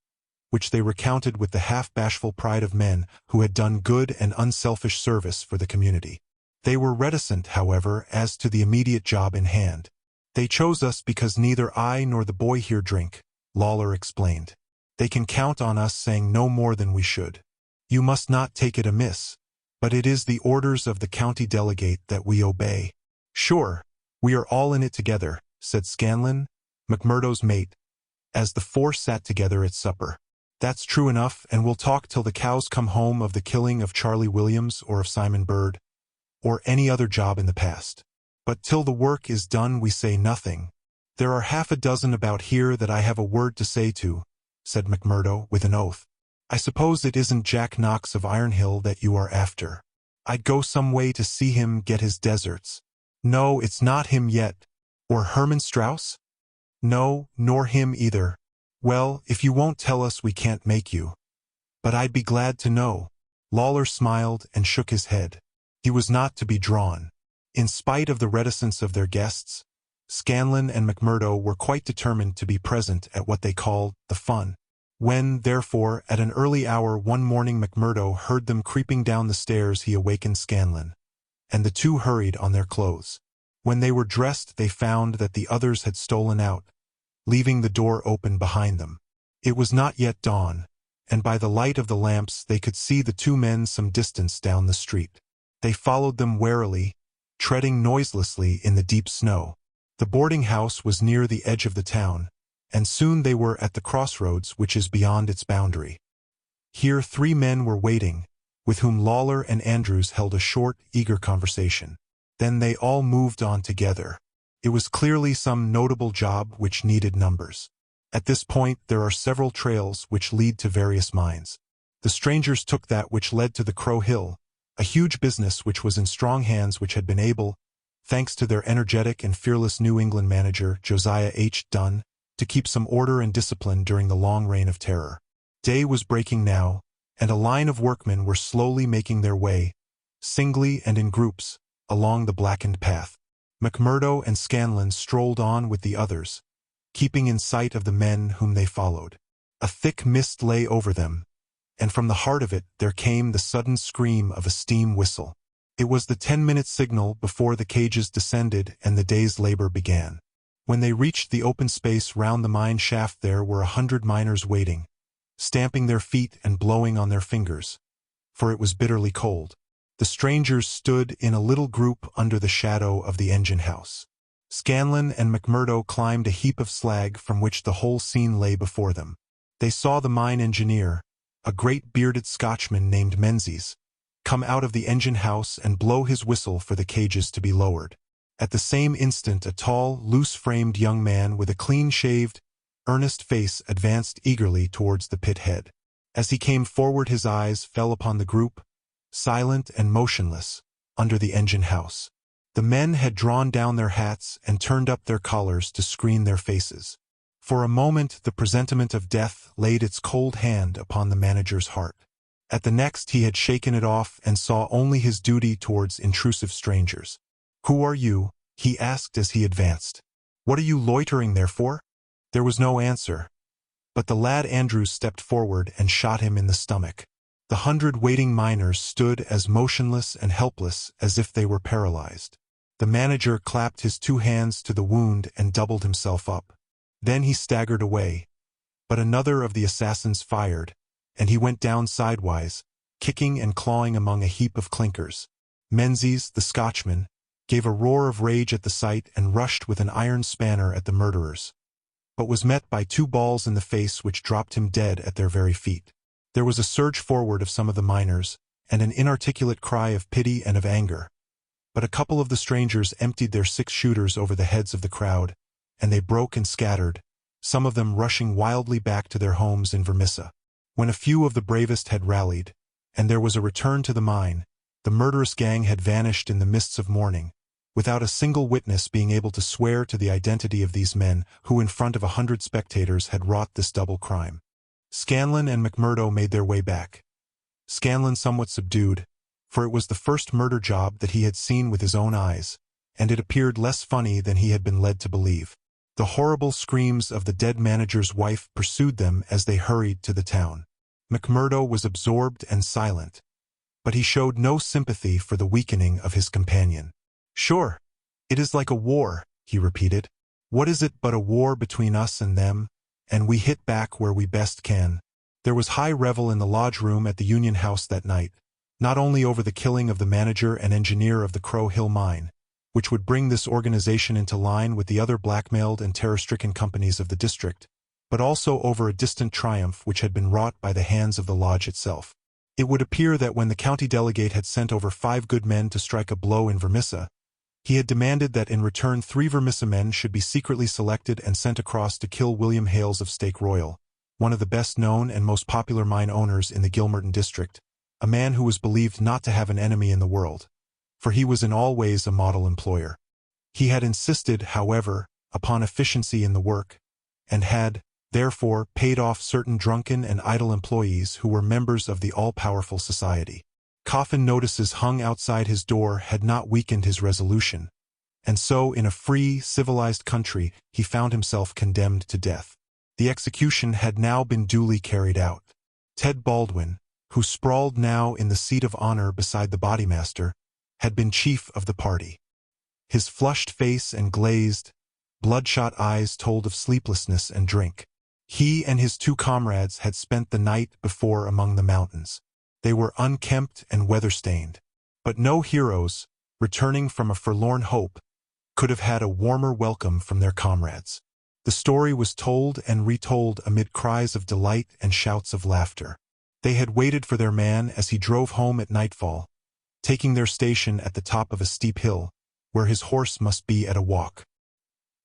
which they recounted with the half-bashful pride of men who had done good and unselfish service for the community. They were reticent, however, as to the immediate job in hand. They chose us because neither I nor the boy here drink, Lawler explained. They can count on us saying no more than we should. You must not take it amiss, but it is the orders of the county delegate that we obey. Sure, we are all in it together, said Scanlon, McMurdo's mate, as the four sat together at supper. That's true enough, and we'll talk till the cows come home of the killing of Charlie Williams or of Simon Bird, or any other job in the past. But till the work is done we say nothing. There are half a dozen about here that I have a word to say to, said McMurdo with an oath. I suppose it isn't Jack Knox of Ironhill that you are after. I'd go some way to see him get his deserts. No, it's not him yet. Or Herman Strauss? No, nor him either. Well, if you won't tell us we can't make you. But I'd be glad to know. Lawler smiled and shook his head. He was not to be drawn. In spite of the reticence of their guests, Scanlon and McMurdo were quite determined to be present at what they called the fun. When, therefore, at an early hour one morning McMurdo heard them creeping down the stairs, he awakened Scanlon, and the two hurried on their clothes. When they were dressed they found that the others had stolen out, leaving the door open behind them. It was not yet dawn, and by the light of the lamps they could see the two men some distance down the street. They followed them warily, treading noiselessly in the deep snow. The boarding house was near the edge of the town, and soon they were at the crossroads which is beyond its boundary. Here 3 men were waiting, with whom Lawler and Andrews held a short, eager conversation. Then they all moved on together. It was clearly some notable job which needed numbers. At this point there are several trails which lead to various mines. The strangers took that which led to the Crow Hill, a huge business which was in strong hands, which had been able, thanks to their energetic and fearless New England manager, Josiah H. Dunn, to keep some order and discipline during the long reign of terror. Day was breaking now, and a line of workmen were slowly making their way, singly and in groups, along the blackened path. McMurdo and Scanlon strolled on with the others, keeping in sight of the men whom they followed. A thick mist lay over them, and from the heart of it there came the sudden scream of a steam whistle. It was the 10-minute signal before the cages descended and the day's labor began. When they reached the open space round the mine shaft there were 100 miners waiting, stamping their feet and blowing on their fingers, for it was bitterly cold. The strangers stood in a little group under the shadow of the engine house. Scanlon and McMurdo climbed a heap of slag from which the whole scene lay before them. They saw the mine engineer, a great bearded Scotchman named Menzies, come out of the engine house and blow his whistle for the cages to be lowered. At the same instant a tall, loose-framed young man with a clean-shaved, earnest face advanced eagerly towards the pit head. As he came forward his eyes fell upon the group, silent and motionless, under the engine house. The men had drawn down their hats and turned up their collars to screen their faces. For a moment the presentiment of death laid its cold hand upon the manager's heart. At the next he had shaken it off and saw only his duty towards intrusive strangers. "Who are you?" he asked as he advanced. "What are you loitering there for?" There was no answer, But the lad Andrews stepped forward and shot him in the stomach. The 100 waiting miners stood as motionless and helpless as if they were paralyzed. The manager clapped his 2 hands to the wound and doubled himself up. Then he staggered away. But another of the assassins fired, and he went down sidewise, kicking and clawing among a heap of clinkers. Menzies, the Scotchman, gave a roar of rage at the sight and rushed with an iron spanner at the murderers, but was met by 2 balls in the face which dropped him dead at their very feet. There was a surge forward of some of the miners, and an inarticulate cry of pity and of anger. But a couple of the strangers emptied their 6 shooters over the heads of the crowd, and they broke and scattered, some of them rushing wildly back to their homes in Vermissa. When a few of the bravest had rallied, and there was a return to the mine, the murderous gang had vanished in the mists of morning, without a single witness being able to swear to the identity of these men who in front of 100 spectators had wrought this double crime. Scanlon and McMurdo made their way back. Scanlon somewhat subdued, for it was the first murder job that he had seen with his own eyes, and it appeared less funny than he had been led to believe. The horrible screams of the dead manager's wife pursued them as they hurried to the town. McMurdo was absorbed and silent, but he showed no sympathy for the weakening of his companion. "Sure, it is like a war," he repeated. "What is it but a war between us and them, and we hit back where we best can." There was high revel in the lodge room at the Union House that night, not only over the killing of the manager and engineer of the Crow Hill mine, which would bring this organization into line with the other blackmailed and terror-stricken companies of the district, but also over a distant triumph which had been wrought by the hands of the lodge itself. It would appear that when the county delegate had sent over 5 good men to strike a blow in Vermissa, he had demanded that in return 3 Vermissa men should be secretly selected and sent across to kill William Hales of Stake Royal, one of the best-known and most popular mine owners in the Gilmerton district, a man who was believed not to have an enemy in the world, for he was in all ways a model employer. He had insisted, however, upon efficiency in the work, and had, therefore, paid off certain drunken and idle employees who were members of the all-powerful society. Coffin notices hung outside his door had not weakened his resolution, and so in a free, civilized country he found himself condemned to death. The execution had now been duly carried out. Ted Baldwin, who sprawled now in the seat of honor beside the bodymaster, had been chief of the party. His flushed face and glazed, bloodshot eyes told of sleeplessness and drink. He and his 2 comrades had spent the night before among the mountains. They were unkempt and weather-stained, but no heroes, returning from a forlorn hope, could have had a warmer welcome from their comrades. The story was told and retold amid cries of delight and shouts of laughter. They had waited for their man as he drove home at nightfall, taking their station at the top of a steep hill, where his horse must be at a walk.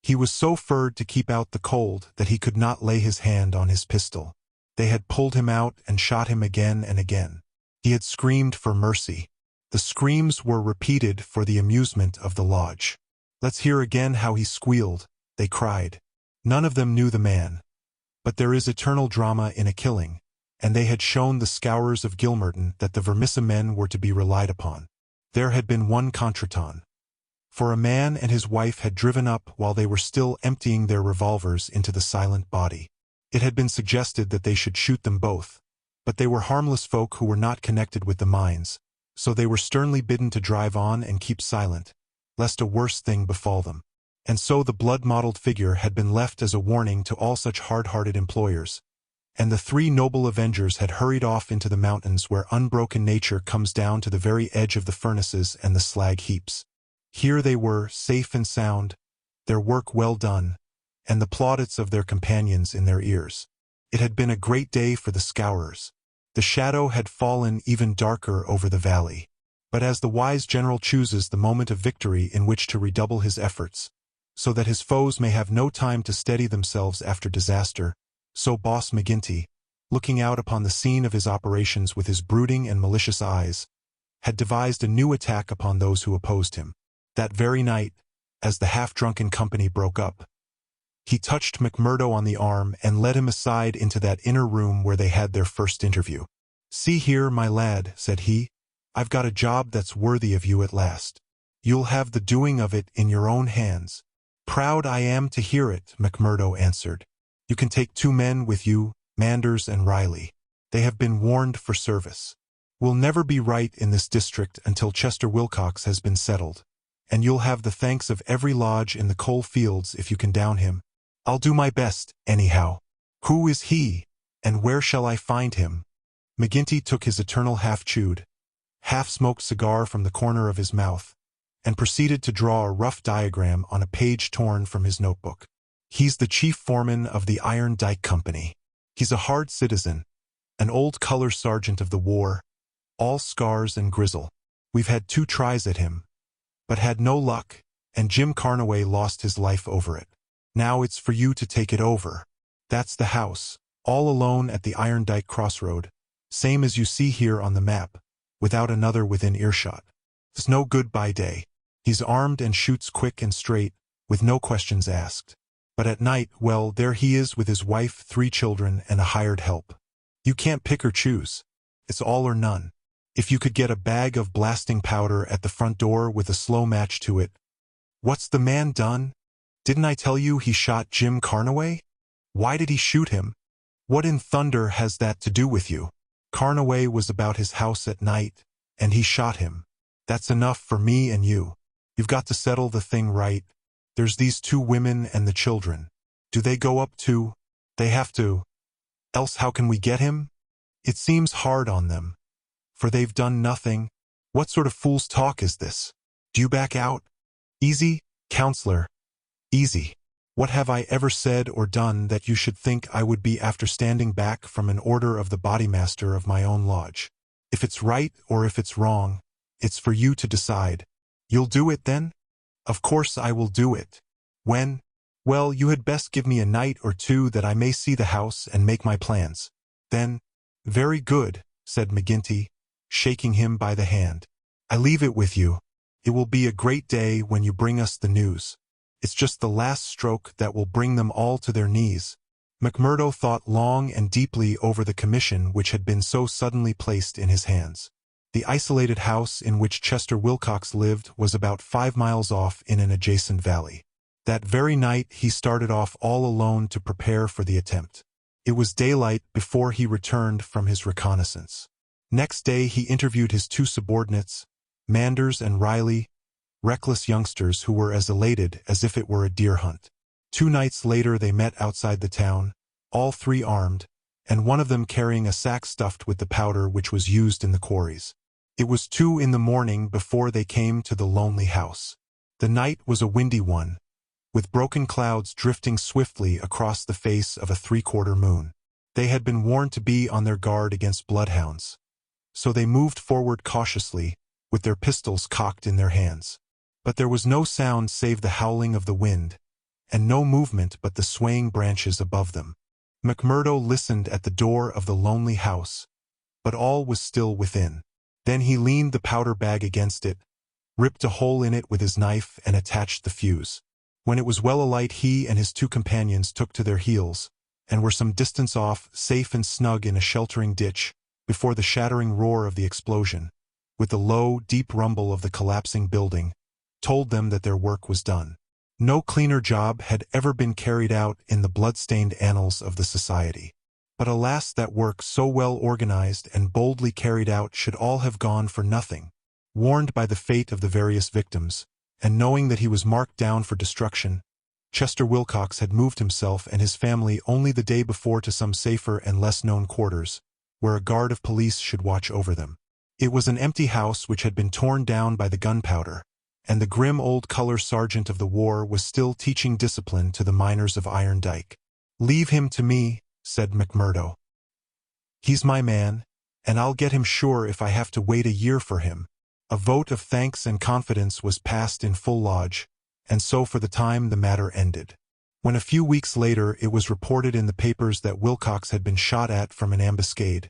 He was so furred to keep out the cold that he could not lay his hand on his pistol. They had pulled him out and shot him again and again. He had screamed for mercy. The screams were repeated for the amusement of the lodge. "Let's hear again how he squealed," they cried. None of them knew the man. But there is eternal drama in a killing, and they had shown the Scowrers of Gilmerton that the Vermissa men were to be relied upon. There had been one contretemps. For a man and his wife had driven up while they were still emptying their revolvers into the silent body. It had been suggested that they should shoot them both, but they were harmless folk who were not connected with the mines, so they were sternly bidden to drive on and keep silent, lest a worse thing befall them. And so the blood-mottled figure had been left as a warning to all such hard-hearted employers, and the 3 noble avengers had hurried off into the mountains where unbroken nature comes down to the very edge of the furnaces and the slag heaps. Here they were, safe and sound, their work well done, and the plaudits of their companions in their ears. It had been a great day for the Scowrers. The shadow had fallen even darker over the valley. But as the wise general chooses the moment of victory in which to redouble his efforts, so that his foes may have no time to steady themselves after disaster, so Boss McGinty, looking out upon the scene of his operations with his brooding and malicious eyes, had devised a new attack upon those who opposed him. That very night, as the half-drunken company broke up, he touched McMurdo on the arm and led him aside into that inner room where they had their first interview. "See here, my lad," said he, "I've got a job that's worthy of you at last. You'll have the doing of it in your own hands." "Proud I am to hear it," McMurdo answered. You can take 2 men with you, Manders and Riley. They have been warned for service. We'll never be right in this district until Chester Wilcox has been settled, and you'll have the thanks of every lodge in the coal fields if you can down him. I'll do my best, anyhow. Who is he, and where shall I find him? McGinty took his eternal half-chewed, half-smoked cigar from the corner of his mouth, and proceeded to draw a rough diagram on a page torn from his notebook. He's the chief foreman of the Iron Dike Company. He's a hard citizen, an old color sergeant of the war, all scars and grizzle. We've had 2 tries at him, but had no luck, and Jim Carnaway lost his life over it. Now it's for you to take it over. That's the house, all alone at the Iron Dike crossroad, same as you see here on the map, without another within earshot. It's no goodbye day. He's armed and shoots quick and straight, with no questions asked. But at night, well, there he is with his wife, 3 children, and a hired help. You can't pick or choose. It's all or none. If you could get a bag of blasting powder at the front door with a slow match to it. What's the man done? Didn't I tell you he shot Jim Carnaway? Why did he shoot him? What in thunder has that to do with you? Carnaway was about his house at night, and he shot him. That's enough for me and you. You've got to settle the thing right. There's these 2 women and the children. Do they go up too? They have to. Else how can we get him? It seems hard on them. For they've done nothing. What sort of fool's talk is this? Do you back out? Easy, counselor. Easy. What have I ever said or done that you should think I would be after standing back from an order of the bodymaster of my own lodge? If it's right or if it's wrong, it's for you to decide. You'll do it then? Of course I will do it. When? Well, you had best give me a night or 2 that I may see the house and make my plans. Then, very good, said McGinty, shaking him by the hand. I leave it with you. It will be a great day when you bring us the news. It's just the last stroke that will bring them all to their knees. McMurdo thought long and deeply over the commission which had been so suddenly placed in his hands. The isolated house in which Chester Wilcox lived was about 5 miles off in an adjacent valley. That very night he started off all alone to prepare for the attempt. It was daylight before he returned from his reconnaissance. Next day he interviewed his 2 subordinates, Manders and Riley, reckless youngsters who were as elated as if it were a deer hunt. 2 nights later they met outside the town, all 3 armed, and one of them carrying a sack stuffed with the powder which was used in the quarries. It was 2 in the morning before they came to the lonely house. The night was a windy one, with broken clouds drifting swiftly across the face of a 3/4 moon. They had been warned to be on their guard against bloodhounds, so they moved forward cautiously, with their pistols cocked in their hands. But there was no sound save the howling of the wind, and no movement but the swaying branches above them. McMurdo listened at the door of the lonely house, but all was still within. Then he leaned the powder bag against it, ripped a hole in it with his knife and attached the fuse. When it was well alight he and his 2 companions took to their heels, and were some distance off, safe and snug in a sheltering ditch, before the shattering roar of the explosion, with the low, deep rumble of the collapsing building, told them that their work was done. No cleaner job had ever been carried out in the blood-stained annals of the society. But alas, that work so well organized and boldly carried out should all have gone for nothing. Warned by the fate of the various victims, and knowing that he was marked down for destruction, Chester Wilcox had moved himself and his family only the day before to some safer and less-known quarters, where a guard of police should watch over them. It was an empty house which had been torn down by the gunpowder, and the grim old color sergeant of the war was still teaching discipline to the miners of Iron Dike. "Leave him to me," said McMurdo. "He's my man, and I'll get him sure if I have to wait a year for him." A vote of thanks and confidence was passed in full lodge, and so for the time the matter ended. When a few weeks later it was reported in the papers that Wilcox had been shot at from an ambuscade,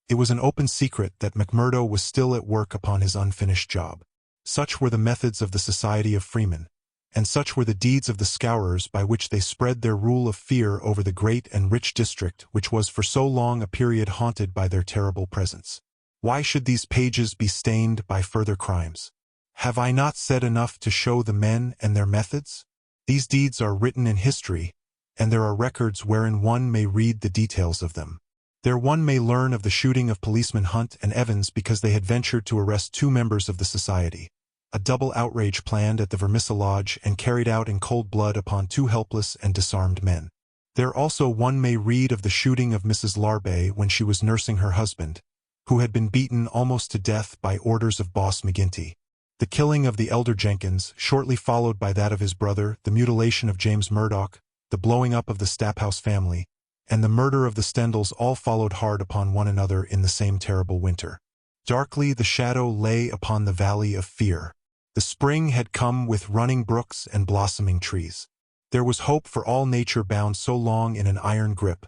it was an open secret that McMurdo was still at work upon his unfinished job. Such were the methods of the Society of Freemen, and such were the deeds of the Scowrers by which they spread their rule of fear over the great and rich district which was for so long a period haunted by their terrible presence. Why should these pages be stained by further crimes? Have I not said enough to show the men and their methods? These deeds are written in history, and there are records wherein one may read the details of them. There one may learn of the shooting of policemen Hunt and Evans because they had ventured to arrest 2 members of the society. A double outrage planned at the Vermissa Lodge and carried out in cold blood upon 2 helpless and disarmed men. There also one may read of the shooting of Mrs. Larbe when she was nursing her husband, who had been beaten almost to death by orders of Boss McGinty. The killing of the elder Jenkins, shortly followed by that of his brother, the mutilation of James Murdoch, the blowing up of the Staphouse family, and the murder of the Stendhals all followed hard upon one another in the same terrible winter. Darkly the shadow lay upon the valley of fear. The spring had come with running brooks and blossoming trees. There was hope for all nature bound so long in an iron grip,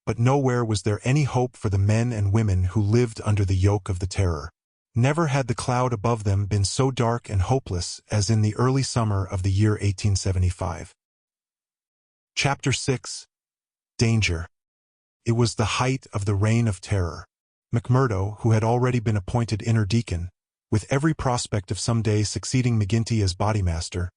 but nowhere was there any hope for the men and women who lived under the yoke of the terror. Never had the cloud above them been so dark and hopeless as in the early summer of the year 1875. Chapter 6. Danger. It was the height of the reign of terror. McMurdo, who had already been appointed inner deacon, with every prospect of some day succeeding McGinty as bodymaster,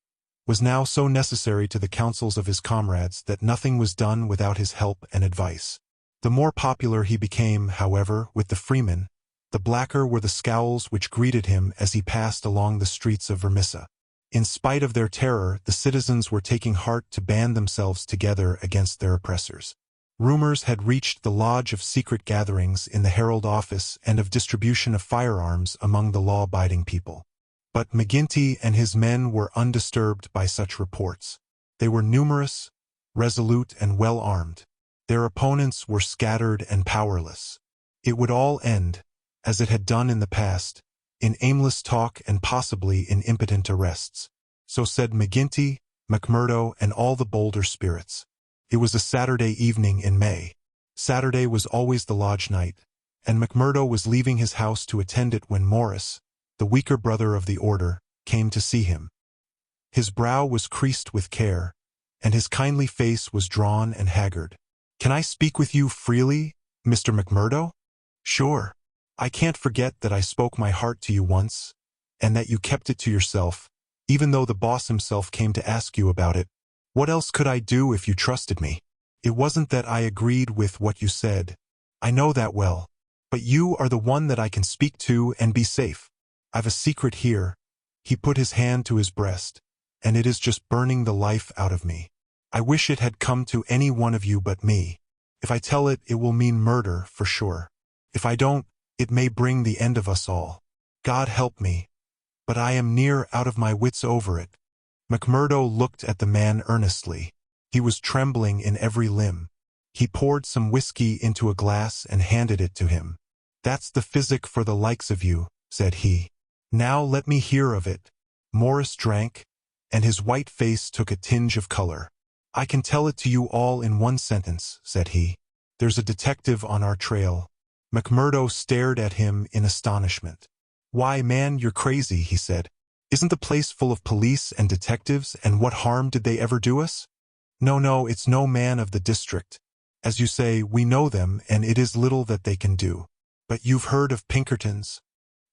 was now so necessary to the counsels of his comrades that nothing was done without his help and advice. The more popular he became, however, with the freemen, the blacker were the scowls which greeted him as he passed along the streets of Vermissa. In spite of their terror, the citizens were taking heart to band themselves together against their oppressors. Rumors had reached the lodge of secret gatherings in the Herald office and of distribution of firearms among the law-abiding people. But McGinty and his men were undisturbed by such reports. They were numerous, resolute, and well-armed. Their opponents were scattered and powerless. It would all end, as it had done in the past, in aimless talk and possibly in impotent arrests. So said McGinty, McMurdo, and all the bolder spirits. It was a Saturday evening in May. Saturday was always the lodge night, and McMurdo was leaving his house to attend it when Morris, the weaker brother of the order, came to see him. His brow was creased with care, and his kindly face was drawn and haggard. "Can I speak with you freely, Mr. McMurdo?" "Sure. I can't forget that I spoke my heart to you once, and that you kept it to yourself, even though the boss himself came to ask you about it. What else could I do if you trusted me? It wasn't that I agreed with what you said. I know that well. But you are the one that I can speak to and be safe. I've a secret here." He put his hand to his breast, "and it is just burning the life out of me. I wish it had come to any one of you but me. If I tell it, it will mean murder, for sure. If I don't, it may bring the end of us all. God help me, but I am near out of my wits over it." McMurdo looked at the man earnestly. He was trembling in every limb. He poured some whiskey into a glass and handed it to him. "That's the physic for the likes of you," said he. "Now let me hear of it." Morris drank, and his white face took a tinge of color. "I can tell it to you all in one sentence," said he. "There's a detective on our trail." McMurdo stared at him in astonishment. "Why, man, you're crazy," he said. "Isn't the place full of police and detectives, and what harm did they ever do us?" No, it's no man of the district. As you say, we know them, and it is little that they can do. But you've heard of Pinkertons?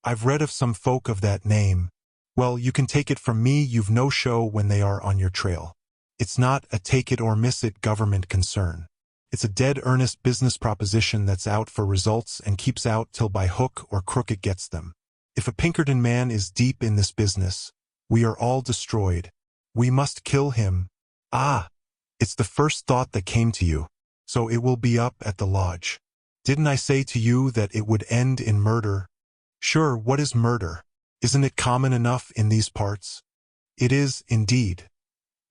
I've read of some folk of that name. Well, you can take it from me you've no show when they are on your trail. It's not a take-it-or-miss-it government concern. It's a dead earnest business proposition that's out for results and keeps out till by hook or crook it gets them. If a Pinkerton man is deep in this business, we are all destroyed. We must kill him. Ah, it's the first thought that came to you. So it will be up at the lodge. Didn't I say to you that it would end in murder? Sure, what is murder? Isn't it common enough in these parts? It is, indeed.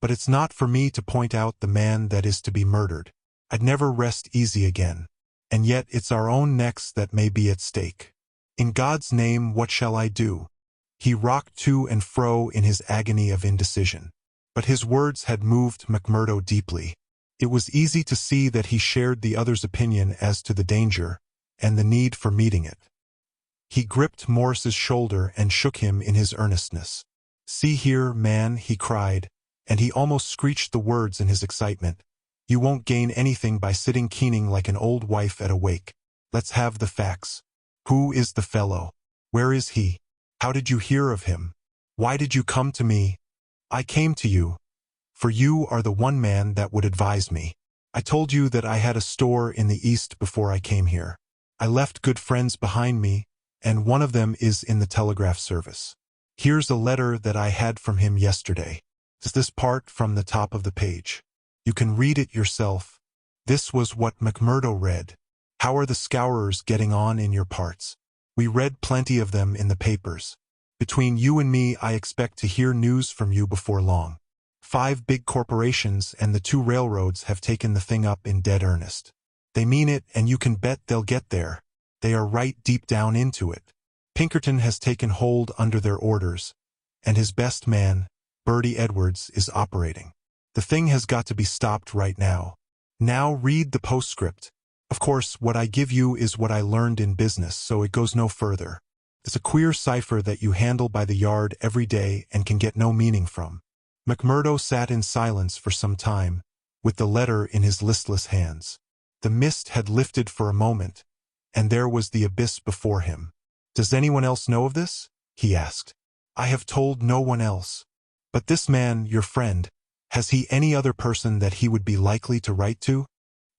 But it's not for me to point out the man that is to be murdered. I'd never rest easy again. And yet it's our own necks that may be at stake. In God's name, what shall I do? He rocked to and fro in his agony of indecision. But his words had moved McMurdo deeply. It was easy to see that he shared the other's opinion as to the danger and the need for meeting it. He gripped Morris's shoulder and shook him in his earnestness. "See here, man," he cried, and he almost screeched the words in his excitement. "You won't gain anything by sitting keening like an old wife at a wake. Let's have the facts. Who is the fellow? Where is he? How did you hear of him? Why did you come to me?" "I came to you for you are the one man that would advise me. I told you that I had a store in the East before I came here. I left good friends behind me, and one of them is in the telegraph service. Here's a letter that I had from him yesterday. It's this part from the top of the page. You can read it yourself. This was what McMurdo read. How are the Scowrers getting on in your parts? We read plenty of them in the papers. Between you and me, I expect to hear news from you before long. 5 big corporations and the 2 railroads have taken the thing up in dead earnest. They mean it, and you can bet they'll get there. They are right deep down into it. Pinkerton has taken hold under their orders, and his best man, Bertie Edwards, is operating. The thing has got to be stopped right now. Now read the postscript. Of course, what I give you is what I learned in business, so it goes no further. It's a queer cipher that you handle by the yard every day and can get no meaning from. McMurdo sat in silence for some time, with the letter in his listless hands. The mist had lifted for a moment, and there was the abyss before him. Does anyone else know of this? He asked. I have told no one else. But this man, your friend, has he any other person that he would be likely to write to?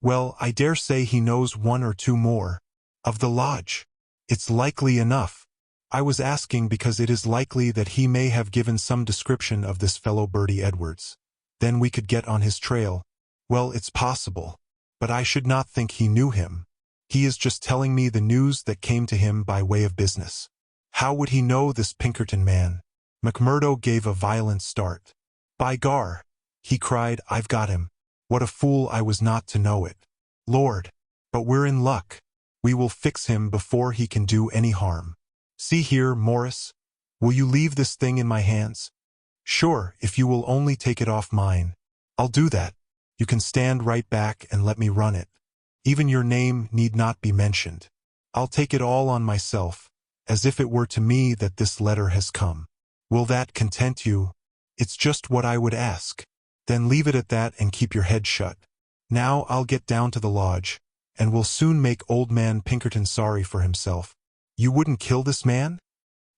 Well, I dare say he knows 1 or 2 more. Of the lodge. It's likely enough. I was asking because it is likely that he may have given some description of this fellow Bertie Edwards. Then we could get on his trail. Well, it's possible. But I should not think he knew him. He is just telling me the news that came to him by way of business. How would he know this Pinkerton man? McMurdo gave a violent start. By gar! He cried, I've got him. What a fool I was not to know it. Lord! But we're in luck. We will fix him before he can do any harm. See here, Morris. Will you leave this thing in my hands? Sure, if you will only take it off mine. I'll do that. You can stand right back and let me run it. Even your name need not be mentioned. I'll take it all on myself, as if it were to me that this letter has come. Will that content you? It's just what I would ask. Then leave it at that and keep your head shut. Now I'll get down to the lodge, and we'll soon make old man Pinkerton sorry for himself. You wouldn't kill this man?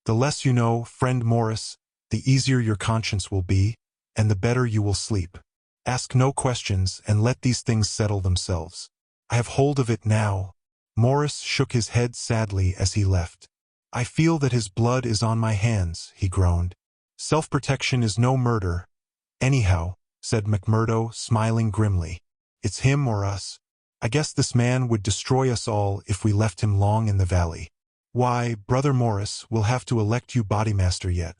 The less you know, friend Morris, the easier your conscience will be, and the better you will sleep. Ask no questions and let these things settle themselves. I have hold of it now. Morris shook his head sadly as he left. I feel that his blood is on my hands, he groaned. Self-protection is no murder. Anyhow, said McMurdo, smiling grimly. It's him or us. I guess this man would destroy us all if we left him long in the valley. Why, Brother Morris, we'll have to elect you bodymaster yet.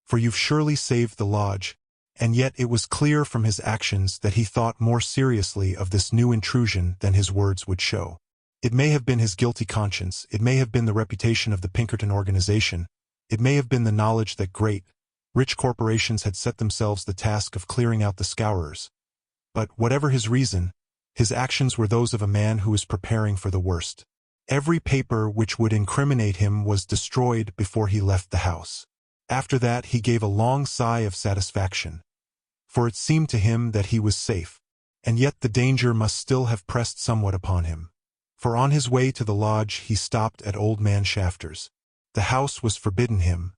For you've surely saved the lodge, and yet it was clear from his actions that he thought more seriously of this new intrusion than his words would show. It may have been his guilty conscience, it may have been the reputation of the Pinkerton organization, it may have been the knowledge that great, rich corporations had set themselves the task of clearing out the Scowrers. But whatever his reason, his actions were those of a man who was preparing for the worst. Every paper which would incriminate him was destroyed before he left the house. After that he gave a long sigh of satisfaction, for it seemed to him that he was safe, and yet the danger must still have pressed somewhat upon him. For on his way to the lodge he stopped at old man Shafter's. The house was forbidden him,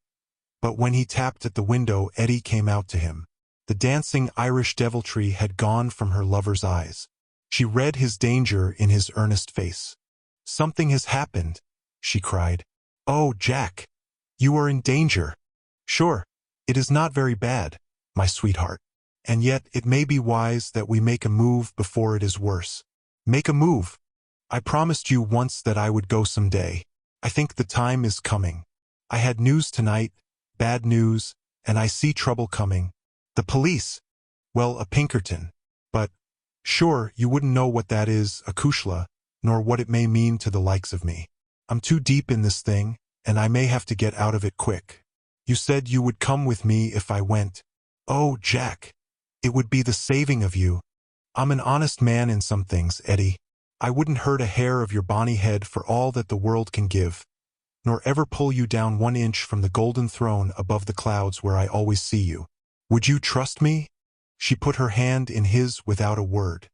but when he tapped at the window Eddie came out to him. The dancing Irish deviltry had gone from her lover's eyes. She read his danger in his earnest face. Something has happened, she cried. Oh, Jack, you are in danger. Sure, it is not very bad, my sweetheart. And yet it may be wise that we make a move before it is worse. Make a move. I promised you once that I would go some day. I think the time is coming. I had news tonight, bad news, and I see trouble coming. The police. Well, a Pinkerton. But, sure, you wouldn't know what that is, a Kushla, nor what it may mean to the likes of me. I'm too deep in this thing, and I may have to get out of it quick. You said you would come with me if I went. Oh, Jack, it would be the saving of you. I'm an honest man in some things, Eddie. I wouldn't hurt a hair of your bonny head for all that the world can give, nor ever pull you down 1 inch from the golden throne above the clouds where I always see you. Would you trust me? She put her hand in his without a word.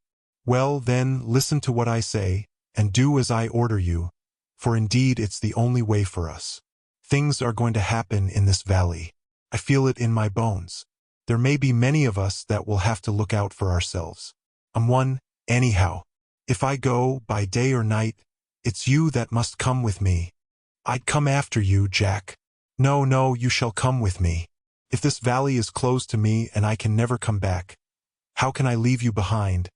Well, then, listen to what I say, and do as I order you, for indeed it's the only way for us. Things are going to happen in this valley. I feel it in my bones. There may be many of us that will have to look out for ourselves. I'm one, anyhow. If I go, by day or night, it's you that must come with me. I'd come after you, Jack. No, no, you shall come with me. If this valley is closed to me and I can never come back, how can I leave you behind,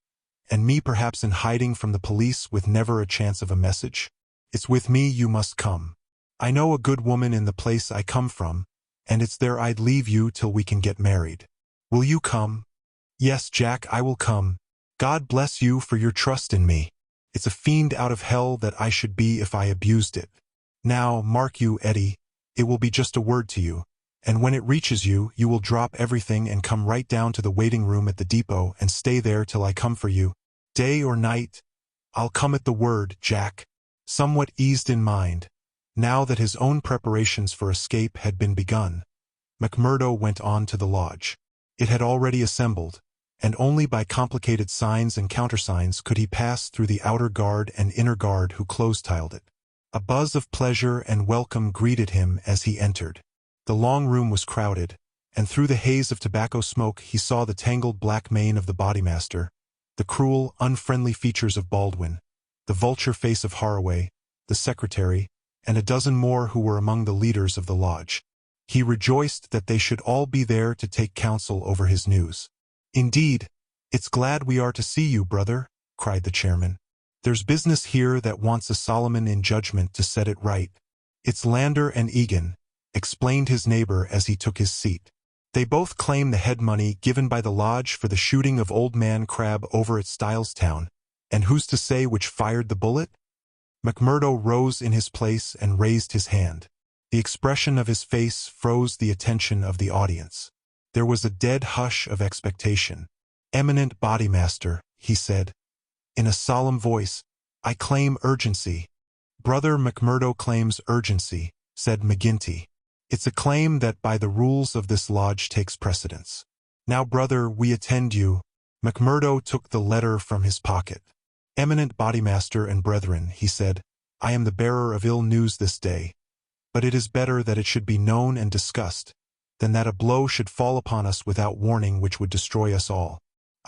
and me perhaps in hiding from the police with never a chance of a message? It's with me you must come. I know a good woman in the place I come from, and it's there I'd leave you till we can get married. Will you come? Yes, Jack, I will come. God bless you for your trust in me. It's a fiend out of hell that I should be if I abused it. Now, mark you, Eddie, it will be just a word to you, and when it reaches you, you will drop everything and come right down to the waiting room at the depot and stay there till I come for you. Day or night, I'll come at the word, Jack. Somewhat eased in mind, now that his own preparations for escape had been begun, McMurdo went on to the lodge. It had already assembled, and only by complicated signs and countersigns could he pass through the outer guard and inner guard who close-tiled it. A buzz of pleasure and welcome greeted him as he entered. The long room was crowded, and through the haze of tobacco smoke he saw the tangled black mane of the bodymaster, the cruel, unfriendly features of Baldwin, the vulture face of Haraway, the secretary, and a dozen more who were among the leaders of the lodge. He rejoiced that they should all be there to take counsel over his news. Indeed, it's glad we are to see you, brother, cried the chairman. There's business here that wants a Solomon in judgment to set it right. It's Lander and Egan, explained his neighbor as he took his seat. They both claim the head money given by the lodge for the shooting of Old Man Crab over at Stylestown, and who's to say which fired the bullet? McMurdo rose in his place and raised his hand. The expression of his face froze the attention of the audience. There was a dead hush of expectation. Eminent Bodymaster, he said, in a solemn voice, I claim urgency. Brother McMurdo claims urgency, said McGinty. It's a claim that by the rules of this lodge takes precedence. Now, brother, we attend you. McMurdo took the letter from his pocket. Eminent Bodymaster and brethren, he said, I am the bearer of ill news this day, but it is better that it should be known and discussed, than that a blow should fall upon us without warning which would destroy us all.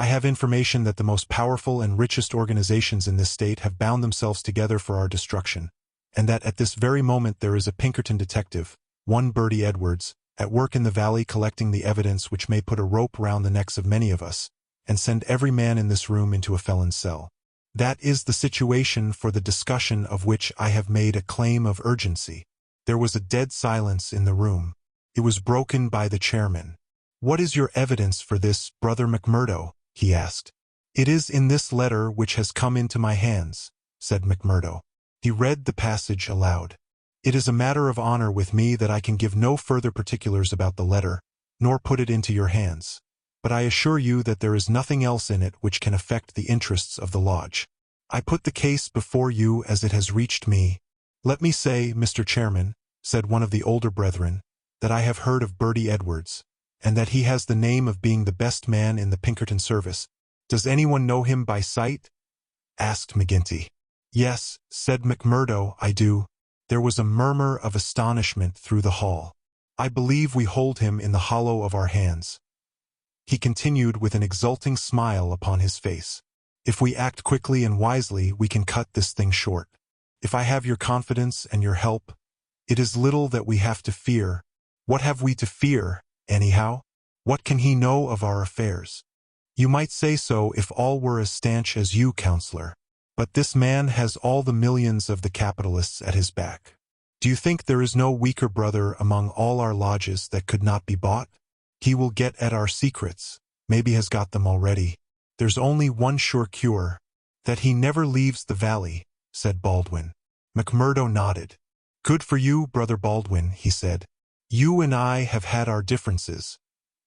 I have information that the most powerful and richest organizations in this state have bound themselves together for our destruction, and that at this very moment there is a Pinkerton detective, one Bertie Edwards, at work in the valley collecting the evidence which may put a rope round the necks of many of us, and send every man in this room into a felon's cell. That is the situation for the discussion of which I have made a claim of urgency. There was a dead silence in the room. It was broken by the chairman. What is your evidence for this, Brother McMurdo? He asked. It is in this letter which has come into my hands, said McMurdo. He read the passage aloud. It is a matter of honor with me that I can give no further particulars about the letter, nor put it into your hands. But I assure you that there is nothing else in it which can affect the interests of the lodge. I put the case before you as it has reached me. Let me say, Mr. Chairman, said one of the older brethren, that I have heard of Bertie Edwards, and that he has the name of being the best man in the Pinkerton service. Does anyone know him by sight? Asked McGinty. Yes, said McMurdo, I do. There was a murmur of astonishment through the hall. I believe we hold him in the hollow of our hands. He continued with an exulting smile upon his face. If we act quickly and wisely, we can cut this thing short. If I have your confidence and your help, it is little that we have to fear. What have we to fear, anyhow? What can he know of our affairs? You might say so if all were as stanch as you, counselor. But this man has all the millions of the capitalists at his back. Do you think there is no weaker brother among all our lodges that could not be bought? He will get at our secrets, maybe has got them already. There's only one sure cure, that he never leaves the valley, said Baldwin. McMurdo nodded. Good for you, Brother Baldwin, he said. You and I have had our differences,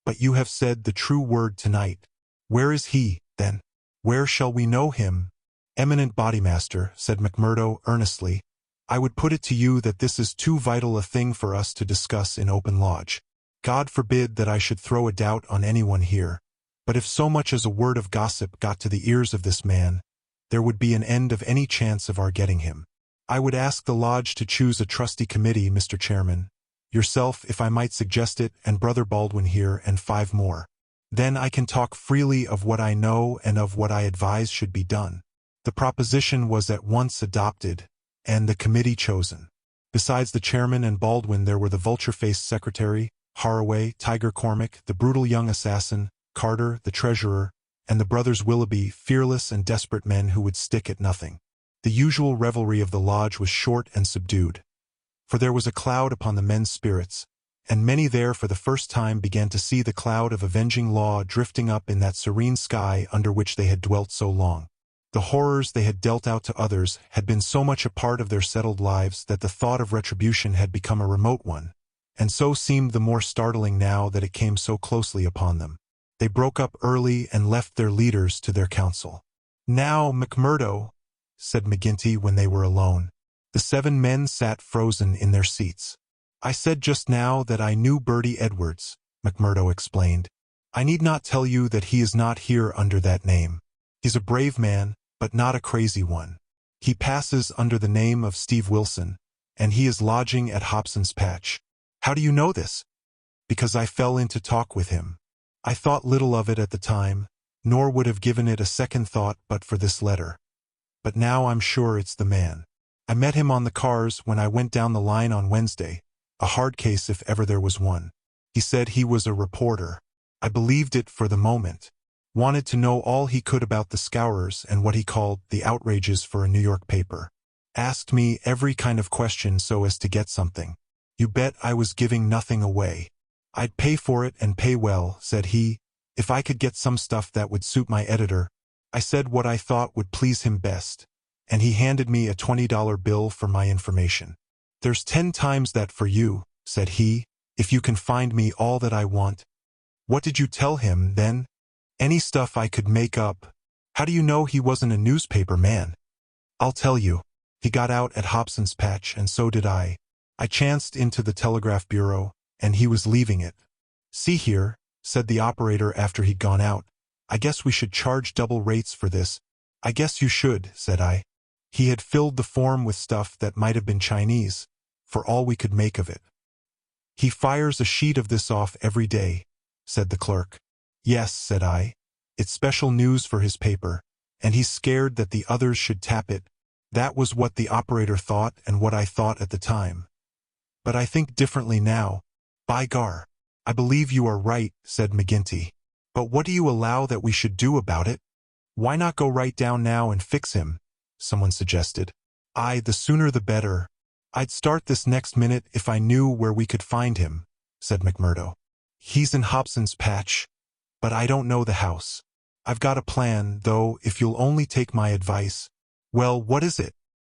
but you have said the true word tonight. Where is he, then? Where shall we know him? Eminent Bodymaster, said McMurdo earnestly, I would put it to you that this is too vital a thing for us to discuss in open lodge. God forbid that I should throw a doubt on anyone here, but if so much as a word of gossip got to the ears of this man, there would be an end of any chance of our getting him. I would ask the lodge to choose a trusty committee, Mr. Chairman, yourself if I might suggest it, and Brother Baldwin here, and 5 more. Then I can talk freely of what I know and of what I advise should be done. The proposition was at once adopted, and the committee chosen. Besides the chairman and Baldwin there were the vulture-faced secretary, Haraway, Tiger Cormac, the brutal young assassin, Carter, the treasurer, and the brothers Willoughby, fearless and desperate men who would stick at nothing. The usual revelry of the lodge was short and subdued, for there was a cloud upon the men's spirits, and many there for the first time began to see the cloud of avenging law drifting up in that serene sky under which they had dwelt so long. The horrors they had dealt out to others had been so much a part of their settled lives that the thought of retribution had become a remote one, and so seemed the more startling now that it came so closely upon them. They broke up early and left their leaders to their counsel. "Now, McMurdo," said McGinty when they were alone. The 7 men sat frozen in their seats. "I said just now that I knew Bertie Edwards," McMurdo explained. "I need not tell you that he is not here under that name. He's a brave man, but not a crazy one. He passes under the name of Steve Wilson, and he is lodging at Hobson's Patch." "How do you know this?" "Because I fell into talk with him. I thought little of it at the time, nor would have given it a second thought but for this letter. But now I'm sure it's the man. I met him on the cars when I went down the line on Wednesday, a hard case if ever there was one. He said he was a reporter. I believed it for the moment. Wanted to know all he could about the Scowrers and what he called the outrages for a New York paper. Asked me every kind of question so as to get something. You bet I was giving nothing away. "I'd pay for it and pay well," said he, "if I could get some stuff that would suit my editor." I said what I thought would please him best, and he handed me a $20 bill for my information. "There's 10 times that for you," said he, "if you can find me all that I want." "What did you tell him, then?" "Any stuff I could make up." "How do you know he wasn't a newspaper man?" "I'll tell you. He got out at Hobson's Patch, and so did I. I chanced into the telegraph bureau, and he was leaving it. "See here," said the operator after he'd gone out, "I guess we should charge double rates for this." "I guess you should," said I. He had filled the form with stuff that might have been Chinese, for all we could make of it. "He fires a sheet of this off every day," said the clerk. "Yes," said I. "It's special news for his paper, and he's scared that the others should tap it." That was what the operator thought and what I thought at the time. But I think differently now. "By gar, I believe you are right," said McGinty. "But what do you allow that we should do about it?" "Why not go right down now and fix him?" someone suggested. "Aye, the sooner the better. I'd start this next minute if I knew where we could find him," said McMurdo. "He's in Hobson's Patch, but I don't know the house. I've got a plan, though, if you'll only take my advice." "Well, what is it?"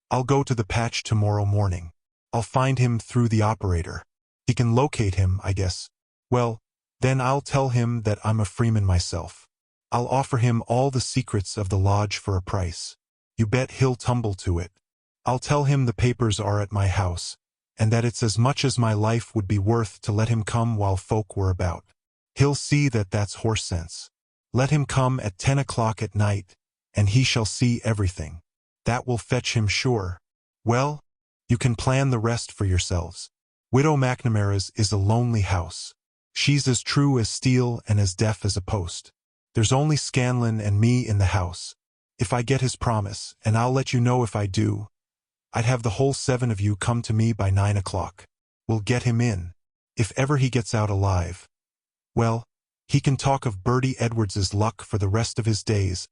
"I'll go to the patch tomorrow morning. I'll find him through the operator. He can locate him, I guess. Well, then I'll tell him that I'm a freeman myself. I'll offer him all the secrets of the lodge for a price. You bet he'll tumble to it. I'll tell him the papers are at my house, and that it's as much as my life would be worth to let him come while folk were about. He'll see that that's horse sense. Let him come at 10 o'clock at night, and he shall see everything. That will fetch him sure. Well, you can plan the rest for yourselves. Widow McNamara's is a lonely house. She's as true as steel and as deaf as a post. There's only Scanlon and me in the house. If I get his promise, and I'll let you know if I do, I'd have the whole 7 of you come to me by 9 o'clock. We'll get him in, if ever he gets out alive. Well, he can talk of Bertie Edwards's luck for the rest of his days.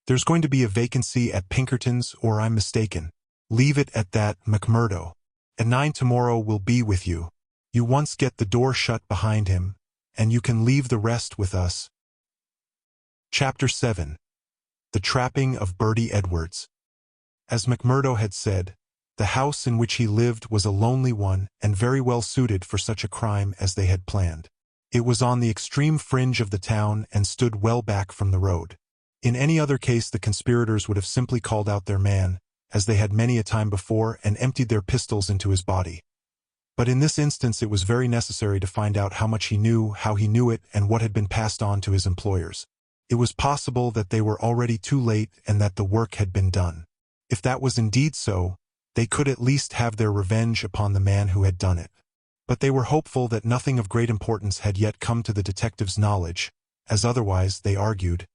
There's going to be a vacancy at Pinkerton's, or I'm mistaken. Leave it at that, McMurdo. At 9 tomorrow we'll be with you. You once get the door shut behind him, and you can leave the rest with us. Chapter 7. The Trapping of Bertie Edwards. As McMurdo had said, the house in which he lived was a lonely one and very well suited for such a crime as they had planned. It was on the extreme fringe of the town and stood well back from the road. In any other case the conspirators would have simply called out their man, as they had many a time before, and emptied their pistols into his body. But in this instance it was very necessary to find out how much he knew, how he knew it, and what had been passed on to his employers. It was possible that they were already too late and that the work had been done. If that was indeed so, they could at least have their revenge upon the man who had done it. But they were hopeful that nothing of great importance had yet come to the detective's knowledge, as otherwise, they argued,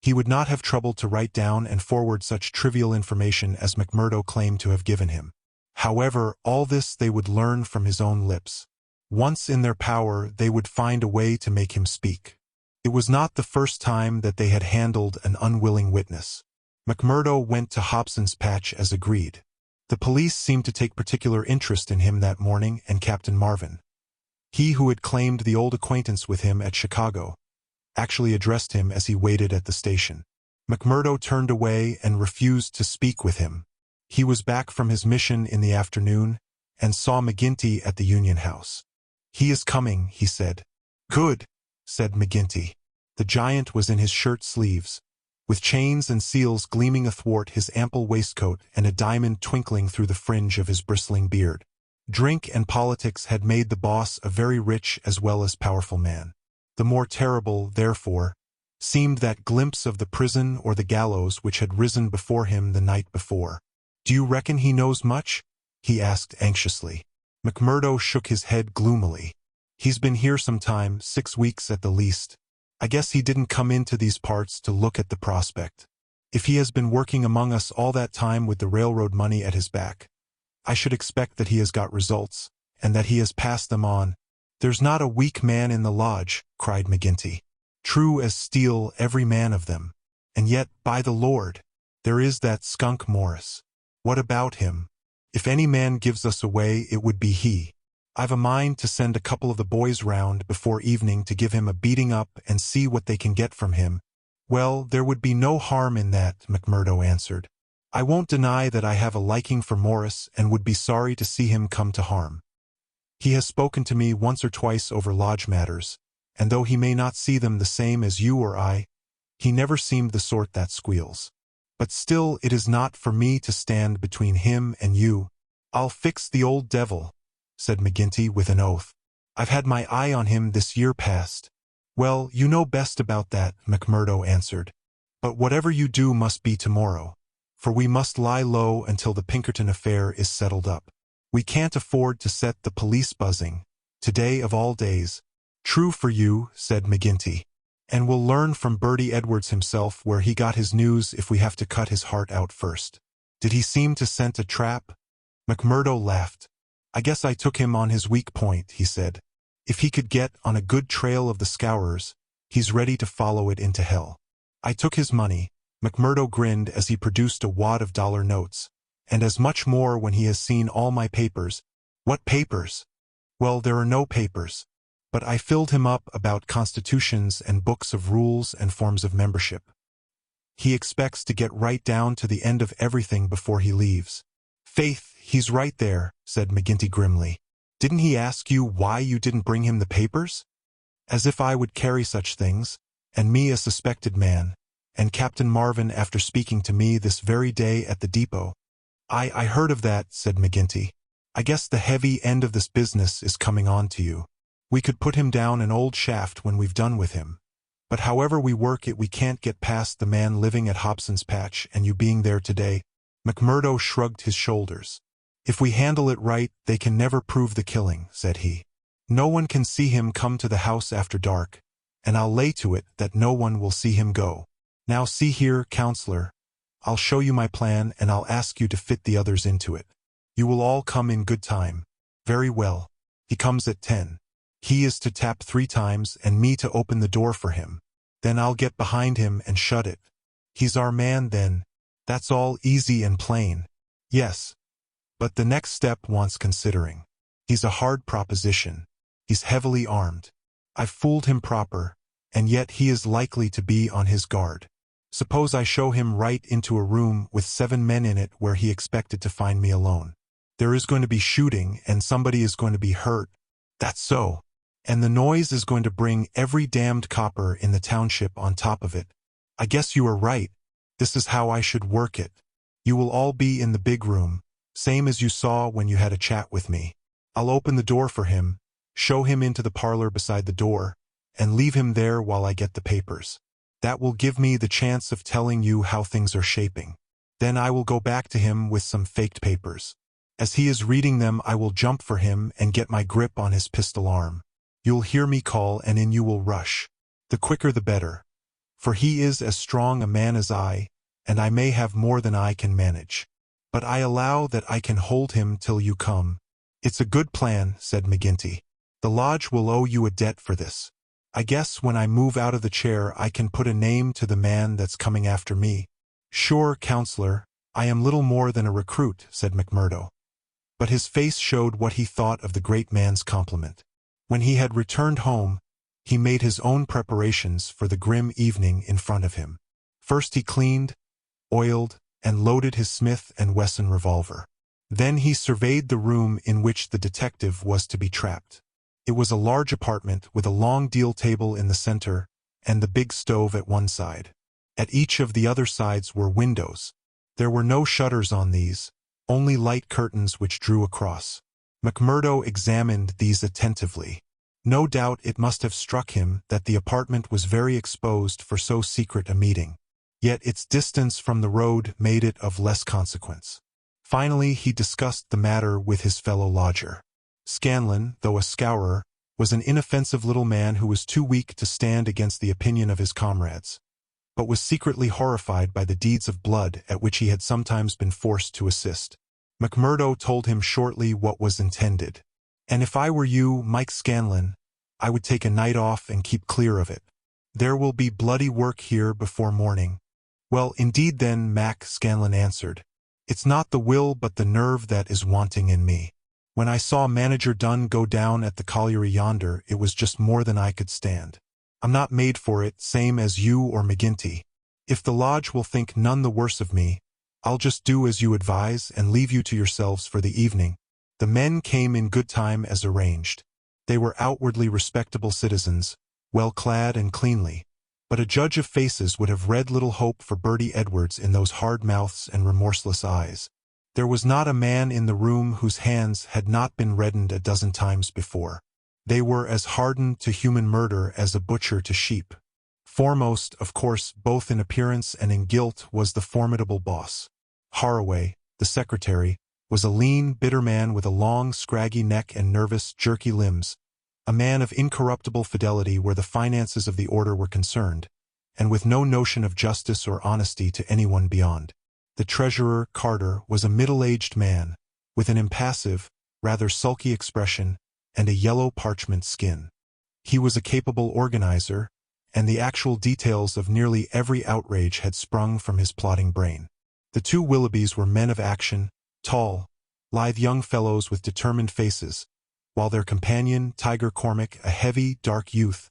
he would not have troubled to write down and forward such trivial information as McMurdo claimed to have given him. However, all this they would learn from his own lips. Once in their power, they would find a way to make him speak. It was not the first time that they had handled an unwilling witness. McMurdo went to Hobson's Patch as agreed. The police seemed to take particular interest in him that morning and Captain Marvin. He who had claimed the old acquaintance with him at Chicago actually addressed him as he waited at the station. McMurdo turned away and refused to speak with him. He was back from his mission in the afternoon and saw McGinty at the Union House. "He is coming," he said. "Good," said McGinty. The giant was in his shirt sleeves, with chains and seals gleaming athwart his ample waistcoat and a diamond twinkling through the fringe of his bristling beard. Drink and politics had made the boss a very rich as well as powerful man. The more terrible, therefore, seemed that glimpse of the prison or the gallows which had risen before him the night before. "Do you reckon he knows much?" he asked anxiously. McMurdo shook his head gloomily. "He's been here some time, 6 weeks at the least. I guess he didn't come into these parts to look at the prospect. If he has been working among us all that time with the railroad money at his back, I should expect that he has got results, and that he has passed them on." "There's not a weak man in the lodge," cried McGinty. "True as steel, every man of them. And yet, by the Lord, there is that skunk Morris. What about him? If any man gives us away, it would be he. I've a mind to send a couple of the boys round before evening to give him a beating up and see what they can get from him." "Well, there would be no harm in that," McMurdo answered. "I won't deny that I have a liking for Morris and would be sorry to see him come to harm. He has spoken to me once or twice over lodge matters, and though he may not see them the same as you or I, he never seemed the sort that squeals. But still it is not for me to stand between him and you." "I'll fix the old devil," said McGinty with an oath. "I've had my eye on him this year past." "Well, you know best about that," McMurdo answered. "But whatever you do must be tomorrow, for we must lie low until the Pinkerton affair is settled up. We can't afford to set the police buzzing, today of all days." "True for you," said McGinty. "And we'll learn from Bertie Edwards himself where he got his news if we have to cut his heart out first. Did he seem to scent a trap?" McMurdo laughed. "I guess I took him on his weak point," he said. "If he could get on a good trail of the Scowrers, he's ready to follow it into hell." "I took his money." McMurdo grinned as he produced a wad of dollar notes. "And as much more when he has seen all my papers." "What papers?" "Well, there are no papers. But I filled him up about constitutions and books of rules and forms of membership. He expects to get right down to the end of everything before he leaves." "Faith, he's right there," said McGinty grimly. "Didn't he ask you why you didn't bring him the papers? As if I would carry such things, and me a suspected man, and Captain Marvin after speaking to me this very day at the depot." I heard of that," said McGinty. "I guess the heavy end of this business is coming on to you. We could put him down an old shaft when we've done with him. But however we work it, we can't get past the man living at Hobson's Patch and you being there today." McMurdo shrugged his shoulders. "If we handle it right, they can never prove the killing," said he. "No one can see him come to the house after dark, and I'll lay to it that no one will see him go. Now see here, counselor, I'll show you my plan and I'll ask you to fit the others into it. You will all come in good time." "Very well. He comes at 10. He is to tap 3 times and me to open the door for him. Then I'll get behind him and shut it. He's our man then. That's all easy and plain." "Yes. But the next step wants considering. He's a hard proposition. He's heavily armed. I've fooled him proper, and yet he is likely to be on his guard. Suppose I show him right into a room with 7 men in it where he expected to find me alone. There is going to be shooting and somebody is going to be hurt." "That's so. And the noise is going to bring every damned copper in the township on top of it. I guess you are right. This is how I should work it. You will all be in the big room, same as you saw when you had a chat with me. I'll open the door for him, show him into the parlor beside the door, and leave him there while I get the papers. That will give me the chance of telling you how things are shaping. Then I will go back to him with some faked papers. As he is reading them, I will jump for him and get my grip on his pistol arm. You'll hear me call, and in you will rush. The quicker the better. For he is as strong a man as I, and I may have more than I can manage. But I allow that I can hold him till you come. It's a good plan, said McGinty. The lodge will owe you a debt for this. I guess when I move out of the chair I can put a name to the man that's coming after me. Sure, counselor, I am little more than a recruit, said McMurdo. But his face showed what he thought of the great man's compliment. When he had returned home, he made his own preparations for the grim evening in front of him. First he cleaned, oiled, and loaded his Smith & Wesson revolver. Then he surveyed the room in which the detective was to be trapped. It was a large apartment with a long deal table in the center and the big stove at one side. At each of the other sides were windows. There were no shutters on these, only light curtains which drew across. McMurdo examined these attentively. No doubt it must have struck him that the apartment was very exposed for so secret a meeting. Yet its distance from the road made it of less consequence. Finally, he discussed the matter with his fellow lodger. Scanlon, though a Scowrer, was an inoffensive little man who was too weak to stand against the opinion of his comrades, but was secretly horrified by the deeds of blood at which he had sometimes been forced to assist. McMurdo told him shortly what was intended. And if I were you, Mike Scanlon, I would take a night off and keep clear of it. There will be bloody work here before morning. Well, indeed then, Mac, Scanlon answered. It's not the will but the nerve that is wanting in me. When I saw Manager Dunn go down at the colliery yonder, it was just more than I could stand. I'm not made for it, same as you or McGinty. If the lodge will think none the worse of me, I'll just do as you advise and leave you to yourselves for the evening. The men came in good time as arranged. They were outwardly respectable citizens, well clad and cleanly, but a judge of faces would have read little hope for Bertie Edwards in those hard mouths and remorseless eyes. There was not a man in the room whose hands had not been reddened a dozen times before. They were as hardened to human murder as a butcher to sheep. Foremost, of course, both in appearance and in guilt, was the formidable boss. Haraway, the secretary, was a lean, bitter man with a long, scraggy neck and nervous, jerky limbs, a man of incorruptible fidelity where the finances of the order were concerned, and with no notion of justice or honesty to anyone beyond. The treasurer, Carter, was a middle-aged man, with an impassive, rather sulky expression and a yellow parchment skin. He was a capable organizer, and the actual details of nearly every outrage had sprung from his plotting brain. The two Willoughbys were men of action, tall, lithe young fellows with determined faces, while their companion, Tiger Cormac, a heavy, dark youth,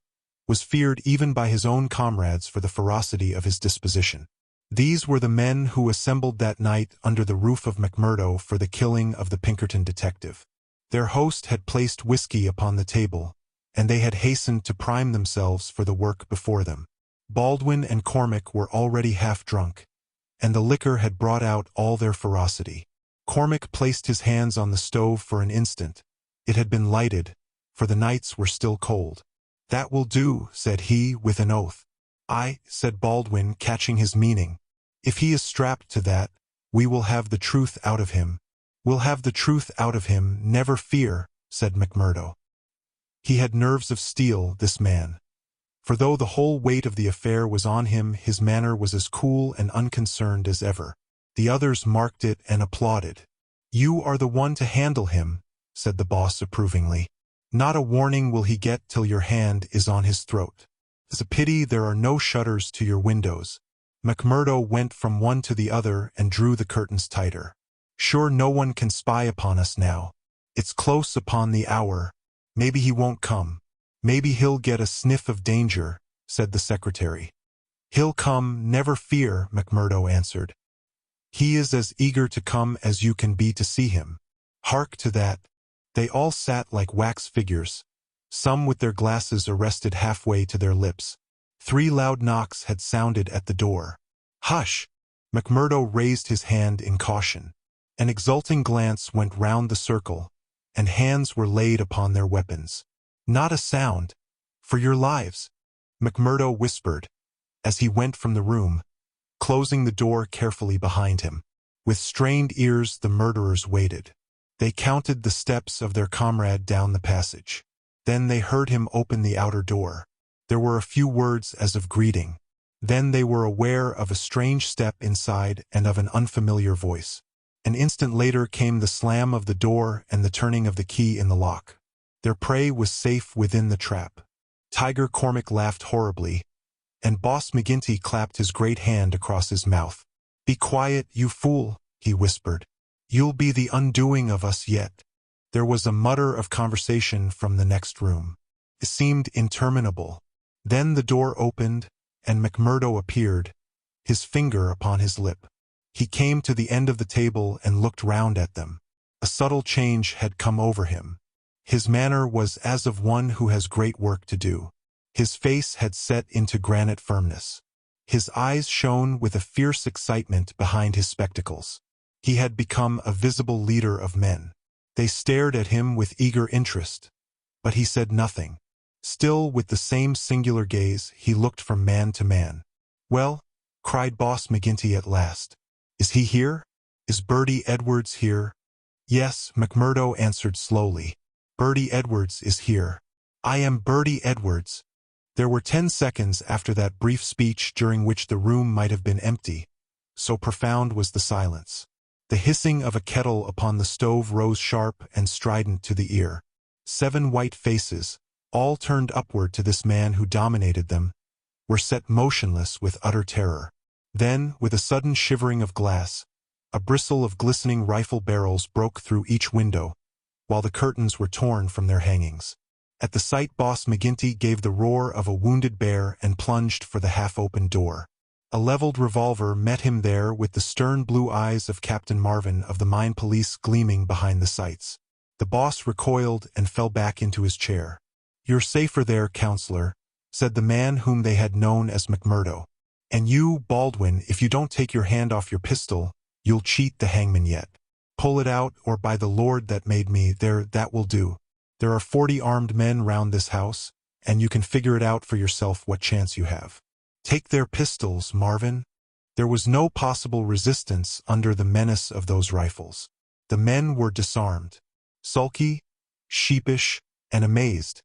was feared even by his own comrades for the ferocity of his disposition. These were the men who assembled that night under the roof of McMurdo for the killing of the Pinkerton detective. Their host had placed whiskey upon the table, and they had hastened to prime themselves for the work before them. Baldwin and Cormac were already half drunk, and the liquor had brought out all their ferocity. Cormac placed his hands on the stove for an instant. It had been lighted, for the nights were still cold. "That will do," said he with an oath. "Aye," said Baldwin, catching his meaning. "If he is strapped to that, we will have the truth out of him." "We'll have the truth out of him, never fear," said McMurdo. He had nerves of steel, this man. For though the whole weight of the affair was on him, his manner was as cool and unconcerned as ever. The others marked it and applauded. "You are the one to handle him," said the boss approvingly. "Not a warning will he get till your hand is on his throat. It's a pity there are no shutters to your windows." McMurdo went from one to the other and drew the curtains tighter. "Sure no one can spy upon us now. It's close upon the hour. Maybe he won't come. Maybe he'll get a sniff of danger," said the secretary. "He'll come, never fear," McMurdo answered. "He is as eager to come as you can be to see him." Hark to that! They all sat like wax figures, some with their glasses arrested halfway to their lips. 3 loud knocks had sounded at the door. "Hush!" McMurdo raised his hand in caution. An exulting glance went round the circle, and hands were laid upon their weapons. "Not a sound! For your lives!" McMurdo whispered, as he went from the room, closing the door carefully behind him. With strained ears the murderers waited. They counted the steps of their comrade down the passage. Then they heard him open the outer door. There were a few words as of greeting. Then they were aware of a strange step inside and of an unfamiliar voice. An instant later came the slam of the door and the turning of the key in the lock. Their prey was safe within the trap. Tiger Cormac laughed horribly, and Boss McGinty clapped his great hand across his mouth. "Be quiet, you fool," he whispered. "You'll be the undoing of us yet." There was a mutter of conversation from the next room. It seemed interminable. Then the door opened, and McMurdo appeared, his finger upon his lip. He came to the end of the table and looked round at them. A subtle change had come over him. His manner was as of one who has great work to do. His face had set into granite firmness. His eyes shone with a fierce excitement behind his spectacles. He had become a visible leader of men. They stared at him with eager interest, but he said nothing. Still with the same singular gaze, he looked from man to man. "Well," cried Boss McGinty at last. "Is he here? Is Bertie Edwards here?" "Yes," McMurdo answered slowly. "Bertie Edwards is here. I am Bertie Edwards." There were 10 seconds after that brief speech during which the room might have been empty, so profound was the silence. The hissing of a kettle upon the stove rose sharp and strident to the ear. 7 white faces, all turned upward to this man who dominated them, were set motionless with utter terror. Then, with a sudden shivering of glass, a bristle of glistening rifle barrels broke through each window, while the curtains were torn from their hangings. At the sight, Boss McGinty gave the roar of a wounded bear and plunged for the half-open door. A leveled revolver met him there with the stern blue eyes of Captain Marvin of the Mine Police gleaming behind the sights. The boss recoiled and fell back into his chair. "You're safer there, counselor," said the man whom they had known as McMurdo. "And you, Baldwin, if you don't take your hand off your pistol, you'll cheat the hangman yet. Pull it out, or by the Lord that made me, that will do. There are 40 armed men round this house, and you can figure it out for yourself what chance you have. Take their pistols, Marvin." There was no possible resistance under the menace of those rifles. The men were disarmed. Sulky, sheepish, and amazed,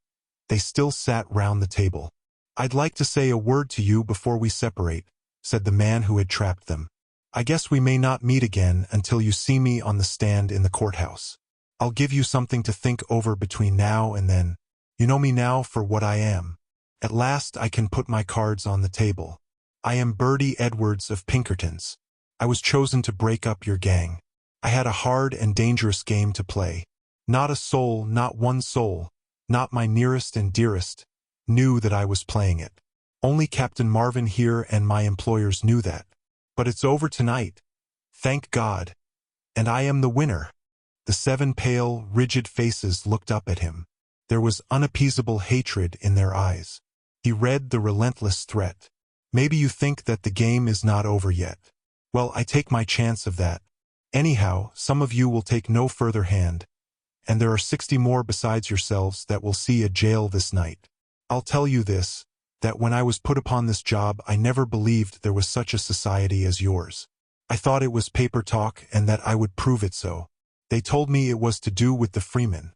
they still sat round the table. "I'd like to say a word to you before we separate," said the man who had trapped them. "I guess we may not meet again until you see me on the stand in the courthouse. I'll give you something to think over between now and then. You know me now for what I am. At last I can put my cards on the table. I am Bertie Edwards of Pinkerton's. I was chosen to break up your gang. I had a hard and dangerous game to play. Not a soul, not one soul, not my nearest and dearest, knew that I was playing it. Only Captain Marvin here and my employers knew that. But it's over tonight. Thank God. And I am the winner." The 7 pale, rigid faces looked up at him. There was unappeasable hatred in their eyes. He read the relentless threat. "Maybe you think that the game is not over yet. Well, I take my chance of that. Anyhow, some of you will take no further hand, and there are 60 more besides yourselves that will see a jail this night. I'll tell you this, that when I was put upon this job I never believed there was such a society as yours. I thought it was paper talk and that I would prove it so. They told me it was to do with the freemen.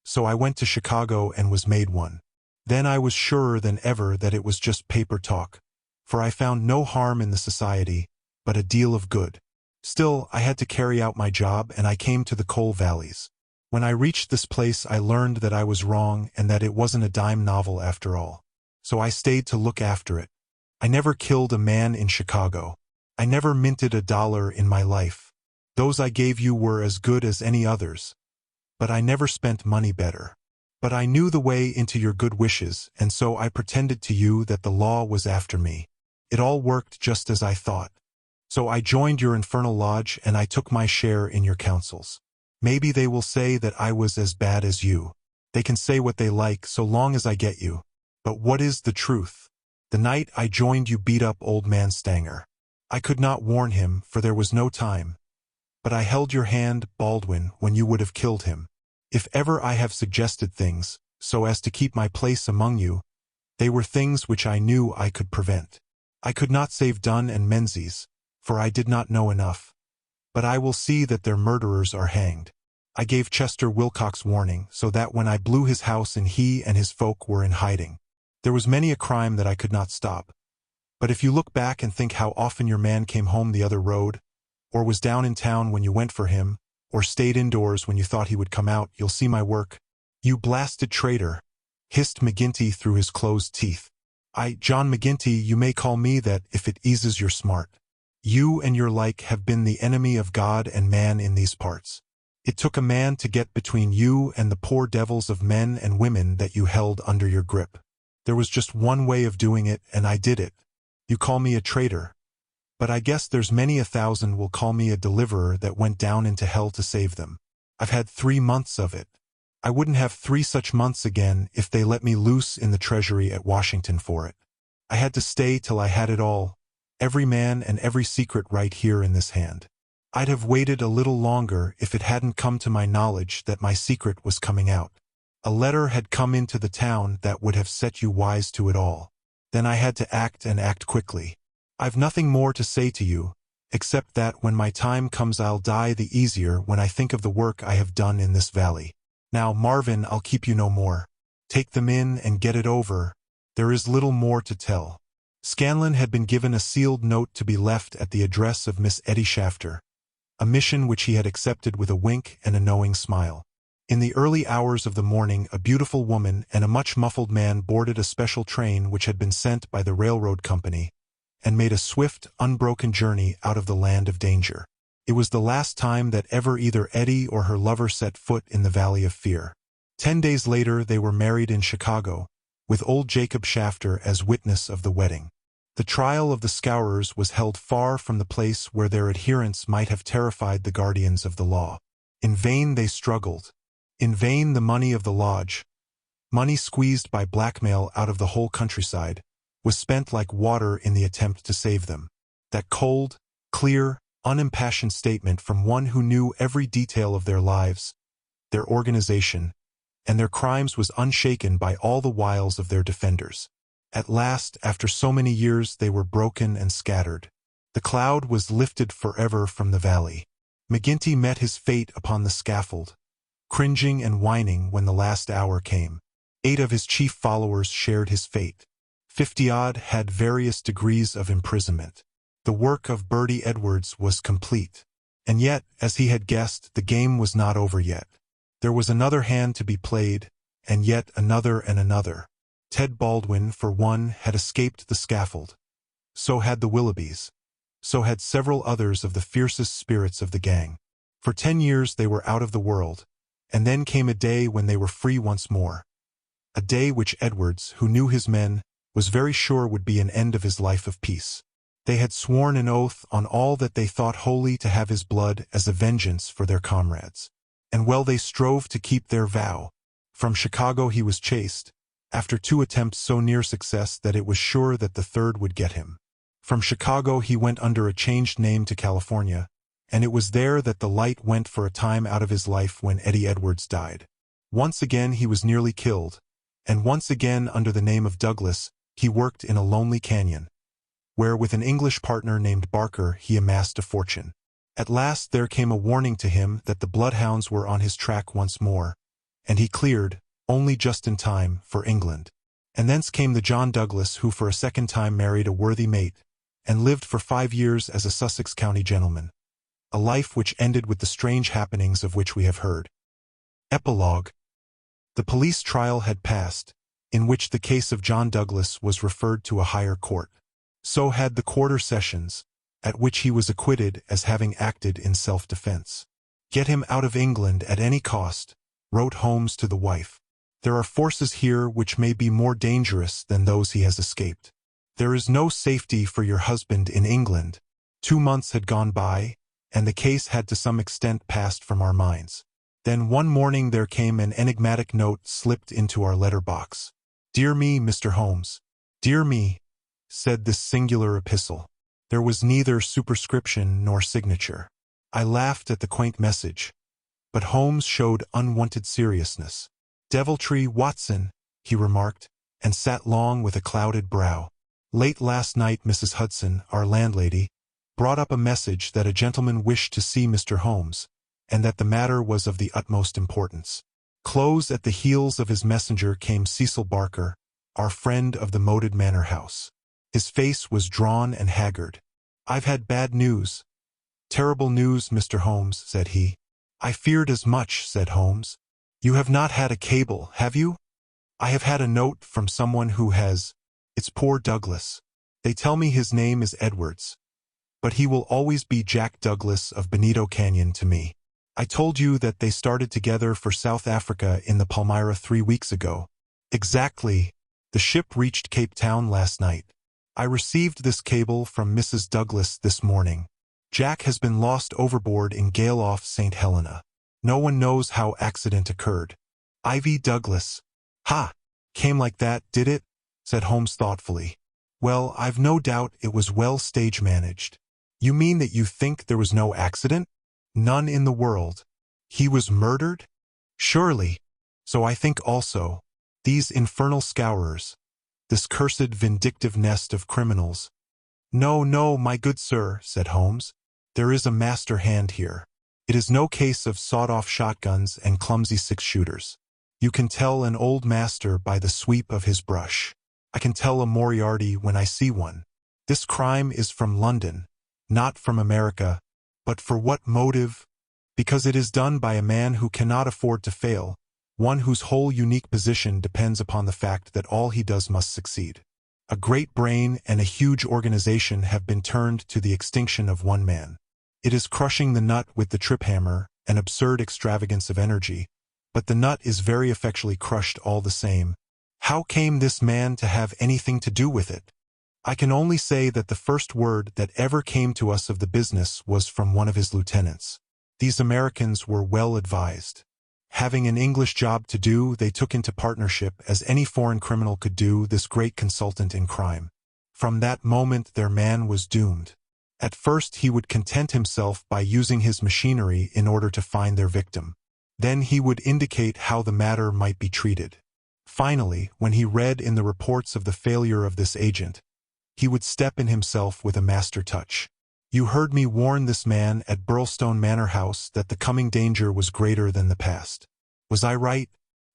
So I went to Chicago and was made one. Then I was surer than ever that it was just paper talk, for I found no harm in the society, but a deal of good. Still, I had to carry out my job, and I came to the coal valleys. When I reached this place I learned that I was wrong and that it wasn't a dime novel after all. So I stayed to look after it. I never killed a man in Chicago. I never minted a dollar in my life. Those I gave you were as good as any others. But I never spent money better. But I knew the way into your good wishes, and so I pretended to you that the law was after me. It all worked just as I thought. So I joined your infernal lodge and I took my share in your councils. Maybe they will say that I was as bad as you. They can say what they like so long as I get you. But what is the truth? The night I joined you beat up old man Stanger. I could not warn him, for there was no time. But I held your hand, Baldwin, when you would have killed him. If ever I have suggested things, so as to keep my place among you, they were things which I knew I could prevent. I could not save Dunn and Menzies, for I did not know enough. But I will see that their murderers are hanged. I gave Chester Wilcox warning so that when I blew his house and he and his folk were in hiding. There was many a crime that I could not stop. But if you look back and think how often your man came home the other road, or was down in town when you went for him, or stayed indoors when you thought he would come out, you'll see my work. You blasted traitor, hissed McGinty through his closed teeth. John McGinty, you may call me that if it eases your smart. You and your like have been the enemy of God and man in these parts. It took a man to get between you and the poor devils of men and women that you held under your grip. There was just one way of doing it, and I did it. You call me a traitor. But I guess there's many a thousand will call me a deliverer that went down into hell to save them. I've had 3 months of it. I wouldn't have 3 such months again if they let me loose in the treasury at Washington for it. I had to stay till I had it all, every man and every secret right here in this hand. I'd have waited a little longer if it hadn't come to my knowledge that my secret was coming out. A letter had come into the town that would have set you wise to it all. Then I had to act and act quickly. I've nothing more to say to you, except that when my time comes I'll die the easier when I think of the work I have done in this valley. Now, Marvin, I'll keep you no more. Take them in and get it over. There is little more to tell. Scanlon had been given a sealed note to be left at the address of Miss Etty Shafter, a mission which he had accepted with a wink and a knowing smile. In the early hours of the morning, a beautiful woman and a much-muffled man boarded a special train which had been sent by the railroad company, and made a swift, unbroken journey out of the land of danger. It was the last time that ever either Etty or her lover set foot in the Valley of Fear. 10 days later they were married in Chicago, with old Jacob Shafter as witness of the wedding. The trial of the Scowrers was held far from the place where their adherents might have terrified the guardians of the law. In vain they struggled. In vain the money of the lodge, money squeezed by blackmail out of the whole countryside, was spent like water in the attempt to save them. That cold, clear, unimpassioned statement from one who knew every detail of their lives, their organization, and their crimes was unshaken by all the wiles of their defenders. At last, after so many years, they were broken and scattered. The cloud was lifted forever from the valley. McGinty met his fate upon the scaffold, cringing and whining when the last hour came. 8 of his chief followers shared his fate. 50-odd had various degrees of imprisonment. The work of Bertie Edwards was complete. And yet, as he had guessed, the game was not over yet. There was another hand to be played, and yet another and another. Ted Baldwin, for one, had escaped the scaffold. So had the Willoughbys. So had several others of the fiercest spirits of the gang. For 10 years they were out of the world, and then came a day when they were free once more. A day which Edwards, who knew his men, was very sure would be an end of his life of peace. They had sworn an oath on all that they thought holy to have his blood as a vengeance for their comrades. And well they strove to keep their vow. From Chicago he was chased, after 2 attempts so near success that it was sure that the third would get him. From Chicago he went under a changed name to California, and it was there that the light went for a time out of his life when Eddie Edwards died. Once again he was nearly killed, and once again under the name of Douglas he worked in a lonely canyon, where with an English partner named Barker he amassed a fortune. At last there came a warning to him that the bloodhounds were on his track once more, and he cleared, only just in time, for England. And thence came the John Douglas who for a second time married a worthy mate, and lived for 5 years as a Sussex County gentleman. A life which ended with the strange happenings of which we have heard. Epilogue. The police trial had passed, in which the case of John Douglas was referred to a higher court. So had the quarter sessions, at which he was acquitted as having acted in self-defense. Get him out of England at any cost, wrote Holmes to the wife. There are forces here which may be more dangerous than those he has escaped. There is no safety for your husband in England. 2 months had gone by, and the case had to some extent passed from our minds. Then one morning there came an enigmatic note slipped into our letter-box. "Dear me, Mr. Holmes." "Dear me," said this singular epistle. There was neither superscription nor signature. I laughed at the quaint message, but Holmes showed unwonted seriousness. "Deviltry, Watson," he remarked, and sat long with a clouded brow. "Late last night Mrs. Hudson, our landlady, brought up a message that a gentleman wished to see Mr. Holmes, and that the matter was of the utmost importance. Close at the heels of his messenger came Cecil Barker, our friend of the moated manor house. His face was drawn and haggard. "I've had bad news." "Terrible news, Mr. Holmes," said he. "I feared as much," said Holmes. "You have not had a cable, have you?" "I have had a note from someone who has. It's poor Douglas. They tell me his name is Edwards. But he will always be Jack Douglas of Benito Canyon to me. I told you that they started together for South Africa in the Palmyra 3 weeks ago." "Exactly. The ship reached Cape Town last night. I received this cable from Mrs. Douglas this morning. Jack has been lost overboard in gale off St. Helena. No one knows how accident occurred. Ivy Douglas." "Ha! Came like that, did it?" said Holmes thoughtfully. "Well, I've no doubt it was well stage-managed." "You mean that you think there was no accident?" "None in the world." "He was murdered?" "Surely. So I think also. These infernal Scowrers. This cursed vindictive nest of criminals." "No, no, my good sir," said Holmes. "There is a master hand here. It is no case of sawed-off shotguns and clumsy six-shooters. You can tell an old master by the sweep of his brush. I can tell a Moriarty when I see one. This crime is from London, not from America. But for what motive? Because it is done by a man who cannot afford to fail, one whose whole unique position depends upon the fact that all he does must succeed. A great brain and a huge organization have been turned to the extinction of one man. It is crushing the nut with the trip-hammer, an absurd extravagance of energy, but the nut is very effectually crushed all the same. How came this man to have anything to do with it? I can only say that the first word that ever came to us of the business was from one of his lieutenants. These Americans were well advised. Having an English job to do, they took into partnership, as any foreign criminal could do, this great consultant in crime. From that moment their man was doomed. At first he would content himself by using his machinery in order to find their victim. Then he would indicate how the matter might be treated. Finally, when he read in the reports of the failure of this agent, he would step in himself with a master touch. You heard me warn this man at Birlstone Manor House that the coming danger was greater than the past. Was I right?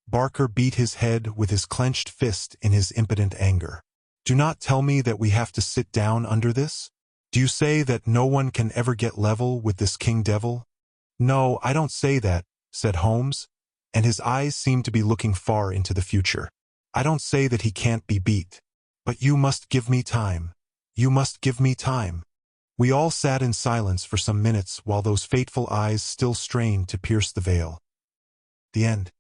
Barker beat his head with his clenched fist in his impotent anger. Do not tell me that we have to sit down under this? Do you say that no one can ever get level with this king devil? No, I don't say that, said Holmes, and his eyes seemed to be looking far into the future. I don't say that he can't be beat. But you must give me time. You must give me time. We all sat in silence for some minutes while those fateful eyes still strained to pierce the veil. The end.